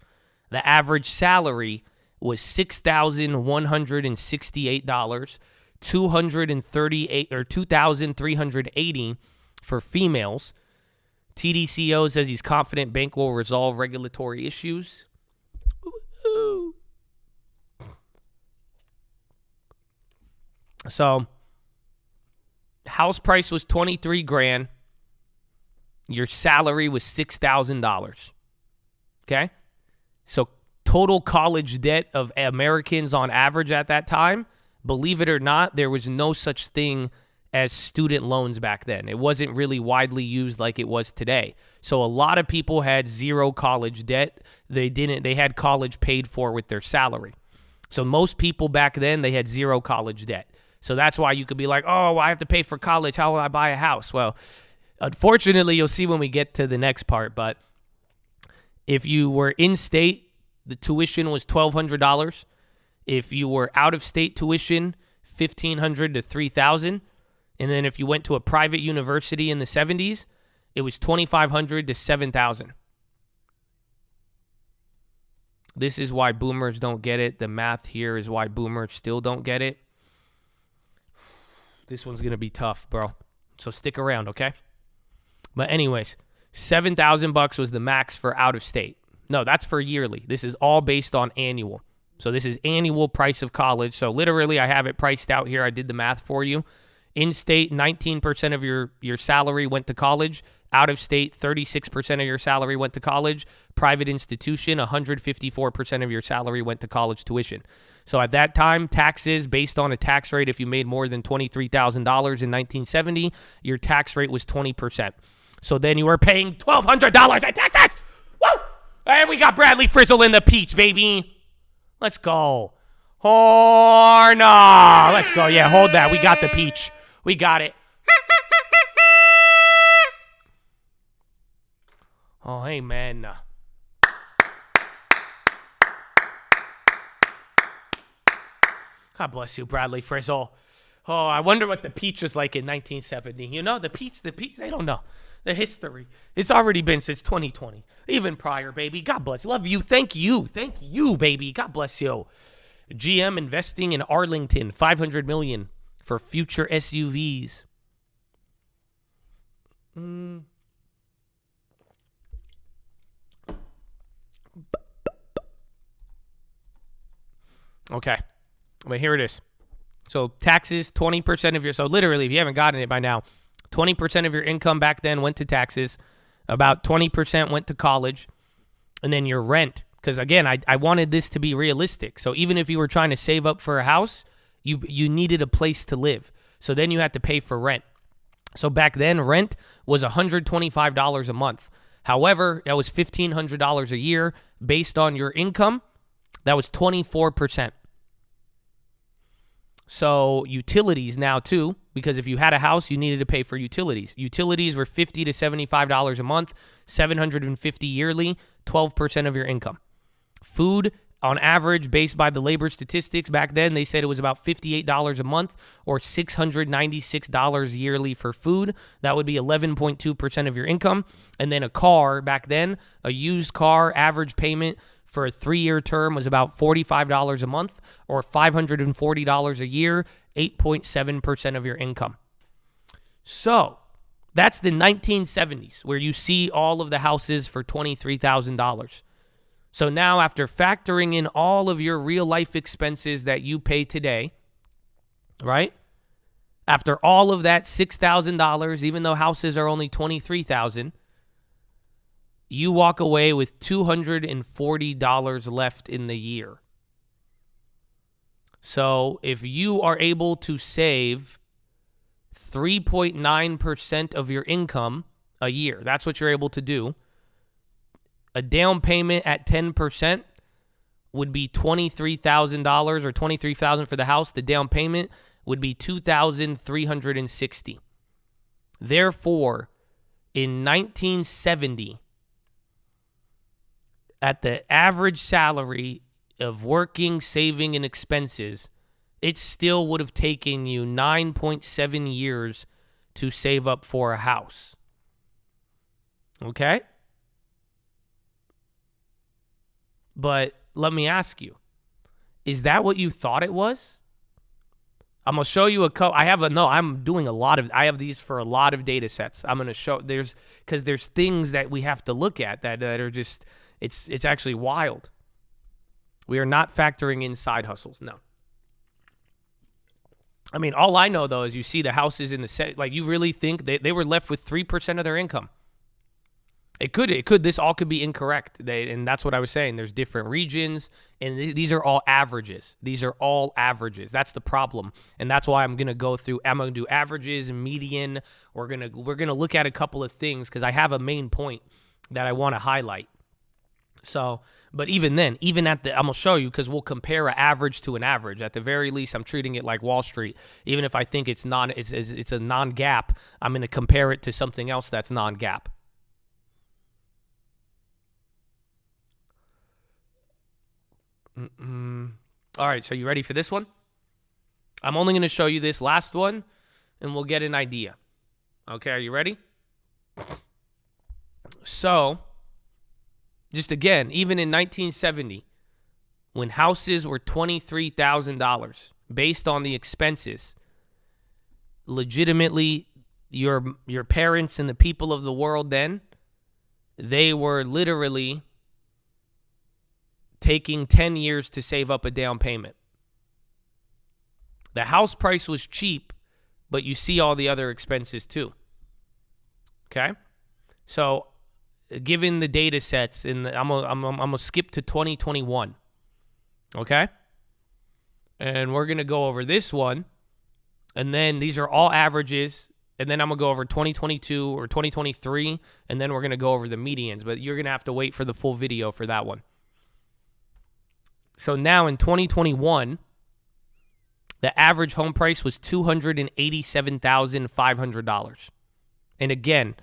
The average salary was $6,168, $2,380 for females. TDCO says he's confident bank will resolve regulatory issues. Ooh. So, house price was 23 grand. Your salary was $6,000. Okay? So, total college debt of Americans on average at that time, believe it or not, there was no such thing as student loans back then. It wasn't really widely used like it was today. So a lot of people had zero college debt. They had college paid for with their salary. So most people back then, they had zero college debt. So that's why you could be like, oh, well, I have to pay for college. How will I buy a house? Well, unfortunately, you'll see when we get to the next part. But if you were in state, the tuition was $1,200. If you were out of state tuition, $1,500 to $3,000. And then if you went to a private university in the 70s, it was $2,500 to $7,000. This is why boomers don't get it. The math here is why boomers still don't get it. This one's going to be tough, bro. So stick around, okay? But anyways, $7,000 was the max for out of state. No, that's for yearly. This is all based on annual. So this is annual price of college. So literally I have it priced out here. I did the math for you. In-state, 19% of your salary went to college. Out-of-state, 36% of your salary went to college. Private institution, 154% of your salary went to college tuition. So at that time, taxes, based on a tax rate, if you made more than $23,000 in 1970, your tax rate was 20%. So then you were paying $1,200 in taxes! Woo! And we got Bradley Frizzle in the peach, baby. Let's go. Or no. Let's go. Yeah, hold that. We got the peach. We got it. Oh, hey, man. God bless you, Bradley Frizzle. Oh, I wonder what the peach was like in 1970. You know, the peach, they don't know. The history. It's already been since 2020. Even prior, baby. God bless. Love you. Thank you, baby. God bless you. GM investing in Arlington, $500 million for future SUVs. Okay. Well, here it is. So taxes, 20% of your, so literally, if you haven't gotten it by now, 20% of your income back then went to taxes. About 20% went to college. And then your rent. Because, again, I wanted this to be realistic. So even if you were trying to save up for a house, you needed a place to live. So then you had to pay for rent. So back then, rent was $125 a month. However, that was $1,500 a year. Based on your income, that was 24%. So utilities now, too, because if you had a house, you needed to pay for utilities. Utilities were $50 to $75 a month, $750 yearly, 12% of your income. Food, on average, based by the labor statistics back then, they said it was about $58 a month or $696 yearly for food. That would be 11.2% of your income. And then a car back then, a used car average payment for a 3-year term was about $45 a month or $540 a year, 8.7% of your income. So that's the 1970s where you see all of the houses for $23,000. So now after factoring in all of your real life expenses that you pay today, right? After all of that $6,000, even though houses are only $23,000, you walk away with $240 left in the year. So if you are able to save 3.9% of your income a year, that's what you're able to do. A down payment at 10% would be $23,000 or $23,000 for the house. The down payment would be $2,360. Therefore, in 1970, at the average salary of working, saving, and expenses, it still would have taken you 9.7 years to save up for a house. Okay? But let me ask you, is that what you thought it was? I'm going to show you I'm doing I have these for a lot of data sets. I'm going to show, because there's things that we have to look at that are just, it's actually wild. We are not factoring in side hustles, no. I mean, all I know, though, is you see the houses in the set, like, you really think they were left with 3% of their income. This all could be incorrect. And that's what I was saying. There's different regions, and these are all averages. These are all averages. That's the problem. And that's why I'm going to do averages and median. We're going to look at a couple of things because I have a main point that I want to highlight. So, but even then, I'm going to show you because we'll compare an average to an average. At the very least, I'm treating it like Wall Street. Even if I think it's a non-GAAP, I'm going to compare it to something else that's non-GAAP. All right, so you ready for this one? I'm only going to show you this last one, and we'll get an idea. Okay, are you ready? So, just again, even in 1970, when houses were $23,000, based on the expenses, legitimately, your parents and the people of the world then, they were literally taking 10 years to save up a down payment. The house price was cheap, but you see all the other expenses too. Okay? So, given the data sets, I'm gonna skip to 2021. Okay? And we're gonna go over this one, and then these are all averages, and then I'm gonna go over 2022 or 2023, and then we're gonna go over the medians, but you're gonna have to wait for the full video for that one. So now in 2021, the average home price was $287,500. And again,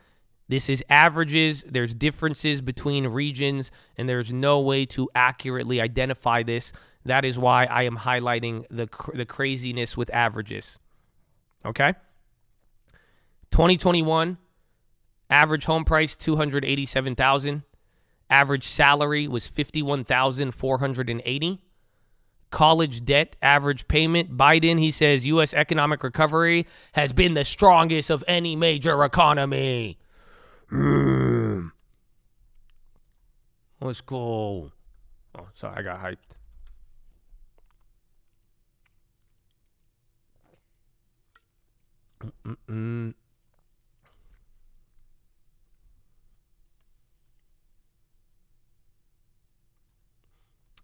this is averages. There's differences between regions, and there's no way to accurately identify this. That is why I am highlighting the craziness with averages. Okay? 2021, average home price, $287,000. Average salary was $51,480. College debt, average payment. Biden, he says, U.S. economic recovery has been the strongest of any major economy. Let's go. Oh, sorry, I got hyped.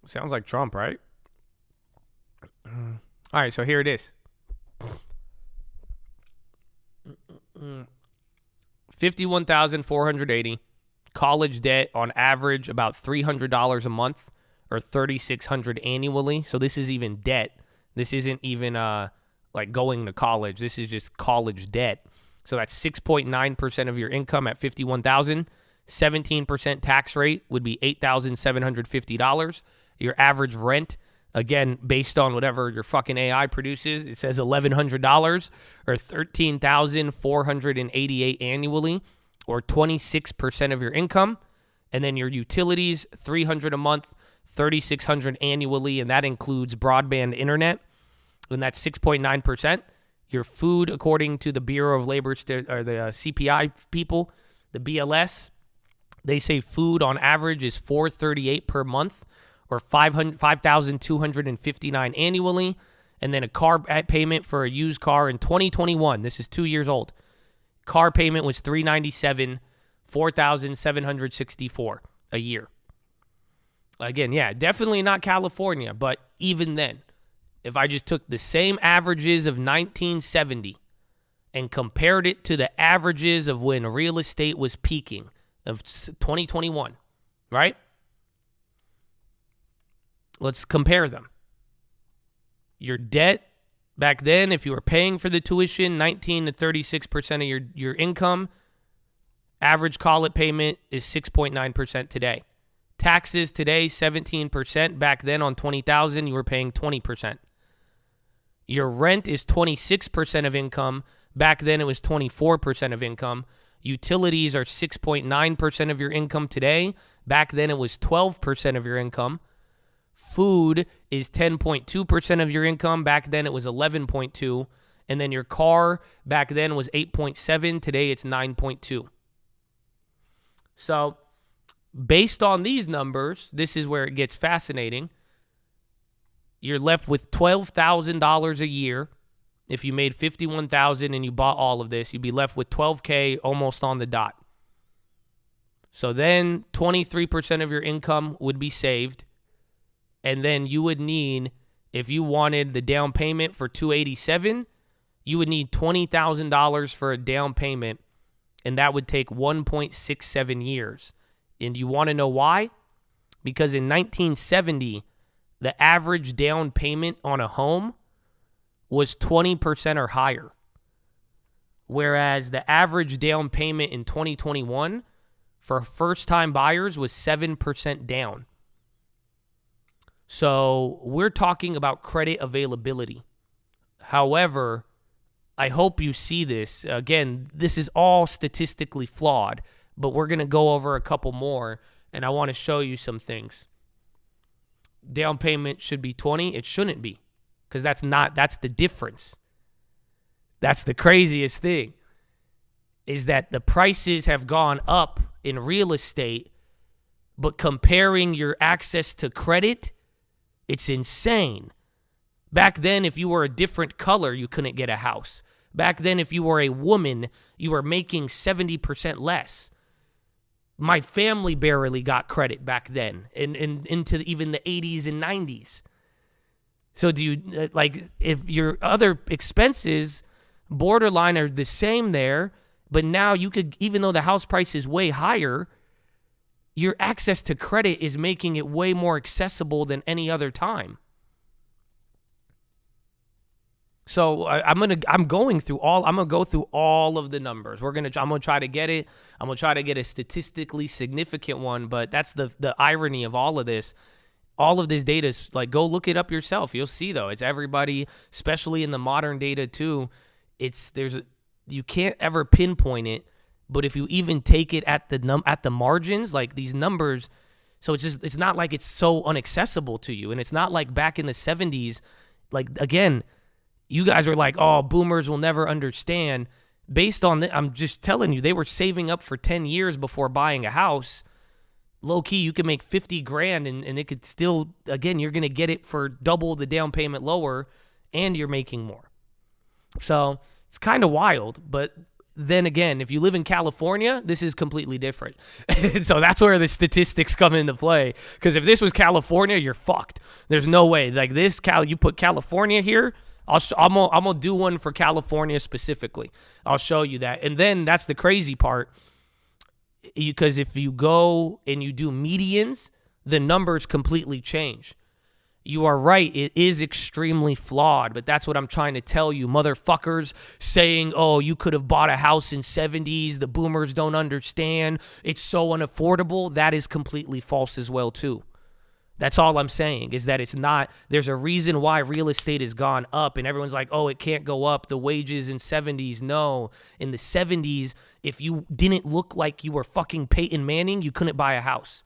Sounds like Trump, right? All right, so here it is. $51,480. College debt on average about $300 a month or $3,600 annually. So this is even debt. This isn't even like going to college. This is just college debt. So that's 6.9% of your income at $51,000. 17% tax rate would be $8,750. Your average rent, again, based on whatever your fucking AI produces, it says $1,100 or $13,488 annually, or 26% of your income. And then your utilities, $300 a month, $3,600 annually, and that includes broadband internet, and that's 6.9%. Your food, according to the Bureau of Labor or the CPI people, the BLS, they say food on average is $438 per month, or $5,259 annually, and then a car payment for a used car in 2021. This is 2 years old. Car payment was $397, $4,764 a year. Again, yeah, definitely not California, but even then, if I just took the same averages of 1970 and compared it to the averages of when real estate was peaking of 2021, right? Let's compare them. Your debt back then, if you were paying for the tuition, 19 to 36% of your income. Average call-it payment is 6.9% today. Taxes today, 17%. Back then on $20,000, you were paying 20%. Your rent is 26% of income. Back then it was 24% of income. Utilities are 6.9% of your income today. Back then, it was 12% of your income. Food is 10.2% of your income. Back then, it was 11.2%. And then your car back then was 8.7%. Today, it's 9.2%. So based on these numbers, this is where it gets fascinating. You're left with $12,000 a year. If you made $51,000 and you bought all of this, you'd be left with $12K almost on the dot. So then 23% of your income would be saved. And then you would need, if you wanted the down payment for $287,000, you would need $20,000 for a down payment, and that would take 1.67 years. And you want to know why? Because in 1970, the average down payment on a home was 20% or higher, whereas the average down payment in 2021 for first-time buyers was 7% down. So we're talking about credit availability. However, I hope you see this. Again, this is all statistically flawed, but we're going to go over a couple more, and I want to show you some things. Down payment should be 20. It shouldn't be, because that's the difference. That's the craziest thing, is that the prices have gone up in real estate, but comparing your access to credit, it's insane. Back then, if you were a different color, you couldn't get a house. Back then, if you were a woman, you were making 70% less. My family barely got credit back then, and into even the 80s and 90s. So do you, if your other expenses borderline are the same there, but now you could, even though the house price is way higher, your access to credit is making it way more accessible than any other time. So I'm gonna go through all of the numbers. I'm gonna try to get it. I'm gonna try to get a statistically significant one, but that's the irony of all of this. All of this data is go look it up yourself. You'll see though, it's everybody, especially in the modern data too. You can't ever pinpoint it, but if you even take it at the margins, like these numbers, so it's not like it's so inaccessible to you, and it's not like back in the 70s, again. You guys are like, oh, boomers will never understand. Based on that, I'm just telling you, they were saving up for 10 years before buying a house. Low key, you can make $50,000 and it could still, again, you're going to get it for double the down payment lower, and you're making more. So it's kind of wild. But then again, if you live in California, this is completely different. So that's where the statistics come into play. Because if this was California, you're fucked. There's no way. You put California here, I'm gonna do one for California specifically. I'll show you that. And then that's the crazy part, because if you go and you do medians, the numbers completely change. You are right, it is extremely flawed, but that's what I'm trying to tell you, motherfuckers saying, oh, you could have bought a house in 70s, the boomers don't understand, it's so unaffordable. That is completely false as well too. That's all I'm saying, is that it's not, there's a reason why real estate has gone up, and everyone's like, oh, it can't go up, the wages in 70s. No, in the 70s, if you didn't look like you were fucking Peyton Manning, you couldn't buy a house.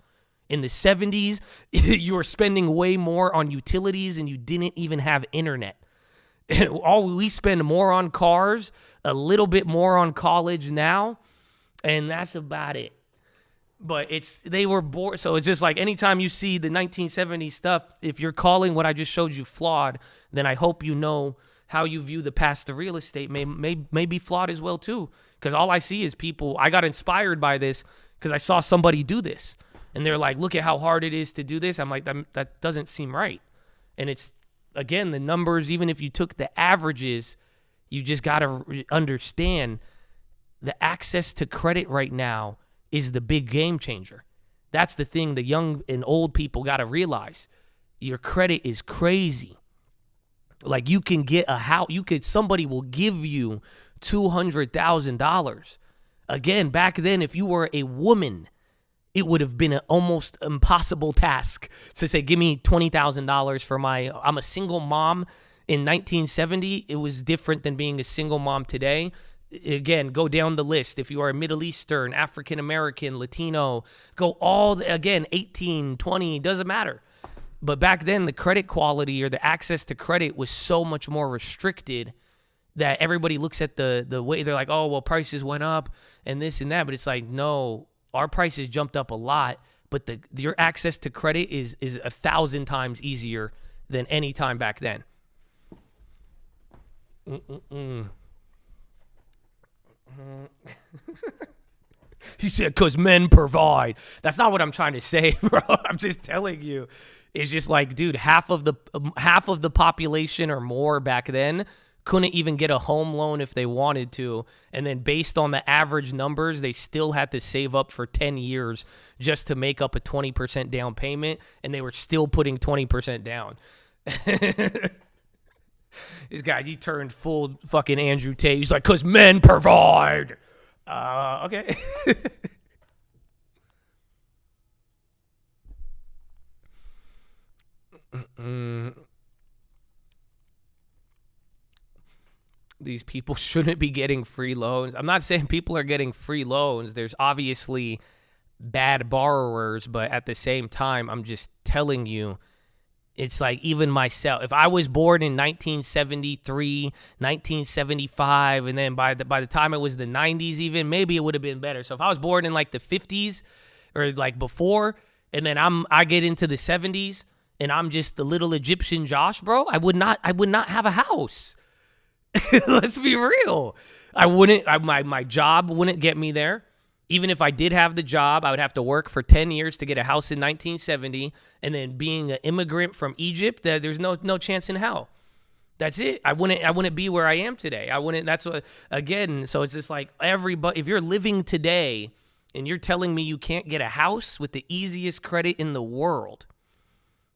In the 70s, you were spending way more on utilities, and you didn't even have internet. We spend more on cars, a little bit more on college now, and that's about it. But they were bored. So it's just like anytime you see the 1970s stuff, if you're calling what I just showed you flawed, then I hope you know how you view the past of real estate may be flawed as well too. Because all I see is people, I got inspired by this because I saw somebody do this. And they're like, look at how hard it is to do this. I'm like, that doesn't seem right. And it's, again, the numbers, even if you took the averages, you just got to understand the access to credit right now is the big game changer. That's the thing the young and old people got to realize. Your credit is crazy. Like, you can get a house, somebody will give you $200,000. Again, back then, if you were a woman, it would have been an almost impossible task to say, give me $20,000 for I'm a single mom. In 1970, it was different than being a single mom today. again, go down the list. If you are a Middle Eastern, African American, Latino, go all, again, 18, 20, doesn't matter. But back then, the credit quality or the access to credit was so much more restricted that everybody looks at the way they're like, oh, well, prices went up and this and that. But it's like, no, our prices jumped up a lot, but your access to credit is 1,000 times easier than any time back then. He said, because men provide. That's not what I'm trying to say, bro. I'm just telling you. It's just like, dude, half of the population or more back then couldn't even get a home loan if they wanted to. And then based on the average numbers, they still had to save up for 10 years just to make up a 20% down payment. And they were still putting 20% down. This guy, he turned full fucking Andrew Tate. He's like, because men provide. Okay. These people shouldn't be getting free loans. I'm not saying people are getting free loans. There's obviously bad borrowers, but at the same time, I'm just telling you, it's like even myself, if I was born in 1973, 1975, and then by the time it was the 90s even, maybe it would have been better. So if I was born in like the 50s or like before, and then I get into the 70s and I'm just the little Egyptian Josh, bro, I would not have a house. Let's be real. My job wouldn't get me there. Even if I did have the job, I would have to work for 10 years to get a house in 1970. And then being an immigrant from Egypt, there's no chance in hell. That's it. I wouldn't be where I am today. That's what, again, so it's just like everybody, if you're living today and you're telling me you can't get a house with the easiest credit in the world,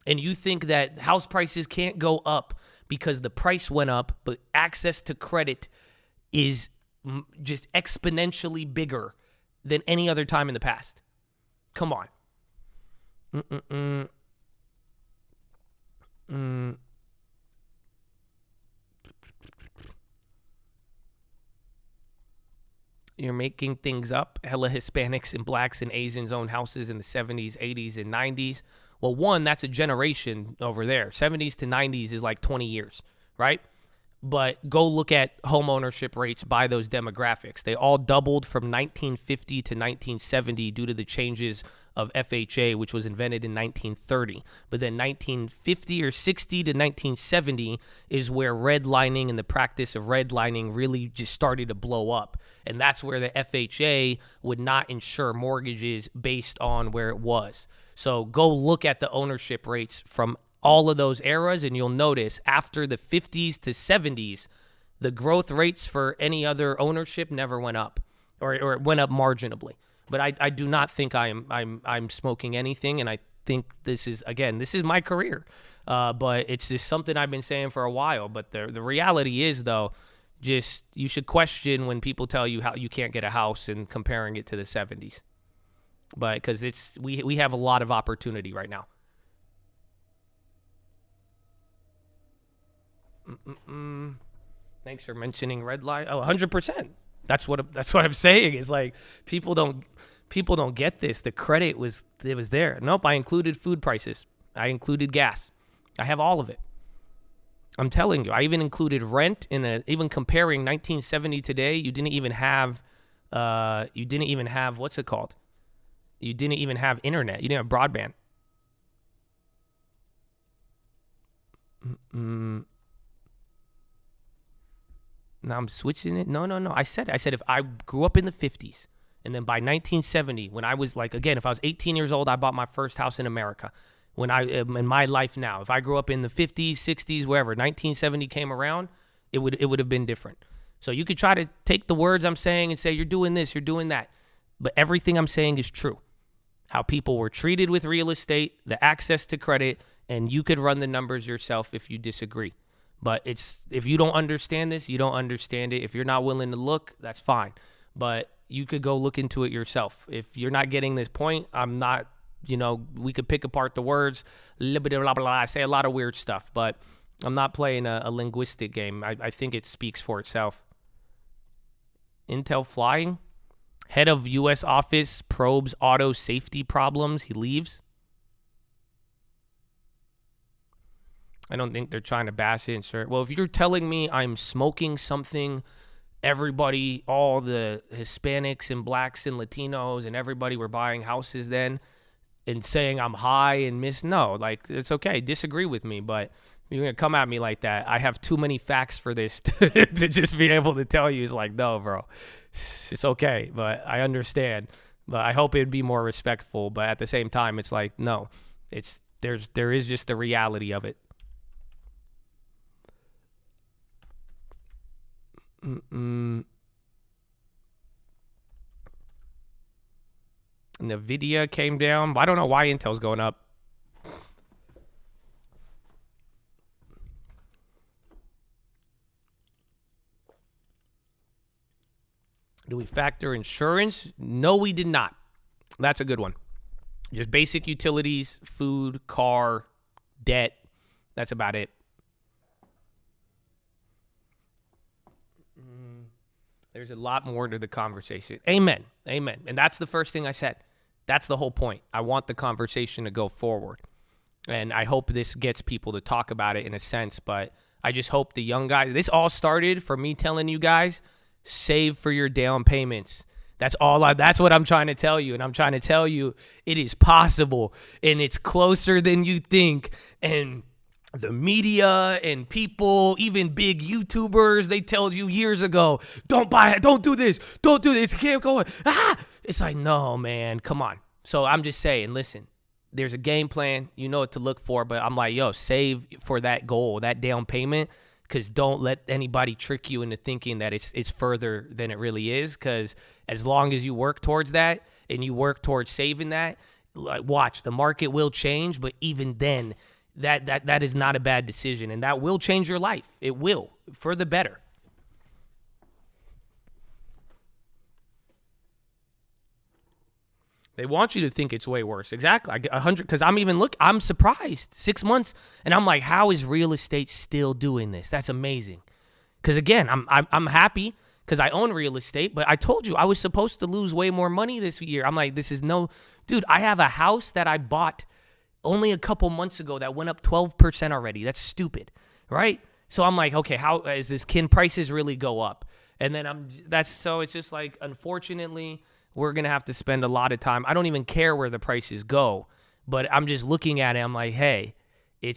and you think that house prices can't go up because the price went up, but access to credit is just exponentially bigger than any other time in the past. Come on. You're making things up. Hella Hispanics and blacks and Asians own houses in the 70s, 80s, and 90s. Well, one, that's a generation over there. 70s to 90s is like 20 years, right? But go look at home ownership rates by those demographics. They all doubled from 1950 to 1970 due to the changes of FHA, which was invented in 1930. But then 1950 or 60 to 1970 is where redlining and the practice of redlining really just started to blow up. And that's where the FHA would not insure mortgages based on where it was. So go look at the ownership rates from all of those eras, and you'll notice after the 50s to 70s, the growth rates for any other ownership never went up, or it went up marginally. But I do not think I'm smoking anything, and I think this is my career. But it's just something I've been saying for a while. But the reality is, though, just you should question when people tell you how you can't get a house and comparing it to the 70s. But because we have a lot of opportunity right now. Thanks for mentioning red light. Oh, 100%. That's what I'm saying. Is like people don't get this. The credit was there. Nope, I included food prices. I included gas. I have all of it. I'm telling you. I even included rent even comparing 1970 today. You didn't even have what's it called? You didn't even have internet. You didn't have broadband. Now I'm switching it. No. I said if I grew up in the 50s, and then by 1970, when I was like, again, if I was 18 years old, I bought my first house in America. When I in my life now, if I grew up in the 50s, 60s, wherever, 1970 came around, it would have been different. So you could try to take the words I'm saying and say you're doing this, you're doing that, but everything I'm saying is true. How people were treated with real estate, the access to credit, and you could run the numbers yourself if you disagree. But if you don't understand this, you don't understand it. If you're not willing to look, that's fine. But you could go look into it yourself. If you're not getting this point, I'm not, we could pick apart the words, blah, blah, blah. I say a lot of weird stuff, but I'm not playing a linguistic game. I think it speaks for itself. Intel flying. Head of U.S. office probes auto safety problems. He leaves. I don't think they're trying to bash it. Sir. Well, if you're telling me I'm smoking something, everybody, all the Hispanics and blacks and Latinos and everybody were buying houses then and saying I'm high and no, like, it's okay. Disagree with me, but you're going to come at me like that. I have too many facts for this to just be able to tell you. It's like, no, bro, it's okay. But I understand, but I hope it'd be more respectful. But at the same time, it's like, no, there is just the reality of it. NVIDIA came down. I don't know why Intel's going up. Do we factor insurance? No, we did not. That's a good one. Just basic utilities, food, car, debt. That's about it. There's a lot more to the conversation. Amen. Amen. And that's the first thing I said. That's the whole point. I want the conversation to go forward. And I hope this gets people to talk about it in a sense. But I just hope the young guys, this all started for me telling you guys, save for your down payments. That's what I'm trying to tell you. And I'm trying to tell you it is possible. And it's closer than you think. And the media and people, even big YouTubers, they told you years ago, don't buy it, don't do this, can't go. It's like, no, man, come on. So I'm just saying, listen, there's a game plan, you know what to look for, but I'm like, yo, save for that goal, that down payment, because don't let anybody trick you into thinking that it's further than it really is, because as long as you work towards that and you work towards saving that, like, watch, the market will change, but even then, that is not a bad decision, and that will change your life. It will, for the better. They want you to think it's way worse. Exactly. 100, because I'm surprised. 6 months, and I'm like, how is real estate still doing this? That's amazing. Because again, I'm happy because I own real estate, but I told you I was supposed to lose way more money this year. I'm like, dude, I have a house that I bought only a couple months ago that went up 12% already. That's stupid, right? So I'm like, okay, how is this? Can prices really go up? And then it's just like, unfortunately, we're going to have to spend a lot of time. I don't even care where the prices go, but I'm just looking at it. I'm like, hey, I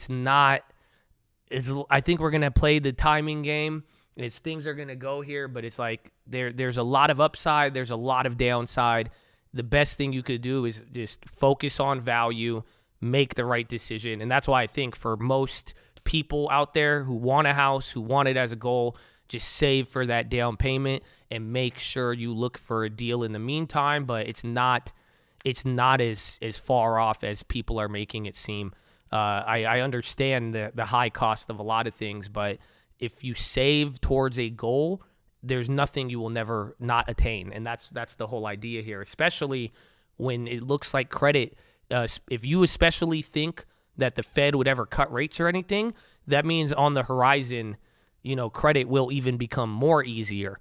think we're going to play the timing game. Things are going to go here, but it's like there's a lot of upside. There's a lot of downside. The best thing you could do is just focus on value, make the right decision. And that's why I think for most people out there who want a house, who want it as a goal, just save for that down payment and make sure you look for a deal in the meantime. But it's not as far off as people are making it seem. I understand the high cost of a lot of things, but if you save towards a goal, there's nothing you will never not attain. And that's the whole idea here, especially when it looks like credit. If you especially think that the Fed would ever cut rates or anything, that means on the horizon, credit will even become more easier.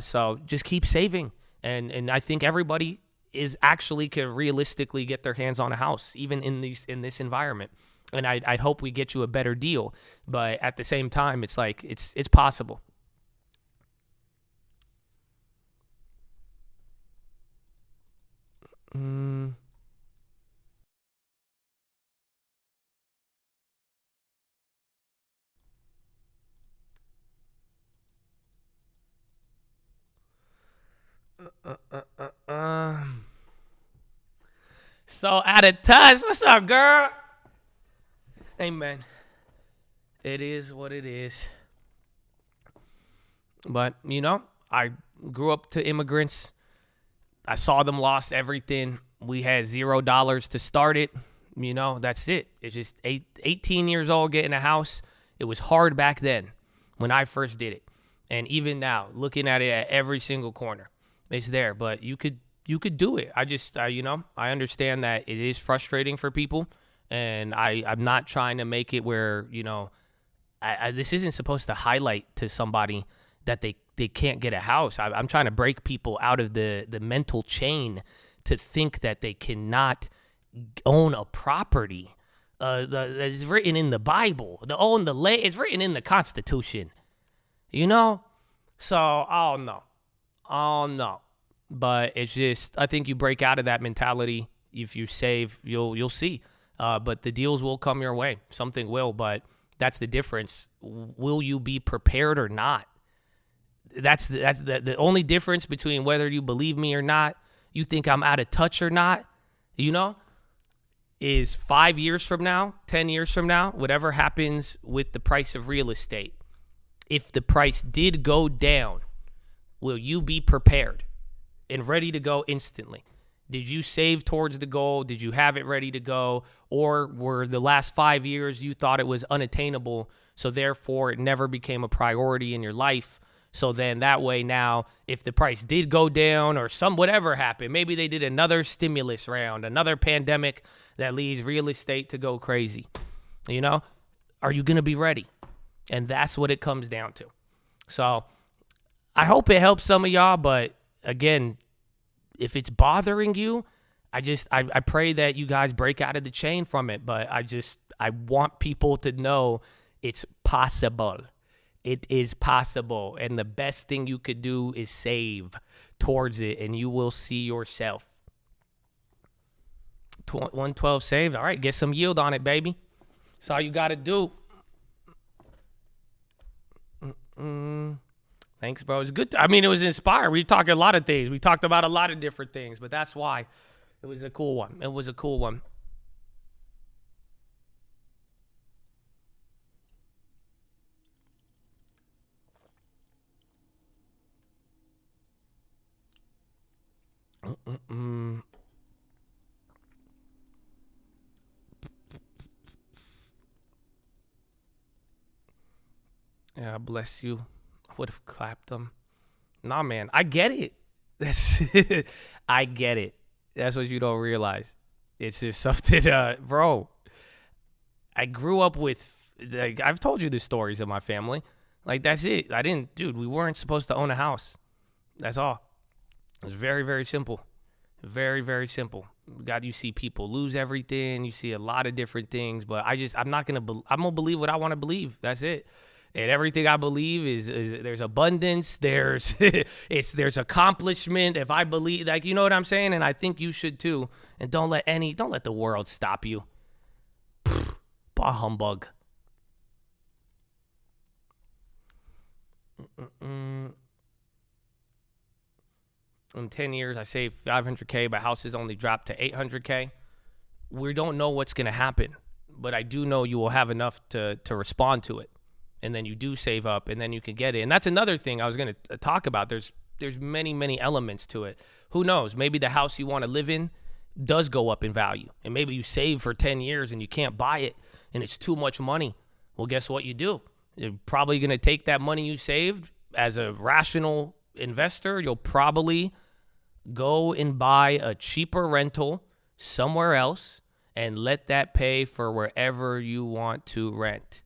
So just keep saving. And I think everybody can realistically get their hands on a house, even in this environment. And I'd hope we get you a better deal. But at the same time, it's like, it's possible. So out of touch. What's up, girl? Amen. It is what it is. But, I grew up to immigrants. I saw them lost everything. We had $0 to start it. That's it. It's just 18 years old getting a house. It was hard back then when I first did it. And even now, looking at it at every single corner, it's there. But you could do it. I understand that it is frustrating for people. And I'm not trying to make it where, this isn't supposed to highlight to somebody that they can't get a house. I'm trying to break people out of the mental chain to think that they cannot own a property. It's written in the Bible. To own the land, it's written in the Constitution. You know? So, I don't know. But it's just, I think you break out of that mentality. If you save, you'll see. But the deals will come your way. Something will, but that's the difference. Will you be prepared or not? That's the only difference between whether you believe me or not, you think I'm out of touch or not, you know, is 5 years from now, 10 years from now, whatever happens with the price of real estate. If the price did go down, will you be prepared and ready to go instantly? Did you save towards the goal? Did you have it ready to go? Or were the last 5 years you thought it was unattainable, so therefore it never became a priority in your life? So then that way now, if the price did go down or whatever happened, maybe they did another stimulus round, another pandemic that leads real estate to go crazy. You know, are you going to be ready? And that's what it comes down to. So I hope it helps some of y'all, but again, if it's bothering you, I pray that you guys break out of the chain from it. But I want people to know it's possible. It is possible. And the best thing you could do is save towards it, and you will see yourself. 112 saved. All right, get some yield on it, baby. That's all you got to do. Thanks, bro. It's good. It was inspired. We talked a lot of things. We talked about a lot of different things, but that's why it was a cool one. It was a cool one. Yeah, bless you. I would have clapped them. Nah, man, I get it. I get it. That's what you don't realize. It's just something, bro. I grew up with, like, I've told you the stories of my family. Like, that's it. We weren't supposed to own a house. That's all. It was very, very simple. Very, very simple. God, you see people lose everything. You see a lot of different things, but I'm going to believe what I want to believe. That's it. And everything I believe is there's abundance, there's accomplishment. If I believe, like, you know what I'm saying? And I think you should too. And don't let the world stop you. Bah humbug. In 10 years, I saved $500K, but houses only dropped to $800K. We don't know what's going to happen, but I do know you will have enough to respond to it. And then you do save up, and then you can get it. And that's another thing I was going to talk about. There's many, many elements to it. Who knows? Maybe the house you want to live in does go up in value. And maybe you save for 10 years and you can't buy it, and it's too much money. Well, guess what you do? You're probably going to take that money you saved as a rational investor. You'll probably go and buy a cheaper rental somewhere else and let that pay for wherever you want to rent.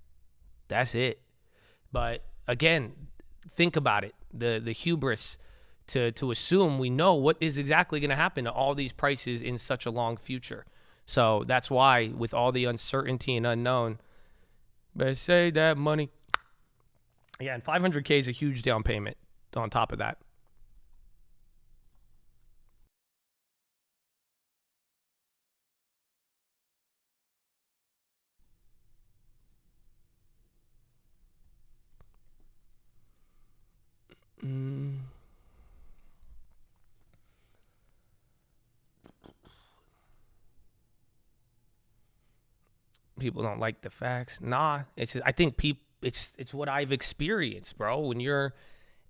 That's it. But again, think about it. The hubris to assume we know what is exactly going to happen to all these prices in such a long future. So that's why, with all the uncertainty and unknown, but say that money. Yeah, and $500K is a huge down payment on top of that. People don't like the facts. Nah, it's just, I think it's what I've experienced, bro.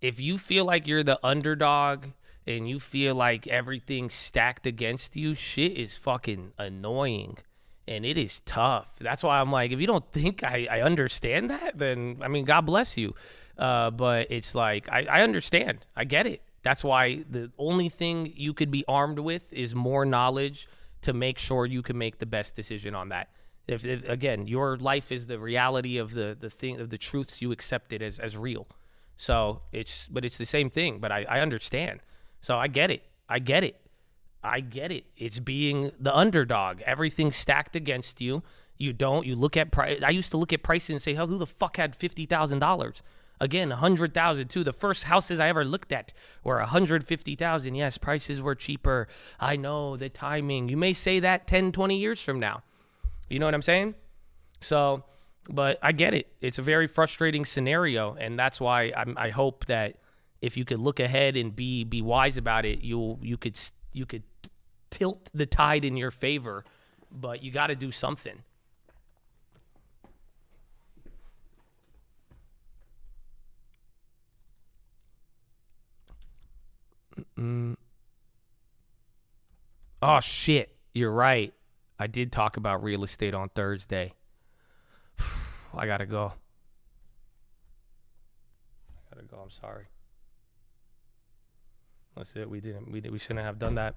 If you feel like you're the underdog and you feel like everything's stacked against you, shit is fucking annoying and it is tough. That's why I'm like, if you don't think I understand that, then God bless you. But it's like, I understand. I get it. That's why the only thing you could be armed with is more knowledge to make sure you can make the best decision on that. If again, your life is the reality of the thing, of the truths you accepted as real. So it's the same thing, but I understand. So I get it. I get it. It's being the underdog. Everything's stacked against you. You look at price. I used to look at prices and say, who the fuck had $50,000? Again, $100,000 too. The first houses I ever looked at were $150,000. Yes, prices were cheaper. I know the timing. You may say that 10, 20 years from now. You know what I'm saying? So, but I get it. It's a very frustrating scenario, and that's why I hope that if you could look ahead and be wise about it, you could tilt the tide in your favor, but you got to do something. Oh shit, you're right. I did talk about real estate on Thursday. I gotta go. I'm sorry. That's it. We shouldn't have done that.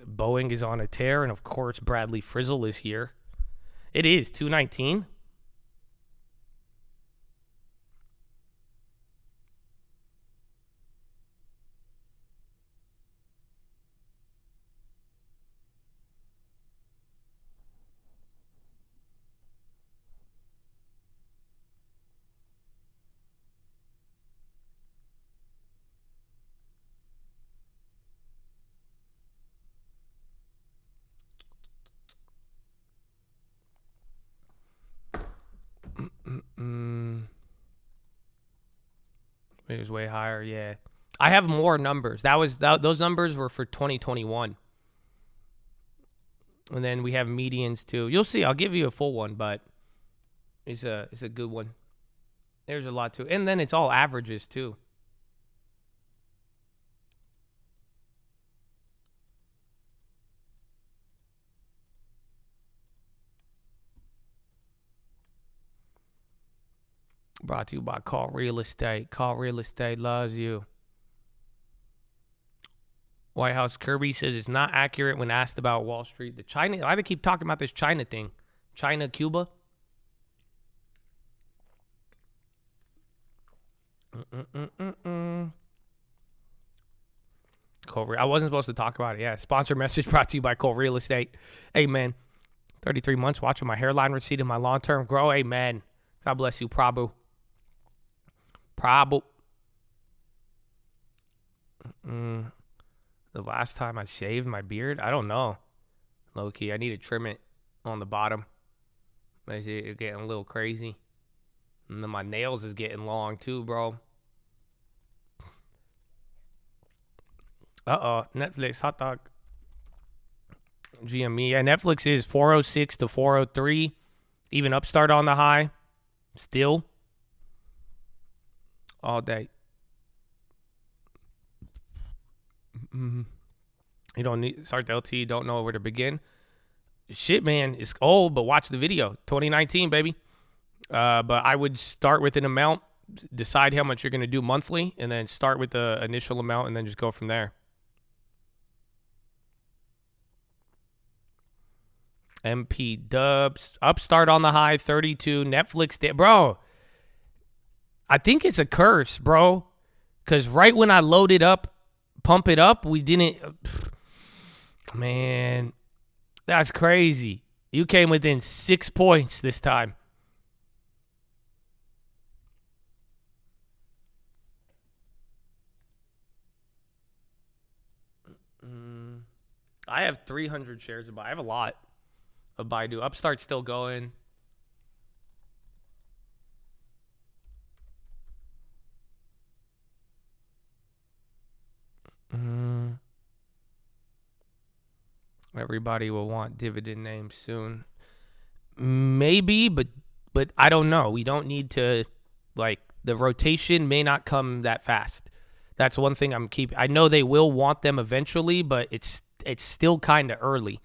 Boeing is on a tear, and of course Bradley Frizzle is here. It is 219. It was way higher, yeah. I have more numbers. Those numbers were for 2021. And then we have medians too. You'll see. I'll give you a full one, but it's a good one. There's a lot too. And then it's all averages too. Brought to you by Call Real Estate. Call Real Estate loves you. White House Kirby says it's not accurate when asked about Wall Street. The China, why do they keep talking about this China thing? China, Cuba? I wasn't supposed to talk about it. Yeah, sponsor message brought to you by Cole Real Estate. Hey, man, 33 months watching my hairline recede and my long-term grow. Hey, man, God bless you, Prabhu. The last time I shaved my beard, I don't know. Low key, I need to trim it on the bottom. It's getting a little crazy. And then my nails is getting long too, bro. Netflix hot dog. GME. Yeah, Netflix is 406 to 403. Even Upstart on the high. Still. All day. You don't need start the LT, don't know where to begin. Shit, man, it's old, but watch the video. 2019, baby. But I would start with an amount, decide how much you're going to do monthly, and then start with the initial amount and then just go from there. MP Dubs. Upstart on the high, 32. Netflix. Bro, I think it's a curse, bro. Because right when I load it up, pump it up, we didn't. Man, that's crazy. You came within 6 points this time. I have 300 shares of Baidu. I have a lot of Baidu. Upstart's still going. Everybody will want dividend names soon. Maybe, but I don't know. We don't need to, like, the rotation may not come that fast. That's one thing I know they will want them eventually, but it's still kind of early.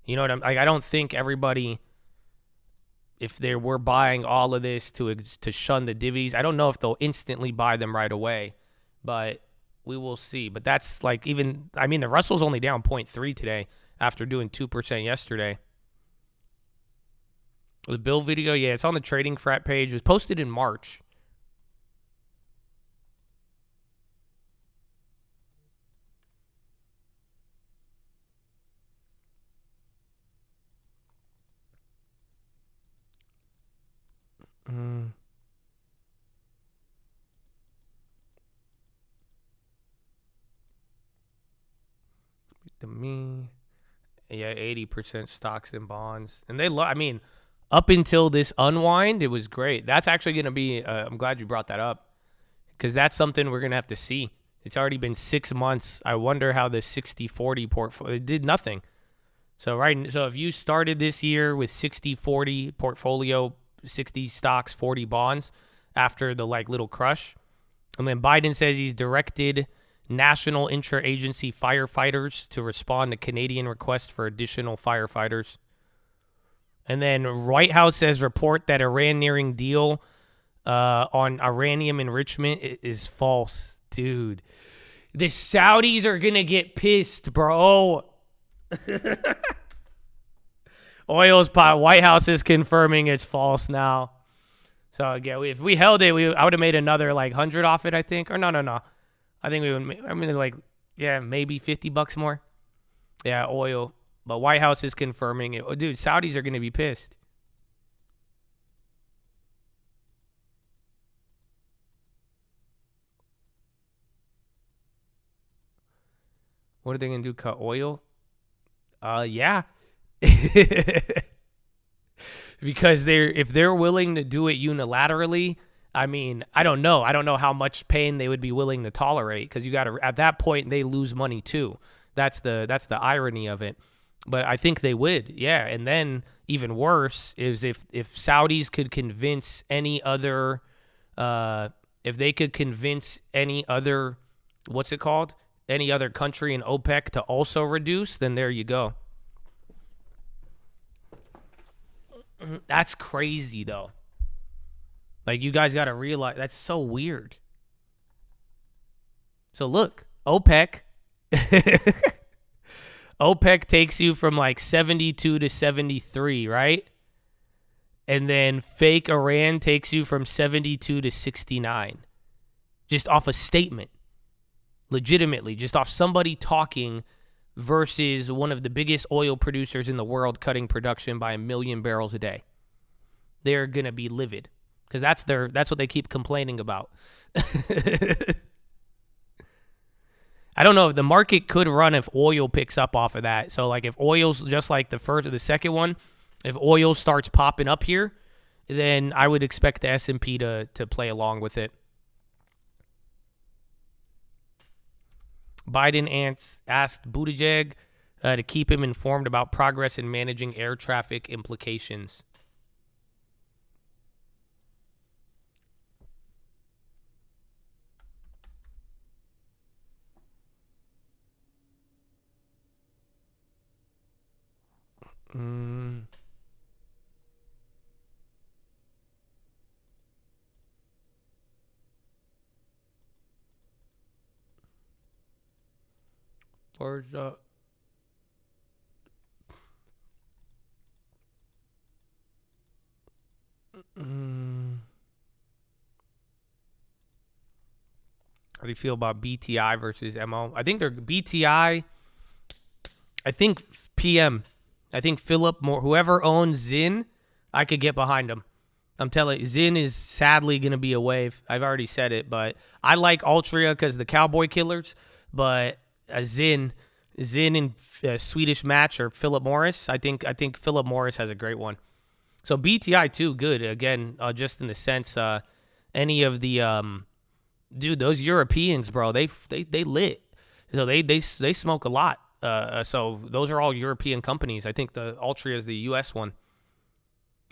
You know what I don't think everybody, if they were buying all of this to shun the divvies, I don't know if they'll instantly buy them right away, but we will see. But that's like the Russell's only down 0.3 today after doing 2% yesterday. The Bill video, yeah, it's on the Trading Frat page. It was posted in March. to me. Yeah, 80% stocks and bonds. And I mean, up until this unwind, it was great. That's actually going to be, I'm glad you brought that up, because that's something we're going to have to see. It's already been 6 months. I wonder how the 60-40 portfolio, it did nothing. So if you started this year with 60-40 portfolio, 60 stocks, 40 bonds after the little crush, and then Biden says he's directed national intra-agency firefighters to respond to Canadian requests for additional firefighters. And then White House says report that Iran nearing deal on uranium enrichment is false. Dude, the Saudis are going to get pissed, bro. Oil's pot. White House is confirming it's false now. So again, if we held it, I would have made another 100 off it, I think. Or no. I think we would. Maybe $50 more. Yeah, oil. But White House is confirming it. Oh, dude, Saudis are going to be pissed. What are they going to do? Cut oil? Yeah. Because if they're willing to do it unilaterally, I mean, I don't know. I don't know how much pain they would be willing to tolerate, because you got to, at that point, they lose money too. That's the irony of it. But I think they would, yeah. And then even worse is if Saudis could convince any other, if they could convince any other, what's it called? Any other country in OPEC to also reduce, then there you go. That's crazy, though. You guys got to realize, that's so weird. So look, OPEC. OPEC takes you from 72 to 73, right? And then fake Iran takes you from 72 to 69. Just off a statement. Legitimately, just off somebody talking versus one of the biggest oil producers in the world cutting production by 1 million barrels a day. They're going to be livid, because that's what they keep complaining about. I don't know. The market could run if oil picks up off of that. So if oil's just like the first or the second one, if oil starts popping up here, then I would expect the S&P to play along with it. Biden asked Buttigieg to keep him informed about progress in managing air traffic implications. Where's the... How do you feel about BTI versus MO? I think they're BTI. I think PM. I think Philip Moore, whoever owns Zin, I could get behind them. I'm telling you, Zin is sadly going to be a wave. I've already said it, but I like Altria because the Cowboy Killers. But Zin in Swedish Match or Philip Morris, I think Philip Morris has a great one. So BTI too, good. Again, just in the sense, any of the dude, those Europeans, bro, they lit. So they smoke a lot. So those are all European companies. I think the Altria is the U.S. one.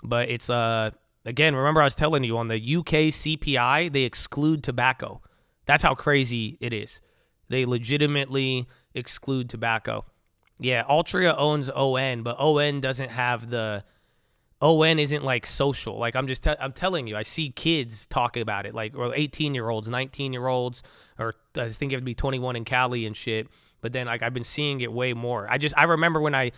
But it's, again, remember I was telling you on the UK CPI, they exclude tobacco. That's how crazy it is. They legitimately exclude tobacco. Yeah, Altria owns ON, but ON doesn't have the... ON isn't like social. Like I'm telling you, I see kids talk about it, or 18-year-olds, 19-year-olds, or I think it would be 21 in Cali and shit. But then I've been seeing it way more. I remember when I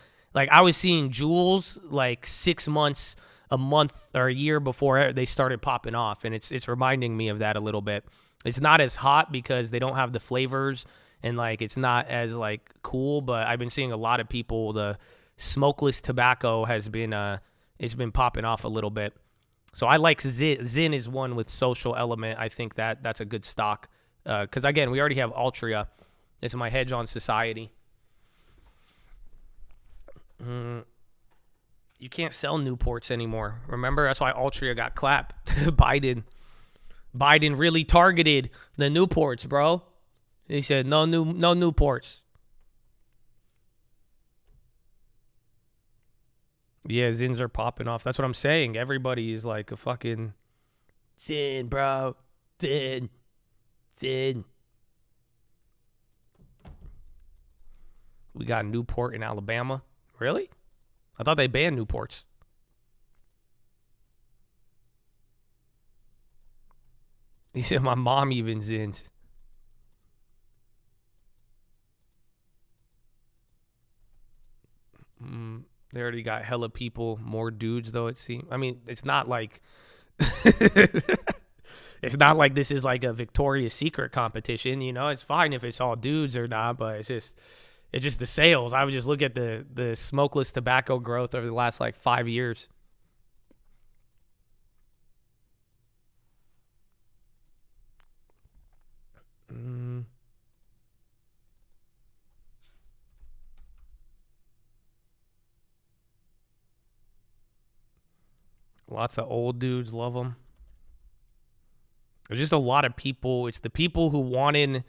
was seeing Juuls 6 months, a month, or a year before they started popping off, and it's reminding me of that a little bit. It's not as hot because they don't have the flavors, and it's not as cool. But I've been seeing a lot of people. The smokeless tobacco has been it's been popping off a little bit. So I like Zin. Zin is one with social element. I think that's a good stock. Because, again, we already have Altria. It's my hedge on society. You can't sell Newports anymore. Remember? That's why Altria got clapped. Biden really targeted the Newports, bro. He said no Newports. Yeah, Zins are popping off. That's what I'm saying. Everybody is like a fucking Zin, bro. Zin. We got Newport in Alabama. Really? I thought they banned Newports. He said my mom even Zins. They already got hella people, more dudes though it seems. I mean, it's not like it's not like this is like a Victoria's Secret competition, you know. It's fine if it's all dudes or not, but it's just the sales. I would just look at the smokeless tobacco growth over the last like 5 years. Lots of old dudes love them. There's just a lot of people. It's the people who wanted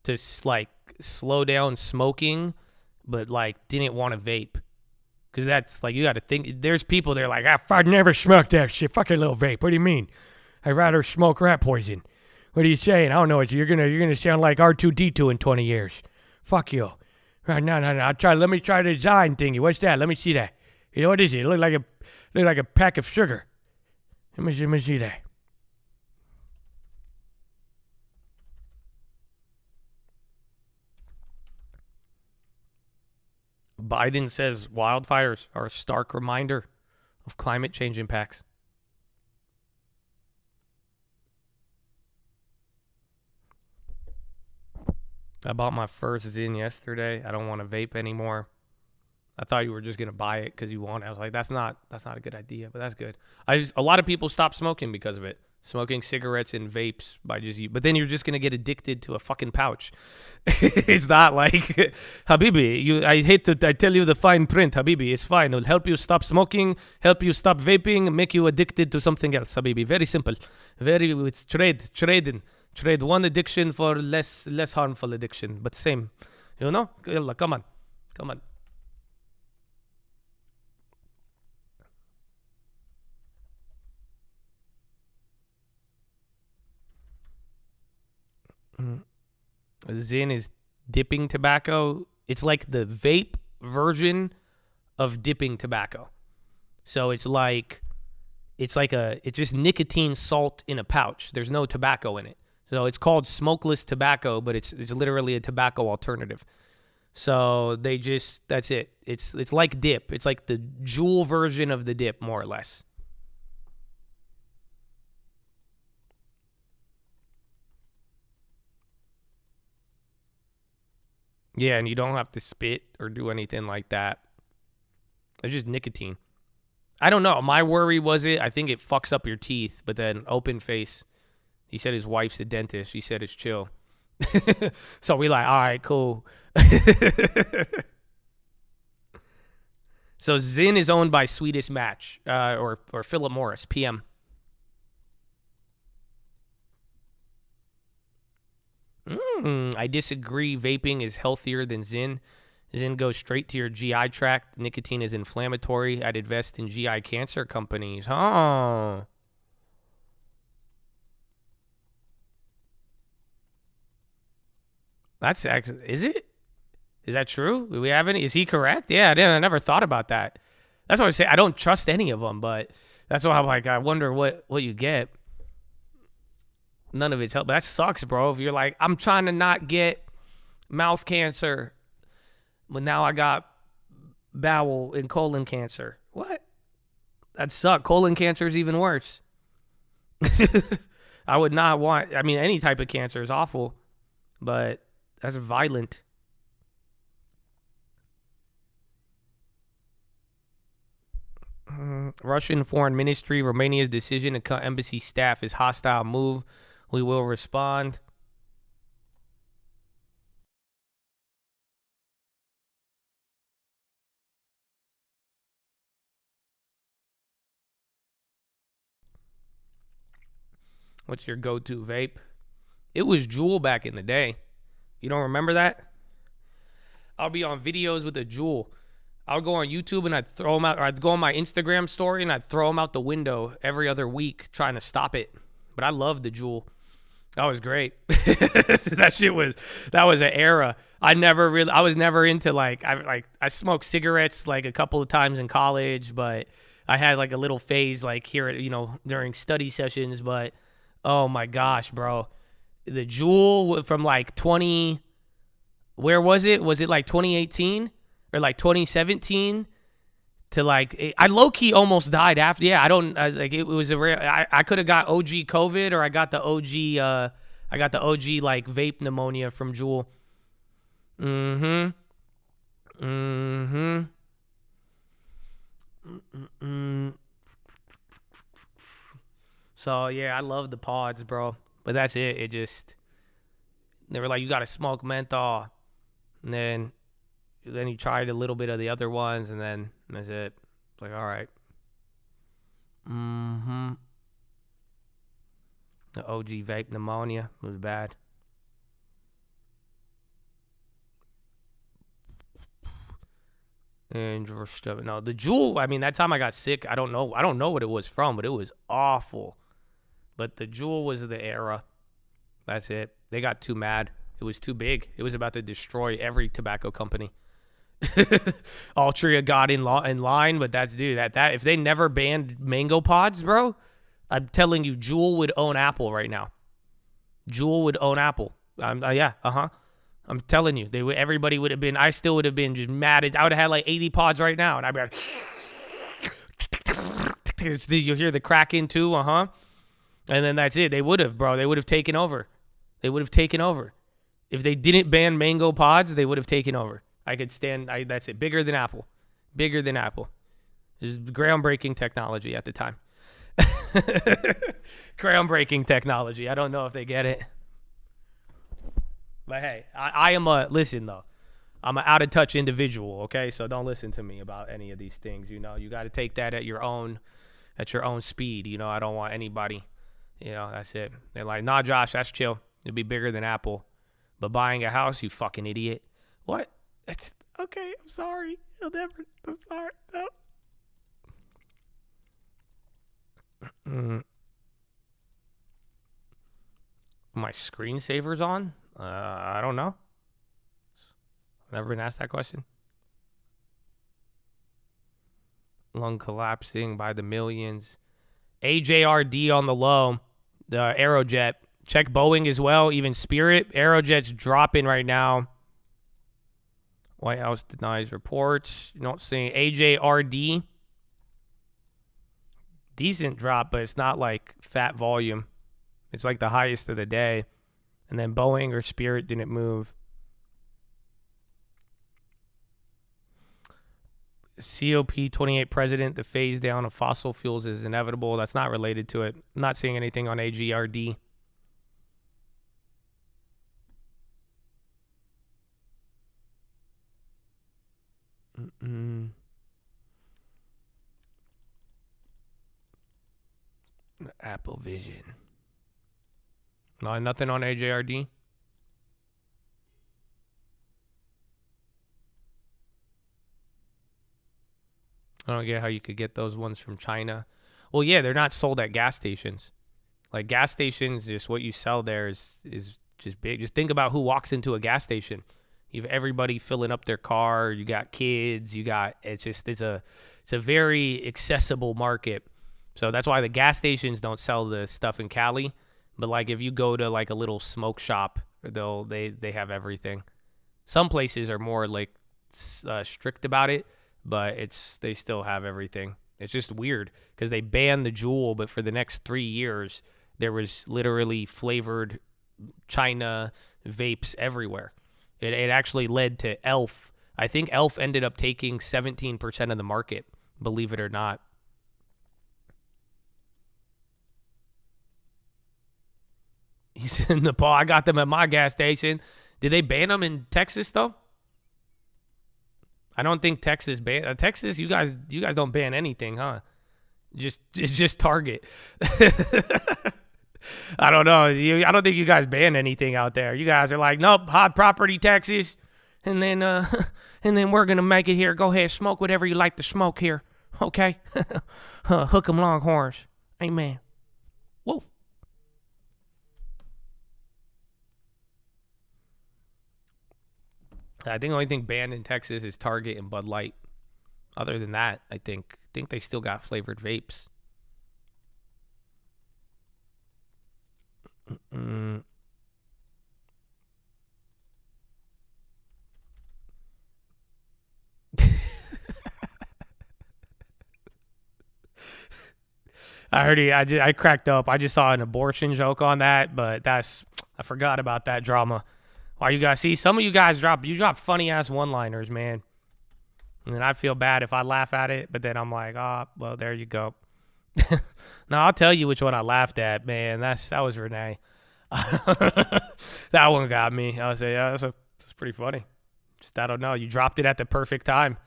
to like slow down smoking, but like didn't want to vape. Because that's like, you got to think, there's people that are like, I'd never smoked that shit. Fucking little vape. What do you mean? I'd rather smoke rat poison. What are you saying? I don't know what you're gonna sound like R2D2 in 20 years. Fuck you. No. Let me try the design thingy. What's that? Let me see that. You know what is it? It look like a pack of sugar. Let me see that. Biden says wildfires are a stark reminder of climate change impacts. I bought my first Zin yesterday. I don't want to vape anymore. I thought you were just gonna buy it because you want it. I was like, that's not a good idea, but that's good. A lot of people stopped smoking because of it. Smoking cigarettes and vapes by just you. But then you're just gonna get addicted to a fucking pouch. It's not like Habibi. I tell you the fine print, Habibi. It's fine. It'll help you stop smoking, help you stop vaping, make you addicted to something else, Habibi. Very simple. It's trade one addiction for less harmful addiction, but same. You know? Yalla, come on. Zin is dipping tobacco. It's like the vape version of dipping tobacco. So it's just nicotine salt in a pouch. There's no tobacco in it. So it's called smokeless tobacco, but it's literally a tobacco alternative. So that's it. It's like dip. It's like the Juul version of the dip, more or less. Yeah, and you don't have to spit or do anything like that. It's just nicotine. I don't know. My worry was I think it fucks up your teeth, but then open face. He said his wife's a dentist. She said it's chill. So we like, all right, cool. So Zin is owned by Swedish Match or Philip Morris, PM. I disagree. Vaping is healthier than Zin. Zin goes straight to your GI tract. Nicotine is inflammatory. I'd invest in GI cancer companies. Oh. That's actually, is it? Is that true? Do we have any? Is he correct? Yeah, I never thought about that. That's what I say. I don't trust any of them, but that's why I'm like, I wonder what you get. None of it's help. That sucks, bro. If you're like, I'm trying to not get mouth cancer, but now I got bowel and colon cancer. What? That sucks. Colon cancer is even worse. I would not want, I mean, any type of cancer is awful, but that's violent. Russian Foreign Ministry, Romania's decision to cut embassy staff is hostile move. We will respond. What's your go-to vape? It was Juul back in the day. You don't remember that? I'll be on videos with a Juul. I would go on YouTube and I'd throw them out, or I'd go on my Instagram story and I'd throw them out the window every other week trying to stop it. But I loved the Juul. That was great. That was an era. I was never into I smoked cigarettes like a couple of times in college, but I had like a little phase like here, during study sessions. But oh my gosh, bro, the Juul from like where was it? Was it like 2018 or like 2017? To like, I low key almost died after. Yeah, it was a rare. I could have got OG COVID, or I got the OG. Like vape pneumonia from Juul. So yeah, I love the pods, bro. But that's it. They were like, you gotta smoke menthol, and then you tried a little bit of the other ones, and then that's it. It's like, all right. The OG vape pneumonia was bad. Interesting. No, the Juul, I mean, that time I got sick, I don't know what it was from, but it was awful. But the Juul was the era. That's it. They got too mad. It was too big. It was about to destroy every tobacco company. Altria got in line, but that if they never banned mango pods, bro, I'm telling you, Juul would own Apple right now. Juul would own Apple. I'm telling you, everybody would have been. I still would have been just mad. I would have had like 80 pods right now, and I'd be like, you hear the cracking too, and then that's it. They would have, bro. They would have taken over. If they didn't ban mango pods, they would have taken over. I could stand. That's it. Bigger than Apple. It was groundbreaking technology at the time. Groundbreaking technology. I don't know if they get it. But hey, I am listen though. I'm an out of touch individual, okay? So don't listen to me about any of these things. You got to take that at your own speed. I don't want anybody, that's it. They're like, nah, Josh, that's chill. It'll be bigger than Apple. But buying a house, you fucking idiot. What? It's okay. I'm sorry. I'm sorry. No. My screensaver's on? I don't know. Never been asked that question. Lung collapsing by the millions. AJRD on the low. The Aerojet. Check Boeing as well. Even Spirit. Aerojet's dropping right now. White House denies reports. You don't see AJRD. Decent drop, but it's not like fat volume. It's like the highest of the day. And then Boeing or Spirit didn't move. COP28 president, the phase down of fossil fuels is inevitable. That's not related to it. I'm not seeing anything on AGRD. Apple Vision. No, nothing on AJRD. I don't get how you could get those ones from China. Well, yeah, they're not sold at gas stations. Like gas stations, just what you sell there is just big. Just think about who walks into a gas station. You have everybody filling up their car. You got kids. It's a very accessible market. So that's why the gas stations don't sell the stuff in Cali. But like if you go to like a little smoke shop, they have everything. Some places are more like strict about it, but they still have everything. It's just weird because they banned the Juul, but for the next 3 years there was literally flavored China vapes everywhere. It actually led to Elf. I think Elf ended up taking 17% of the market, believe it or not. He's in Nepal. I got them at my gas station. Did they ban them in Texas though? I don't think Texas ban. Texas, you guys don't ban anything, huh? Just Target. I don't know. I don't think you guys ban anything out there. You guys are like, nope, hot property taxes, and then and then we're gonna make it here. Go ahead, smoke whatever you like to smoke here, okay? Hook 'em Longhorns, amen. Whoa. I think the only thing banned in Texas is Target and Bud Light. Other than that, I think they still got flavored vapes. I heard I cracked up. I just saw an abortion joke on that, but I forgot about that drama. Why you guys see some of you guys drop funny ass one-liners, man. And then I feel bad if I laugh at it, but then I'm like, well, there you go. No, I'll tell you which one I laughed at, man. That was Renee. That one got me. I was say, yeah, that's pretty funny. Just I don't know. You dropped it at the perfect time.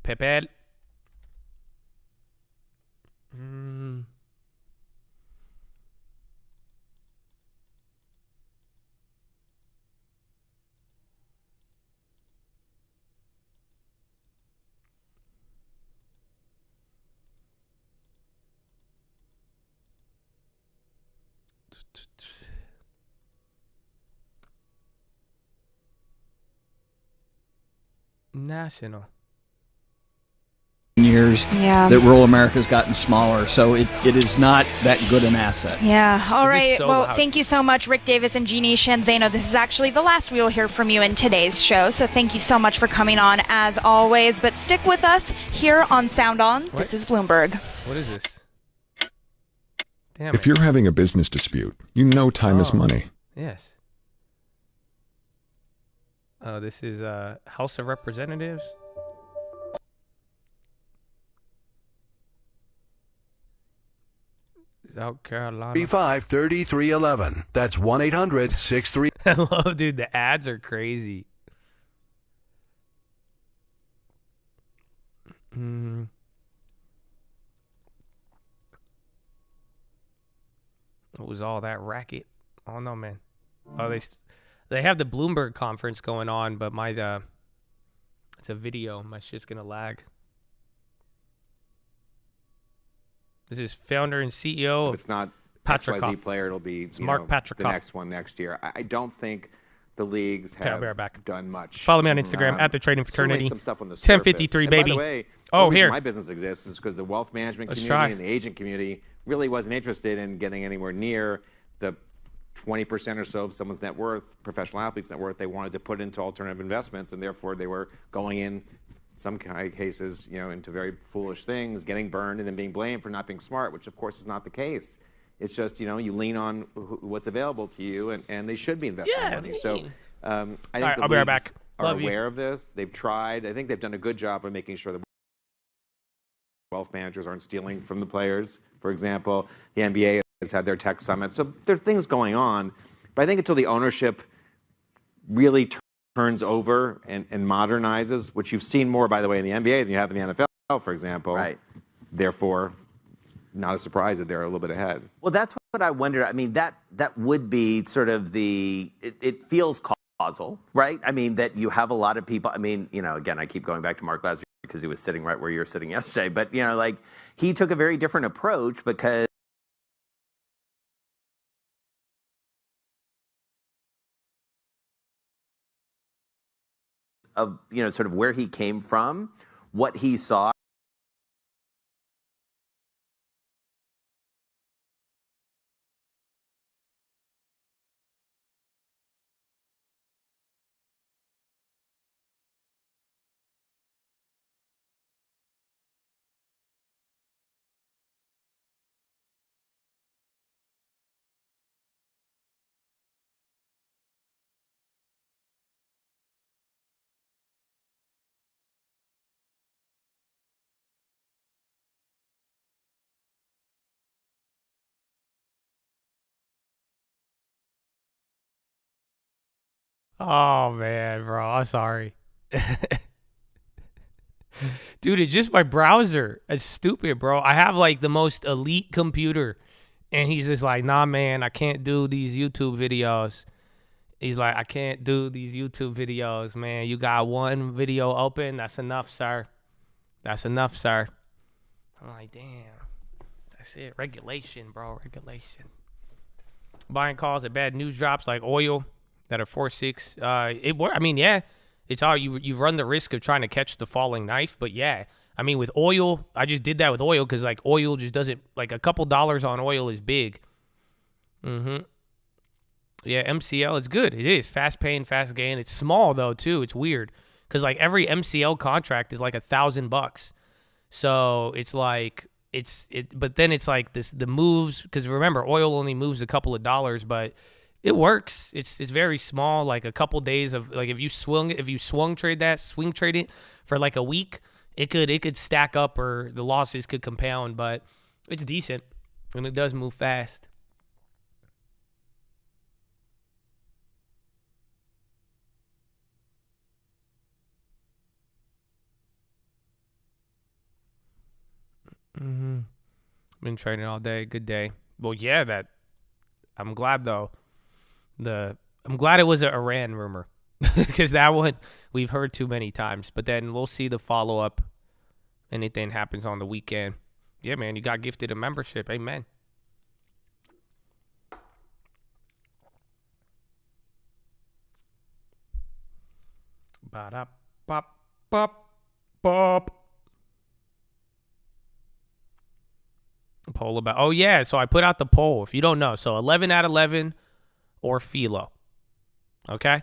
Pepe. National. Years Yeah. that rural America's gotten smaller, so it is not that good an asset. Yeah. All right. so Well, loud. thank you so much, Rick Davis and Jeannie Shanzano. This is actually the last we will hear from you in today's show, so thank you so much for coming on as always. But stick with us here on Sound On. What? This is Bloomberg. What is this? Damn If it. you're having a business dispute, you know time is money. Yes. Oh, this is House of Representatives. South Carolina. 353311. That's 1-800-63. Hello, dude. The ads are crazy. What was all that racket? Oh no, man. Oh, they have the Bloomberg conference going on, but it's a video. My shit's gonna lag. This is founder and CEO of If it's not Patrick XYZ player, it'll be Mark Patrick the next one next year. I don't think the leagues Okay, I'll have be right back. done much. Follow me on Instagram at the Trading certainly Fraternity. some stuff on the 1053, surface. baby. And by the way, Oh, the reason here. my business exists is because the wealth management Let's community try. and the agent community really wasn't interested in getting anywhere near the 20% or so of someone's net worth, professional athlete's net worth, they wanted to put into alternative investments, and therefore they were going in some cases, into very foolish things, getting burned, and then being blamed for not being smart, which of course is not the case. It's just, you lean on what's available to you, and they should be investing money. So I think right, the I'll be right leagues back. are Love you. aware of this. They've tried. I think they've done a good job of making sure that wealth managers aren't stealing from the players. For example, the NBA has had their tech summit. So there are things going on. But I think until the ownership really turns over and modernizes, which you've seen more, by the way, in the NBA than you have in the NFL, for example. Right. Therefore, not a surprise that they're a little bit ahead. Well, that's what I wonder. I mean, that would be sort of it feels causal, right? I mean, that you have a lot of people. I mean, again, I keep going back to Mark Lazarus because he was sitting right where you were sitting yesterday. But, he took a very different approach because of, sort of where he came from, what he saw. Oh man, bro, I'm sorry. Dude, it's just my browser. It's stupid, bro. I have like the most elite computer. And he's just like, nah, man, I can't do these YouTube videos. He's like, I can't do these YouTube videos, man. You got one video open. That's enough, sir. That's enough, sir. I'm like, damn. That's it. Regulation, bro. Regulation. Buying calls at bad news drops like oil that are 4.6. I mean, yeah. It's all you run the risk of trying to catch the falling knife, but yeah. I mean, with oil, I just did that with oil because like oil just doesn't, like a couple dollars on oil is big. Yeah, MCL is good. It is fast pain, fast gain. It's small though too. It's weird because like every MCL contract is like $1,000. So it's like but then it's like the moves, because remember oil only moves a couple of dollars, but it works. It's very small, like a couple days of like if you swing trade it for like a week, it could stack up or the losses could compound, but it's decent and it does move fast. Been trading all day. Good day. Well, yeah, I'm glad though. I'm glad it was an Iran rumor because that one we've heard too many times. But then we'll see the follow-up. Anything happens on the weekend. Yeah, man, you got gifted a membership. Amen. Ba-da-bop-bop-bop. Poll about, oh yeah, so I put out the poll if you don't know. So 11 out of 11 or PHILO. Okay?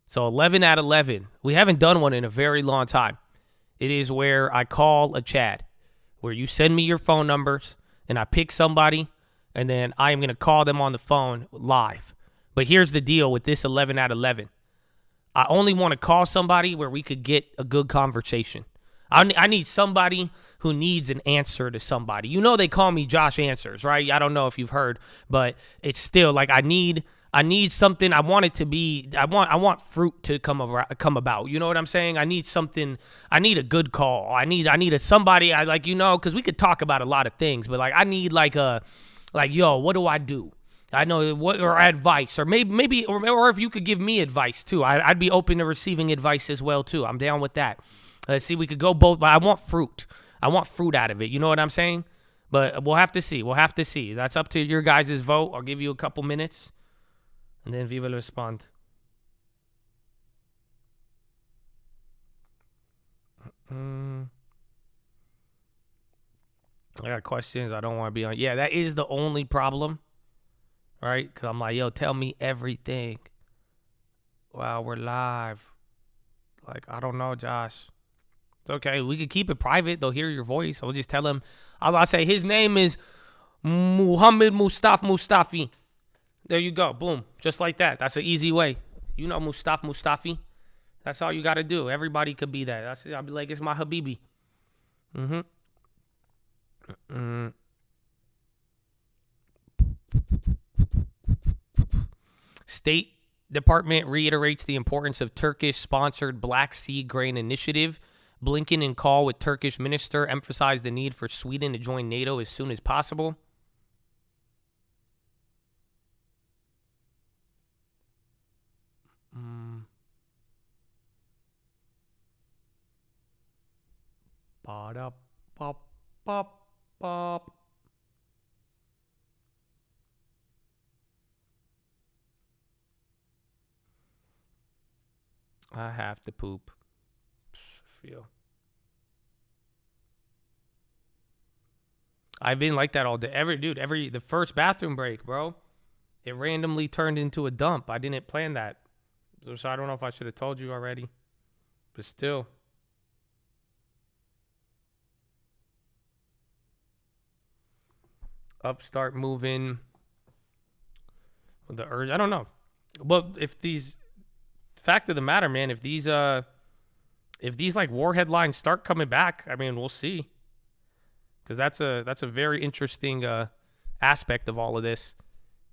So 11 out of 11. We haven't done one in a very long time. It is where I call a Chad, where you send me your phone numbers and I pick somebody and then I am going to call them on the phone live. But here's the deal with this 11 out of 11. I only want to call somebody where we could get a good conversation. I need somebody who needs an answer to somebody. You know they call me Josh Answers, right? I don't know if you've heard, but it's still like I need something. I want it to be. I want fruit to come about. You know what I'm saying? I need something. I need a good call. I need somebody. I like, you know, because we could talk about a lot of things, but like I need like yo, what do I do? I know what, or advice, or maybe or if you could give me advice too. I'd be open to receiving advice as well too. I'm down with that. Let's see, we could go both, but I want fruit. I want fruit out of it. You know what I'm saying? But we'll have to see. We'll have to see. That's up to your guys' vote. I'll give you a couple minutes. And then we will respond. I got questions. I don't want to be on. Yeah, that is the only problem. Right? Because I'm like, yo, tell me everything. Wow, we're live. Like, I don't know, Josh. It's okay. We could keep it private. They'll hear your voice. I'll just tell them. I'll say his name is Muhammad Mustafi. There you go. Boom. Just like that. That's an easy way. You know Mustafi. That's all you got to do. Everybody could be that. That's it. I'll be like, it's my Habibi. State Department reiterates the importance of Turkish-sponsored Black Sea Grain Initiative. Blinken in call with Turkish minister emphasized the need for Sweden to join NATO as soon as possible. Ba-da-bop-bop-bop. I have to poop. Feel. I've been like that all day. The first bathroom break, bro, it randomly turned into a dump. I didn't plan that. So I don't know if I should have told you already. But still. Upstart moving. The urge. I don't know. Well, fact of the matter, man, if these like war headlines start coming back, I mean, we'll see. Because that's a very interesting aspect of all of this.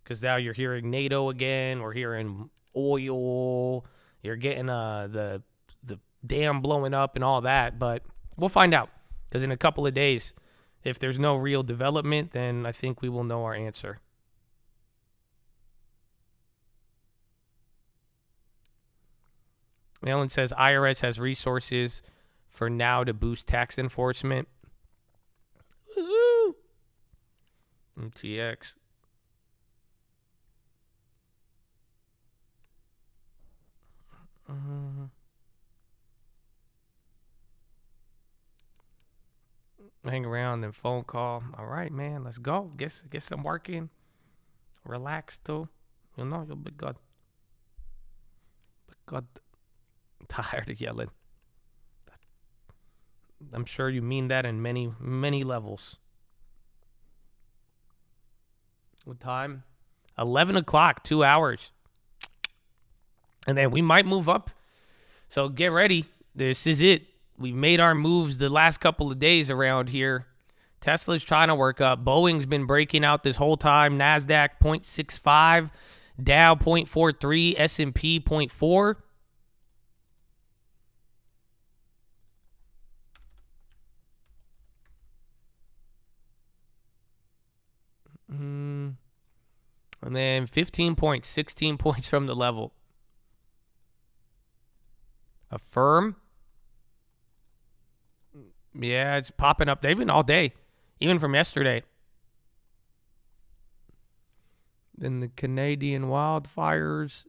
Because now you're hearing NATO again. We're hearing oil. You're getting the dam blowing up and all that. But We'll find out, because in a couple of days, if there's no real development, then I think we will know our answer. Alan says IRS has resources for now to boost tax enforcement. Woo! MTX. Hang around and phone call. All right, man, let's go. Get some work in. Relax too. You'll be good. Be good. Tired of yelling. I'm sure you mean that in many, many levels. What time? 11 o'clock, 2 hours. And then we might move up. So get ready. This is it. We've made our moves the last couple of days around here. Tesla's trying to work up. Boeing's been breaking out this whole time. NASDAQ 0.65. Dow 0.43. S&P 0.4. And then 15 points, 16 points from the level. Affirm. Yeah, it's popping up. They've been all day, even from yesterday. Then the Canadian wildfires.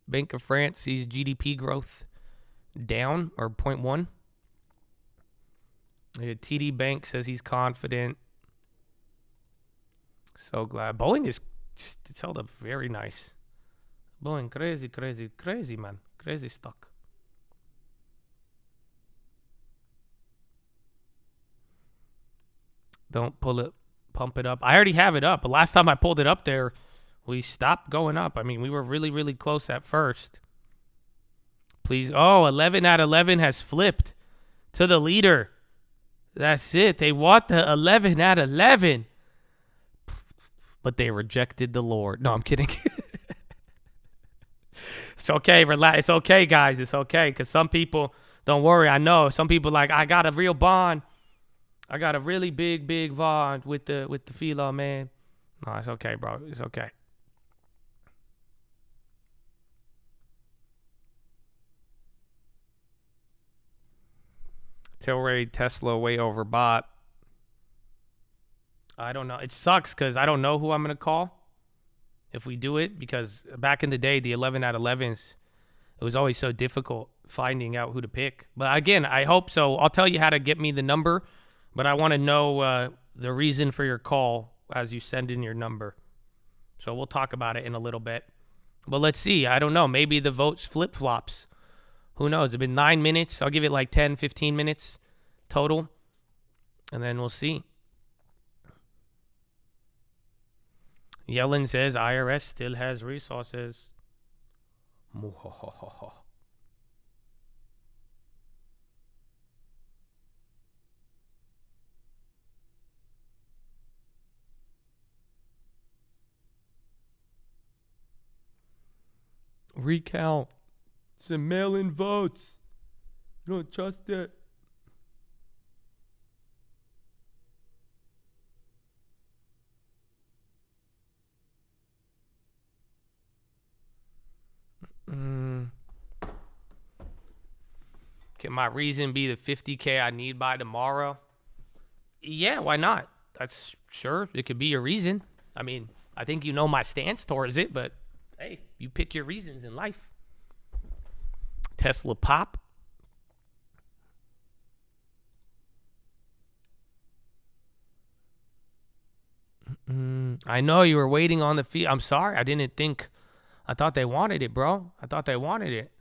Bank of France sees GDP growth down, or 0.1. TD Bank says he's confident. So glad. Boeing is, it's held up very nice. Boeing, crazy, man. Crazy stock. Don't pump it up. I already have it up, but last time I pulled it up there, we stopped going up. I mean, we were really, really close at first. Please. Oh, 11 out of 11 has flipped to the leader. That's it. They want the 11 out of 11. But they rejected the Lord. No, I'm kidding. It's okay. Relax. It's okay, guys. It's okay. Because some people, don't worry. I know. Some people like, I got a real bond. I got a really big bond with the PHILO, man. No, it's okay, bro. It's okay. Tilray, Tesla, way overbought. I don't know. It sucks because I don't know who I'm going to call if we do it, because back in the day, the 11 out of 11s, it was always so difficult finding out who to pick. But again, I hope so. I'll tell you how to get me the number, but I want to know the reason for your call as you send in your number. So we'll talk about it in a little bit. But let's see. I don't know. Maybe the votes flip-flops. Who knows? It's been 9 minutes. I'll give it like 10, 15 minutes total, and then we'll see. Yellen says IRS still has resources. Recount. It's a mail-in votes. You don't trust it. Can my reason be the 50K I need by tomorrow? Yeah, why not? That's sure. It could be your reason. I mean, I think you know my stance towards it, but hey, you pick your reasons in life. Tesla pop. I know you were waiting on the fee. I'm sorry. I didn't think. I thought they wanted it, bro. I thought they wanted it.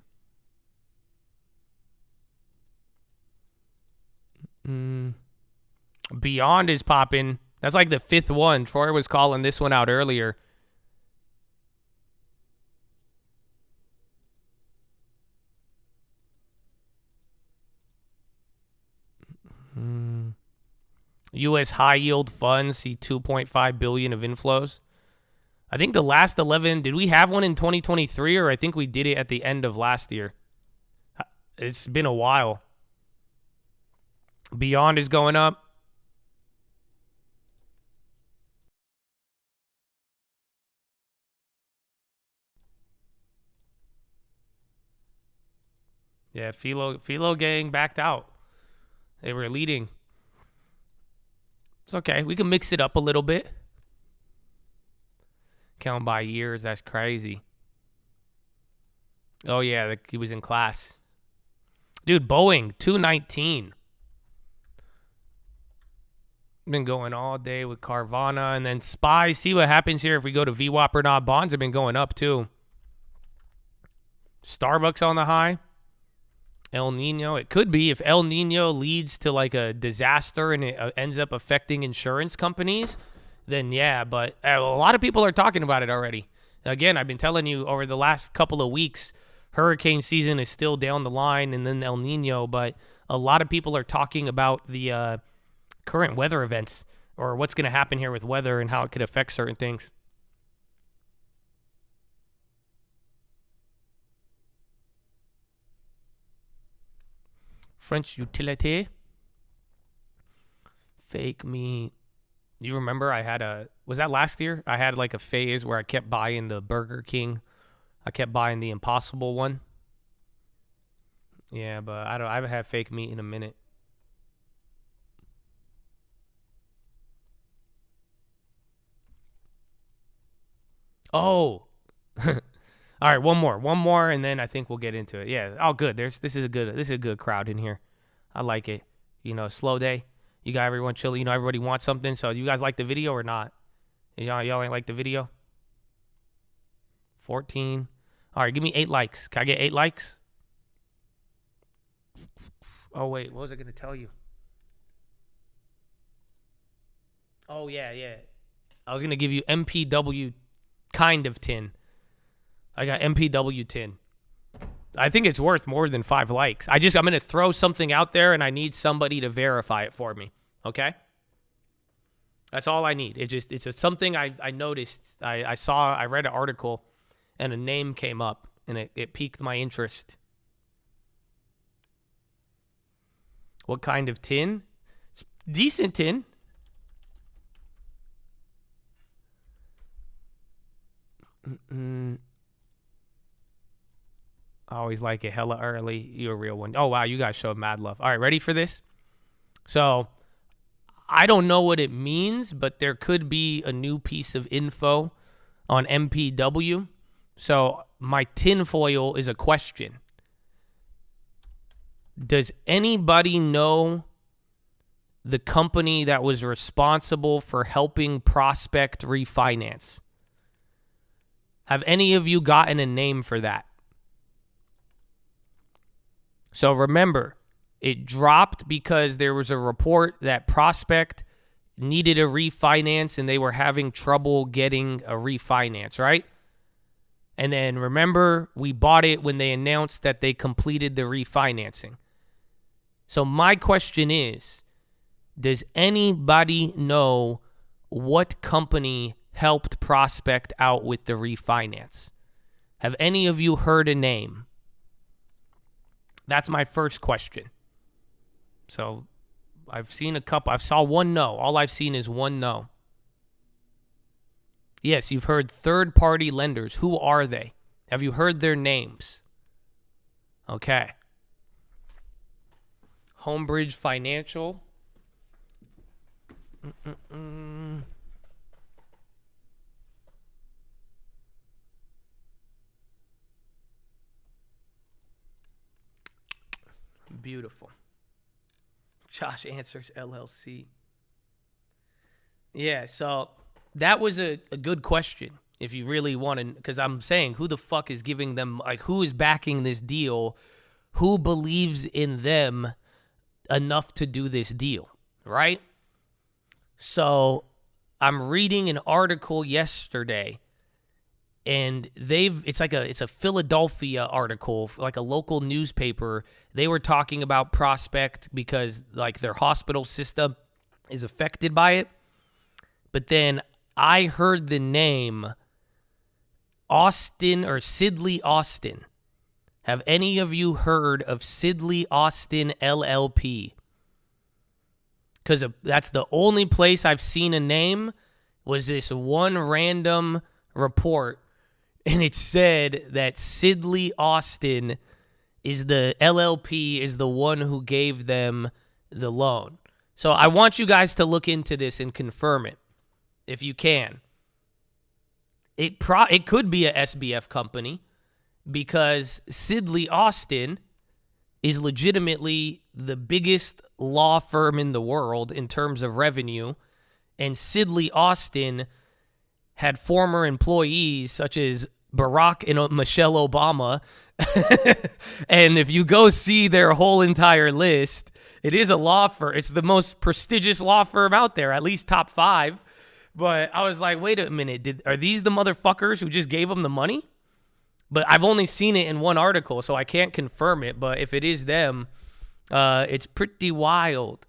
Beyond is popping. That's like the 5th one. Troy was calling this one out earlier. U.S. high yield funds see 2.5 billion of inflows. I think the last 11, did we have one in 2023, or I think we did it at the end of last year? It's been a while. Beyond is going up. Yeah, PHILO gang backed out. They were leading. It's okay. We can mix it up a little bit. Count by years. That's crazy. Oh, yeah. He was in class. Dude, Boeing, 219. Been going all day with Carvana. And then SPY. See what happens here if we go to VWAP or not. Bonds have been going up, too. Starbucks on the high. El Nino. It could be if El Nino leads to like a disaster and it ends up affecting insurance companies, then yeah. But a lot of people are talking about it already. Again, I've been telling you over the last couple of weeks, hurricane season is still down the line and then El Nino. But a lot of people are talking about the current weather events or what's going to happen here with weather and how it could affect certain things. French utility. Fake me. You remember I had was that last year? I had like a phase where I kept buying the Burger King. I kept buying the Impossible one. Yeah, but I haven't had fake meat in a minute. Oh. All right, one more, and then I think we'll get into it. Yeah, oh, good. This is a good crowd in here. I like it. You know, slow day. You got everyone chilling. You know, everybody wants something. So, you guys like the video or not? Y'all ain't like the video? 14. All right, give me 8 likes. Can I get 8 likes? Oh wait, what was I gonna tell you? Oh yeah. I was gonna give you MPW kind of 10. I got MPW 10. I think it's worth more than 5 likes. I'm going to throw something out there and I need somebody to verify it for me. Okay? That's all I need. It's something I noticed. I read an article and a name came up and it piqued my interest. What kind of tin? It's decent tin. I always like it hella early. You're a real one. Oh, wow. You guys showed mad love. All right. Ready for this? So, I don't know what it means, but there could be a new piece of info on MPW. So, my tinfoil is a question. Does anybody know the company that was responsible for helping Prospect refinance? Have any of you gotten a name for that? So remember, it dropped because there was a report that Prospect needed a refinance and they were having trouble getting a refinance, right? And then remember, we bought it when they announced that they completed the refinancing. So my question is, does anybody know what company helped Prospect out with the refinance? Have any of you heard a name? That's my first question. So I've seen a couple. I saw one no. All I've seen is one no. Yes, you've heard third-party lenders. Who are they? Have you heard their names? Okay. Homebridge Financial. Beautiful. Josh Answers LLC. Yeah, so that was a good question. If you really want to, because I'm saying, who the fuck is giving them, like, who is backing this deal? Who believes in them enough to do this deal, right? So I'm reading an article yesterday, and it's a Philadelphia article, like a local newspaper. They were talking about Prospect because like their hospital system is affected by it. But then I heard the name Austin or Sidley Austin. Have any of you heard of Sidley Austin LLP? because that's the only place I've seen a name was this one random report, and it said that Sidley Austin is the LLP is the one who gave them the loan. So I want you guys to look into this and confirm it if you can. It could be a SBF company because Sidley Austin is legitimately the biggest law firm in the world in terms of revenue, and Sidley Austin had former employees such as Barack and Michelle Obama. And if you go see their whole entire list, it is a law firm. It's the most prestigious law firm out there, at least top 5. But I was like, wait a minute, are these the motherfuckers who just gave them the money? But I've only seen it in one article, so I can't confirm it. But if it is them, it's pretty wild.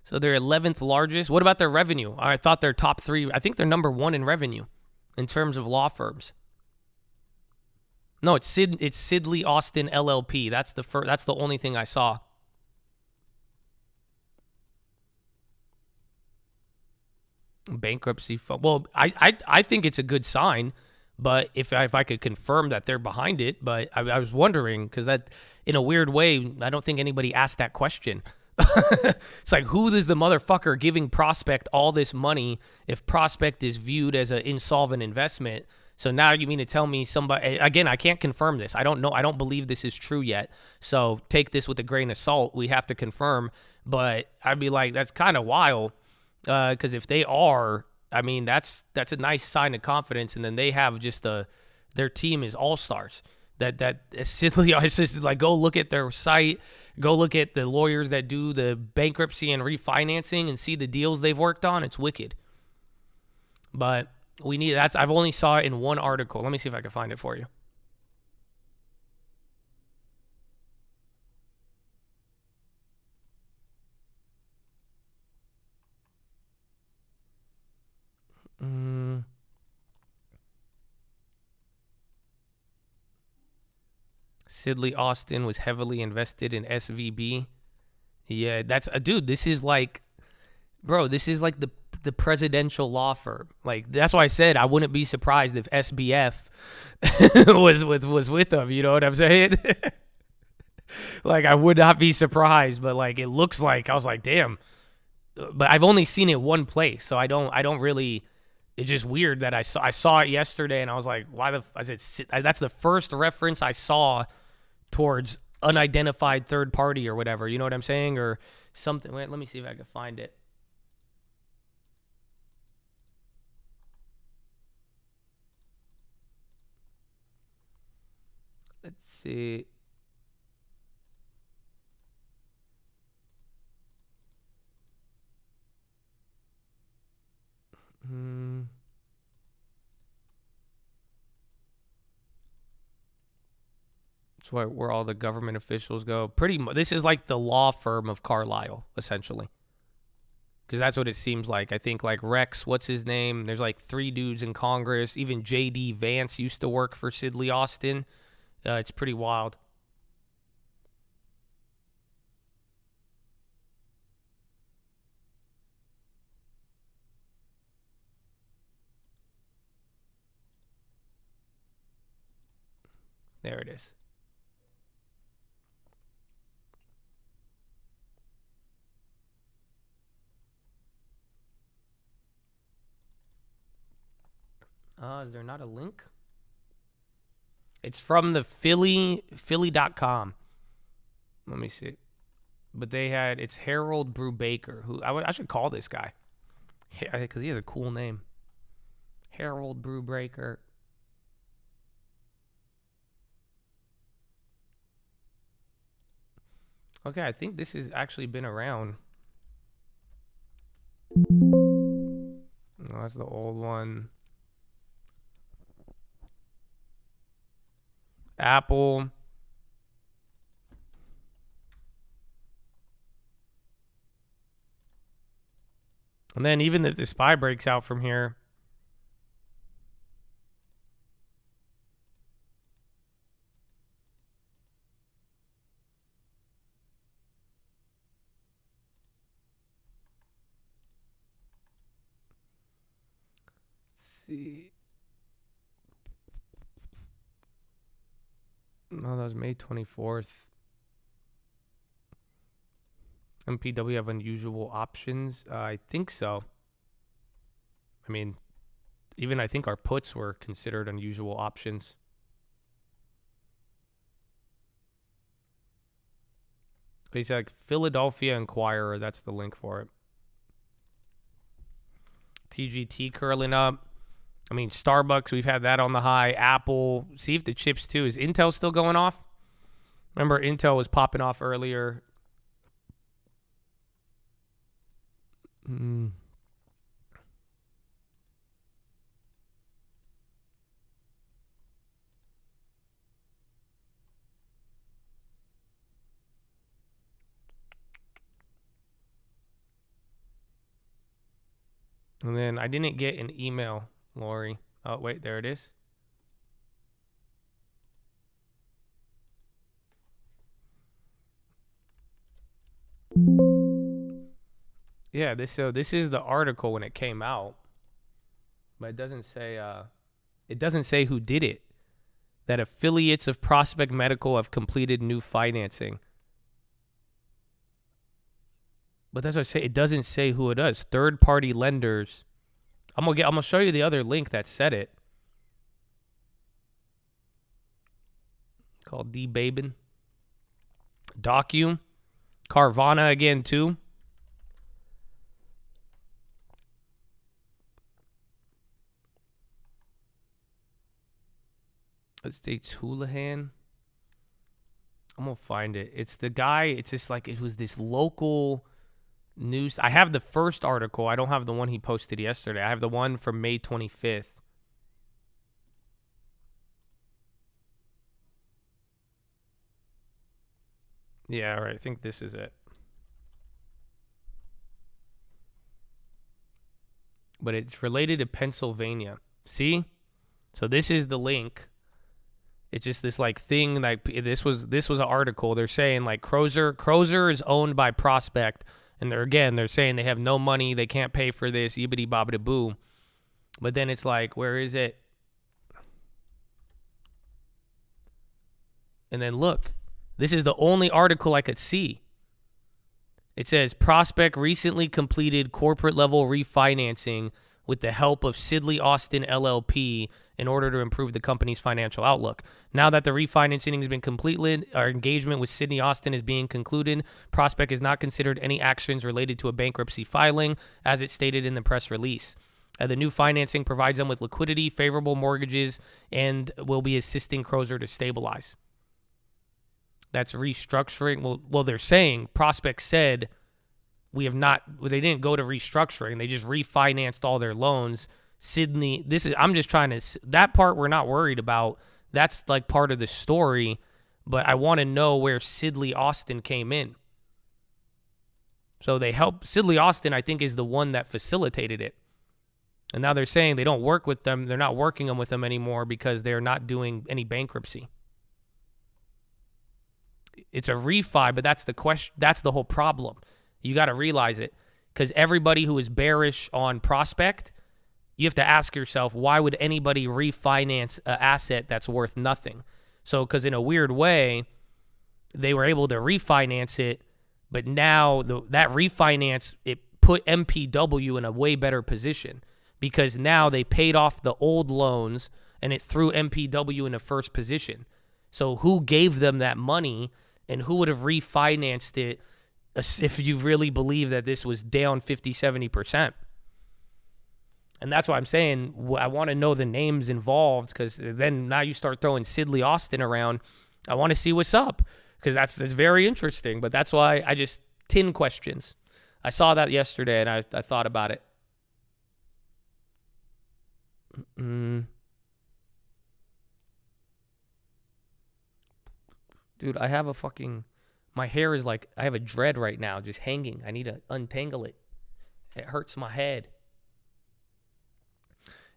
So they're 11th largest. What about their revenue? I thought they're top 3. I think they're number 1 in revenue in terms of law firms. No, it's Sidley Austin LLP. That's the only thing I saw. Bankruptcy fund. Well, I think it's a good sign, but if I could confirm that they're behind it, but I was wondering because that, in a weird way, I don't think anybody asked that question. It's like, who is the motherfucker giving Prospect all this money if Prospect is viewed as an insolvent investment? So now you mean to tell me somebody, again, I can't confirm this. I don't know. I don't believe this is true yet. So take this with a grain of salt. We have to confirm. But I'd be like, that's kind of wild because if they are, I mean, that's a nice sign of confidence. And then they have just their team is all-stars. That Sidley, it's just like, go look at their site, go look at the lawyers that do the bankruptcy and refinancing and see the deals they've worked on. It's wicked. But I've only saw it in one article. Let me see if I can find it for you. Sidley Austin was heavily invested in SVB. Yeah, that's dude. This is like, bro. This is like the presidential law firm. Like that's why I said I wouldn't be surprised if SBF was with them. You know what I'm saying? Like I would not be surprised. But like it looks like I was like, damn. But I've only seen it one place, so I don't really. It's just weird that I saw it yesterday, and I was like, why I said that's the first reference I saw towards unidentified third party or whatever. You know what I'm saying? Or something. Wait, let me see if I can find it. Let's see. It's where all the government officials go. Pretty much, this is like the law firm of Carlisle, essentially. Because that's what it seems like. I think like Rex, what's his name? There's like 3 dudes in Congress. Even J.D. Vance used to work for Sidley Austin. It's pretty wild. There it is. Is there not a link? It's from the Philly.com. Let me see. But it's Harold Brubaker, who I should call this guy. Because he has a cool name. Harold Brubaker. Okay, I think this has actually been around. No, that's the old one. Apple. And then even if the SPY breaks out from here. see. No, that was May 24th. MPW have unusual options? I think so. I mean, even I think our puts were considered unusual options. It's like Philadelphia Inquirer. That's the link for it. TGT curling up. I mean, Starbucks, we've had that on the high. Apple. See if the chips, too. Is Intel still going off? Remember, Intel was popping off earlier. And then I didn't get an email, Lori. Oh, wait, there it is. Yeah, this is the article when it came out. But it doesn't say who did it. That affiliates of Prospect Medical have completed new financing. But that's what I say. It doesn't say who it is. Third-party lenders. I'm gonna show you the other link that said it. Called D-Babin. Docu. Carvana again too. It states Houlihan. I'm gonna find it. It's the guy. It's just like it was this local news. I have the first article. I don't have the one he posted yesterday. I have the one from May 25th. Yeah, all right. I think this is it. But it's related to Pennsylvania. See? So this is the link. It's just this like thing like this was an article. They're saying like Crozer is owned by Prospect. And they're saying they have no money, they can't pay for this, yibbity bobbity boo. But then it's like, where is it? And then look, this is the only article I could see. It says Prospect recently completed corporate level refinancing with the help of Sidley Austin LLP in order to improve the company's financial outlook. Now that the refinancing has been completed, our engagement with Sidney Austin is being concluded. Prospect has not considered any actions related to a bankruptcy filing, as it stated in the press release. The new financing provides them with liquidity, favorable mortgages, and will be assisting Crozer to stabilize. That's restructuring. Well, they're saying Prospect said they didn't go to restructuring. They just refinanced all their loans. Sydney, I'm just trying to, that part we're not worried about. That's like part of the story, but I want to know where Sidley Austin came in. So they helped, Sidley Austin, I think, is the one that facilitated it. And now they're saying they don't work with them. They're not working with them anymore because they're not doing any bankruptcy. It's a refi, but that's the question. That's the whole problem. You got to realize it, because everybody who is bearish on Prospect, you have to ask yourself, why would anybody refinance an asset that's worth nothing? So, because in a weird way, they were able to refinance it, but now that refinance, it put MPW in a way better position, because now they paid off the old loans and it threw MPW in a first position. So who gave them that money, and who would have refinanced it if you really believe that this was down 50, 70%? And that's why I'm saying I want to know the names involved, because then now you start throwing Sidley Austin around. I want to see what's up, because that's very interesting. But that's why I just 10 questions. I saw that yesterday, and I thought about it. Dude, I have my hair is like, I have a dread right now just hanging. I need to untangle it. It hurts my head.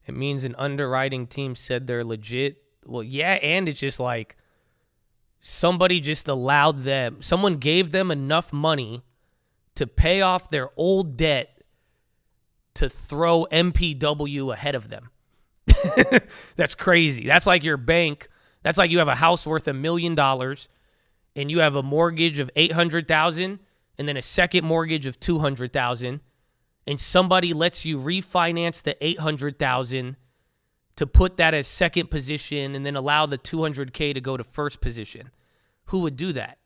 It means an underwriting team said they're legit. Well, yeah, and it's just like somebody just allowed them, someone gave them enough money to pay off their old debt to throw MPW ahead of them. That's crazy. That's like your bank. That's like you have a house worth $1 million and you have a mortgage of $800,000 and then a second mortgage of $200,000, and somebody lets you refinance the $800,000 to put that as second position and then allow the $200K to go to first position. Who would do that?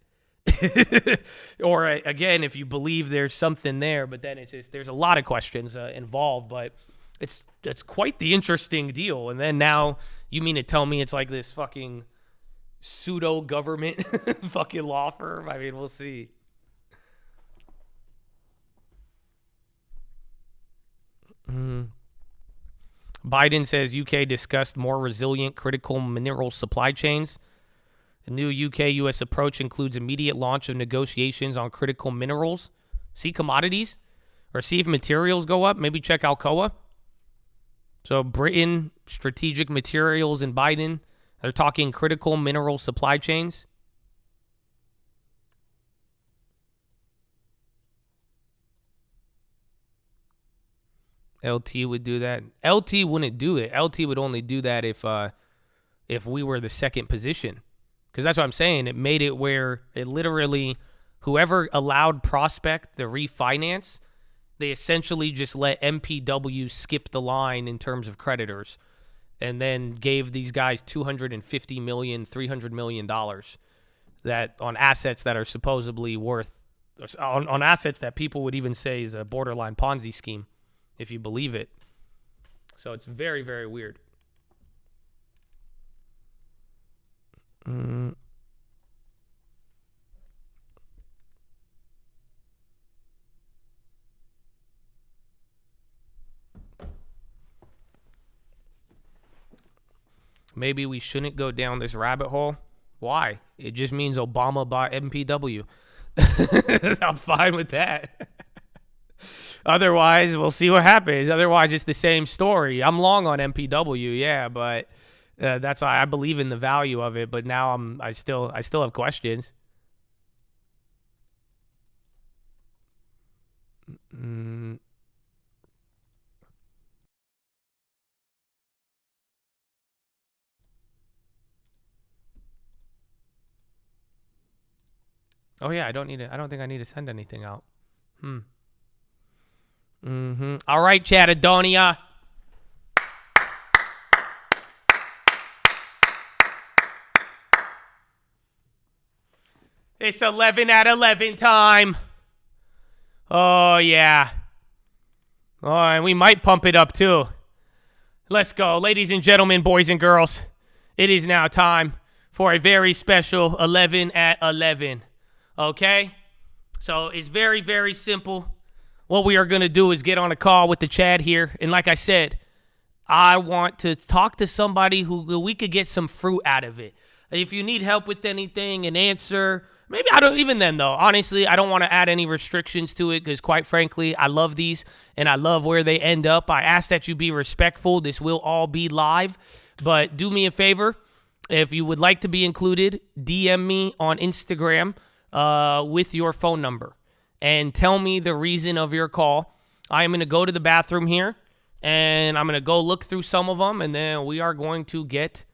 Or again, if you believe there's something there, but then it's just, there's a lot of questions involved, but it's quite the interesting deal. And then now you mean to tell me it's like this fucking pseudo government fucking law firm? I mean, we'll see. Biden says UK discussed more resilient critical mineral supply chains. The new UK-US approach includes immediate launch of negotiations on critical minerals. See commodities? Or see if materials go up. Maybe check Alcoa. So Britain, strategic materials, and Biden, they're talking critical mineral supply chains. LT would do that. LT wouldn't do it. LT would only do that if we were the second position. Because that's what I'm saying. It made it where it literally, whoever allowed Prospect the refinance, they essentially just let MPW skip the line in terms of creditors and then gave these guys $250 million, $300 million that on assets that are supposedly worth, on assets that people would even say is a borderline Ponzi scheme, if you believe it. So it's very, very weird. Maybe we shouldn't go down this rabbit hole. Why? It just means Obama bought MPW. I'm fine with that. Otherwise, we'll see what happens. Otherwise, it's the same story. I'm long on MPW, yeah, but that's why I believe in the value of it. But now I still have questions. Oh yeah, I don't think I need to send anything out. All right, Chattadonia. It's 11 at 11 time. Oh, yeah. Oh, and we might pump it up, too. Let's go. Ladies and gentlemen, boys and girls, it is now time for a very special 11 at 11. Okay? So it's very, very simple. What we are going to do is get on a call with the Chad here. And like I said, I want to talk to somebody who we could get some fruit out of it. If you need help with anything, an answer, maybe I don't, even then though, honestly, I don't want to add any restrictions to it because quite frankly, I love these and I love where they end up. I ask that you be respectful. This will all be live, but do me a favor. If you would like to be included, DM me on Instagram with your phone number and tell me the reason of your call. I am going to go to the bathroom here and I'm going to go look through some of them and then we are going to get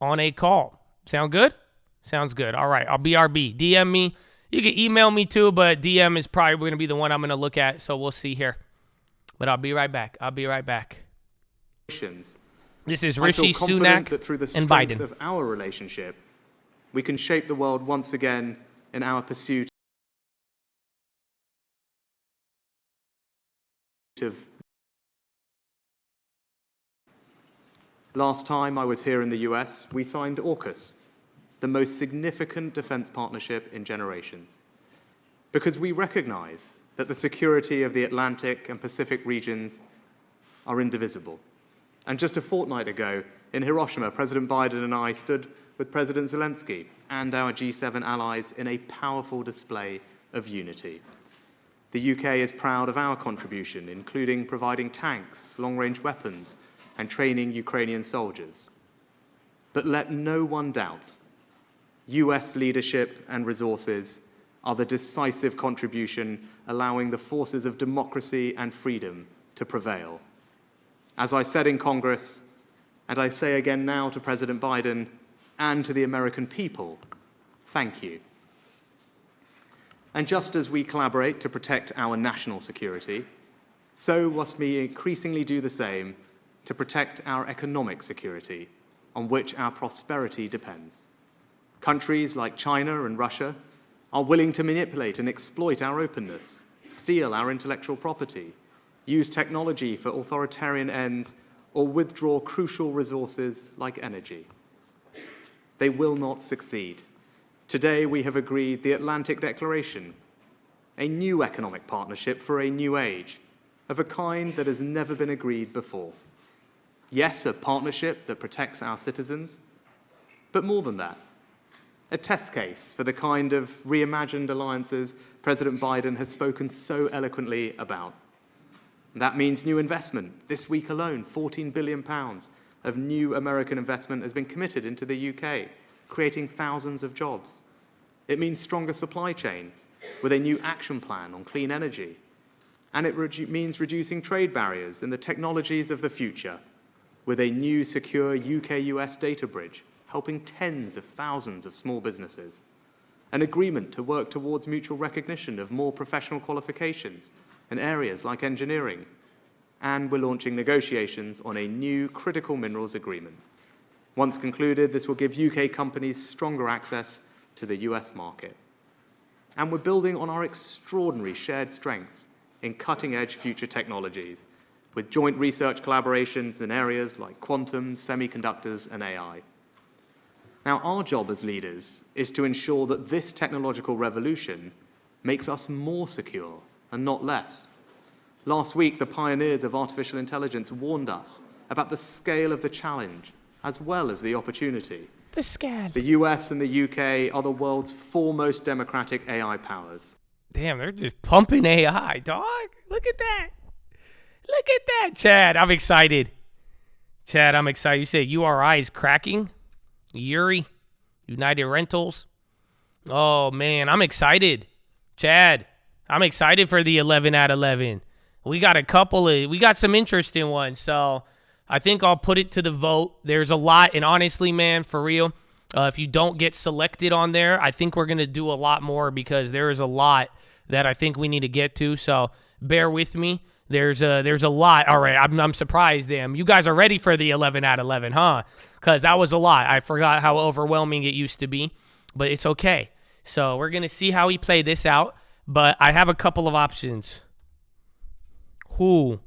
on a call. Sound good? Sounds good. All right. I'll BRB. DM me. You can email me too, but DM is probably going to be the one I'm going to look at. So we'll see here. But I'll be right back. This is Rishi Sunak that through the and strength Biden. of our relationship, we can shape the world once again in our pursuit of. Last time I was here in the US, we signed AUKUS, the most significant defense partnership in generations, because we recognize that the security of the Atlantic and Pacific regions are indivisible. And just a fortnight ago, in Hiroshima, President Biden and I stood with President Zelensky and our G7 allies in a powerful display of unity. The UK is proud of our contribution, including providing tanks, long-range weapons, and training Ukrainian soldiers. But let no one doubt, US leadership and resources are the decisive contribution allowing the forces of democracy and freedom to prevail. As I said in Congress, And I say again now to President Biden and to the American people, thank you. And just as we collaborate to protect our national security, so must we increasingly do the same to protect our economic security, on which our prosperity depends. Countries like China and Russia are willing to manipulate and exploit our openness, steal our intellectual property, use technology for authoritarian ends, or withdraw crucial resources like energy. They will not succeed. Today we have agreed the Atlantic Declaration, a new economic partnership for a new age, of a kind that has never been agreed before. Yes, a partnership that protects our citizens, but more than that, a test case for the kind of reimagined alliances President Biden has spoken so eloquently about. That means new investment. This week alone, £14 billion of new American investment has been committed into the UK, creating thousands of jobs. It means stronger supply chains with a new action plan on clean energy. And it means reducing trade barriers in the technologies of the future with a new secure UK-US data bridge, helping tens of thousands of small businesses. An agreement to work towards mutual recognition of more professional qualifications in areas like engineering. And we're launching negotiations on a new critical minerals agreement. Once concluded, this will give UK companies stronger access to the US market. And we're building on our extraordinary shared strengths in cutting-edge future technologies, with joint research collaborations in areas like quantum, semiconductors, and AI. Now, our job as leaders is to ensure that this technological revolution makes us more secure and not less. Last week, the pioneers of artificial intelligence warned us about the scale of the challenge as well as the opportunity. The scale. The US and the UK are the world's foremost democratic AI powers. Damn, they're just pumping AI, dog. Look at that. Look at that, Chad. I'm excited. Chad, I'm excited. You said URI is cracking. Yuri, United Rentals. Oh, man, I'm excited. Chad, I'm excited for the 11 out of 11. We got some interesting ones, so I think I'll put it to the vote. There's a lot, and honestly, man, for real, if you don't get selected on there, I think we're going to do a lot more because there is a lot that I think we need to get to, so bear with me. There's a lot. All right, I'm surprised, damn. You guys are ready for the 11 out of 11, huh? Because that was a lot. I forgot how overwhelming it used to be, but it's okay. So we're going to see how we play this out, but I have a couple of options. Who?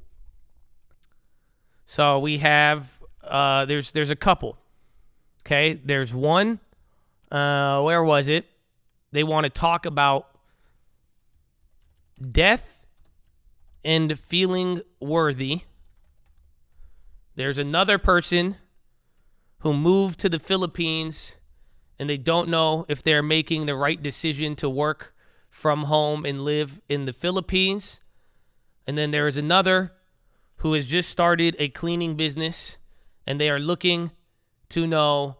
So we have, there's a couple. Okay, there's one. Where was it? They want to talk about death and feeling worthy. There's another person who moved to the Philippines and they don't know if they're making the right decision to work from home and live in the Philippines. And then there is another who has just started a cleaning business and they are looking to know,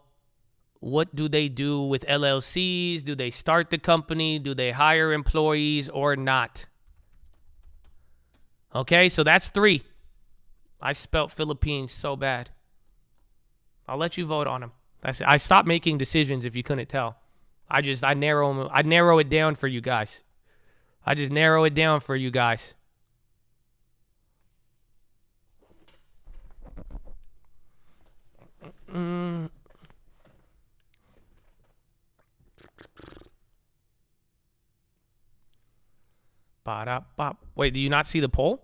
what do they do with LLCs? Do they start the company? Do they hire employees or not? Okay, so that's 3. I spelt Philippines so bad. I'll let you vote on them. I stopped making decisions if you couldn't tell. I narrow it down for you guys. I just narrow it down for you guys. Wait, do you not see the poll?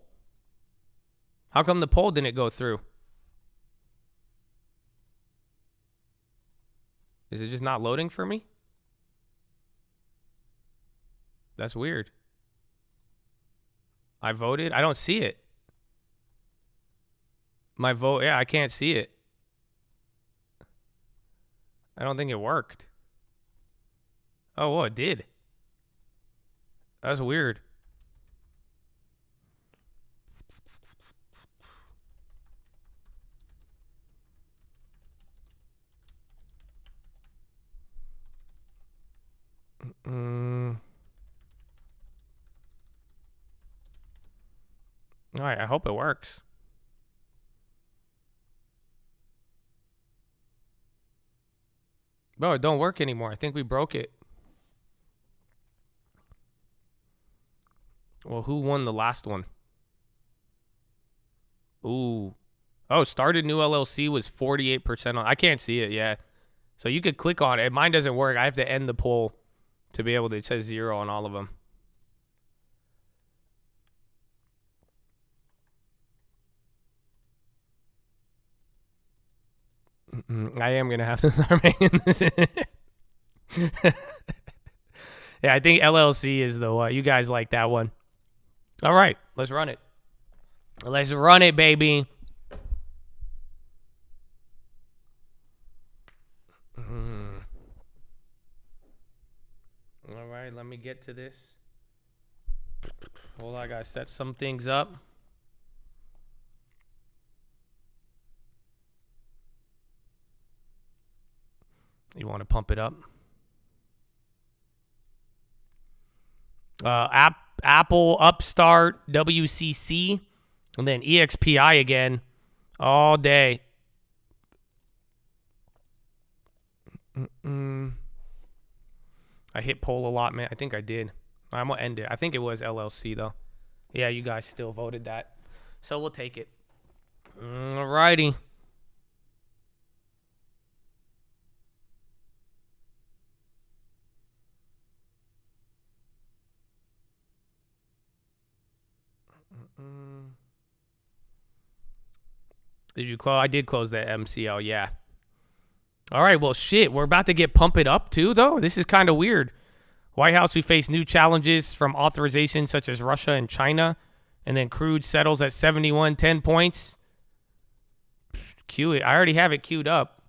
How come the poll didn't go through? Is it just not loading for me? That's weird. I voted. I don't see it. My vote, yeah, I can't see it. I don't think it worked. Oh, well, it did. That's weird. All right, I hope it works. Bro, it don't work anymore. I think we broke it. Well, who won the last one? Ooh. Oh, started new LLC was 48% on. I can't see it, yeah. So you could click on it. Mine doesn't work. I have to end the poll to be able to. It says 0 on all of them. I am going to have to start making this. Yeah, I think LLC is the one. You guys like that one. All right, let's run it. Let's run it, baby. All right, let me get to this. Hold on, I got to set some things up. You want to pump it up? Apple, Upstart, WCC, and then EXPI again all day. I hit poll a lot, man. I think I did. I'm going to end it. I think it was LLC, though. Yeah, you guys still voted that. So we'll take it. All righty. Did you close? I did close that MCL, yeah. All right, well, shit. We're about to get pump it up, too, though. This is kind of weird. White House, we face new challenges from authorizations such as Russia and China. And then crude settles at 71, 10 points. Cue it. I already have it queued up.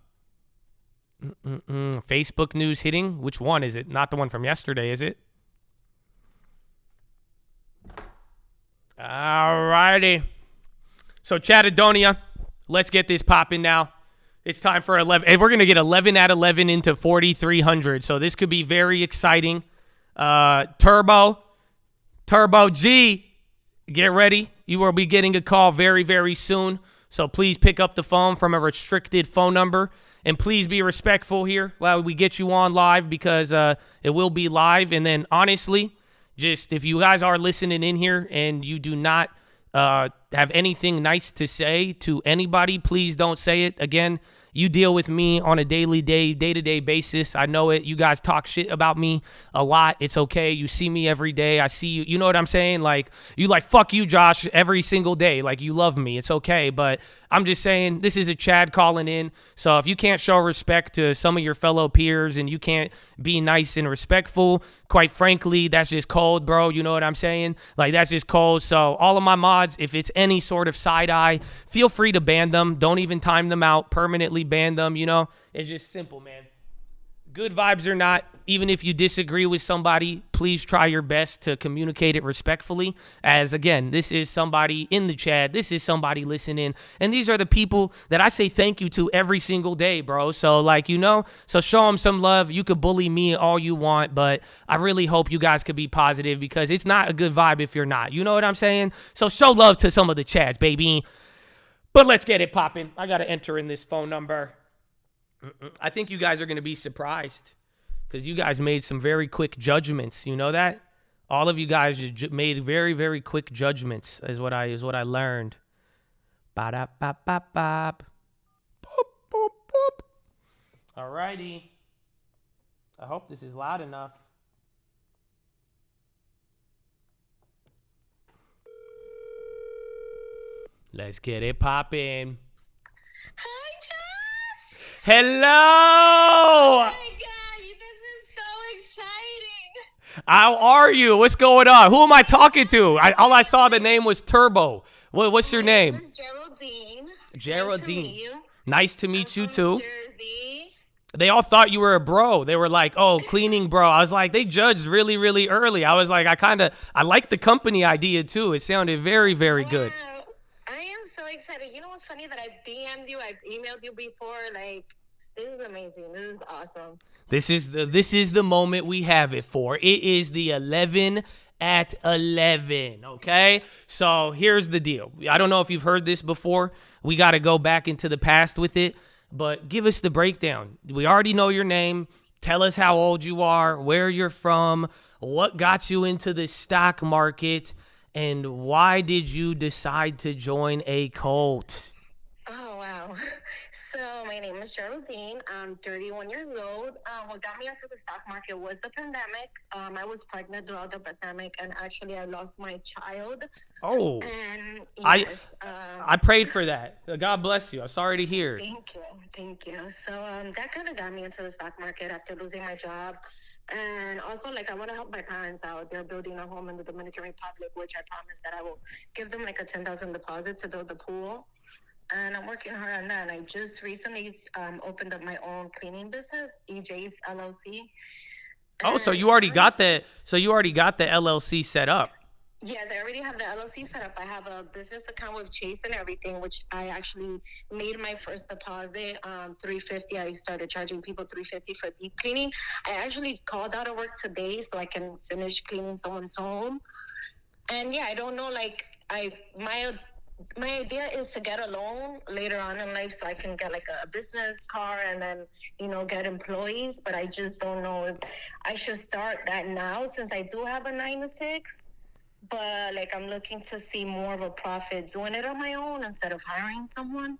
Facebook news hitting. Which one is it? Not the one from yesterday, is it? All righty. So, Chattadonia, let's get this popping now. It's time for 11. And we're going to get 11 at 11 into 4,300. So, this could be very exciting. Turbo G, get ready. You will be getting a call very, very soon. So, please pick up the phone from a restricted phone number. And please be respectful here while we get you on live because it will be live. And then, honestly, just if you guys are listening in here and you do not have anything nice to say to anybody, please don't say it. Again, you deal with me on a day-to-day basis. I know it. You guys talk shit about me a lot. It's okay. You see me every day. I see you. You know what I'm saying? Like, you like, fuck you, Josh, every single day. Like, you love me. It's okay. But I'm just saying, this is a Chad calling in. So if you can't show respect to some of your fellow peers and you can't be nice and respectful, quite frankly, that's just cold, bro. You know what I'm saying? Like, that's just cold. So all of my mods, if it's any sort of side-eye, feel free to ban them. Don't even time them out. Permanently ban them, you know? It's just simple, man. Good vibes or not, even if you disagree with somebody, please try your best to communicate it respectfully. As, again, this is somebody in the chat. This is somebody listening. And these are the people that I say thank you to every single day, bro. So, like, you know, so show them some love. You could bully me all you want, but I really hope you guys could be positive because it's not a good vibe if you're not. You know what I'm saying? So show love to some of the chats, baby. But let's get it popping. I got to enter in this phone number. I think you guys are going to be surprised because you guys made some very quick judgments. You know that? All of you guys made very, very quick judgments is what I learned. Ba-da-ba-ba-bop. Boop, boop, boop. All righty. I hope this is loud enough. Let's get it poppin'. Hi, Josh! Hello! Oh my God, this is so exciting! How are you? What's going on? Who am I talking to? All I saw the name was Turbo. What's your name? This is Geraldine. Geraldine. Nice to meet you too. Jersey. They all thought you were a bro. They were like, oh, cleaning bro. I was like, they judged really, really early. I was like, I like the company idea too. It sounded very, very good. I am so excited. You know what's funny that I've DM'd you, I've emailed you before. Like, this is amazing. This is awesome. This is the moment we have it for. It is the 11 at 11, okay? So here's the deal. I don't know if you've heard this before. We got to go back into the past with it. but give us the breakdown. We already know your name. Tell us how old you are, where you're from, what got you into the stock market, and why did you decide to join a cult? Oh, wow. So my name is Geraldine. I'm 31 years old. What got me into the stock market was the pandemic. I was pregnant throughout the pandemic, and actually I lost my child. Oh, And yes, I prayed for that. God bless you. I'm sorry to hear. Thank you. So that kind of got me into the stock market after losing my job. And also, like, I want to help my parents out. They're building a home in the Dominican Republic, which I promised that I will give them like a $10,000 deposit to build the pool. And I'm working hard on that. And I just recently opened up my own cleaning business, EJ's LLC. Oh, so you already got the LLC set up. Yes, I already have the LLC set up. I have a business account with Chase and everything, which I actually made my first deposit, $350. I started charging people $350 for deep cleaning. I actually called out of work today so I can finish cleaning someone's home. And yeah, I don't know, like, my idea is to get a loan later on in life so I can get like a business car and then, get employees. But I just don't know if I should start that now since I do have a 9 to 6. But like I'm looking to see more of a profit doing it on my own instead of hiring someone.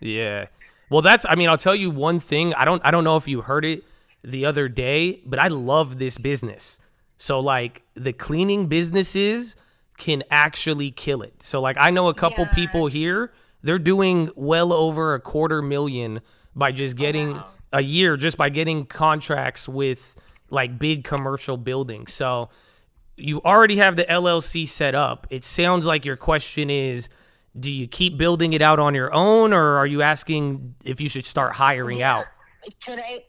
Yeah. Well, I'll tell you one thing. I don't know if you heard it the other day, but I love this business. So like the cleaning businesses can actually kill it. So like I know a couple people here, they're doing well over $250,000 by just getting a year, just by getting contracts with like big commercial buildings. So you already have the LLC set up. It sounds like your question is, do you keep building it out on your own, or are you asking if you should start hiring out? Should I?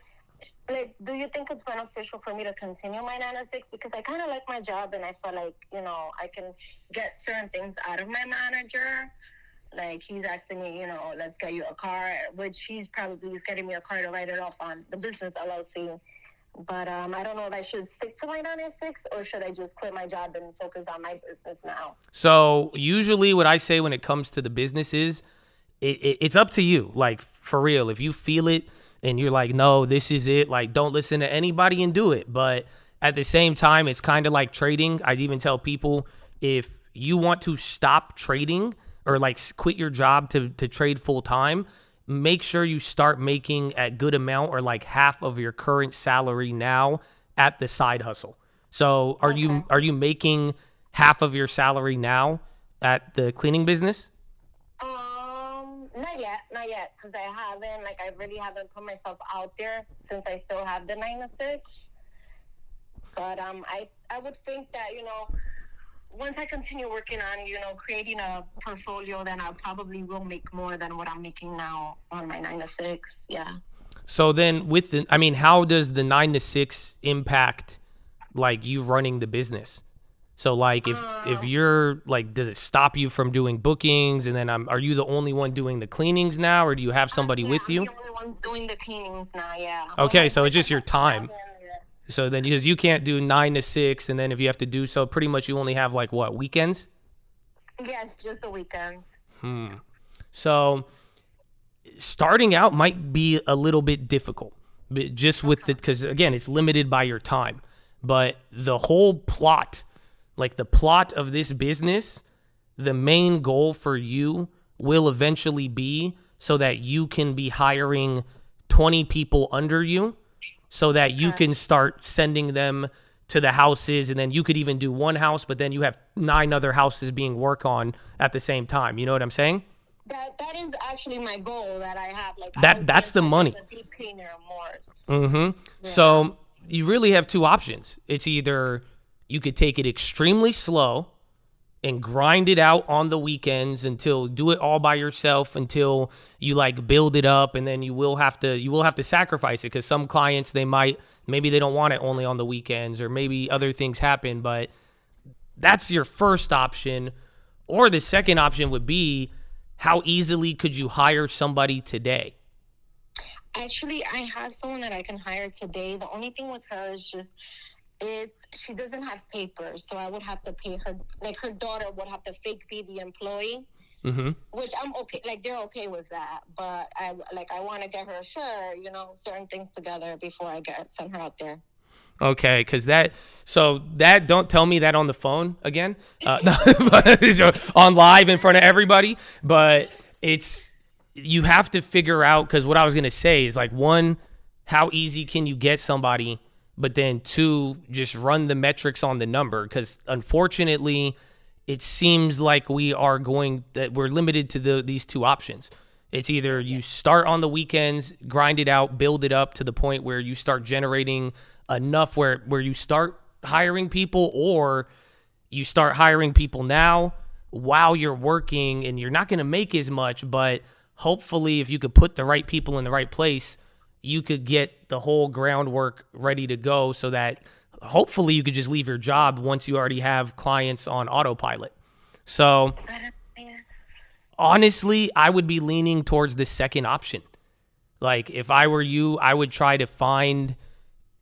Like, do you think it's beneficial for me to continue my 9 to 6? Because I kind of like my job and I feel like, I can get certain things out of my manager. Like, he's asking me, let's get you a car, which he's probably getting me a car to write it off on the business LLC. But I don't know if I should stick to my 9 to 6 or should I just quit my job and focus on my business now? So usually what I say when it comes to the businesses, it's up to you. Like, for real, if you feel it, and you're like, no, this is it. Like, don't listen to anybody and do it. But at the same time, it's kind of like trading. I'd even tell people, if you want to stop trading or like quit your job to trade full time, make sure you start making a good amount or like half of your current salary now at the side hustle. So are you making half of your salary now at the cleaning business? Not yet, because I really haven't put myself out there since I still have the 9 to 6. But I would think that, once I continue working on, creating a portfolio, then I probably will make more than what I'm making now on my 9 to 6. Yeah. So then how does the 9 to 6 impact like you running the business? So like if you're like, does it stop you from doing bookings? And then are you the only one doing the cleanings now, or do you have somebody with you? I'm the only one doing the cleanings now, yeah. Okay, so it's just your time. So then because you can't do 9 to 6, and then if you have to do so, pretty much you only have like what, weekends? Yes, just the weekends. So starting out might be a little bit difficult, but just with because again, it's limited by your time. But the whole plot, like the plot of this business, the main goal for you will eventually be so that you can be hiring 20 people under you so that you can start sending them to the houses, and then you could even do one house, but then you have 9 other houses being worked on at the same time. You know what I'm saying? That is actually my goal that I have. Like that's the money. A deep cleaner more. Yeah. So you really have 2 options. It's either you could take it extremely slow and grind it out on the weekends until do it all by yourself until you like build it up, and then you will have to sacrifice it because some clients maybe they don't want it only on the weekends, or maybe other things happen. But that's your first option. Or the second option would be, how easily could you hire somebody today? Actually, I have someone that I can hire today. The only thing with her is just she doesn't have papers, so I would have to pay her. Like, her daughter would have to fake be the employee, which I'm okay. Like they're okay with that, but I want to get her certain things together before I send her out there. Okay, because don't tell me that on the phone again, on live in front of everybody. But you have to figure out, because what I was going to say is, like, one, how easy can you get somebody? But then two, just run the metrics on the number, because unfortunately, it seems like we're limited to these two options. It's either you start on the weekends, grind it out, build it up to the point where you start generating enough where you start hiring people, or you start hiring people now while you're working, and you're not going to make as much, but hopefully if you could put the right people in the right place, you could get the whole groundwork ready to go, so that hopefully you could just leave your job once you already have clients on autopilot. So honestly, I would be leaning towards the second option. Like, if I were you, I would try to find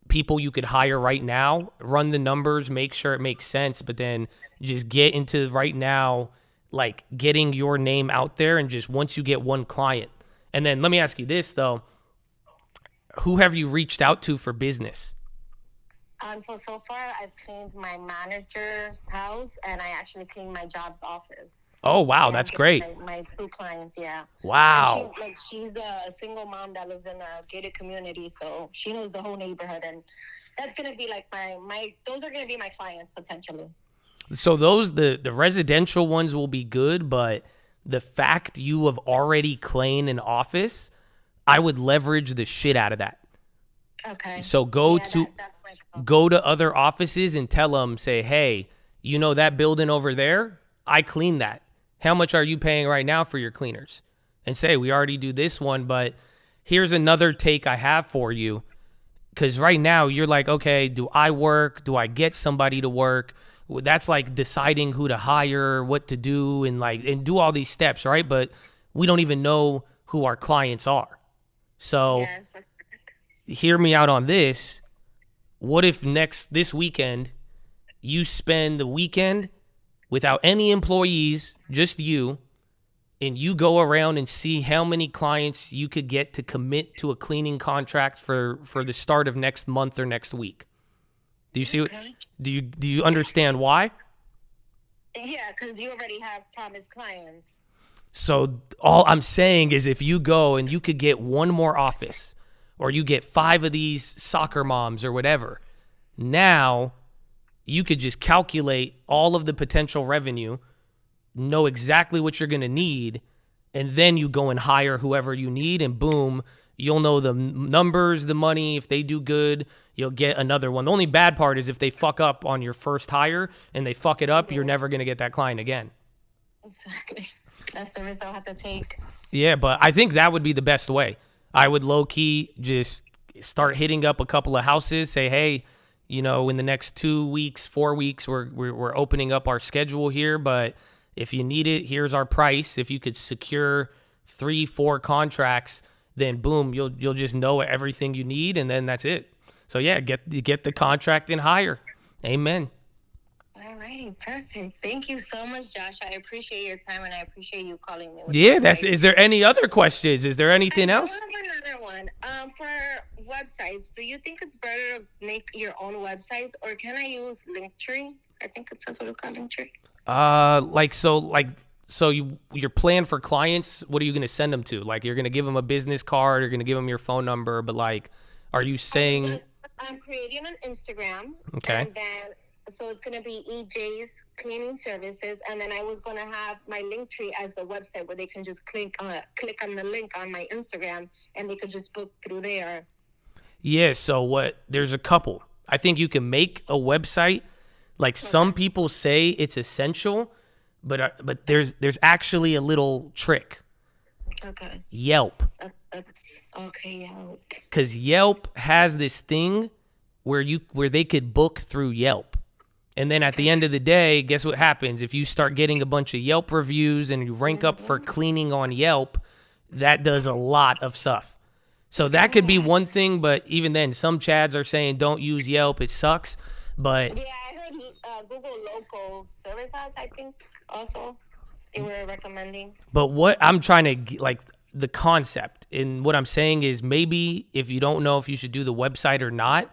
people you could hire right now, run the numbers, make sure it makes sense, but then just get into right now, like, getting your name out there, and just once you get one client. And then let me ask you this, though. Who have you reached out to for business? So far, I've cleaned my manager's house, and I actually cleaned my job's office. Oh, wow, that's great. My two clients, yeah. Wow. She's a single mom that lives in a gated community, so she knows the whole neighborhood, and that's gonna be like those are gonna be my clients potentially. So the residential ones will be good, but the fact you have already cleaned an office, I would leverage the shit out of that. Okay. So go to other offices and tell them, say, hey, that building over there, I cleaned that. How much are you paying right now for your cleaners? And say, we already do this one, but here's another take I have for you. Because right now you're like, okay, do I work? Do I get somebody to work? That's like deciding who to hire, what to do, and do all these steps, right? But we don't even know who our clients are. So hear me out on this. What if this weekend you spend the weekend without any employees, just you, and you go around and see how many clients you could get to commit to a cleaning contract for the start of next month or next week? Do you see? Do you understand why? Yeah, because you already have promised clients. So all I'm saying is, if you go and you could get one more office, or you get 5 of these soccer moms or whatever, now you could just calculate all of the potential revenue, know exactly what you're going to need, and then you go and hire whoever you need, and boom, you'll know the numbers, the money. If they do good, you'll get another one. The only bad part is if they fuck up on your first hire and they fuck it up, you're never going to get that client again. Exactly. That's the risk I'll have to take. Yeah, but I think that would be the best way. I would low-key just start hitting up a couple of houses, say, hey, in the next 2 weeks, 4 weeks, we're opening up our schedule here, but if you need it, here's our price. If you could secure 3-4 contracts, then boom, you'll just know everything you need, and then that's it. So yeah, get the contract and hire. Amen. All righty, perfect. Thank you so much, Josh. I appreciate your time, and I appreciate you calling me. Yeah, is there any other questions? Is there anything else? I have another one. For websites, do you think it's better to make your own websites, or can I use Linktree? I think that's what we call Linktree. So your plan for clients, what are you going to send them to? Like, you're going to give them a business card, you're going to give them your phone number, but like, are you saying? I'm creating an Instagram. Okay. And then, so it's going to be EJ's Cleaning Services, and then I was going to have my Linktree as the website where they can just click on the link on my Instagram, and they could just book through there. Yeah, so there's a couple. I think you can make a website. Like, some people say it's essential, but there's actually a little trick. Okay. Yelp. That's okay, Yelp. Because Yelp has this thing where they could book through Yelp. And then at the end of the day, guess what happens? If you start getting a bunch of Yelp reviews and you rank up for cleaning on Yelp, that does a lot of stuff. So that could be one thing, but even then, some Chads are saying don't use Yelp. It sucks. But yeah, I heard Google Local Services, I think, also. they were recommending. But what I'm trying to like the concept, and what I'm saying is maybe if you don't know if you should do the website or not,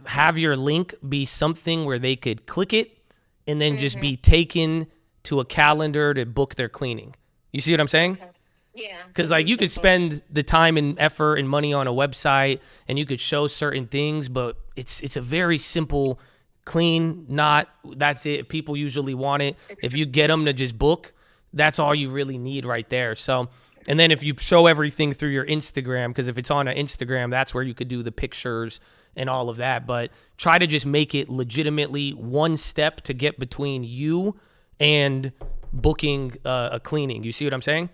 have your link be something where they could click it and then just be taken to a calendar to book their cleaning. You see what I'm saying? Okay. Yeah. Because like you could spend the time and effort and money on a website and you could show certain things, but it's a very simple clean, not that's it. People usually want it. If you get them to just book, that's all you really need right there. So, and then if you show everything through your Instagram, because if it's on an Instagram, that's where you could do the pictures and all of that. But try to just make it legitimately one step to get between you and booking a cleaning. You see what I'm saying?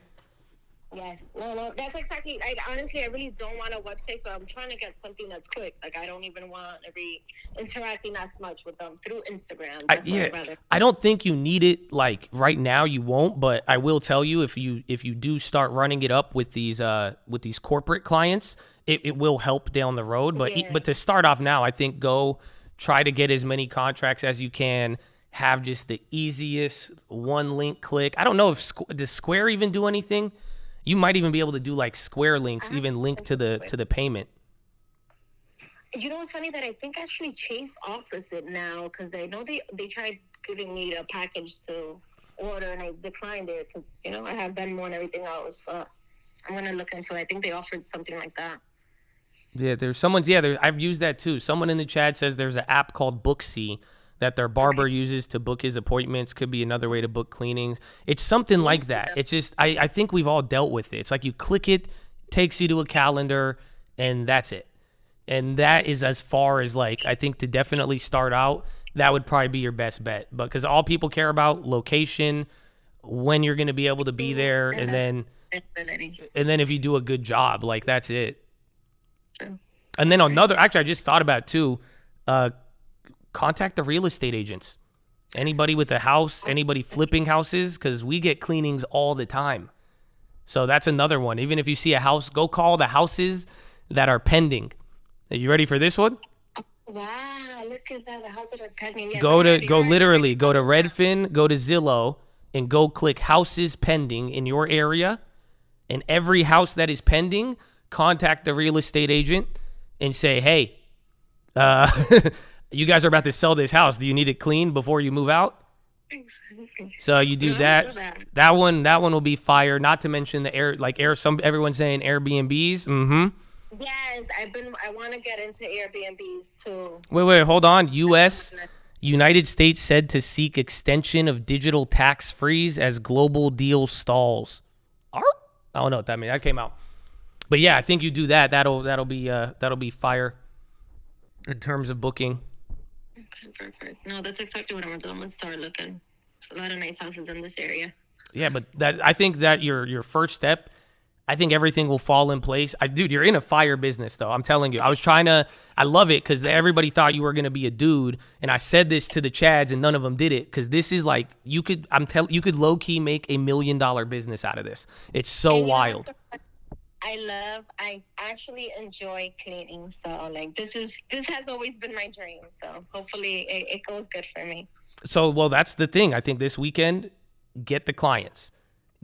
Yes. No, that's exactly. Honestly, I really don't want a website, so I'm trying to get something that's quick. Like, I don't even want to be interacting as much with them through Instagram. I don't think you need it like right now. You won't, but I will tell you if you do start running it up with these corporate clients, it will help down the road. But to start off now, I think go try to get as many contracts as you can. Have just the easiest one link click. I don't know if does Square even do anything. You might even be able to do like Square links, even link to the payment. You know what's funny that I think actually Chase offers it now because they know they tried giving me a package to order and I declined it because I have Venmo and everything else. But I'm gonna look into it. I think they offered something like that. Yeah, there's someone's. Yeah, I've used that too. Someone in the chat says there's an app called Booksy that their barber uses to book his appointments. Could be another way to book cleanings. It's something like that. It's just, I think we've all dealt with it. It's like you click it, takes you to a calendar, and that's it. And that is as far as like, I think to definitely start out, that would probably be your best bet. But because all people care about location, when you're going to be able to be there, and then if you do a good job, like that's it. And then actually I just thought about too, contact the real estate agents. Anybody with a house, anybody flipping houses, because we get cleanings all the time. So that's another one. Even if you see a house, go call the houses that are pending. Are you ready for this one? Wow, look at that. The houses that are pending. Yes, Go to Redfin, go to Zillow, and go click houses pending in your area. And every house that is pending, contact the real estate agent and say, hey, you guys are about to sell this house. Do you need it cleaned before you move out? So you do that. That one will be fire. Not to mention everyone's saying Airbnbs. Mm-hmm. Yes, I want to get into Airbnbs too. Wait, hold on. United States said to seek extension of digital tax freeze as global deal stalls. I don't know what that means. That came out. But yeah, I think you do that. That'll be fire in terms of booking. Okay, perfect. No, that's exactly what I'm gonna do. I'm gonna start looking. There's a lot of nice houses in this area. Yeah, but I think that your first step, I think everything will fall in place. Dude, you're in a fire business though. I'm telling you. I love it because everybody thought you were gonna be a dude, and I said this to the Chads, and none of them did it because this is like you could low key make $1 million business out of this. It's so wild. I actually enjoy cleaning, so like this has always been my dream. So hopefully it goes good for me. So well, that's the thing. I think this weekend, get the clients,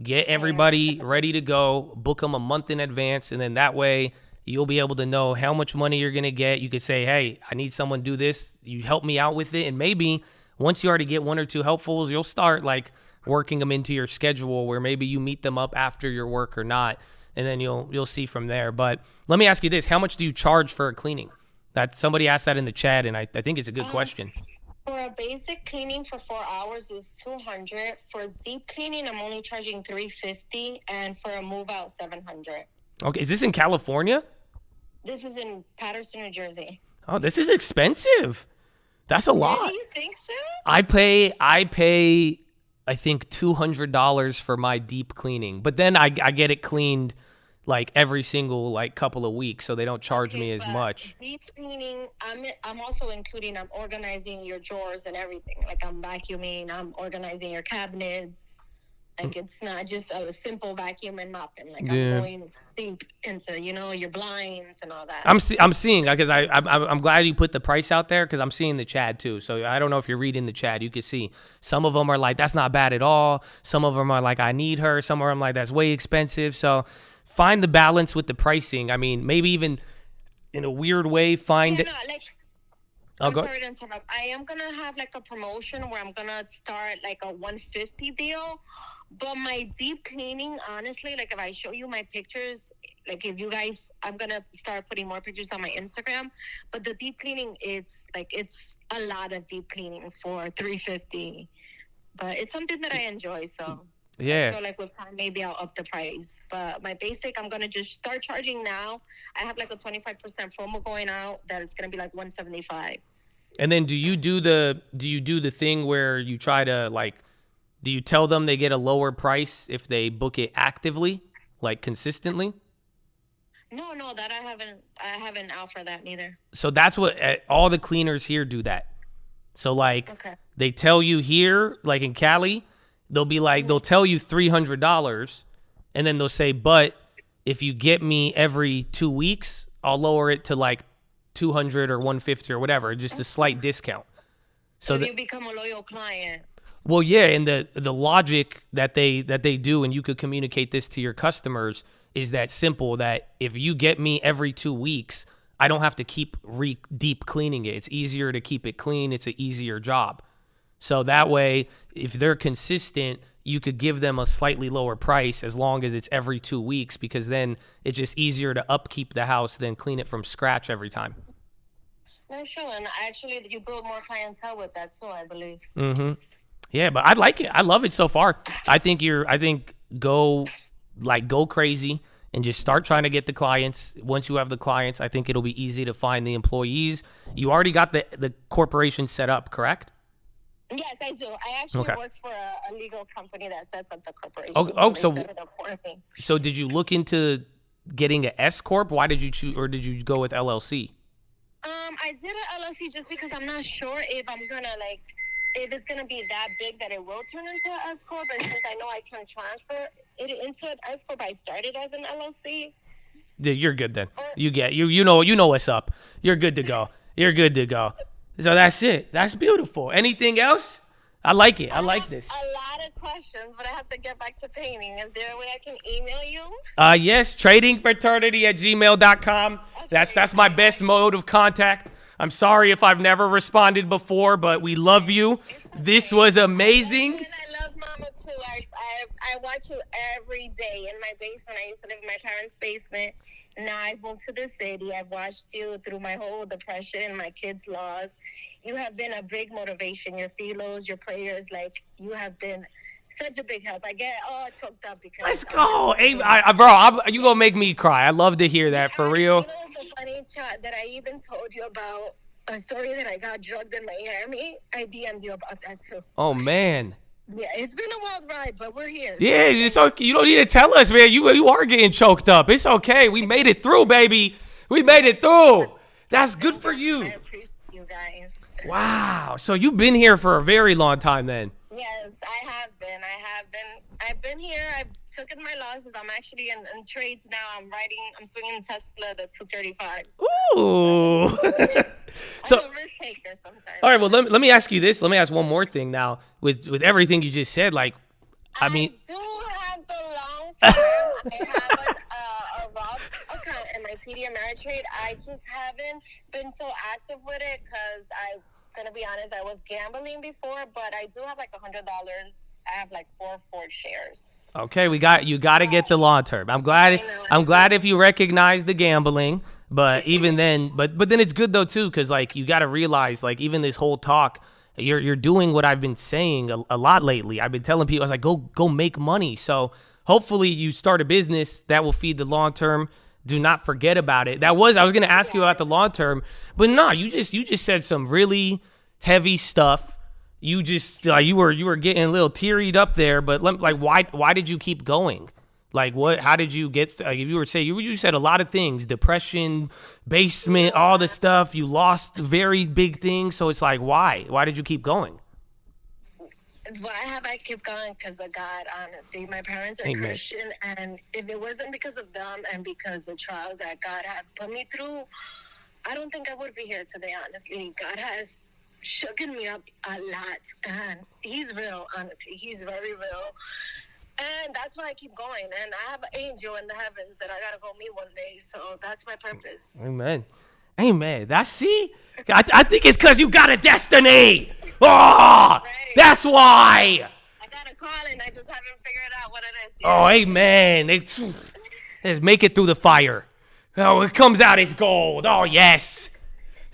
get everybody ready to go, book them a month in advance, and then that way you'll be able to know how much money you're gonna get. You could say, hey, I need someone to do this. You help me out with it, and maybe once you already get one or two helpfuls, you'll start like working them into your schedule where maybe you meet them up after your work or not. And then you'll see from there. But let me ask you this. How much do you charge for a cleaning? That somebody asked that in the chat, and I think it's a good question. For a basic cleaning for 4 hours is $200. For deep cleaning, I'm only charging $350, and for a move out, $700. Okay, is this in California? This is in Patterson, New Jersey. Oh, this is expensive. That's a lot. Do you think so? I pay I think $200 for my deep cleaning, but then I get it cleaned like every single like couple of weeks, so they don't charge me as much. Deep cleaning, I'm also including. I'm organizing your drawers and everything. Like I'm vacuuming, I'm organizing your cabinets, Like it's not just a simple vacuum and mopping. Like Yeah. I'm going deep into, your blinds and all that. I'm seeing, because I'm glad you put the price out there, because I'm seeing the chat too. So I don't know if you're reading the chat. You can see some of them are like, that's not bad at all. Some of them are like, I need her. Some of them like, that's way expensive. So find the balance with the pricing. I mean, maybe even in a weird way, find it. I'm sorry to interrupt. I am gonna have like a promotion where I'm gonna start like a 150 deal. But my deep cleaning, honestly, like if I show you my pictures, like if you guys, I'm gonna start putting more pictures on my Instagram. But the deep cleaning, it's a lot of deep cleaning for $350. But it's something that I enjoy, so Yeah. I feel like with time maybe I'll up the price. But my basic, I'm gonna just start charging now. I have like a 25% promo going out that it's gonna be like $175. And then do you do the thing where you try to like, do you tell them they get a lower price if they book it actively, like consistently? No, that I haven't out for that neither. So that's what all the cleaners here do that. So like they tell you here, like in Cali, they'll be like, they'll tell you $300 and then they'll say, but if you get me every 2 weeks, I'll lower it to like 200 or 150 or whatever, just a slight discount. So you become a loyal client. Well, yeah, and the logic that they do, and you could communicate this to your customers, is that simple, that if you get me every 2 weeks, I don't have to keep deep cleaning it. It's easier to keep it clean. It's an easier job. So that way, if they're consistent, you could give them a slightly lower price as long as it's every 2 weeks, because then it's just easier to upkeep the house than clean it from scratch every time. No, sure. And actually, you build more clientele with that too, I believe. Mm-hmm. Yeah, but I like it. I love it so far. I think go crazy and just start trying to get the clients. Once you have the clients, I think it'll be easy to find the employees. You already got the corporation set up, correct? Yes, I do. I actually work for a legal company that sets up the corporation. So they set it up for me. So did you look into getting an S corp? Why did you choose, or did you go with LLC? I did an LLC just because I'm not sure if I'm gonna if it's gonna be that big that it will turn into an S corp. And since I know I can transfer it into an S corp, I started as an LLC. Yeah, you're good then. You know what's up. You're good to go. You're good to go. So that's it. That's beautiful. Anything else? I like it. I like this. A lot of questions, but I have to get back to painting. Is there a way I can email you? Yes, tradingfraternity@gmail.com. That's my best mode of contact. I'm sorry if I've never responded before, but we love you. This was amazing. And I love Mama too. I watch you every day in my basement. I used to live in my parents' basement. Now I've moved to the city. I've watched you through my whole depression, my kids' loss. You have been a big motivation. Your PHILOs, your prayers, like you have been such a big help. I get all choked up because. Let's go, hey, you gonna make me cry. I love to hear that, for real. You know what's so funny, chat, that I even told you about a story that I got drugged in Miami. I DM'd you about that too. Oh man. Yeah, it's been a wild ride, but we're here. Yeah, it's okay. You don't need to tell us, man. You are getting choked up. It's okay. We made it through, baby. We made it through. That's good for you. I appreciate you guys. Wow. So you've been here for a very long time then. Yes, I have been. I've been here. I've taken my losses. I'm actually in trades now. I'm swinging Tesla, the 235. Ooh. So, I'm a risk taker sometimes. all right, well, let me ask you this. Let me ask one more thing now. With everything you just said, like, I mean. I do have the long term. I have a Roth account in my TD Ameritrade. I just haven't been so active with it because I'm going to be honest, I was gambling before, but I do have like $100. I have like four shares. Okay, you got to get the long term. I'm glad if you recognize the gambling, but even then, but then it's good though too, because like you got to realize, like, even this whole talk, you're doing what I've been saying a lot lately. I've been telling people, I was like, go make money. So hopefully you start a business that will feed the long term. Do not forget about it. I was going to ask you about the long term, but no, you just said some really heavy stuff. You just you were getting a little tearied up there, but like why did you keep going? Like what? How did you get? You said a lot of things: depression, basement, all the stuff. You lost very big things, so it's like why? Why did you keep going? Why have I kept going? Because of God, honestly. My parents are Amen. Christian, and if it wasn't because of them and because the trials that God had put me through, I don't think I would be here today, honestly. God has shooken me up a lot, and he's real, honestly. He's very real. And that's why I keep going. And I have an angel in the heavens that I got to go meet one day, so that's my purpose. Amen. Amen. I think it's because you got a destiny. Oh, that's why. I got a call, and I just haven't figured out what it is yet. Oh, amen. Let's make it through the fire. Oh, it comes out as gold. Oh, yes.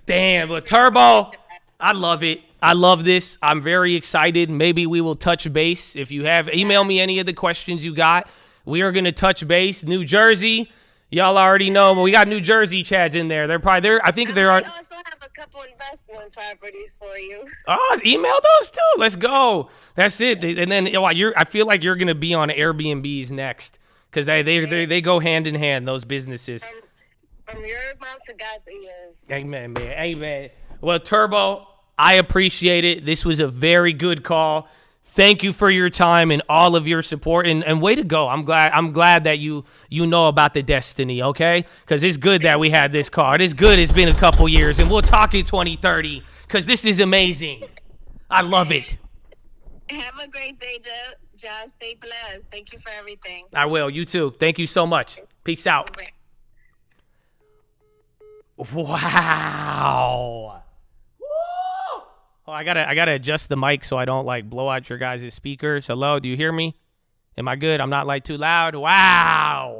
Damn, but Turbo, I love it. I love this. I'm very excited. Maybe we will touch base. If you have, email me any of the questions you got. We are going to touch base. New Jersey, y'all already know, but we got New Jersey Chads in there. They're probably there. I think there are. I also have a couple investment properties for you. Oh, email those too. Let's go. That's it. And then I feel like you're going to be on Airbnbs next because they go hand in hand, those businesses. From your mouth to God's ears. Amen, man. Amen. Well, Turbo, I appreciate it. This was a very good call. Thank you for your time and all of your support. And way to go. I'm glad that you know about the destiny, okay? Because it's good that we had this call. It is good. It's been a couple years. And we'll talk in 2030 because this is amazing. I love it. Have a great day, Josh. Stay blessed. Thank you for everything. I will. You too. Thank you so much. Peace out. Wow. Woo! Oh, I gotta adjust the mic so I don't like blow out your guys' speakers. Hello, do you hear me? Am I good? I'm not like too loud. Wow.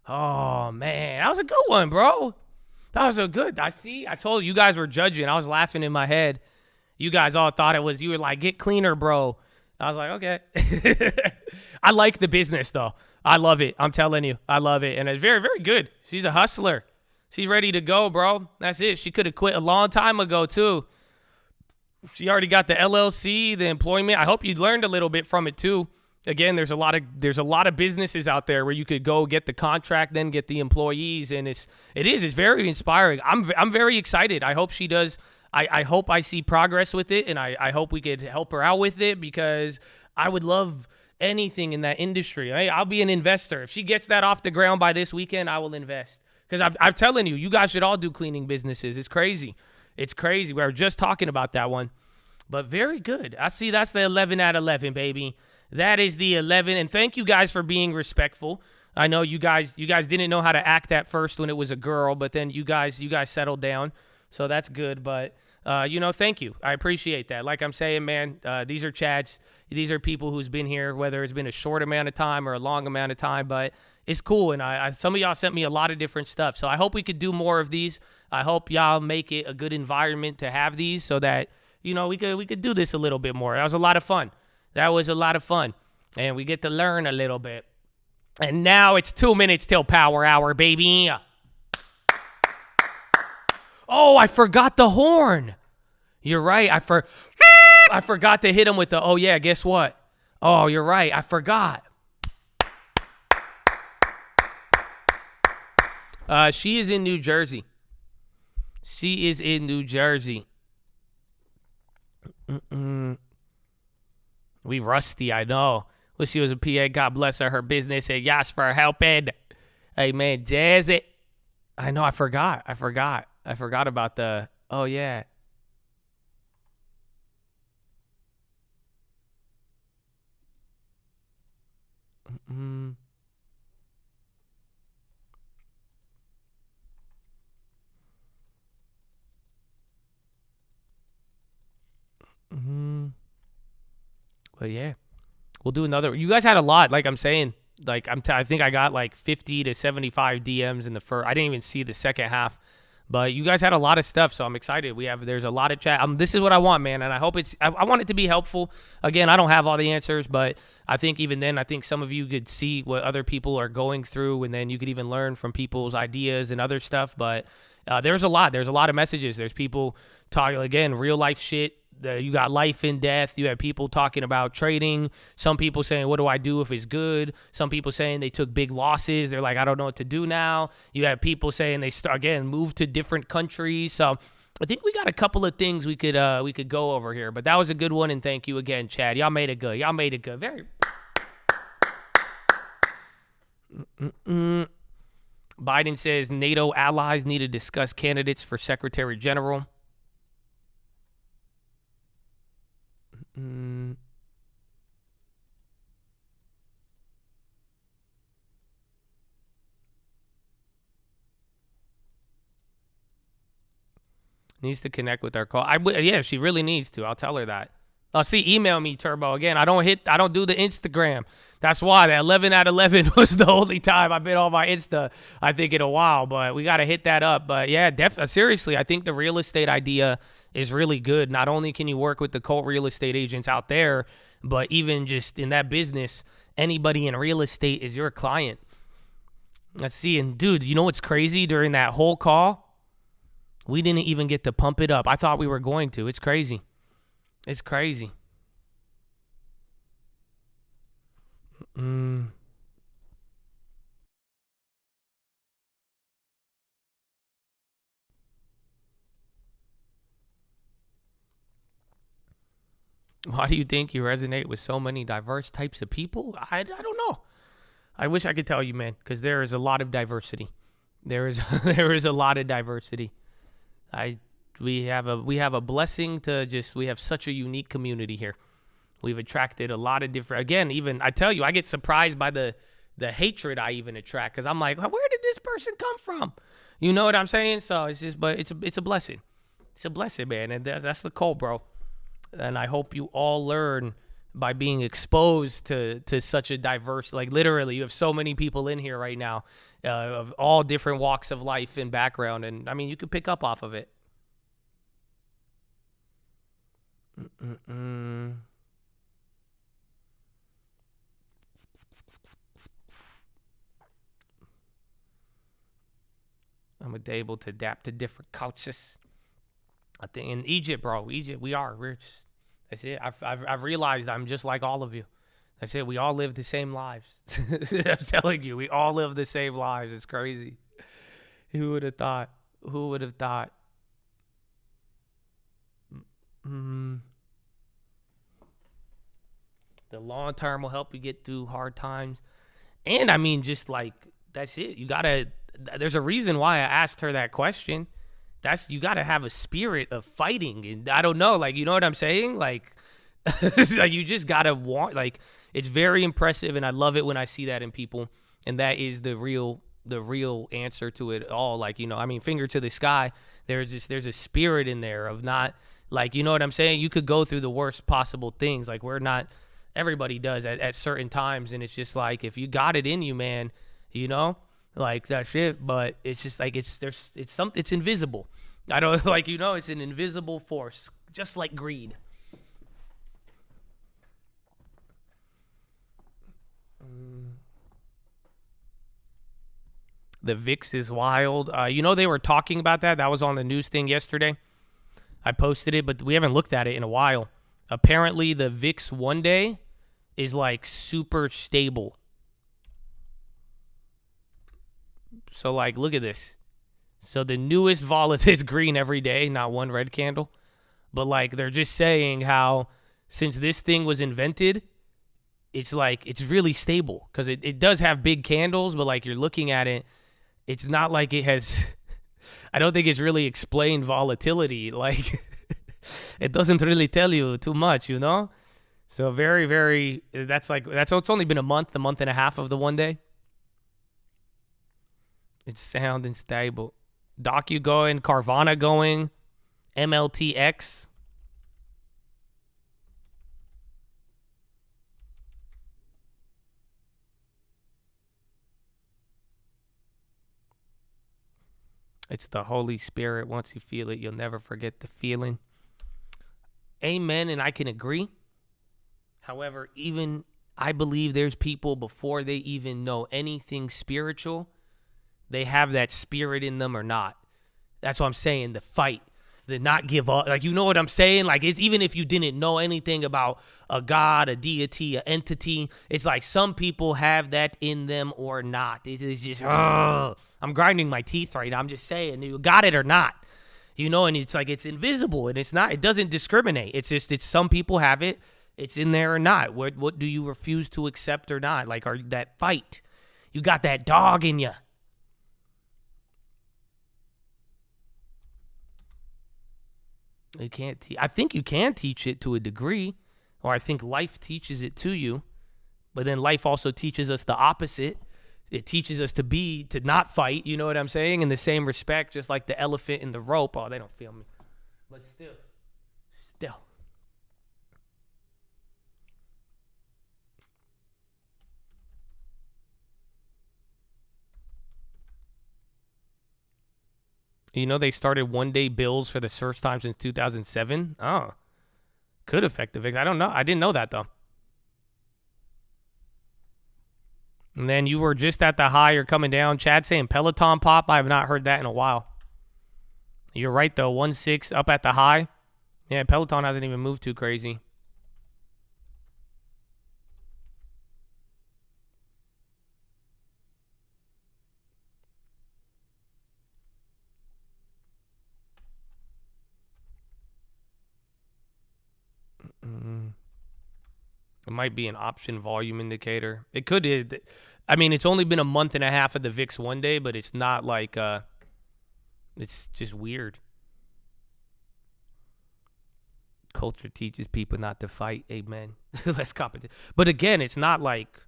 Oh man, that was a good one, bro. That was a good. I told you guys were judging. I was laughing in my head. You guys all thought it was, you were like, get cleaner, bro. I was like, okay. I like the business, though. I love it. I'm telling you. I love it. And it's very, very good. She's a hustler. She's ready to go, bro. That's it. She could have quit a long time ago, too. She already got the LLC, the employment. I hope you learned a little bit from it, too. Again, there's a lot of businesses out there where you could go get the contract, then get the employees. And it's very inspiring. I'm very excited. I hope she does. I hope I see progress with it, and I hope we could help her out with it because I would love anything in that industry. I'll be an investor. If she gets that off the ground by this weekend, I will invest. Because I'm telling you, you guys should all do cleaning businesses. It's crazy. It's crazy. We were just talking about that one. But very good. I see that's the 11 out of 11, baby. That is the 11. And thank you guys for being respectful. I know you guys didn't know how to act at first when it was a girl, but then you guys settled down. So that's good, but, thank you. I appreciate that. Like I'm saying, man, these are Chads. These are people who's been here, whether it's been a short amount of time or a long amount of time, but it's cool. And some of y'all sent me a lot of different stuff. So I hope we could do more of these. I hope y'all make it a good environment to have these so that, we could do this a little bit more. That was a lot of fun. And we get to learn a little bit. And now it's 2 minutes till power hour, baby. Oh, I forgot the horn. You're right. I forgot to hit him with the, oh, yeah, guess what? Oh, you're right. I forgot. She is in New Jersey. We rusty, I know. Wish she was a PA. God bless her business. And yes for helping. Hey, man, Jazzy. I know, I forgot about the, oh, yeah. Mm-hmm. Mm-hmm. Well, yeah. We'll do another. You guys had a lot, like I'm saying. Like I think I got like 50 to 75 DMs in the first. I didn't even see the second half. But you guys had a lot of stuff, so I'm excited. There's a lot of chat. This is what I want, man, and I hope I want it to be helpful. Again, I don't have all the answers, but I think even then, I think some of you could see what other people are going through, and then you could even learn from people's ideas and other stuff. But There's a lot of messages. There's people talking, again, real life shit. You got life and death. You have people talking about trading. Some people saying, what do I do if it's good? Some people saying they took big losses. They're like, I don't know what to do now. You have people saying they move to different countries. So I think we got a couple of things we could go over here. But that was a good one, and thank you again, Chad. Y'all made it good. Very. Biden says NATO allies need to discuss candidates for Secretary General. Needs to connect with our call. Yeah, she really needs to. I'll tell her that. Email me, Turbo. Again, I don't do the Instagram. That's why that 11 out of 11 was the only time I've been on my Insta, I think, in a while. But we got to hit that up. But yeah, seriously, I think the real estate idea is really good. Not only can you work with the cult real estate agents out there, but even just in that business, anybody in real estate is your client. Let's see. And dude, you know what's crazy? During that whole call, we didn't even get to pump it up. I thought we were going to. It's crazy. It's crazy. Why do you think you resonate with so many diverse types of people? I don't know. I wish I could tell you, man, because there is a lot of diversity. There is a lot of diversity. We have a blessing to we have such a unique community here. We've attracted a lot of different, again, even, I tell you, I get surprised by the hatred I even attract, because I'm like, where did this person come from? You know what I'm saying? So it's just, but it's a blessing. It's a blessing, man, and that's the call, bro. And I hope you all learn by being exposed to such a diverse, like literally, you have so many people in here right now of all different walks of life and background, and I mean, you could pick up off of it. I'm able to adapt to different cultures. I think in Egypt, bro, we're just, that's it. I've realized I'm just like all of you. That's it. We all live the same lives. I'm telling you, we all live the same lives. It's crazy. Who would have thought? Who would have thought? The long term will help you get through hard times. And I mean, just like, that's it. There's a reason why I asked her that question. You got to have a spirit of fighting. And I don't know, like, you know what I'm saying? Like, like you just got to want, like, it's very impressive. And I love it when I see that in people. And that is the real answer to it all. Like, you know, I mean, finger to the sky. There's a spirit in there of not, like, you know what I'm saying? You could go through the worst possible things. Like, everybody does at certain times. And it's just like, if you got it in you, man, you know, like that shit. But it's just like, it's invisible. I don't, like, you know, it's an invisible force, just like greed. The VIX is wild. You know, they were talking about that. That was on the news thing yesterday. I posted it, but we haven't looked at it in a while. Apparently, the VIX one day is like super stable. So, like, look at this. So the newest volatility is green every day, not one red candle. But, like, they're just saying how since this thing was invented, it's like, it's really stable. Because it does have big candles, but, like, you're looking at it, it's not like it has, I don't think it's really explained volatility. Like, it doesn't really tell you too much, you know? So very, very, it's only been a month and a half of the one day. It's sound and stable. Docu going, Carvana going, MLTX. It's the Holy Spirit. Once you feel it, you'll never forget the feeling. Amen, and I can agree. However, even I believe there's people before they even know anything spiritual, they have that spirit in them or not. That's what I'm saying. The fight, the not give up. Like, you know what I'm saying? Like, it's even if you didn't know anything about a god, a deity, an entity, it's like some people have that in them or not. It's just, I'm grinding my teeth right now. I'm just saying, you got it or not. You know, and it's like it's invisible and it's not, it doesn't discriminate. It's just, it's some people have it. It's in there or not. What do you refuse to accept or not? Like, are that fight? You got that dog in you. You can't. I think you can teach it to a degree, or I think life teaches it to you. But then life also teaches us the opposite. It teaches us to not fight. You know what I'm saying? In the same respect, just like the elephant and the rope. Oh, they don't feel me. But still. You know, they started one-day bills for the first time since 2007. Oh, could affect the VIX. I don't know. I didn't know that, though. And then you were just at the high or coming down. Chad saying Peloton pop. I have not heard that in a while. You're right, though. 1.6 up at the high. Yeah, Peloton hasn't even moved too crazy. It might be an option volume indicator. It could. I mean, it's only been a month and a half of the VIX one day, but it's not like it's just weird. Culture teaches people not to fight. Amen. Less competition. But again, it's not like,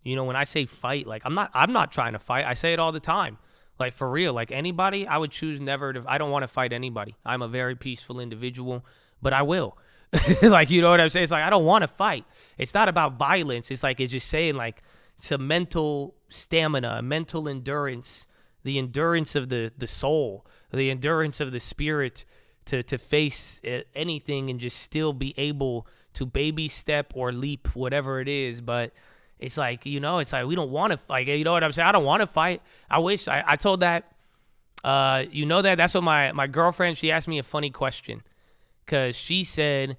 you know, when I say fight, like I'm not trying to fight. I say it all the time. Like, for real, like anybody, I would choose never to. I don't want to fight anybody. I'm a very peaceful individual, but I will. Like, you know what I'm saying? It's like, I don't want to fight. It's not about violence. It's like, it's just saying, like, it's a mental stamina, a mental endurance, the endurance of the soul, the endurance of the spirit to face anything and just still be able to baby step or leap, whatever it is. But it's like, you know, it's like, we don't want to fight. You know what I'm saying? I don't want to fight. I wish I told that, you know, that's what my girlfriend, she asked me a funny question. Because she said,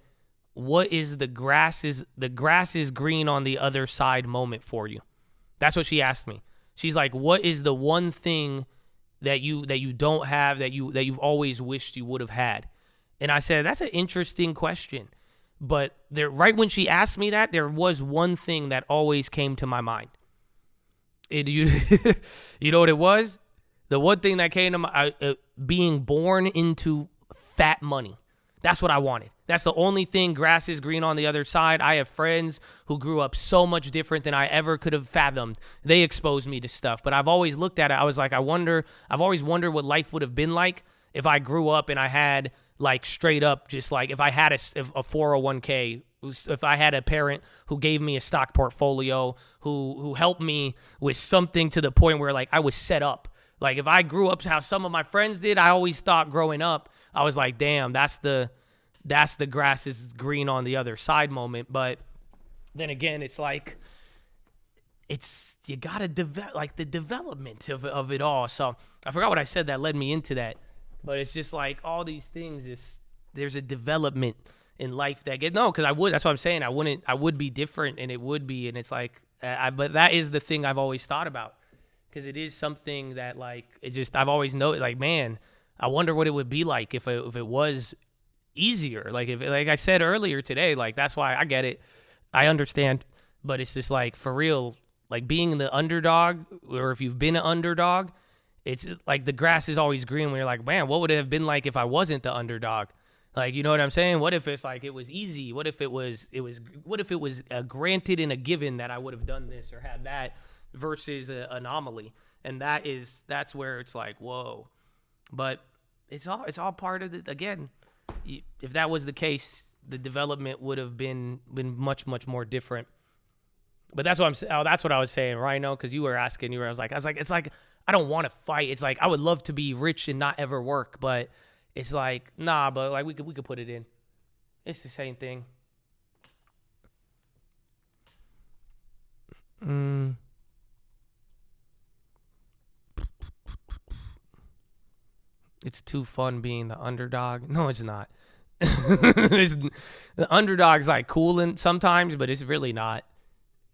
what is the grass is green on the other side moment for you? That's what she asked me. She's like, what is the one thing that you don't have that you've always wished you would have had? And I said, that's an interesting question. But right when she asked me that, there was one thing that always came to my mind. You know what it was? The one thing that came to my being born into fat money. That's what I wanted. That's the only thing. Grass is green on the other side. I have friends who grew up so much different than I ever could have fathomed. They exposed me to stuff. But I've always looked at it. I was like, I've always wondered what life would have been like if I grew up and I had, like, straight up, just like, if I had a 401k, if I had a parent who gave me a stock portfolio, who helped me with something to the point where, like, I was set up. Like, if I grew up how some of my friends did, I always thought growing up, I was like, damn, that's the grass is green on the other side moment. But then again, it's like, you got to develop, like, the development of it all. So I forgot what I said that led me into that. But it's just like all these things, there's a development in life that because that's what I'm saying. I would be different, and it would be. And it's like, but that is the thing I've always thought about. Because it is something that, like, I've always known, like, man, I wonder what it would be like if it was easier. Like, like I said earlier today, like, that's why I get it. I understand. But it's just like, for real, like, being the underdog, or if you've been an underdog, it's like the grass is always green when you're like, man, what would it have been like if I wasn't the underdog? Like, you know what I'm saying? What if it's like, it was easy? What if it was a granted and a given that I would have done this or had that? Versus an anomaly, and that's where it's like, whoa. But it's all part of the, again, if that was the case, the development would have been much more different. But that's what that's what I was saying, Rhino, because you were asking, I was like, it's like, I don't want to fight. It's like, I would love to be rich and not ever work, but it's like, nah, but like we could put it in. It's the same thing. It's too fun being the underdog. No, it's not. The underdog's like cool and sometimes, but it's really not.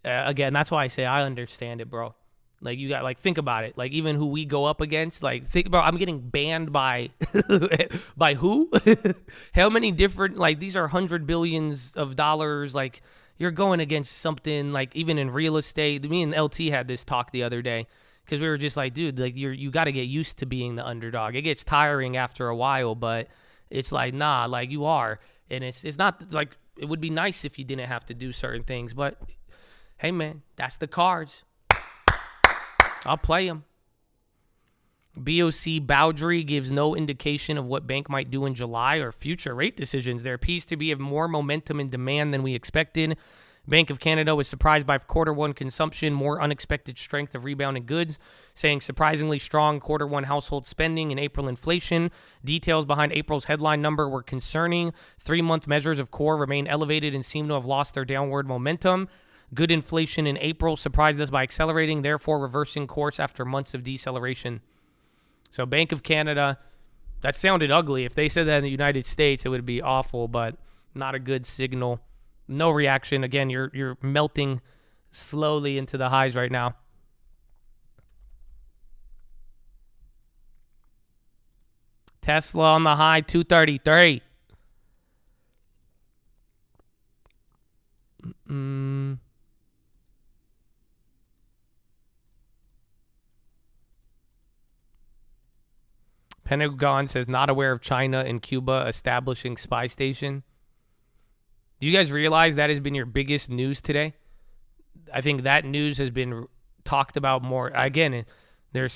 Again, that's why I say I understand it, bro. Like, you got, like, think about it. Like, even who we go up against, like, think about, I'm getting banned by, by who? How many different, like, these are $100 billion. Like, you're going against something, like, even in real estate. Me and LT had this talk the other day because we were just like, dude, like, you got to get used to being the underdog. It gets tiring after a while, but it's like, nah, like, you are. And it's not, like, it would be nice if you didn't have to do certain things, but hey, man, that's the cards. I'll play them. BOC Boundary gives no indication of what bank might do in July or future rate decisions. There appears to be more momentum and demand than we expected. Bank of Canada was surprised by quarter one consumption, more unexpected strength of rebound in goods, saying surprisingly strong quarter one household spending and April inflation. Details behind April's headline number were concerning. 3-month measures of core remain elevated and seem to have lost their downward momentum. Good inflation in April surprised us by accelerating, therefore reversing course after months of deceleration. So Bank of Canada, that sounded ugly. If they said that in the United States, it would be awful, but not a good signal. No reaction. Again, you're melting slowly into the highs right now. Tesla on the high, 233. Pentagon says not aware of China and Cuba establishing spy station. Do you guys realize that has been your biggest news today? I think that news has been talked about more. Again, they're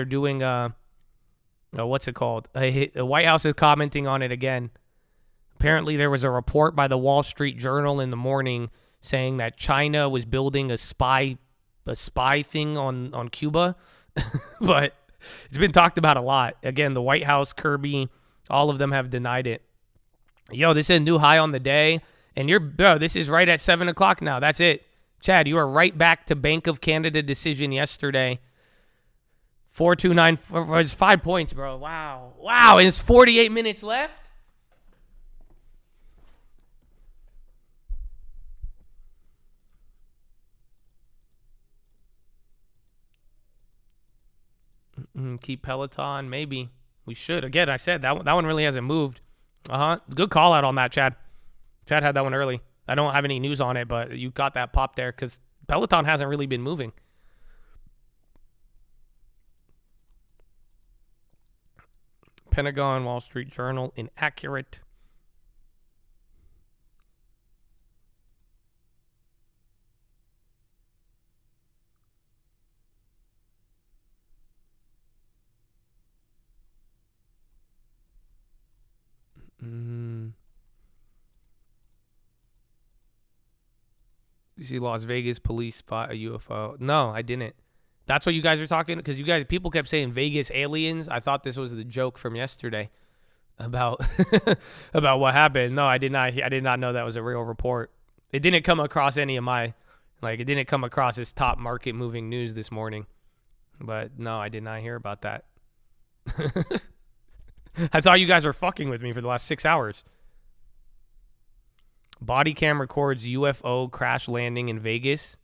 doing what's it called? The White House is commenting on it again. Apparently, there was a report by the Wall Street Journal in the morning saying that China was building a spy thing on Cuba, but it's been talked about a lot. Again, the White House, Kirby, all of them have denied it. Yo, this is a new high on the day, and this is right at 7 o'clock now. That's it. Chad, you are right back to Bank of Canada decision yesterday. 429, it's 5 points, bro. Wow, and it's 48 minutes left. Keep Peloton, maybe. We should. Again, I said that one really hasn't moved. Good call out on that, Chad. Chad had that one early. I don't have any news on it, but you got that pop there because Peloton hasn't really been moving. Pentagon, Wall Street Journal, inaccurate. You see Las Vegas police spot a UFO. No, I didn't. That's what you guys are talking, because people kept saying Vegas aliens. I thought this was the joke from yesterday about about what happened. No, I did not know that was a real report. It didn't come across any of my, it didn't come across as top market moving news this morning. But no, I did not hear about that. I thought you guys were fucking with me for the last 6 hours. Body cam records UFO crash landing in Vegas.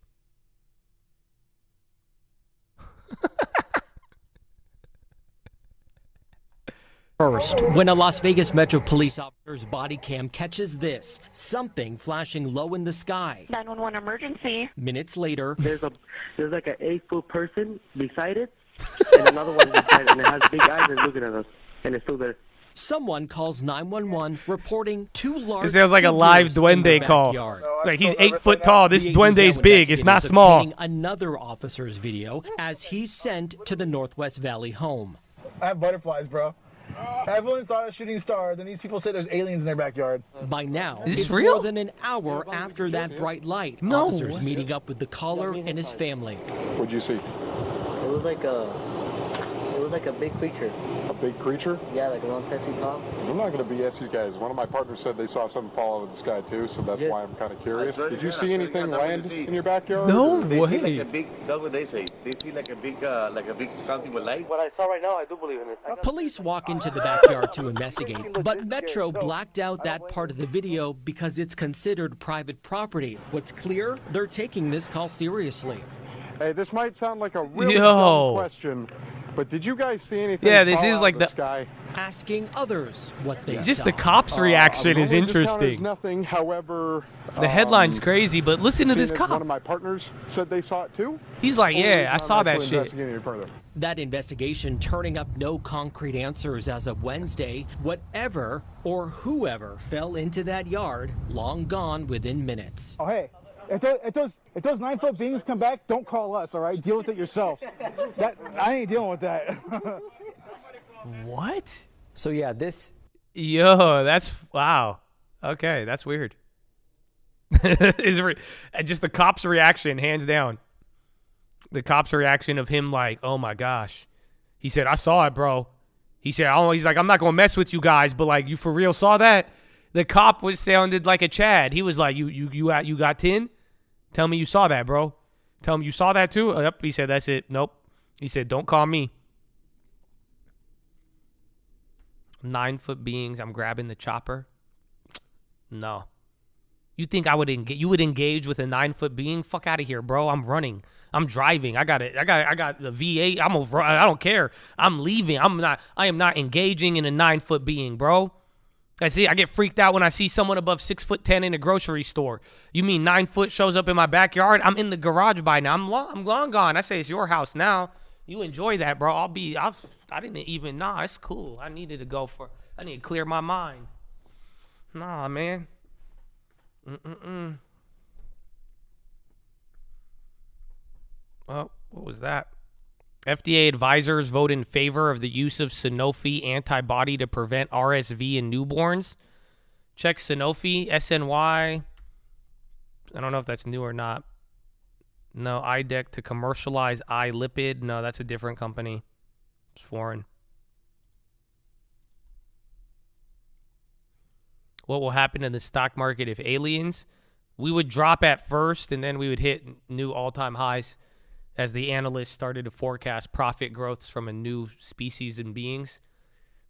First, when a Las Vegas Metro police officer's body cam catches this, something flashing low in the sky. 911 emergency. Minutes later, there's like an 8-foot person beside it, and another one beside it, and it has big eyes and looking at us, and it's still there. Someone calls 911 reporting two large. It sounds like a live Duende call. Like, he's 8 foot tall. This Duende's big. It's not small. Another officer's video as he's sent to the Northwest Valley home. I have butterflies, bro. Everyone saw a shooting star. Then these people say there's aliens in their backyard. By now, Is this it's real? more than an hour after that bright light. No. Officers meeting up with the caller and his family. What'd you see? It was like was like a big creature. A big creature? Yeah, like around 10 feet tall. I'm not going to BS you guys. One of my partners said they saw something fall out of the sky too, so that's why I'm kind of curious. Did you see anything land in your backyard? No They see way. like a big, that's what they say. They see like a big something with light. What I saw right now, I do believe in it. Police walk into the backyard to investigate, but Metro blacked out that part of the video because it's considered private property. What's clear? They're taking this call seriously. Hey, this might sound like a really Yo. dumb question, but did you guys see anything Yeah, this fall is out like of the the- sky? Asking others what they Just saw. the cops' reaction is Normally this counters interesting. nothing. However, The headline's crazy, but listen to seeing this that cop. One of my partners said they saw it too. He's like, Only yeah, reason I I'm saw that actually shit. investigating it further. That investigation turning up no concrete answers as of Wednesday. Whatever or whoever fell into that yard, long gone within minutes. Oh, hey, if those 9-foot beings come back, don't call us, all right? Deal with it yourself. I ain't dealing with that. What? So yeah, this. Yo, that's wow. Okay, that's weird. Just the cop's reaction, hands down. The cop's reaction of him like, oh my gosh. He said, I saw it, bro. He said, he's like, I'm not gonna mess with you guys, but like, you for real saw that? The cop sounded like a Chad. He was like, you got 10? Tell me you saw that, bro. Tell him you saw that too? Yep. He said, that's it. Nope. He said, don't call me. 9-foot beings. I'm grabbing the chopper. No. You think you would engage with a 9-foot being? Fuck out of here, bro. I'm running. I'm driving. I got the V8. I don't care. I'm leaving. I am not engaging in a 9-foot being, bro. I get freaked out when I see someone above 6'10" in a grocery store. You mean 9 foot shows up in my backyard? I'm in the garage by now. I'm long gone. I say it's your house now. You enjoy that, bro. I didn't even, it's cool. I need to clear my mind. Nah, man. Oh, what was that? FDA advisors vote in favor of the use of Sanofi antibody to prevent RSV in newborns. Check Sanofi, SNY. I don't know if that's new or not. No, IDEC to commercialize iLipid. No, that's a different company. It's foreign. What will happen in the stock market if aliens? We would drop at first, and then we would hit new all-time highs as the analysts started to forecast profit growths from a new species and beings.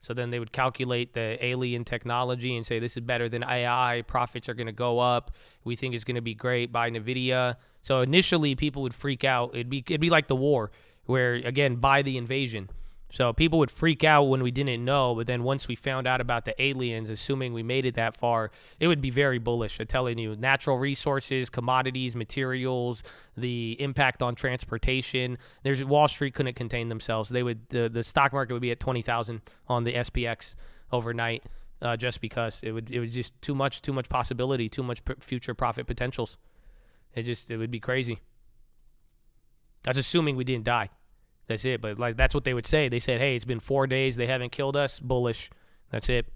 So then they would calculate the alien technology and say, this is better than AI. Profits are going to go up. We think it's going to be great. Buy NVIDIA. So initially, people would freak out. It'd be like the war, where, again, buy the invasion. So people would freak out when we didn't know, but then once we found out about the aliens, assuming we made it that far, it would be very bullish. I'm telling you, natural resources, commodities, materials, the impact on transportation. Wall Street couldn't contain themselves. The stock market would be at 20,000 on the SPX overnight, just because it was just too much possibility, too much future profit potentials. It would be crazy. That's assuming we didn't die. That's it. But that's what they would say. They said, hey, it's been 4 days. They haven't killed us. Bullish. That's it.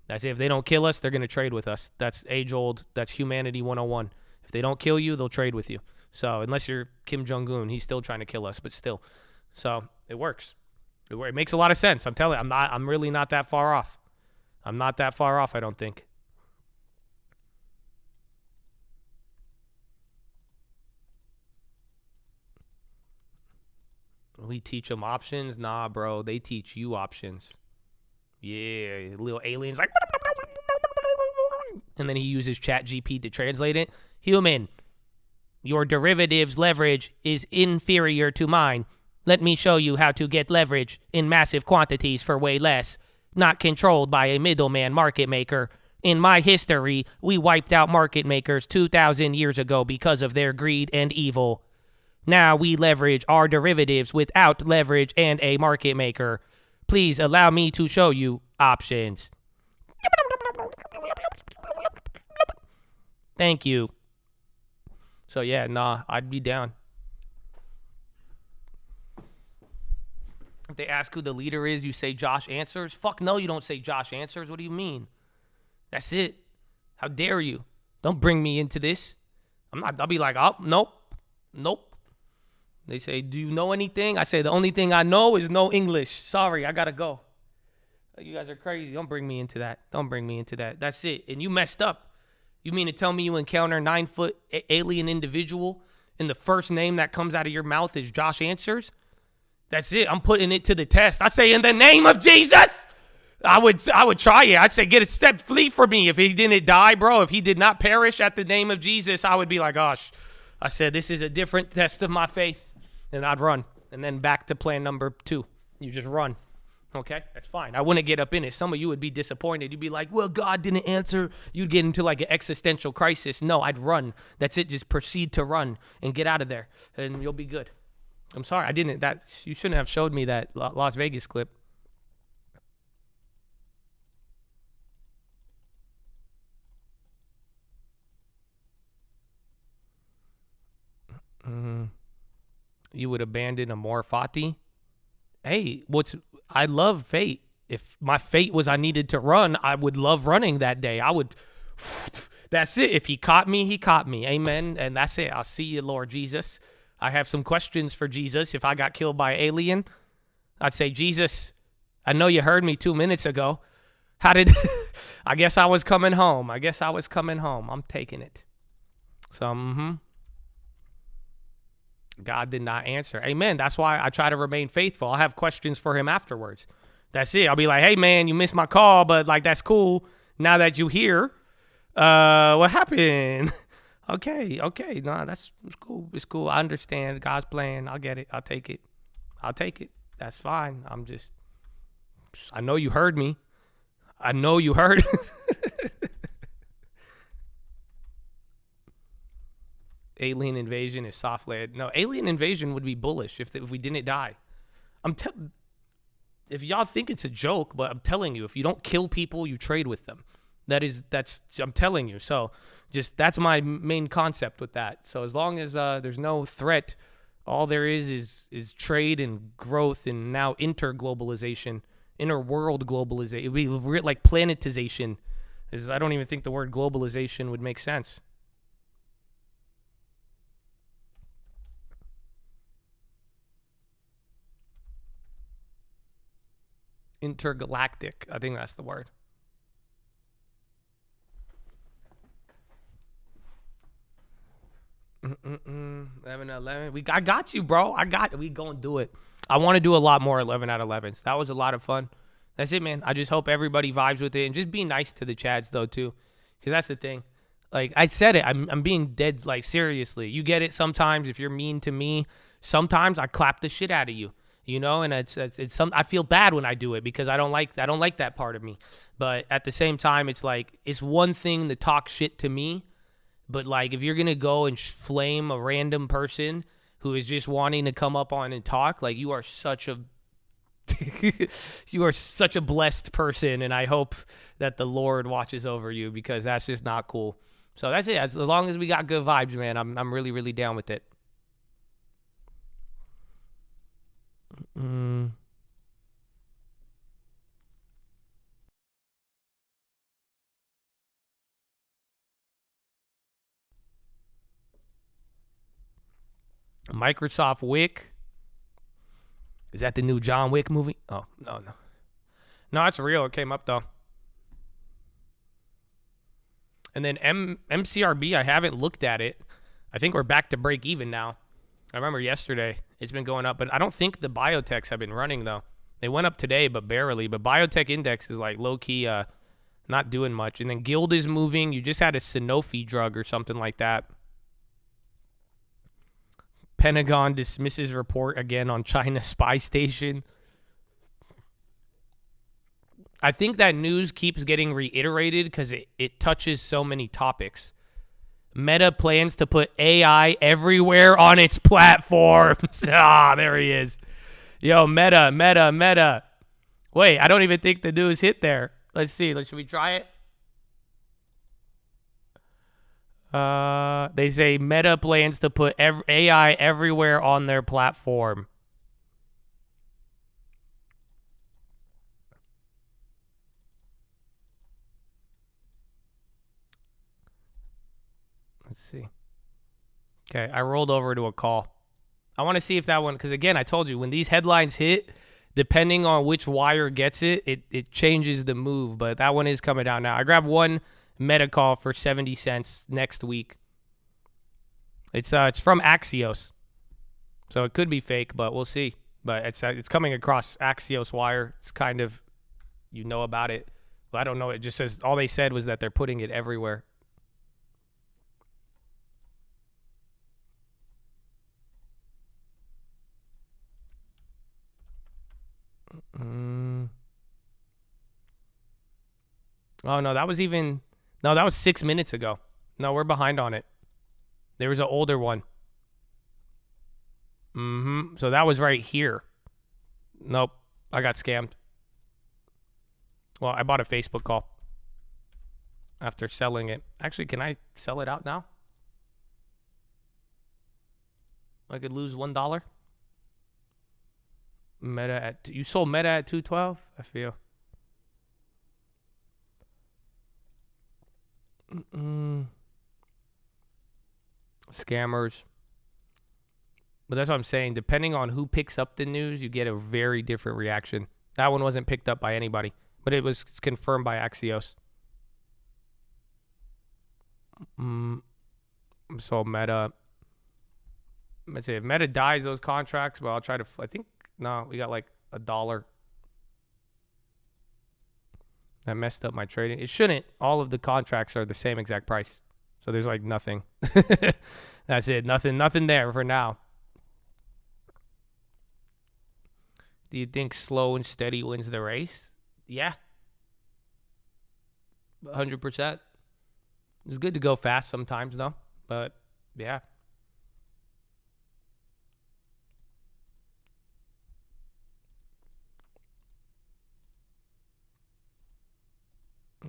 That's it. If they don't kill us, they're going to trade with us. That's age old. That's humanity 101. If they don't kill you, they'll trade with you. So unless you're Kim Jong-un, he's still trying to kill us, but still. So it works. It makes a lot of sense. I'm telling you, I'm really not that far off. I'm not that far off, I don't think. We teach them options? Nah, bro. They teach you options. Yeah, little aliens like... And then he uses ChatGPT to translate it. Human, your derivative's leverage is inferior to mine. Let me show you how to get leverage in massive quantities for way less, not controlled by a middleman market maker. In my history, we wiped out market makers 2,000 years ago because of their greed and evil. Now we leverage our derivatives without leverage and a market maker. Please allow me to show you options. Thank you. So yeah, nah, I'd be down. If they ask who the leader is, you say Josh Answers? Fuck no, you don't say Josh Answers. What do you mean? That's it. How dare you? Don't bring me into this. I'll be like, oh, nope. They say, do you know anything? I say, the only thing I know is no English. Sorry, I got to go. You guys are crazy. Don't bring me into that. Don't bring me into that. That's it. And you messed up. You mean to tell me you encounter a 9-foot alien individual and the first name that comes out of your mouth is Josh Answers? That's it. I'm putting it to the test. I say, in the name of Jesus, I would try it. I'd say, get a step, flee from me. If he didn't die, bro, if he did not perish at the name of Jesus, I would be like, gosh. I said, this is a different test of my faith. And I'd run. And then back to plan number 2. You just run. Okay? That's fine. I wouldn't get up in it. Some of you would be disappointed. You'd be like, well, God didn't answer. You'd get into like an existential crisis. No, I'd run. That's it. Just proceed to run and get out of there. And you'll be good. I'm sorry. You shouldn't have showed me that Las Vegas clip. You would abandon Amor Fati? Hey, I love fate. If my fate was I needed to run, I would love running that day. That's it. If he caught me, he caught me. Amen. And that's it. I'll see you, Lord Jesus. I have some questions for Jesus. If I got killed by an alien, I'd say, Jesus, I know you heard me 2 minutes ago. I guess I was coming home. I'm taking it. So, God did not answer. Amen. That's why I try to remain faithful. I'll have questions for him afterwards. That's it. I'll be like, hey, man, you missed my call, but like, that's cool. Now that you here, what happened? Okay. No, it's cool. It's cool. I understand God's plan. I'll get it. I'll take it. That's fine. I know you heard me. I know you heard. Alien invasion is soft led. No, alien invasion would be bullish if we didn't die. If y'all think it's a joke, but I'm telling you, if you don't kill people, you trade with them. I'm telling you. So that's my main concept with that. So as long as there's no threat, all there is trade and growth and now interglobalization, interworld globalization. It would be like planetization. I don't even think the word globalization would make sense. Intergalactic. I think that's the word. 11. I got you, bro. We gonna do it. I want to do a lot more 11 out of 11s. That was a lot of fun. That's it, man. I just hope everybody vibes with it and just be nice to the Chads though too, because that's the thing. Like I said it, I'm being dead. Like seriously, you get it. Sometimes if you're mean to me, sometimes I clap the shit out of you. You know, and it's I feel bad when I do it because I don't like that part of me. But at the same time, it's like it's one thing to talk shit to me, but like if you're gonna go and flame a random person who is just wanting to come up on and talk, like you are such a blessed person, and I hope that the Lord watches over you because that's just not cool. So that's it. As long as we got good vibes, man, I'm really, really down with it. Microsoft Wick. Is that the new John Wick movie? Oh, no. No, it's real. It came up, though. And then MCRB, I haven't looked at it. I think we're back to break even now. I remember yesterday it's been going up, but I don't think the biotechs have been running, though. They went up today, but barely. But biotech index is like low-key not doing much. And then Guild is moving. You just had a Sanofi drug or something like that. Pentagon dismisses report again on China spy station. I think that news keeps getting reiterated because it touches so many topics. Meta plans to put AI everywhere on its platforms. There he is. Yo, Meta. Wait, I don't even think the news hit there. Let's see. Should we try it? They say Meta plans to put AI everywhere on their platform. Let's see. Okay, I rolled over to a call. I want to see if that one, because again, I told you, when these headlines hit, depending on which wire gets it, it changes the move. But that one is coming down now. I grabbed one Meta call for 70 cents next week. It's from Axios, so it could be fake, but we'll see. But it's coming across Axios wire. It's kind of, you know about it. But I don't know. It just says, all they said was that they're putting it everywhere. Oh, no, that was 6 minutes ago. No, we're behind on it. There was an older one. So that was right here. Nope, I got scammed. Well, I bought a Facebook call after selling it. Actually, can I sell it out now? I could lose $1. You sold Meta at 212? I feel. Scammers. But that's what I'm saying. Depending on who picks up the news, you get a very different reaction. That one wasn't picked up by anybody, but it was confirmed by Axios. So Meta. Let's say if Meta dies those contracts, well, I'll try to. I think no, we got like $1. That messed up my trading. It shouldn't. All of the contracts are the same exact price. So there's like nothing. That's it. Nothing there for now. Do you think slow and steady wins the race? Yeah. 100%. It's good to go fast sometimes though. But yeah.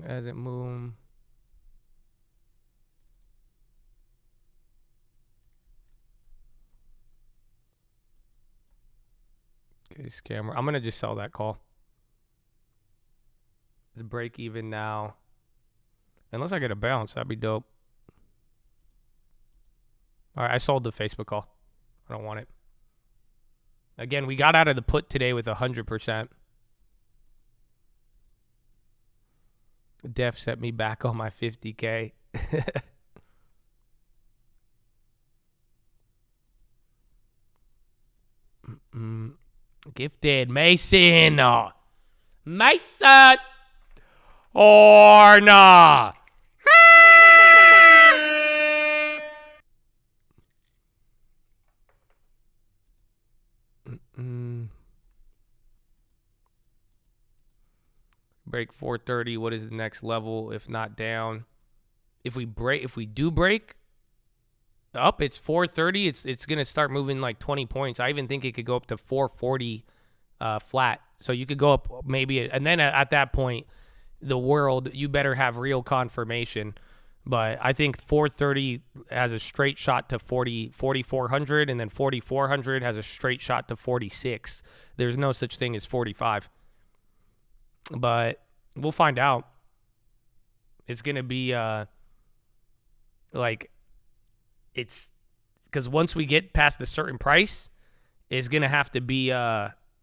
As it moves. Okay, scammer. I'm going to just sell that call. It's break even now. Unless I get a bounce, that'd be dope. All right, I sold the Facebook call. I don't want it. Again, we got out of the put today with 100%. Def set me back on my 50K. Gifted Mason. Mason. Or nah. Break 430. What is the next level if not down? If we do break up, it's 430. It's gonna start moving like 20 points. I even think it could go up to 440 flat. So you could go up maybe, and then at that point, the world, you better have real confirmation. But I think 430 has a straight shot to 4,400, and then 4,400 has a straight shot to 46. There's no such thing as 45. But we'll find out. It's going to be like, it's because once we get past a certain price, it's going to have to be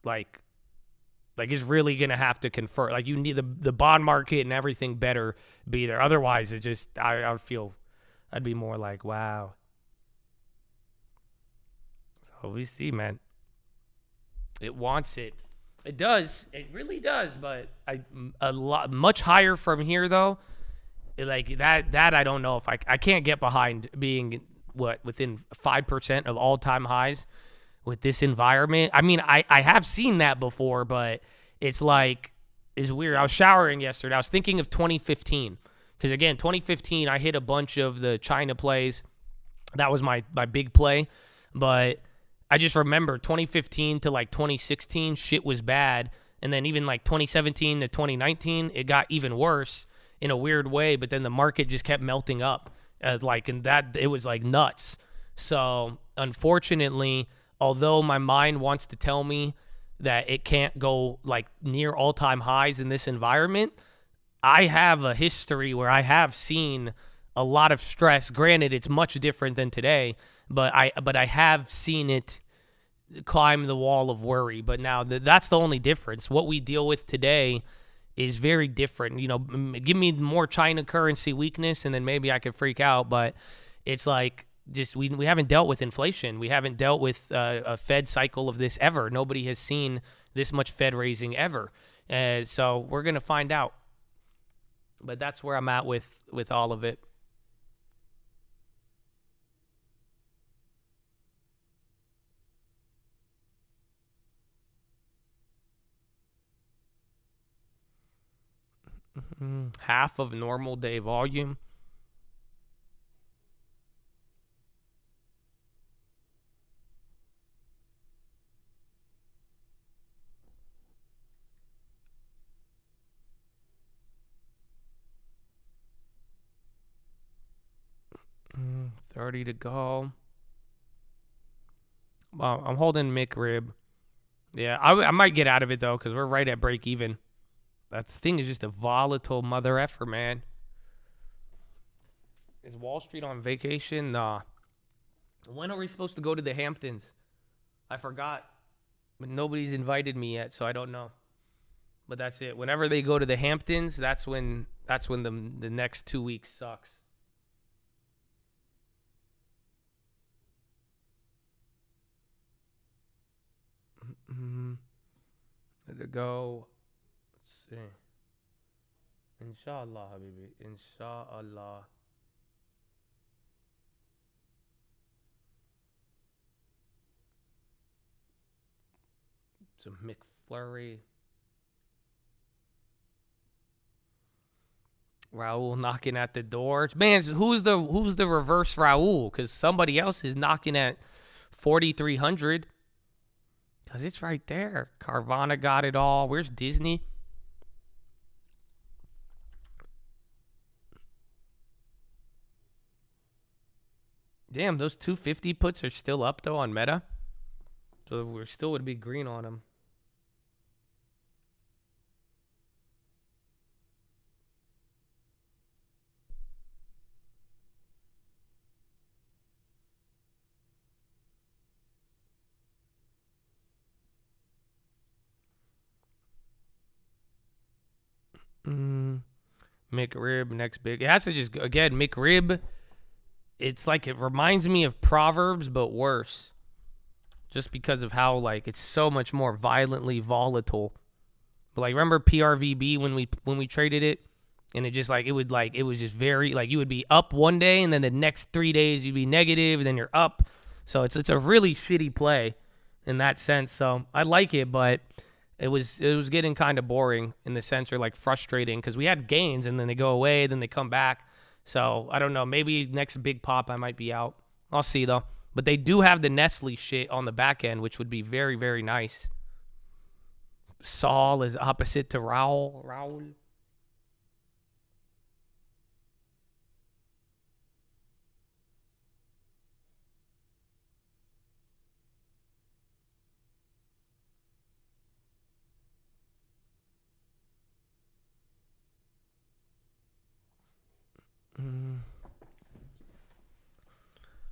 like it's really going to have to convert. Like, you need the bond market and everything better be there. Otherwise, it just, I would feel, I'd be more like, wow. So we see, man. It wants it. It does. It really does. But a lot much higher from here, though. Like that I don't know if I can't get behind being within 5% of all-time highs with this environment. I mean, I have seen that before, but it's like, it's weird. I was showering yesterday. I was thinking of 2015 because, again, 2015 I hit a bunch of the China plays. That was my big play, but I just remember 2015 to like 2016, shit was bad. And then even like 2017 to 2019, it got even worse in a weird way. But then the market just kept melting up. And that it was like nuts. So unfortunately, although my mind wants to tell me that it can't go like near all-time highs in this environment, I have a history where I have seen a lot of stress. Granted, it's much different than today, but I have seen it climb the wall of worry. But now that's the only difference. What we deal with today is very different. You know, give me more China currency weakness, and then maybe I could freak out. But it's like just we haven't dealt with inflation. We haven't dealt with a Fed cycle of this ever. Nobody has seen this much Fed raising ever. So we're going to find out. But that's where I'm at with all of it. Half of normal day volume. Mm, 30 to go. Well, I'm holding McRib. Yeah, I might get out of it, though, because we're right at break even. That thing is just a volatile mother effer, man. Is Wall Street on vacation? Nah. When are we supposed to go to the Hamptons? I forgot. But nobody's invited me yet, so I don't know. But that's it. Whenever they go to the Hamptons, that's when the next 2 weeks sucks. Let it go. Let's see. Inshallah, Habibi. Inshallah. Some McFlurry. Raul knocking at the door. Man, who's the reverse Raul? Because somebody else is knocking at 4,300. Because it's right there. Carvana got it all. Where's Disney? Damn, those 250 puts are still up, though, on Meta. So we still would be green on them. McRib, next big. It has to just, again, McRib, it's like it reminds me of Proverbs, but worse. Just because of how, like, it's so much more violently volatile. But, like, remember PRVB when we traded it? And it just, like, it was just very, like, you would be up one day, and then the next 3 days you'd be negative, and then you're up. So it's a really shitty play in that sense. So I like it, but it was getting kind of boring in the sense, or like frustrating, because we had gains and then they go away, then they come back. So I don't know. Maybe next big pop I might be out. I'll see though. But they do have the Nestle shit on the back end, which would be very, very nice. Saul is opposite to Raul.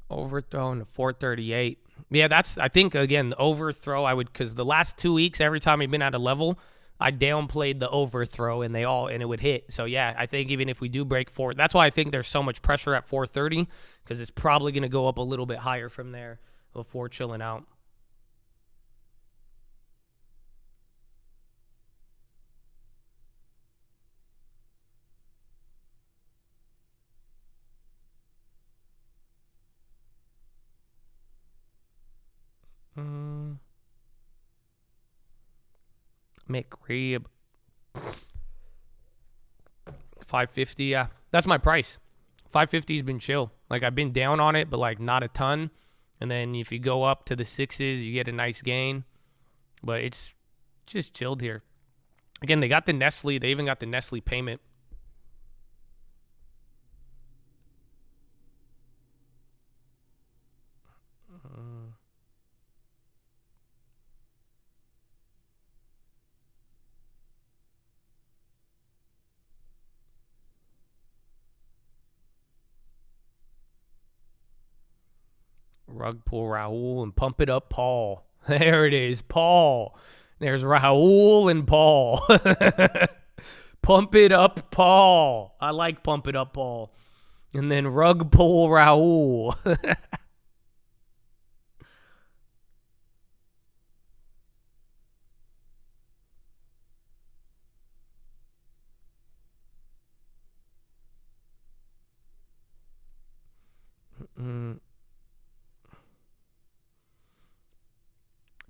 Overthrown to 438. Yeah, that's, I think, again, the overthrow, I would, because the last 2 weeks, every time we've been at a level, I downplayed the overthrow and it would hit. So, yeah, I think even if we do break 4, that's why I think there's so much pressure at 430, because it's probably going to go up a little bit higher from there before chilling out. McRib. 550, yeah. That's my price. 550 has been chill. Like, I've been down on it, but, like, not a ton. And then if you go up to the 6s, you get a nice gain. But it's just chilled here. Again, they got the Nestle. They even got the Nestle payment. Rug pull Raul and pump it up Paul. There it is, Paul. There's Raul and Paul. Pump it up, Paul. I like pump it up, Paul. And then rug pull Raul.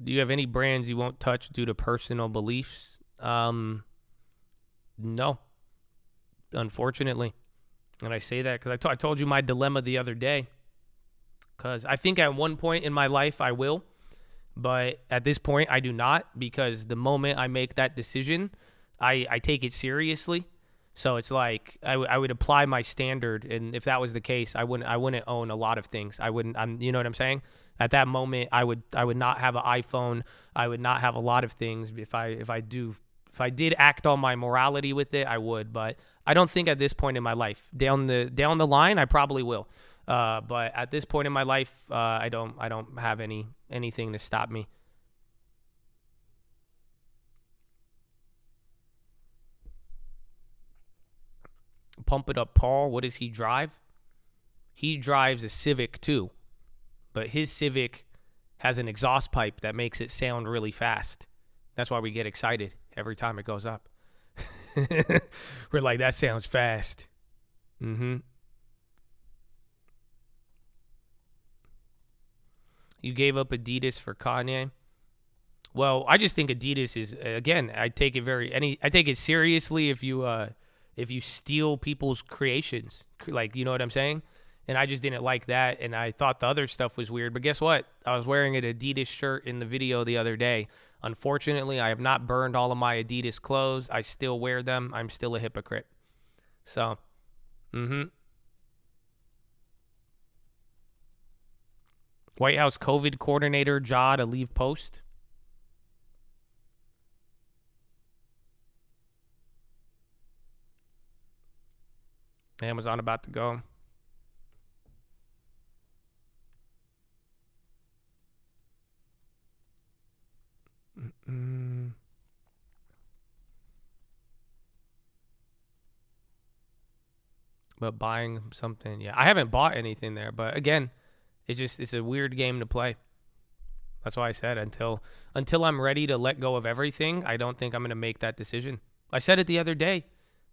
Do you have any brands you won't touch due to personal beliefs? No, unfortunately. And I say that because I told you my dilemma the other day. Because I think at one point in my life I will, but at this point I do not, because the moment I make that decision, I take it seriously. So it's like I would apply my standard, and if that was the case, I wouldn't own a lot of things. You know what I'm saying? At that moment, I would not have an iPhone. I would not have a lot of things. If I did act on my morality with it, I would. But I don't think at this point in my life. Down the line, I probably will. But at this point in my life, I don't have anything to stop me. Pump it up, Paul. What does he drive? He drives a Civic too, but his Civic has an exhaust pipe that makes it sound really fast. That's why we get excited every time it goes up. We're like, that sounds fast. You gave up Adidas for Kanye? Well, I just think Adidas is, again, I take it seriously if you steal people's creations, like, you know what I'm saying? And I just didn't like that, and I thought the other stuff was weird. But guess what? I was wearing an Adidas shirt in the video the other day. Unfortunately, I have not burned all of my Adidas clothes. I still wear them. I'm still a hypocrite. So, White House COVID coordinator Ja to leave post. Amazon about to go. But buying something, yeah. I haven't bought anything there, but again, it's a weird game to play. That's why I said until I'm ready to let go of everything, I don't think I'm going to make that decision. I said it the other day.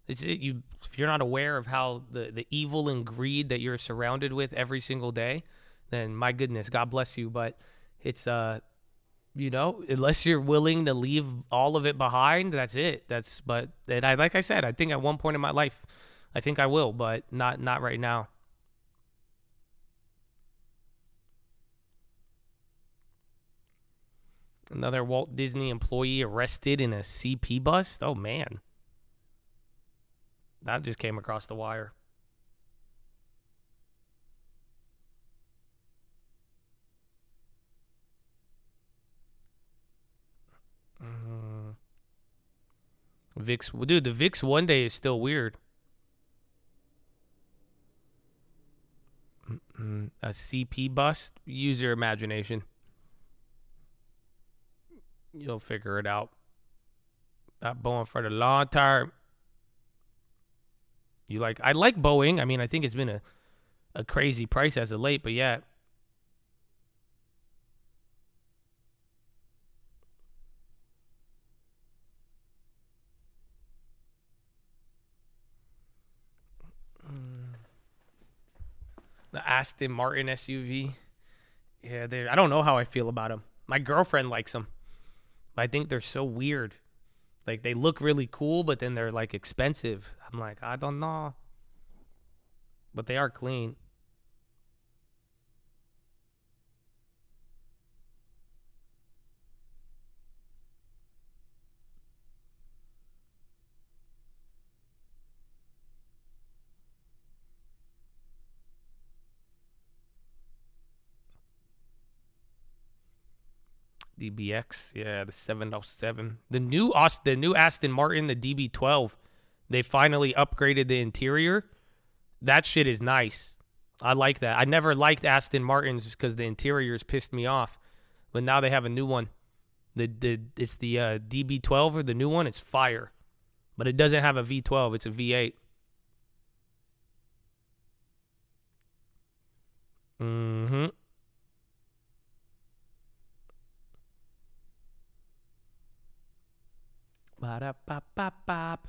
If you're not aware of how the evil and greed that you're surrounded with every single day, then my goodness, God bless you. But it's unless you're willing to leave all of it behind, that's it. Like I said, I think at one point in my life, I think I will, but not right now. Another Walt Disney employee arrested in a CP bust. Oh man. That just came across the wire. VIX, dude, the VIX one day is still weird. A CP bust? Use your imagination. You'll figure it out. Not Boeing for the long term. I like Boeing. I mean, I think it's been a crazy price as of late, but yeah. The Aston Martin SUV. Yeah, I don't know how I feel about them. My girlfriend likes them. I think they're so weird. Like, they look really cool, but then they're, like, expensive. I'm like, I don't know. But they are clean. DBX, yeah, the 707. The new Aston Martin, the DB12, they finally upgraded the interior. That shit is nice. I like that. I never liked Aston Martins because the interiors pissed me off. but now they have a new one. It's the DB12 or the new one. It's fire, but it doesn't have a V12. It's a V8. Mm-hmm. Ba-da-ba-ba-bop.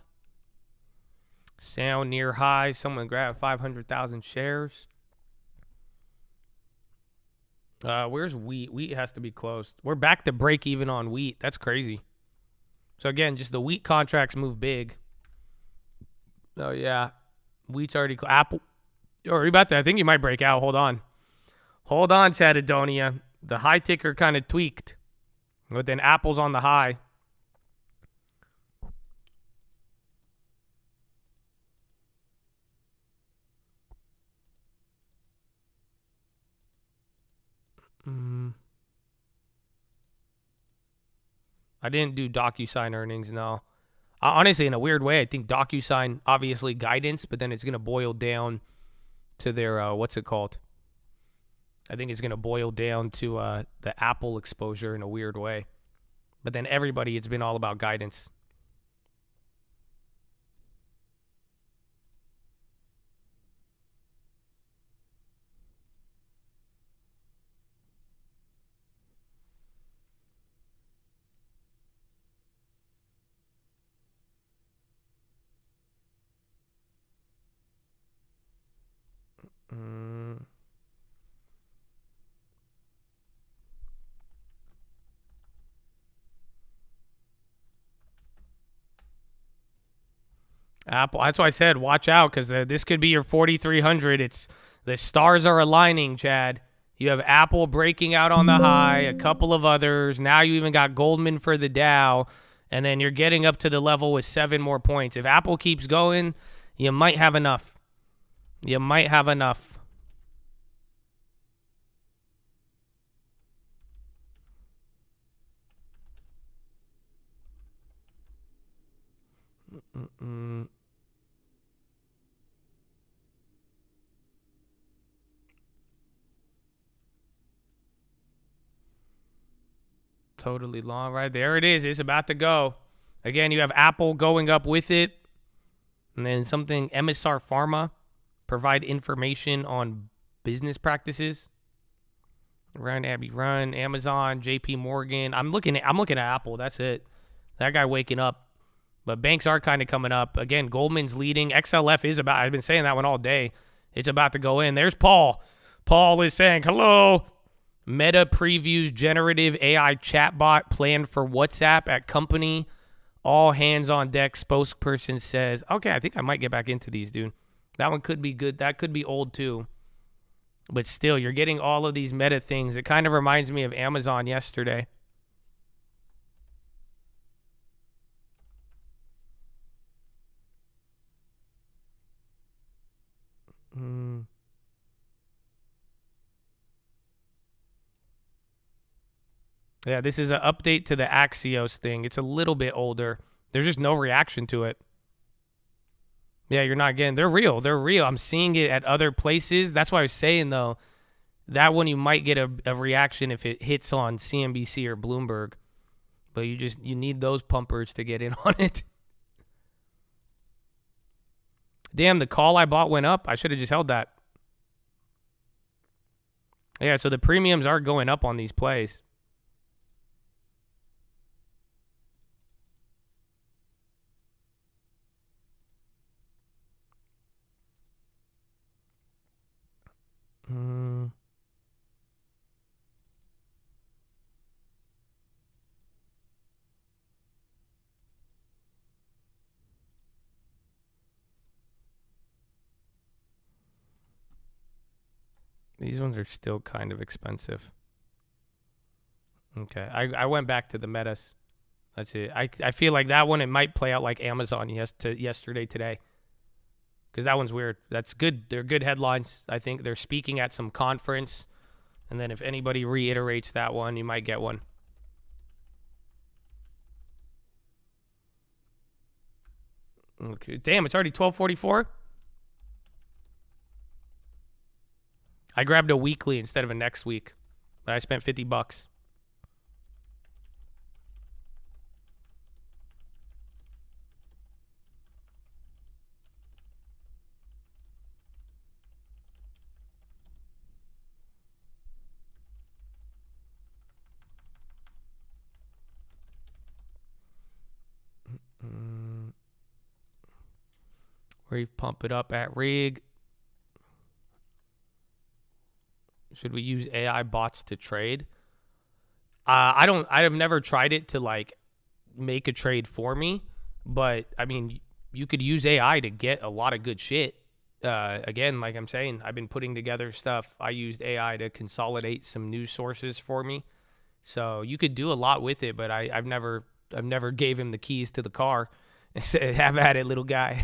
Sound near high. Someone grab 500,000 shares. Where's wheat? Wheat has to be closed. We're back to break even on wheat. That's crazy. So again, just the wheat contracts move big. Oh yeah, wheat's already Apple. Or about that? I think you might break out. Hold on, Chatadonia. The high ticker kind of tweaked, but then Apple's on the high. I didn't do DocuSign earnings, no. Honestly, in a weird way, I think DocuSign, obviously guidance, but then it's going to boil down to their, what's it called? I think it's going to boil down to the Apple exposure in a weird way. But then everybody, it's been all about guidance. Apple. That's why I said watch out, because this could be your 4,300. It's the stars are aligning, Chad. You have Apple breaking out on the high, a couple of others. Now you even got Goldman for the Dow, and then you're getting up to the level with 7 more points. If Apple keeps going, you might have enough. You might have enough. Totally long, right? There it is. It's about to go. Again, you have Apple going up with it. And then something, MSR Pharma, provide information on business practices. Run, Abby, run. Amazon, JP Morgan. I'm looking at Apple. That's it. That guy waking up. But banks are kind of coming up. Again, Goldman's leading. XLF is about, I've been saying that one all day. It's about to go in. There's Paul. Paul is saying, hello. Meta previews generative AI chatbot planned for WhatsApp at company. All hands on deck. Spokesperson says, okay, I think I might get back into these, dude. That one could be good. That could be old too. But still, you're getting all of these meta things. It kind of reminds me of Amazon yesterday. Yeah, this is an update to the Axios thing. It's a little bit older. There's just no reaction to it. Yeah, you're not getting... They're real. They're real. I'm seeing it at other places. That's why I was saying, though, that one you might get a reaction if it hits on CNBC or Bloomberg. But you need those pumpers to get in on it. Damn, the call I bought went up. I should have just held that. Yeah, so the premiums are going up on these plays. These ones are still kind of expensive. Okay, I went back to the metas. That's it. I feel like that one, it might play out like Amazon yesterday, today. Because that one's weird. That's good. They're good headlines. I think they're speaking at some conference. And then if anybody reiterates that one, you might get one. Okay. Damn, it's already 12:44? I grabbed a weekly instead of a next week. But I spent $50. Brief pump it up at rig. Should we use AI bots to trade? I've never tried it to like make a trade for me, but I mean, you could use AI to get a lot of good shit. Again, like I'm saying, I've been putting together stuff. I used AI to consolidate some news sources for me. So you could do a lot with it, but I've never gave him the keys to the car and said, have at it, little guy.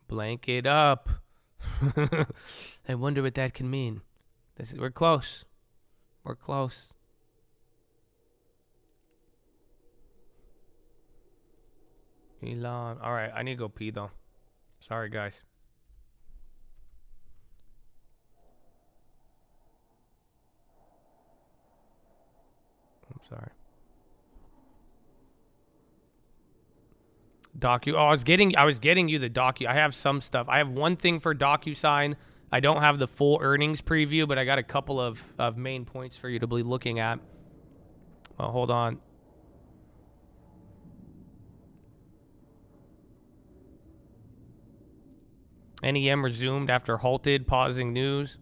Blank it up. I wonder what that can mean. We're close. We're close. Elon. All right, I need to go pee though. Sorry, guys. I'm sorry. I was getting you the docu. I have some stuff. I have one thing for DocuSign. I don't have the full earnings preview, but I got a couple of main points for you to be looking at. Well, hold on. NEM resumed after halted, pausing news.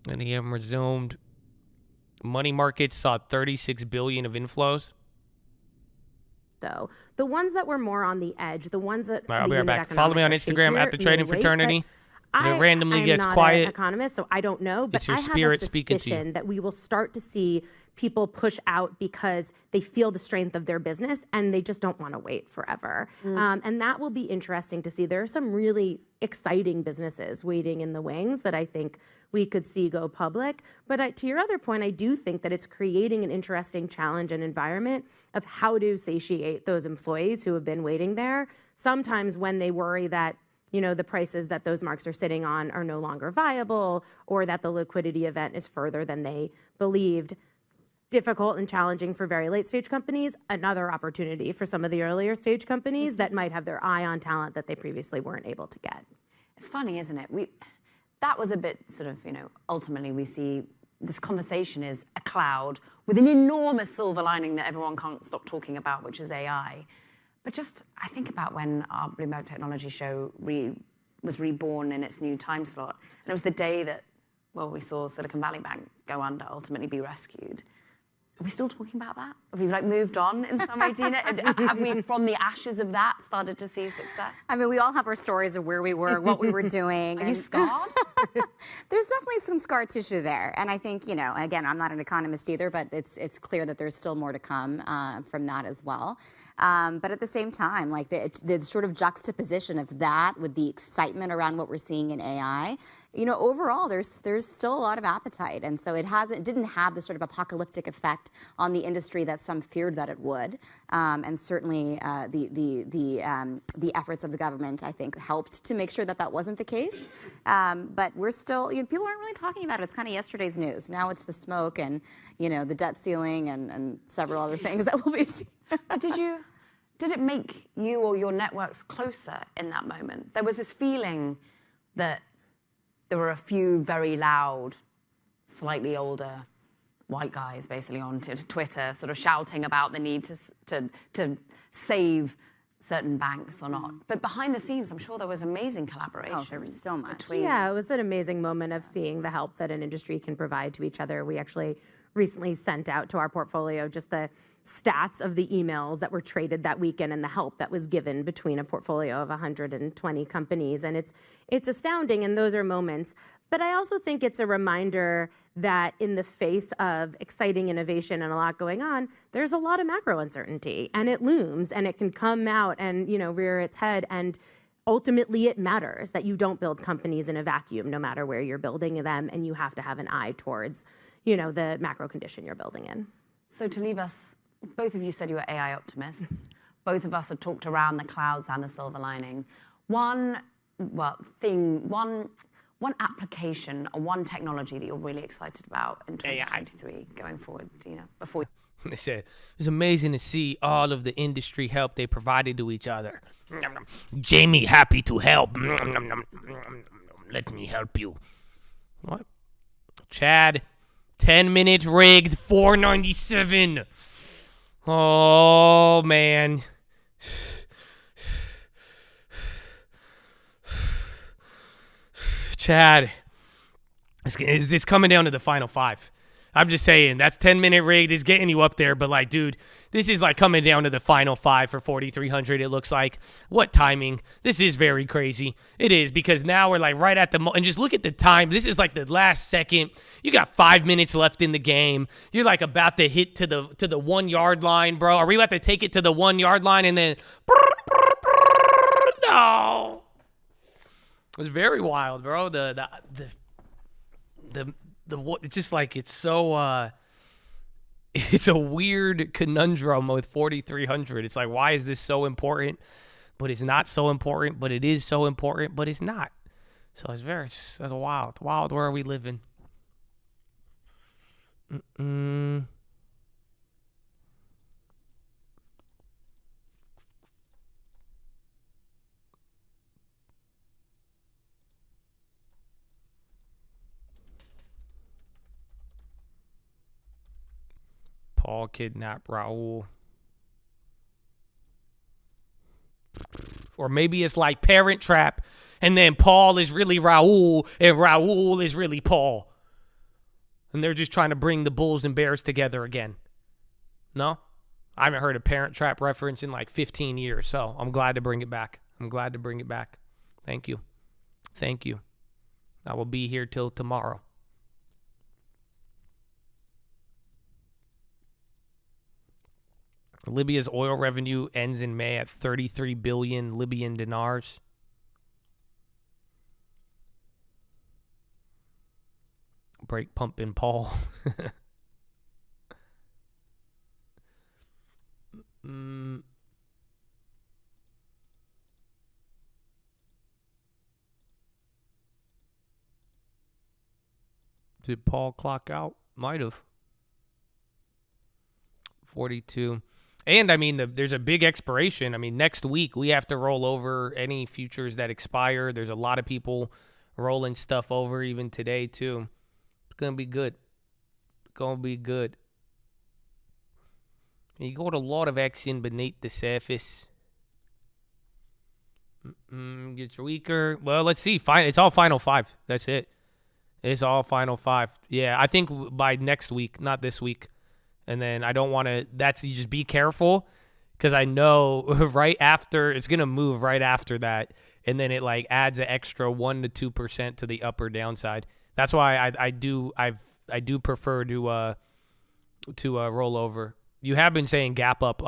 NEM resumed. Money markets saw 36 billion of inflows. So the ones that were more on the edge, the ones that All right, I'll be right back. Follow me on Instagram at the Trading Fraternity. It randomly gets I'm not quiet. an economist, so I don't know, but It's your I have spirit a speaking to you. suspicion that we will start to see people push out because they feel the strength of their business and they just don't want to wait forever. And that will be interesting to see. There are some really exciting businesses waiting in the wings that I think we could see go public. But to your other point, I do think that it's creating an interesting challenge and environment of how to satiate those employees who have been waiting there. Sometimes when they worry that the prices that those marks are sitting on are no longer viable, or that the liquidity event is further than they believed. Difficult and challenging for very late stage companies, another opportunity for some of the earlier stage companies that might have their eye on talent that they previously weren't able to get. It's funny, isn't it? That was a bit sort of, ultimately we see this conversation is a cloud with an enormous silver lining that everyone can't stop talking about, which is AI. But just, I think about when our Bloomberg Technology Show was reborn in its new time slot. And it was the day that, we saw Silicon Valley Bank go under, ultimately be rescued. Are we still talking about that? Have we moved on in some way, Dina? Have we, from the ashes of that, started to see success? I mean, we all have our stories of where we were, what we were doing. Are you scarred? There's definitely some scar tissue there. And I think, again, I'm not an economist either, but it's clear that there's still more to come from that as well. But at the same time, the sort of juxtaposition of that with the excitement around what we're seeing in AI, overall, there's still a lot of appetite. And so it didn't have the sort of apocalyptic effect on the industry that some feared that it would. And certainly the efforts of the government, I think, helped to make sure that that wasn't the case. But we're still, people aren't really talking about it. It's kind of yesterday's news. Now it's the smoke and, the debt ceiling and several other things that will be seen. Did it make you or your networks closer in that moment? There was this feeling that there were a few very loud, slightly older white guys basically on Twitter sort of shouting about the need to save certain banks or not. But behind the scenes, I'm sure there was amazing collaboration. Oh, there was so much. Yeah, it was an amazing moment of seeing the help that an industry can provide to each other. We actually recently sent out to our portfolio just the stats of the emails that were traded that weekend and the help that was given between a portfolio of 120 companies. And it's astounding, and those are moments. But I also think it's a reminder that in the face of exciting innovation and a lot going on, there's a lot of macro uncertainty, and it looms, and it can come out and rear its head. And ultimately, it matters that you don't build companies in a vacuum, no matter where you're building them, and you have to have an eye towards the macro condition you're building in. So to leave us, both of you said you were AI optimists. Both of us have talked around the clouds and the silver lining. One one application or one technology that you're really excited about in 2023 going forward? Before. They said, it was amazing to see all of the industry help they provided to each other. Jamie, happy to help. Let me help you. What? Chad, 10 minutes rigged, $4.97. Oh, man. Chad, it's coming down to the final five. I'm just saying, that's 10-minute rigged is getting you up there, but like, dude, this is like coming down to the final five for 4,300, it looks like. What timing? This is very crazy. It is, because now we're like right at the and just look at the time. This is like the last second. You got 5 minutes left in the game. You're like about to hit to the 1 yard line, bro. Are we about to take it to the 1 yard line and then no? It was very wild, bro. It's just like, it's so it's a weird conundrum with 4,300. It's like, why is this so important, but it's not so important, but it is so important, but it's not. So that's wild. Where are we living? Paul kidnapped Raul. Or maybe it's like Parent Trap, and then Paul is really Raul, and Raul is really Paul. And they're just trying to bring the Bulls and Bears together again. No? I haven't heard a Parent Trap reference in like 15 years, so I'm glad to bring it back. Thank you. I will be here till tomorrow. Libya's oil revenue ends in May at 33 billion Libyan dinars. Break pumping Paul. Did Paul clock out? Might have. 42. And, I mean, there's a big expiration. I mean, next week we have to roll over any futures that expire. There's a lot of people rolling stuff over even today, too. It's going to be good. You got a lot of action beneath the surface. Gets weaker. Well, let's see. It's all final five. That's it. It's all final five. Yeah, I think by next week, not this week. And then I don't want to, you just be careful, because I know right after, it's going to move right after that. And then it like adds an extra 1 to 2% to the up or downside. That's why I do prefer to roll over. You have been saying gap up.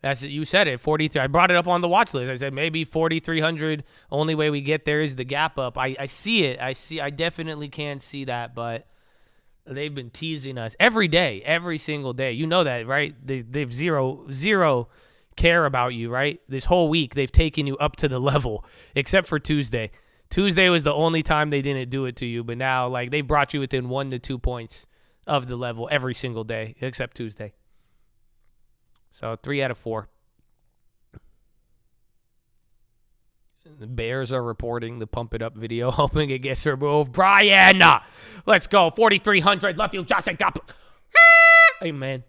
That's you said it. 43. I brought it up on the watch list. I said maybe 4,300. Only way we get there is the gap up. I see it. I definitely can see that, but they've been teasing us every day, every single day. You know that, right? They've zero care about you, right? This whole week, they've taken you up to the level, except for Tuesday. Tuesday was the only time they didn't do it to you, but now, like, they brought you within 1 to 2 points of the level every single day, except Tuesday. So 3 out of 4. The Bears are reporting the Pump It Up video, hoping it gets removed. Brian, let's go. 4,300. Love you, Josh. Hey, man.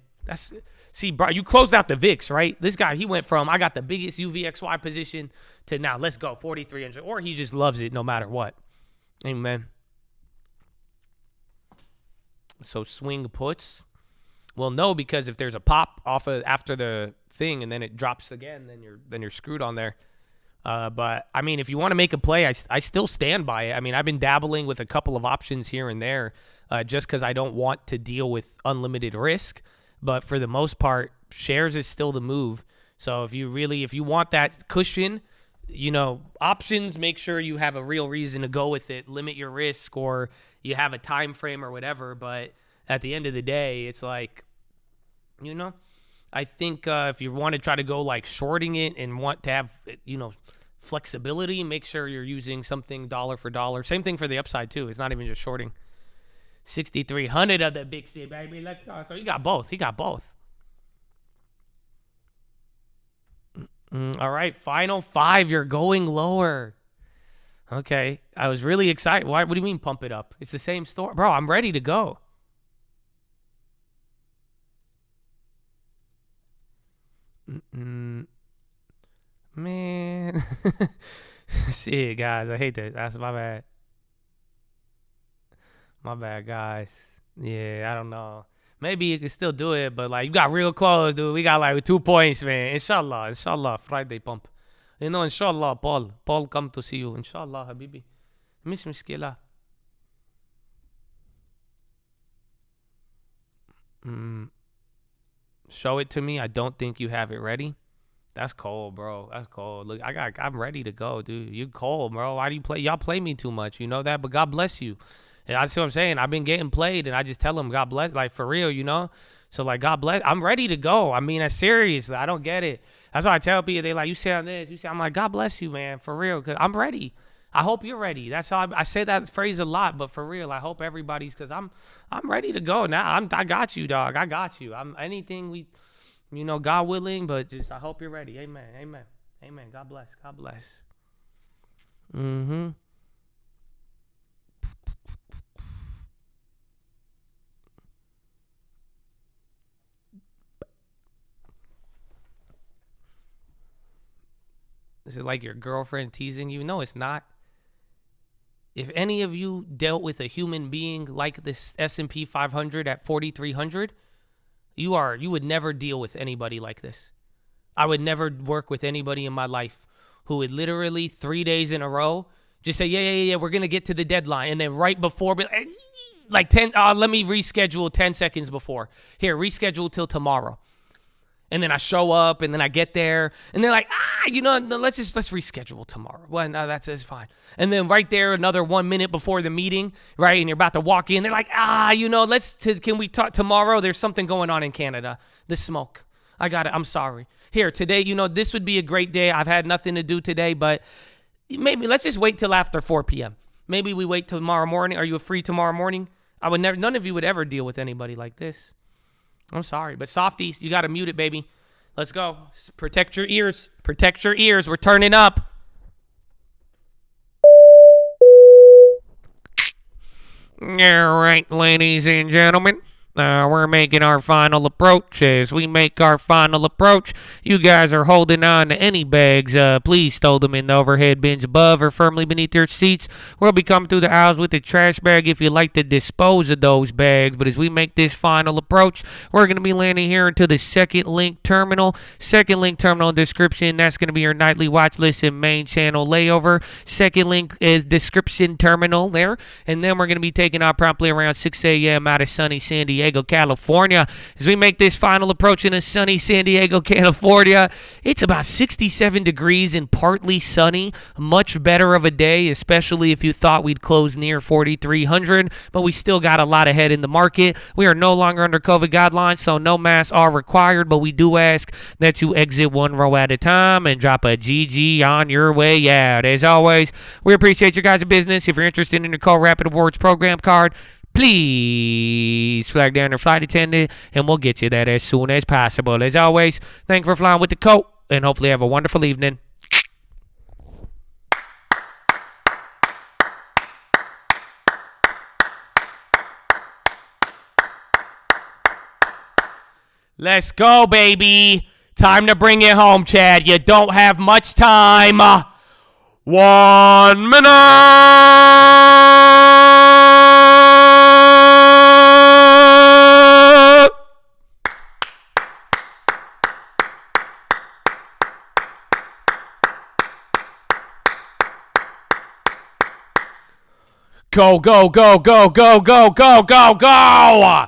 See, Brian, you closed out the VIX, right? This guy, he went from, I got the biggest UVXY position to now, let's go, 4,300. Or he just loves it no matter what. Amen. So swing puts. Well, no, because if there's a pop off of after the thing and then it drops again, then you're screwed on there. But, I mean, if you want to make a play, I still stand by it. I mean, I've been dabbling with a couple of options here and there just because I don't want to deal with unlimited risk. But for the most part, shares is still the move. So if you want that cushion, options, make sure you have a real reason to go with it. Limit your risk, or you have a time frame or whatever. But at the end of the day, it's like, I think if you want to try to go like shorting it and want to have, flexibility. Make sure you're using something dollar for dollar. Same thing for the upside too. It's not even just shorting. 6,300 of the big C, baby. Let's go. So he got both. He got both. All right, final 5. You're going lower. Okay, I was really excited. Why? What do you mean pump it up? It's the same story. Bro, I'm ready to go. Man. Shit, guys. I hate that. That's my bad. My bad, guys. Yeah, I don't know. Maybe you can still do it, but like you got real close, dude. We got like 2 points, man. Inshallah. Friday pump. You know, inshallah, Paul come to see you. Inshallah, habibi. مش مشكلة. Show it to me. I don't think you have it ready. That's cold, bro. That's cold. Look, I'm ready to go, dude. You cold, bro. Why do you play? Y'all play me too much. You know that, but God bless you. And that's what I'm saying. I've been getting played, and I just tell them, God bless, like for real, you know? So, like, God bless. I'm ready to go. I mean, that's serious. I don't get it. That's why I tell people, they like, you say on this, you say, I'm like, God bless you, man, for real, because I'm ready. I hope you're ready. That's how I say that phrase a lot, but for real, I hope everybody's, because I'm ready to go now. I got you, dog. I got you. I'm anything we, you know, God willing, but just I hope you're ready. Amen. Amen. Amen. God bless. God bless. This is like your girlfriend teasing you. No, it's not. If any of you dealt with a human being like this S&P 500 at 4,300, you would never deal with anybody like this. I would never work with anybody in my life who would literally 3 days in a row just say, yeah, we're going to get to the deadline. And then right before, like 10, let me reschedule 10 seconds before. Here, reschedule till tomorrow. And then I show up, and then I get there, and they're like, let's reschedule tomorrow. Well, no, that's fine. And then right there, another 1 minute before the meeting, right, and you're about to walk in, they're like, can we talk tomorrow? There's something going on in Canada. The smoke. I got it. I'm sorry. Here, today, this would be a great day. I've had nothing to do today, but maybe let's just wait till after 4 p.m. Maybe we wait till tomorrow morning. Are you free tomorrow morning? None of you would ever deal with anybody like this. I'm sorry, but softies, you got to mute it, baby. Let's go. Protect your ears. Protect your ears. We're turning up. All right, ladies and gentlemen. We're making our final approach. As we make our final approach, you guys are holding on to any bags. Please stow them in the overhead bins above or firmly beneath your seats. We'll be coming through the aisles with a trash bag if you'd like to dispose of those bags. But as we make this final approach, we're going to be landing here into the second link terminal. Second link terminal description. That's going to be your nightly watch list and main channel layover. Second link is description terminal there. And then we're going to be taking off promptly around 6 a.m. out of sunny San Diego, California. As we make this final approach in a sunny San Diego, California, it's about 67 degrees and partly sunny. Much better of a day, especially if you thought we'd close near 4,300, but we still got a lot ahead in the market. We are no longer under COVID guidelines, so no masks are required, but we do ask that you exit one row at a time and drop a GG on your way out. As always, we appreciate your guys' business. If you're interested in your Call Rapid Awards program card, please flag down your flight attendant, and we'll get you that as soon as possible. As always, thank you for flying with the coat, and hopefully have a wonderful evening. Let's go, baby. Time to bring it home, Chad. You don't have much time. 1 minute. Go, go, go, go, go, go, go, go, go.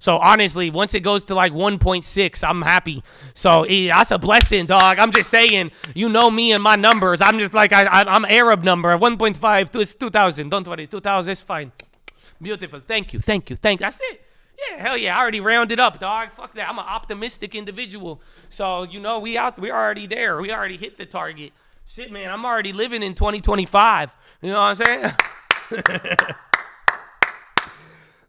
So honestly, once it goes to like 1.6, I'm happy. So that's a blessing, dog. I'm just saying, you know me and my numbers. I'm just like, I'm Arab number. 1.5, it's 2,000. Don't worry, 2,000 is fine. Beautiful. Thank you. That's it. Yeah, hell yeah. I already rounded up, dog. Fuck that. I'm an optimistic individual. So, you know, we're already there. We already hit the target. Shit, man, I'm already living in 2025. You know what I'm saying?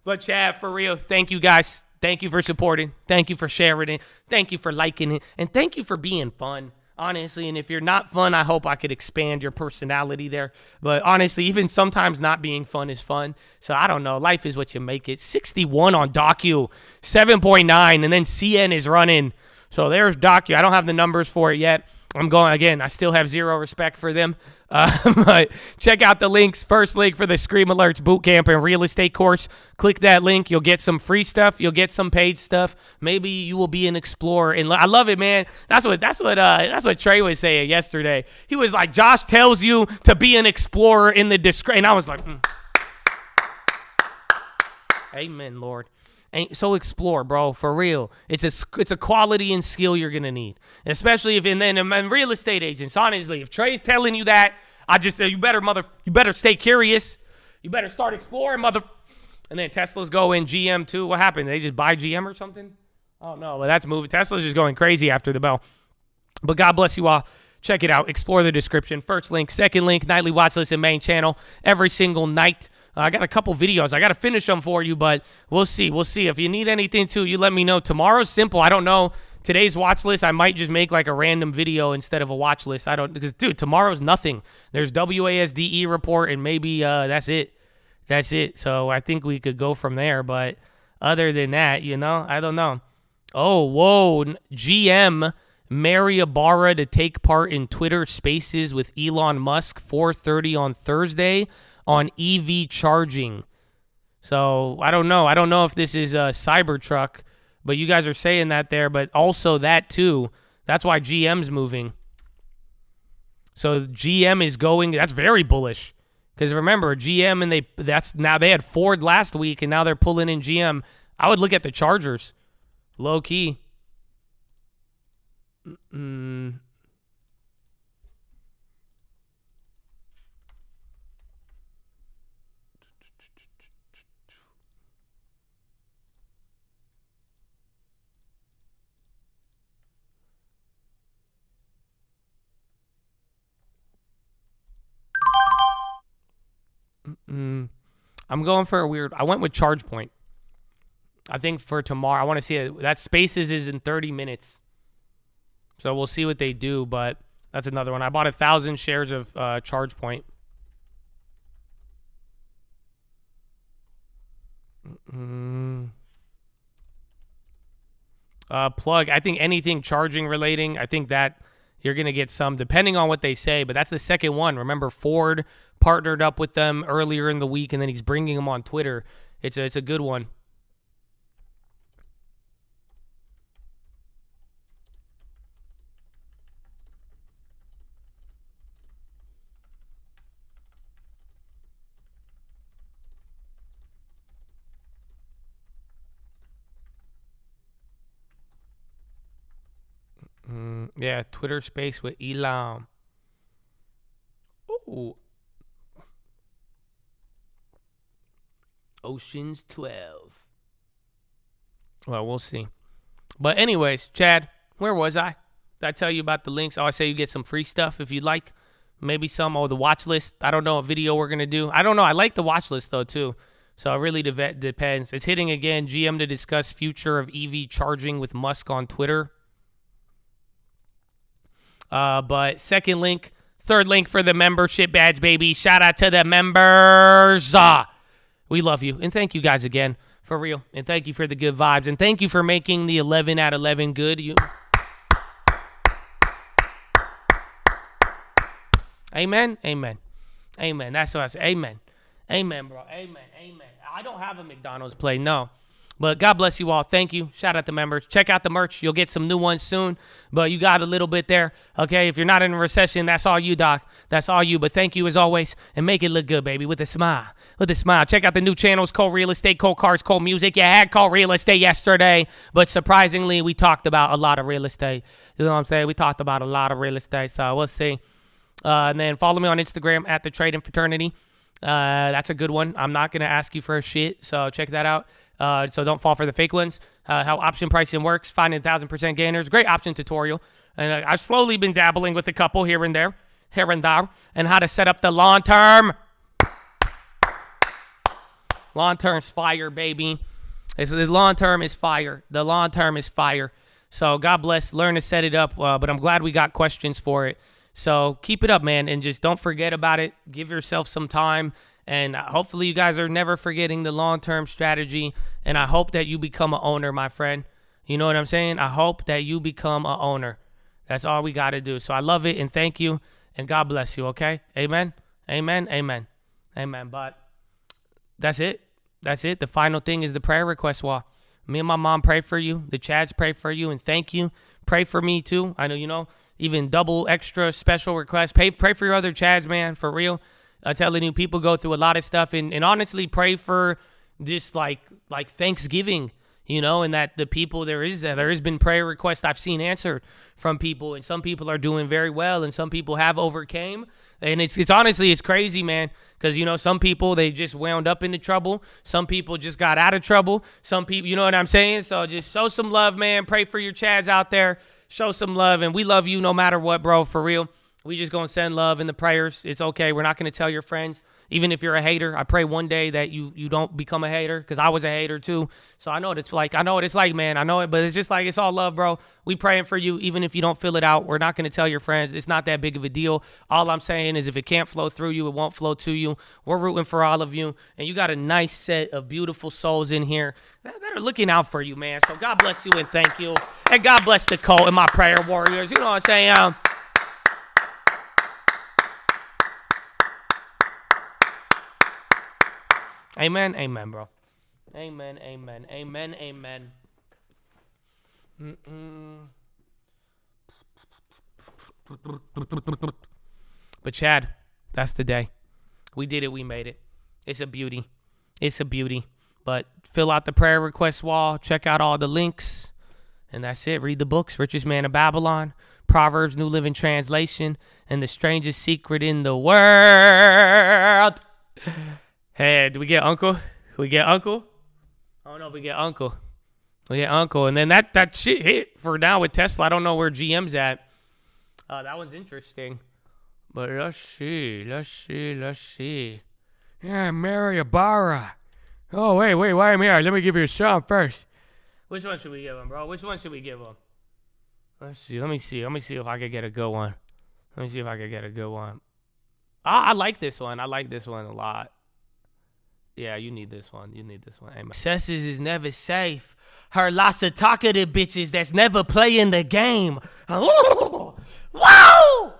But Chad, for real, thank you guys. Thank you for supporting. Thank you for sharing it. Thank you for liking it. And thank you for being fun, honestly. And if you're not fun, I hope I could expand your personality there. But honestly, even sometimes not being fun is fun. So I don't know. Life is what you make it. 61 on Docu, 7.9, and then CN is running. So there's Docu. I don't have the numbers for it yet. I'm going, again, I still have zero respect for them. But check out the links. First link for the Scream Alerts Bootcamp and Real Estate course. Click that link. You'll get some free stuff. You'll get some paid stuff. Maybe you will be an explorer. And I love it, man. That's what Trey was saying yesterday. He was like, Josh tells you to be an explorer in the description. And I was like, Amen, Lord. So explore, bro, for real. It's a quality and skill you're gonna need, especially if and real estate agents. Honestly, if Trey's telling you that, you better stay curious. You better start exploring, mother. And then Teslas go in GM too. What happened? They just buy GM or something? Oh no, well that's moving. Tesla's just going crazy after the bell. But God bless you all. Check it out. Explore the description. First link, second link, nightly watch list and main channel every single night. I got a couple videos. I got to finish them for you, but we'll see. We'll see. If you need anything too, you let me know. Tomorrow's simple. I don't know. Today's watch list, I might just make like a random video instead of a watch list. Because dude, tomorrow's nothing. There's WASDE report and maybe that's it. That's it. So I think we could go from there. But other than that, I don't know. Oh, whoa. GM Mary Ibarra to take part in Twitter Spaces with Elon Musk, 4:30 on Thursday on EV charging. So I don't know. I don't know if this is a Cybertruck, but you guys are saying that there. But also that too. That's why GM's moving. So GM is going. That's very bullish. Because remember, GM they had Ford last week, and now they're pulling in GM. I would look at the Chargers, low key. I'm going for I went with ChargePoint. I think for tomorrow, I want to see it. That Spaces is in 30 minutes. So we'll see what they do, but that's another one. I bought 1,000 shares of ChargePoint. Plug. I think anything charging relating, I think that you're going to get some, depending on what they say, but that's the second one. Remember, Ford partnered up with them earlier in the week, and then he's bringing them on Twitter. It's a good one. Yeah, Twitter Space with Elon. Ooh. Ocean's 12. Well, we'll see. But anyways, Chad, where was I? Did I tell you about the links? Oh, I say you get some free stuff if you'd like. Maybe some, the watch list. I don't know what video we're going to do. I don't know. I like the watch list, though, too. So it really depends. It's hitting again. GM to discuss future of EV charging with Musk on Twitter. But second link, third link for the membership badge, baby. Shout out to the members. We love you. And thank you guys again, for real. And thank you for the good vibes. And thank you for making the 11 out of 11 good. Amen? Amen. Amen. That's what I say. Amen. Amen, bro. Amen. Amen. I don't have a McDonald's play, no. But God bless you all. Thank you. Shout out to members. Check out the merch. You'll get some new ones soon. But you got a little bit there. Okay, if you're not in a recession, that's all you, Doc. That's all you. But thank you as always. And make it look good, baby, with a smile. With a smile. Check out the new channels, Cole Real Estate, Cole Cars, Cole Music. You had Cole Real Estate yesterday. But surprisingly, we talked about a lot of real estate. You know what I'm saying? We talked about a lot of real estate. So we'll see. And then follow me on Instagram at The Trading Fraternity. That's a good one. I'm not going to ask you for a shit. So check that out. So don't fall for the fake ones. How option pricing works, finding 1,000% gainers. Great option tutorial. And I've slowly been dabbling with a couple here and there, and how to set up the long term. Long term's fire, baby. The long term is fire. The long term is fire. So God bless. Learn to set it up. But I'm glad we got questions for it. So keep it up, man, and just don't forget about it. Give yourself some time. And hopefully you guys are never forgetting the long-term strategy. And I hope that you become an owner, my friend. You know what I'm saying? I hope that you become an owner. That's all we got to do. So I love it and thank you. And God bless you, okay? Amen? Amen? Amen. Amen. But that's it. That's it. The final thing is the prayer request wall. Me and my mom pray for you. The Chads pray for you and thank you. Pray for me too. I know, you know, even double extra special requests. Pray for your other Chads, man, for real. Telling you, people go through a lot of stuff, and honestly, pray for just like Thanksgiving, you know, and that the people there has been prayer requests I've seen answered from people, and some people are doing very well, and some people have overcame, and it's honestly it's crazy, man, because you know some people they just wound up into trouble, some people just got out of trouble, some people, you know what I'm saying? So just show some love, man. Pray for your Chads out there. Show some love, and we love you no matter what, bro, for real. We just going to send love in the prayers. It's okay. We're not going to tell your friends. Even if you're a hater, I pray one day that you don't become a hater, because I was a hater too. So I know what it's like. I know what it's like, man. I know it, but it's just like it's all love, bro. We praying for you even if you don't fill it out. We're not going to tell your friends. It's not that big of a deal. All I'm saying is if it can't flow through you, it won't flow to you. We're rooting for all of you. And you got a nice set of beautiful souls in here that are looking out for you, man. So God bless you and thank you. And God bless the cult and my prayer warriors. You know what I'm saying? Amen, amen, bro. Amen, amen, amen, amen. But Chad, that's the day. We did it. We made it. It's a beauty. It's a beauty. But fill out the prayer request wall. Check out all the links. And that's it. Read the books. Richest Man of Babylon. Proverbs, New Living Translation. And The Strangest Secret in the World. Hey, do we get Uncle? We get Uncle? I don't know if we get Uncle. We get Uncle. And then that shit hit for now with Tesla. I don't know where GM's at. That one's interesting. But let's see. Yeah, Mary Ibarra. Oh, wait, why I'm here? Let me give you a song first. Which one should we give him, bro? Which one should we give him? Let's see. Let me see if I can get a good one. I like this one. I like this one a lot. Yeah, you need this one. Amen. Successes is never safe. Heard lots of talkative bitches that's never playing the game. Whoa! Wow.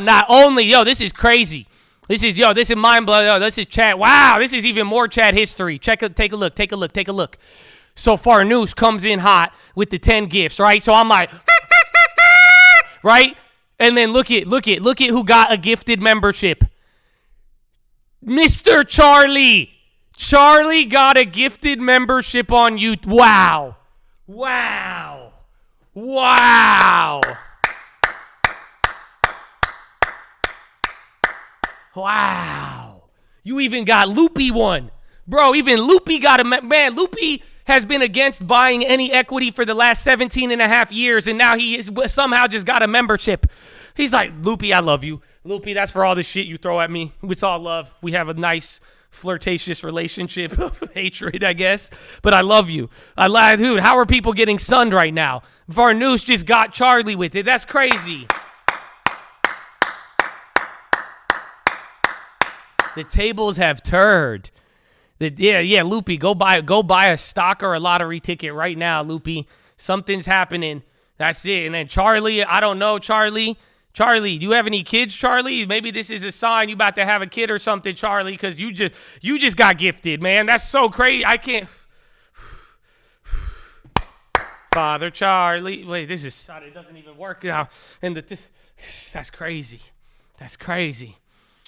Not only, this is crazy. This is mind blowing. This is chat. Wow, this is even more chat history. Take a look. So far, news comes in hot with the 10 gifts, right? So I'm like, right? And then look at who got a gifted membership. Mr. Charlie. Charlie got a gifted membership on YouTube. Wow. You even got Loopy one. Bro, even Loopy got man, Loopy has been against buying any equity for the last 17 and a half years, and now he is somehow just got a membership. He's like, Loopy, I love you. Loopy, that's for all the shit you throw at me. It's all love. We have a nice flirtatious relationship of hatred, I guess. But I love you. Dude, how are people getting sunned right now? Varnoose just got Charlie with it. That's crazy. The tables have turned. Yeah, Loopy, go buy a stock or a lottery ticket right now, Loopy. Something's happening. That's it. And then Charlie, I don't know, Charlie. Charlie, do you have any kids, Charlie? Maybe this is a sign you about to have a kid or something, Charlie, because you just got gifted, man. That's so crazy. I can't. Father Charlie. Wait, this is, it doesn't even work now. And that's crazy. That's crazy.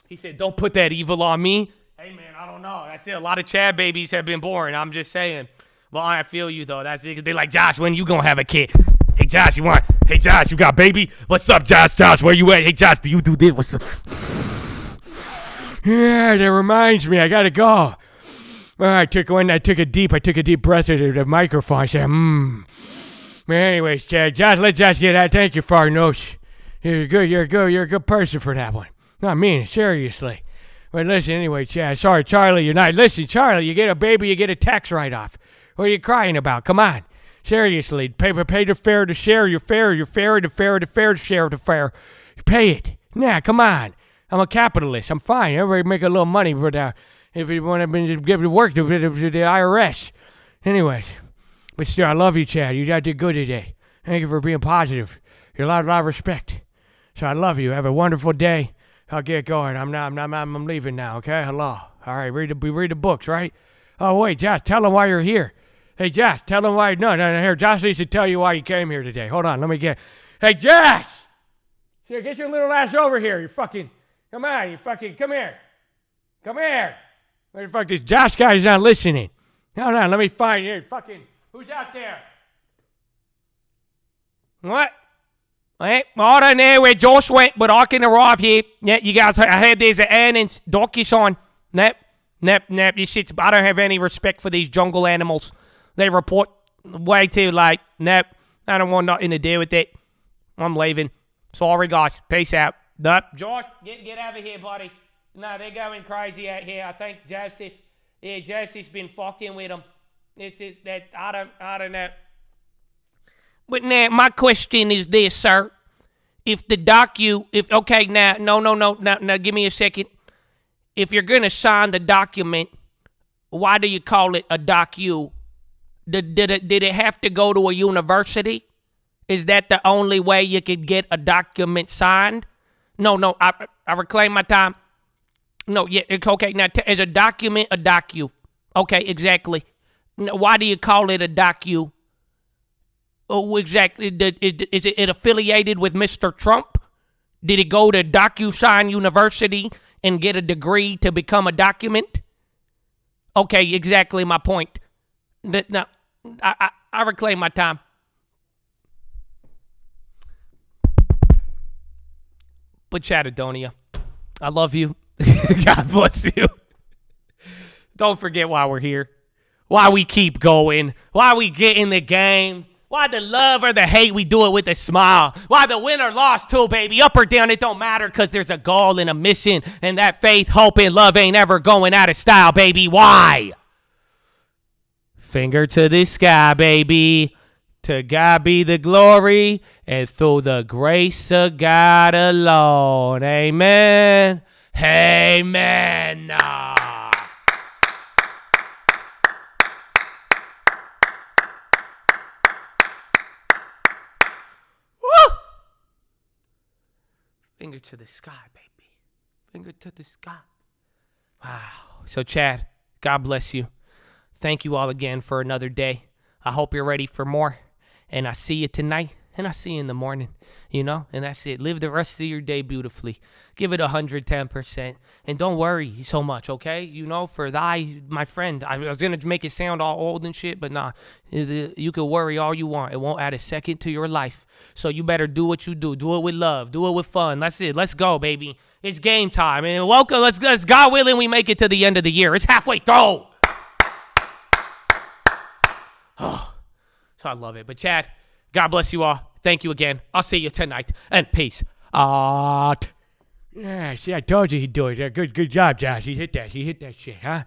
He said, don't put that evil on me. Hey, man, I don't know. That's it. A lot of Chad babies have been born. I'm just saying. Well, I feel you, though. That's it. They're like, Josh, when you going to have a kid? Hey, Josh, Hey, Josh, you got baby? What's up, Josh? Josh, where you at? Hey, Josh, do you do this? What's up? Yeah, that reminds me. I got to go. All right, I took a deep breath into the microphone. I said, Man, anyways, Chad, let Josh get out. Thank you for our notes. You're a good person for that one. Not mean, seriously. But listen, anyway, Chad, sorry, Charlie, you're not. Listen, Charlie, you get a baby, you get a tax write-off. What are you crying about? Come on. Seriously, pay the fare to share your fare, the fare to share the fare. Pay it. Nah, come on. I'm a capitalist. I'm fine. Everybody make a little money for that. If you want to give it work to the IRS. Anyways, but still, I love you, Chad. You did good today. Thank you for being positive. You're a lot of respect. So I love you. Have a wonderful day. I'll get going. I'm leaving now. Okay. Hello. All right. We read the books, right? Oh wait, Josh. Tell them why you're here. Hey, Josh. Tell them why. No. Here, Josh needs to tell you why you came here today. Hold on. Let me get. Hey, Josh. Here, get your little ass over here. You fucking. Come on. You fucking. Come here. Come here. Where the fuck? This Josh guy is not listening. Hold on. Let me find here. Fucking. Who's out there? What? Hey, hold on there where Josh went, but I can arrive here. Yeah, you guys, I heard there's an Ann and Donkey on. Nep. This shit's, I don't have any respect for these jungle animals. They report way too late. Nep. I don't want nothing to do with it. I'm leaving. Sorry, guys. Peace out. Nope. Josh, get out of here, buddy. No, they're going crazy out here. I think Joseph, Joseph's been fucking with them. This is that, I don't know. But now, my question is this, sir. If the okay, now, give me a second. If you're going to sign the document, why do you call it a docu? Did it have to go to a university? Is that the only way you could get a document signed? No, I reclaim my time. No, yeah, okay, now, is a document a docu? Okay, exactly. Why do you call it a docu? Oh, exactly. Is it affiliated with Mr. Trump? Did he go to DocuSign University and get a degree to become a document? Okay, exactly my point. Now, I reclaim my time. But Chattadonia, I love you. God bless you. Don't forget why we're here. Why we keep going. Why we get in the game. Why the love or the hate, we do it with a smile. Why the win or loss too, baby. Up or down, it don't matter because there's a goal and a mission. And that faith, hope, and love ain't ever going out of style, baby. Why? Finger to the sky, baby. To God be the glory. And through the grace of God alone. Amen. Amen. Nah. Finger to the sky, baby. Finger to the sky. Wow. So, Chad, God bless you. Thank you all again for another day. I hope you're ready for more. And I see you tonight. And I see you in the morning. You know? And that's it. Live the rest of your day beautifully. Give it 110%. And don't worry so much, okay? You know, for my friend. I was going to make it sound all old and shit, but nah. You can worry all you want. It won't add a second to your life. So you better do what you do. Do it with love. Do it with fun. That's it. Let's go, baby. It's game time. And welcome. Let's God willing, we make it to the end of the year. It's halfway through. Oh, so I love it. But Chad, God bless you all. Thank you again. I'll see you tonight. And peace. Yeah, see, I told you he'd do it. Good job, Josh. He hit that shit, huh?